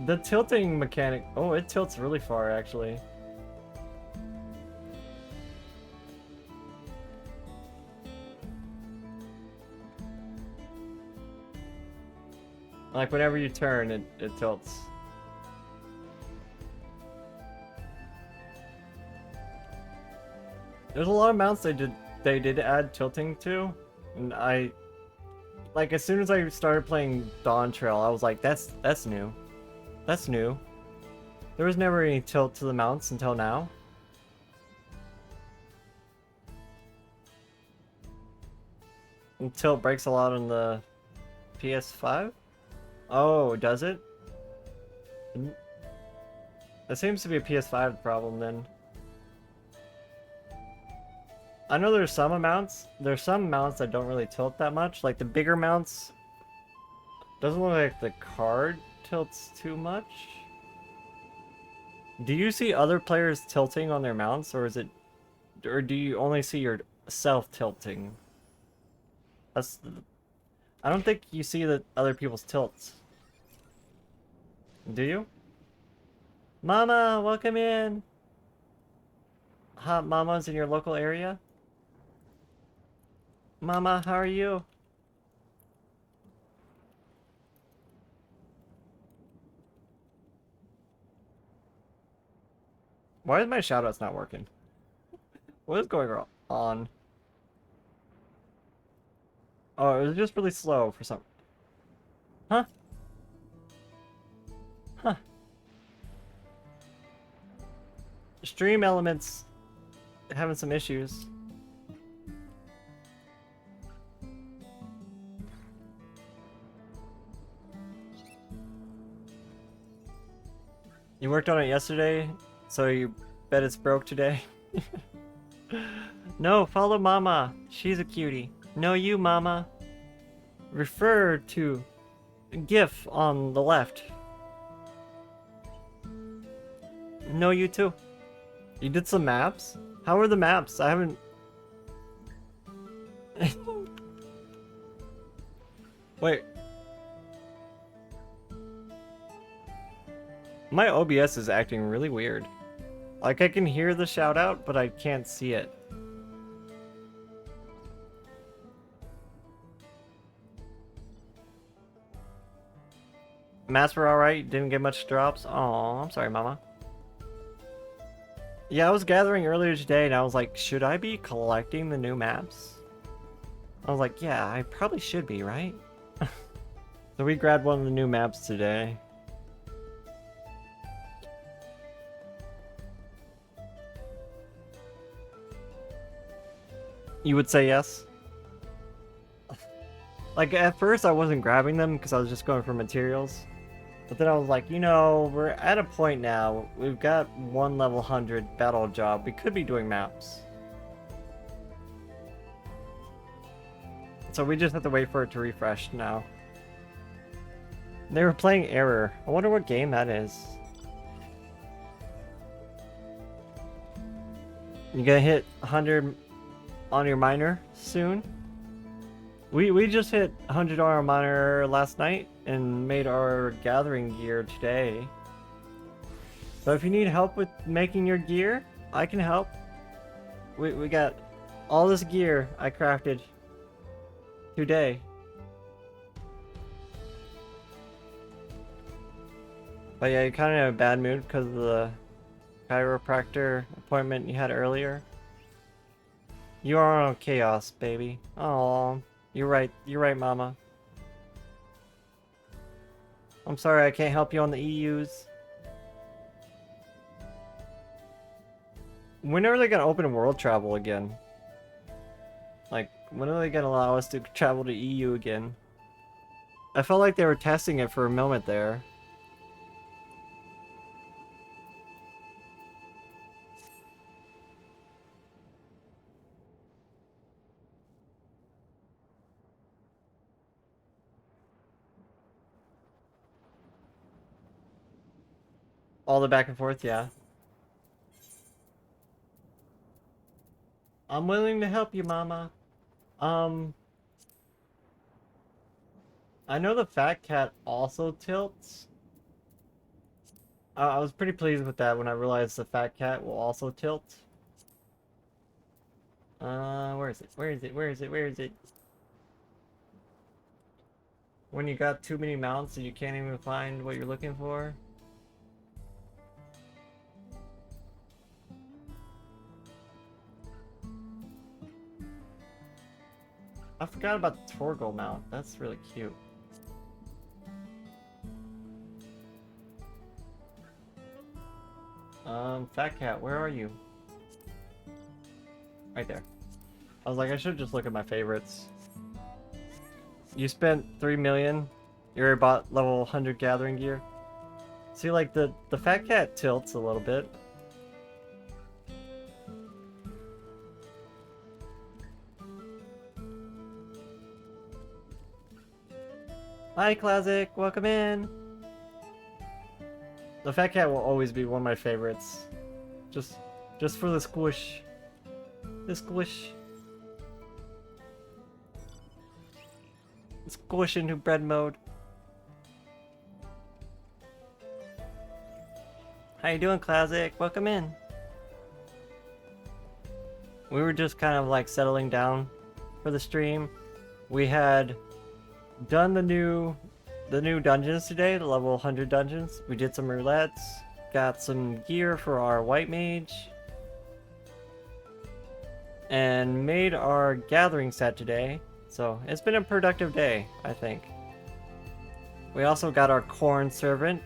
The tilting mechanic, oh, it tilts really far actually. Like whenever you turn, it tilts. There's a lot of mounts they did add tilting to, and like as soon as I started playing Dawn Trail, I was like, that's new. That's new. There was never any tilt to the mounts until now. And tilt breaks a lot on the PS5? Oh, does it? That seems to be a PS5 problem then. I know there's some mounts that don't really tilt that much. Like the bigger mounts, doesn't look like the card tilts too much. Do you see other players tilting on their mounts, or do you only see yourself tilting? I don't think you see the other people's tilts. Do you? Mama, welcome in. Hot mamas in your local area? Mama, how are you? Why is my shoutouts not working? What is going on? Oh, it was just really slow for some... Huh? Huh. Stream elements having some issues. You worked on it yesterday, so you bet it's broke today? No, follow Mama. She's a cutie. No, you, Mama. Refer to GIF on the left. No, you too. You did some maps? How are the maps? I haven't... Wait. My OBS is acting really weird. Like I can hear the shout out, but I can't see it. Maps were alright, didn't get much drops. Oh, I'm sorry, Mama. Yeah, I was gathering earlier today and I was like, should I be collecting the new maps? I was like, yeah, I probably should be, right? So we grabbed one of the new maps today. You would say yes? Like, at first I wasn't grabbing them because I was just going for materials. But then I was like, you know, we're at a point now. We've got one level 100 battle job. We could be doing maps. So we just have to wait for it to refresh now. They were playing Error. I wonder what game that is. You gonna hit 100 on your miner soon? We just hit 100 on our miner last night and made our gathering gear today. So if you need help with making your gear, I can help. We got all this gear I crafted today. But yeah, you're kind of in a bad mood because of the chiropractor appointment you had earlier. You are on chaos, baby. Aww. You're right, Mama. I'm sorry I can't help you on the EUs. When are they gonna open world travel again? Like, when are they gonna allow us to travel to EU again? I felt like they were testing it for a moment there. All the back and forth, yeah. I'm willing to help you, Mama. I know the fat cat also tilts. I was pretty pleased with that when I realized the fat cat will also tilt. Where is it? Where is it? Where is it? Where is it? When you got too many mounts and you can't even find what you're looking for. I forgot about the Torgal mount. That's really cute. Fat cat, where are you? Right there. I was like, I should just look at my favorites. You spent 3 million. You already bought level 100 gathering gear. See, like, the fat cat tilts a little bit. Hi, Classic. Welcome in. The fat cat will always be one of my favorites. Just for the squish. The squish. Squish into bread mode. How you doing, Classic? Welcome in. We were just kind of like settling down for the stream. We had done the new dungeons today, the level 100 dungeons. We did some roulettes, got some gear for our white mage, and made our gathering set today. So it's been a productive day, I think. We also got our corn servant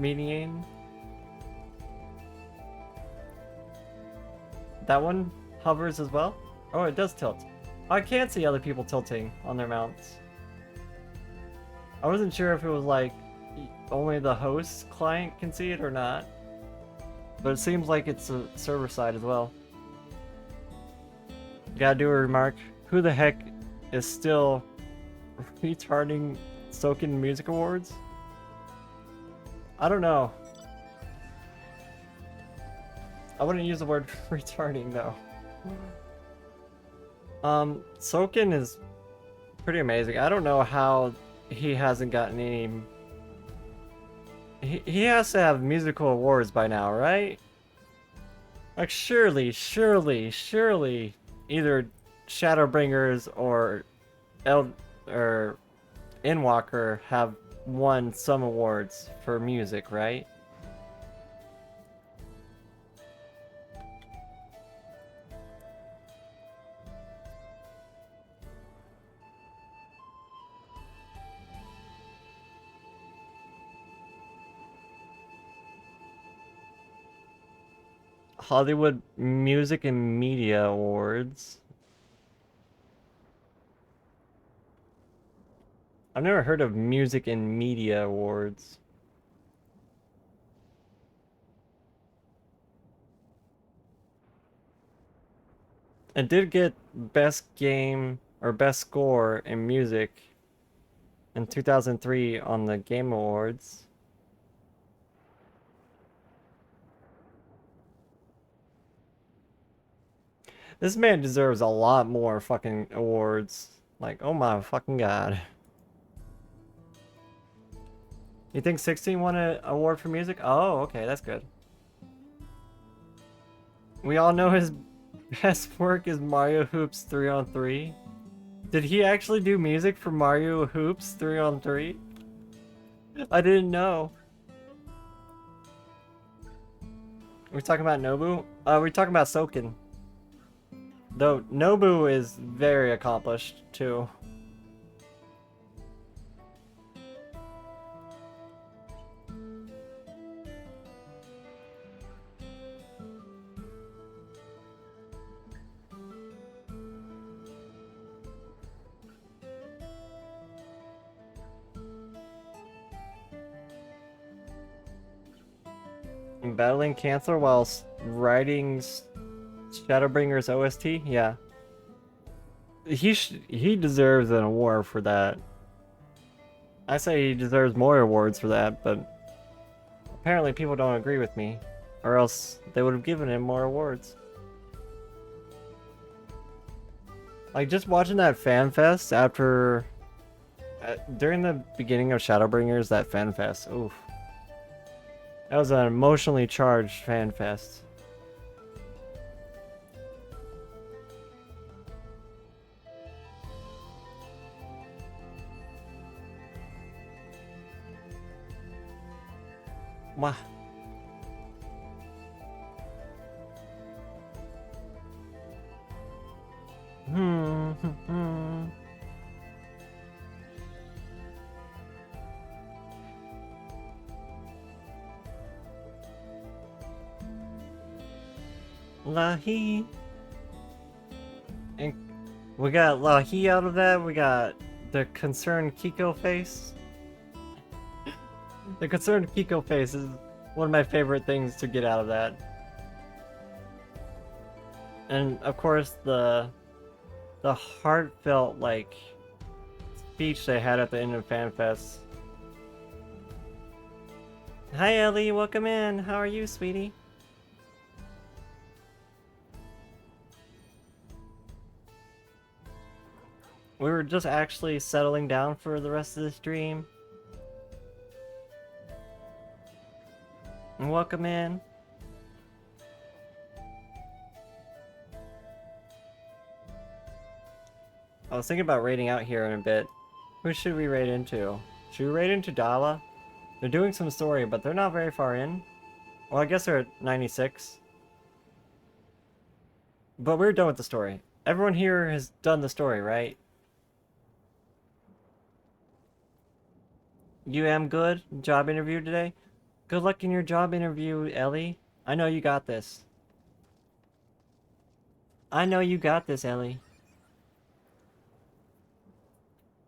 minion. That one hovers as well. Oh, it does tilt. I can't see other people tilting on their mounts. I wasn't sure if it was like only the host client can see it or not, but it seems like it's a server side as well. Gotta do a remark. Who the heck is still retarding Soken Music Awards? I don't know. I wouldn't use the word retarding though. Soken is pretty amazing. I don't know how he hasn't gotten any... He has to have musical awards by now, right? Like surely either Shadowbringers or Endwalker have won some awards for music, right? Hollywood Music and Media Awards. I've never heard of Music and Media Awards. It did get Best Game or Best Score in Music in 2003 on the Game Awards. This man deserves a lot more fucking awards. Like, oh my fucking god. You think 16 won an award for music? Oh, okay, that's good. We all know his best work is Mario Hoops 3-on-3. Did he actually do music for Mario Hoops 3-on-3? I didn't know. We're talking about Nobu? We're talking about Soken. Though Nobu is very accomplished too. Battling cancer while writing Shadowbringer's OST? Yeah. He deserves an award for that. I say he deserves more awards for that, but apparently people don't agree with me, or else they would have given him more awards. Like, just watching that fan fest after... during the beginning of Shadowbringers, that fan fest, oof. That was an emotionally charged fan fest. Wow. Lahi. And we got Lahi out of that. We got the concerned Kiko face. The concerned Kiko face is one of my favorite things to get out of that. And of course the heartfelt like speech they had at the end of FanFest. Hi Ellie, welcome in. How are you, sweetie? We were just actually settling down for the rest of the stream. Welcome in. I was thinking about raiding out here in a bit. Who should we raid into? Should we raid into Dala? They're doing some story, but they're not very far in. Well, I guess they're at 96. But we're done with the story. Everyone here has done the story, right? You am good? Job interview today? Good luck in your job interview, Ellie. I know you got this. I know you got this, Ellie.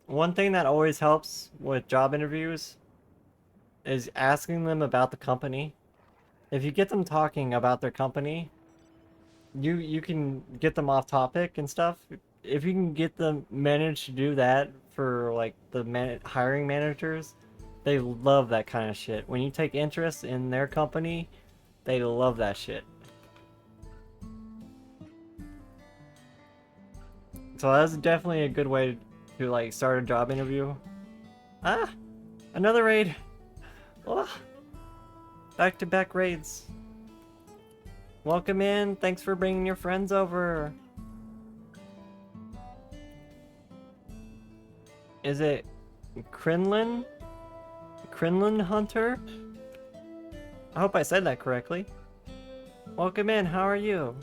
One thing that always helps with job interviews is asking them about the company. If you get them talking about their company, you can get them off topic and stuff. If you can get them manage to do that for like the hiring managers, they love that kind of shit. When you take interest in their company, they love that shit. So that's definitely a good way to like start a job interview. Ah, another raid. Oh, back-to-back raids. Welcome in. Thanks for bringing your friends over. Is it Crinlin? Crinlin Hunter? I hope I said that correctly. Welcome in, how are you?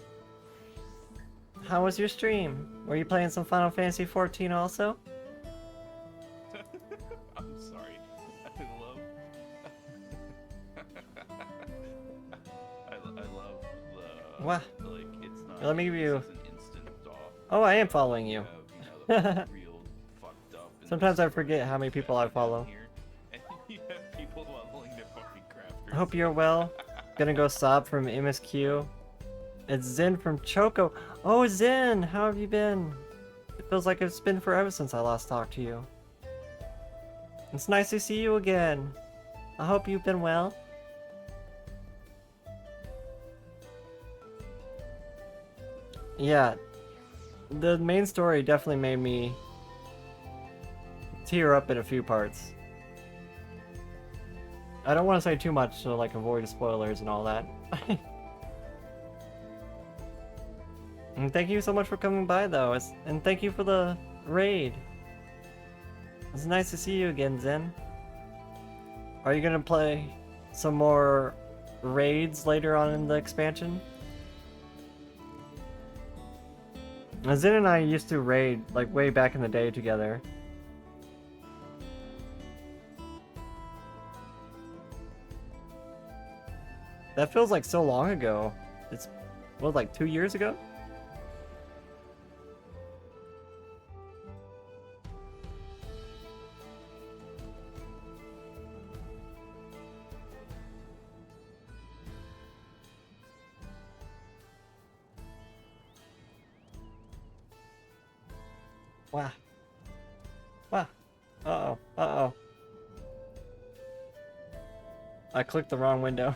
How was your stream? Were you playing some Final Fantasy XIV also? I'm sorry. I love the... What? Like, it's not... Let me give you... It's an instant off. Oh, I am following you. You know, real fucked up Sometimes I forget how many people I follow. You have people leveling to fucking crafters. I hope you're well. Gonna go sob from MSQ. It's Zen from Choco. Oh, Zen! How have you been? It feels like it's been forever since I last talked to you. It's nice to see you again. I hope you've been well. Yeah. The main story definitely made me tear up in a few parts. I don't want to say too much to like avoid spoilers and all that. And thank you so much for coming by though, and thank you for the raid. It's nice to see you again, Zen. Are you gonna play some more raids later on in the expansion? Zin and I used to raid, like, way back in the day together. That feels like so long ago. It's, what, like 2 years ago? Wow. Wow. Uh-oh. Uh-oh. I clicked the wrong window.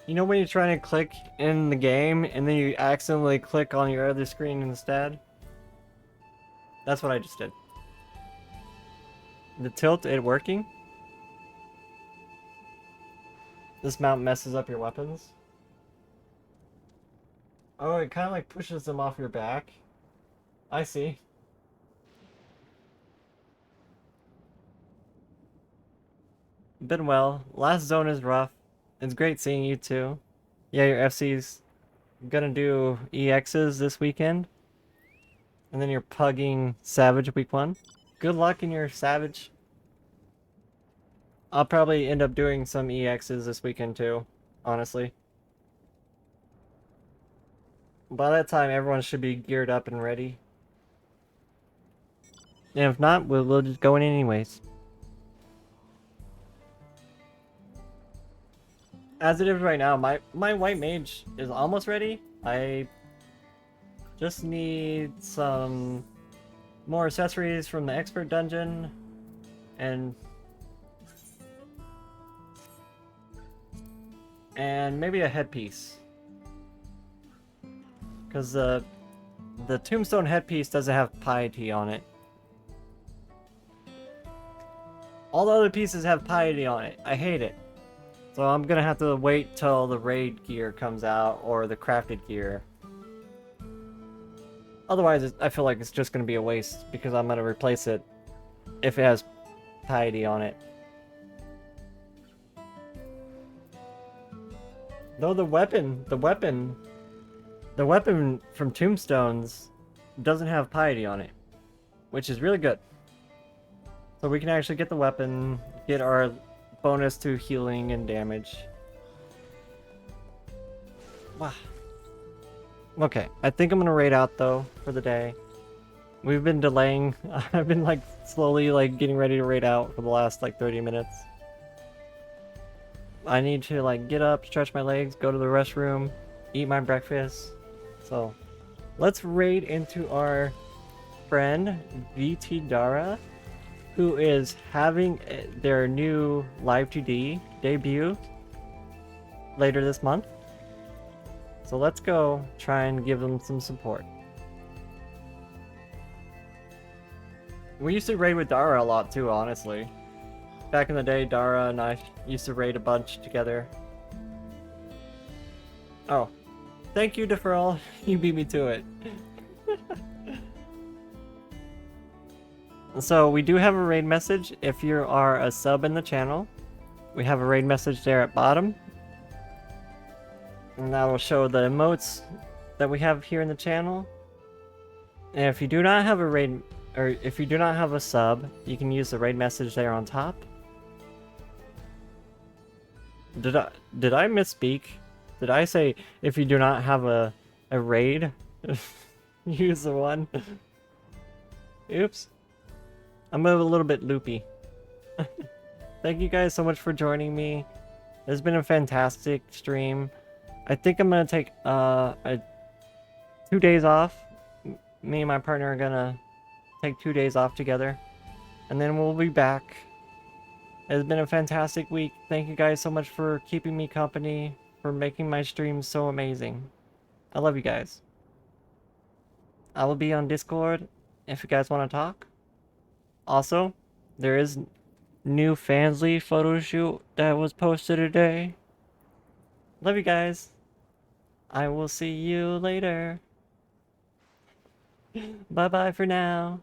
You know when you're trying to click in the game and then you accidentally click on your other screen instead? That's what I just did. The tilt, it working? This mount messes up your weapons. Oh, it kind of like pushes them off your back. I see. Been well. Last zone is rough. It's great seeing you too. Yeah, your FC's gonna do EXs this weekend. And then you're pugging Savage week 1. Good luck in your Savage. I'll probably end up doing some EXs this weekend too, honestly. By that time, everyone should be geared up and ready. And if not, we'll just go in anyways. As it is right now, my white mage is almost ready. I just need some more accessories from the expert dungeon and maybe a headpiece. Because the tombstone headpiece doesn't have piety on it. All the other pieces have piety on it. I hate it. So I'm gonna have to wait till the raid gear comes out or the crafted gear. Otherwise, I feel like it's just gonna be a waste because I'm gonna replace it if it has piety on it. Though the weapon from Tombstones doesn't have piety on it, which is really good. So we can actually get the weapon, get our bonus to healing and damage. Wow. Okay, I think I'm gonna raid out though for the day. We've been delaying. I've been like slowly like getting ready to raid out for the last like 30 minutes. I need to like get up, stretch my legs, go to the restroom, eat my breakfast. So let's raid into our friend VT Dara, who is having their new Live 2D debut later this month. So let's go try and give them some support. We used to raid with Dara a lot too, honestly. Back in the day, Dara and I used to raid a bunch together. Oh. Thank you, Deferral. You beat me to it. So we do have a raid message if you are a sub in the channel. We have a raid message there at bottom. And that will show the emotes that we have here in the channel. And if you do not have a raid, or if you do not have a sub, you can use the raid message there on top. Did I misspeak? Did I say if you do not have a raid, use the one? Oops. I'm a little bit loopy. Thank you guys so much for joining me. It's been a fantastic stream. I think I'm gonna take 2 days off. Me and my partner are gonna take 2 days off together, and then we'll be back. It's been a fantastic week. Thank you guys so much for keeping me company, for making my streams so amazing. I love you guys. I will be on Discord if you guys want to talk. Also, there is new Fansly photo shoot that was posted today. Love you guys. I will see you later. Bye bye for now.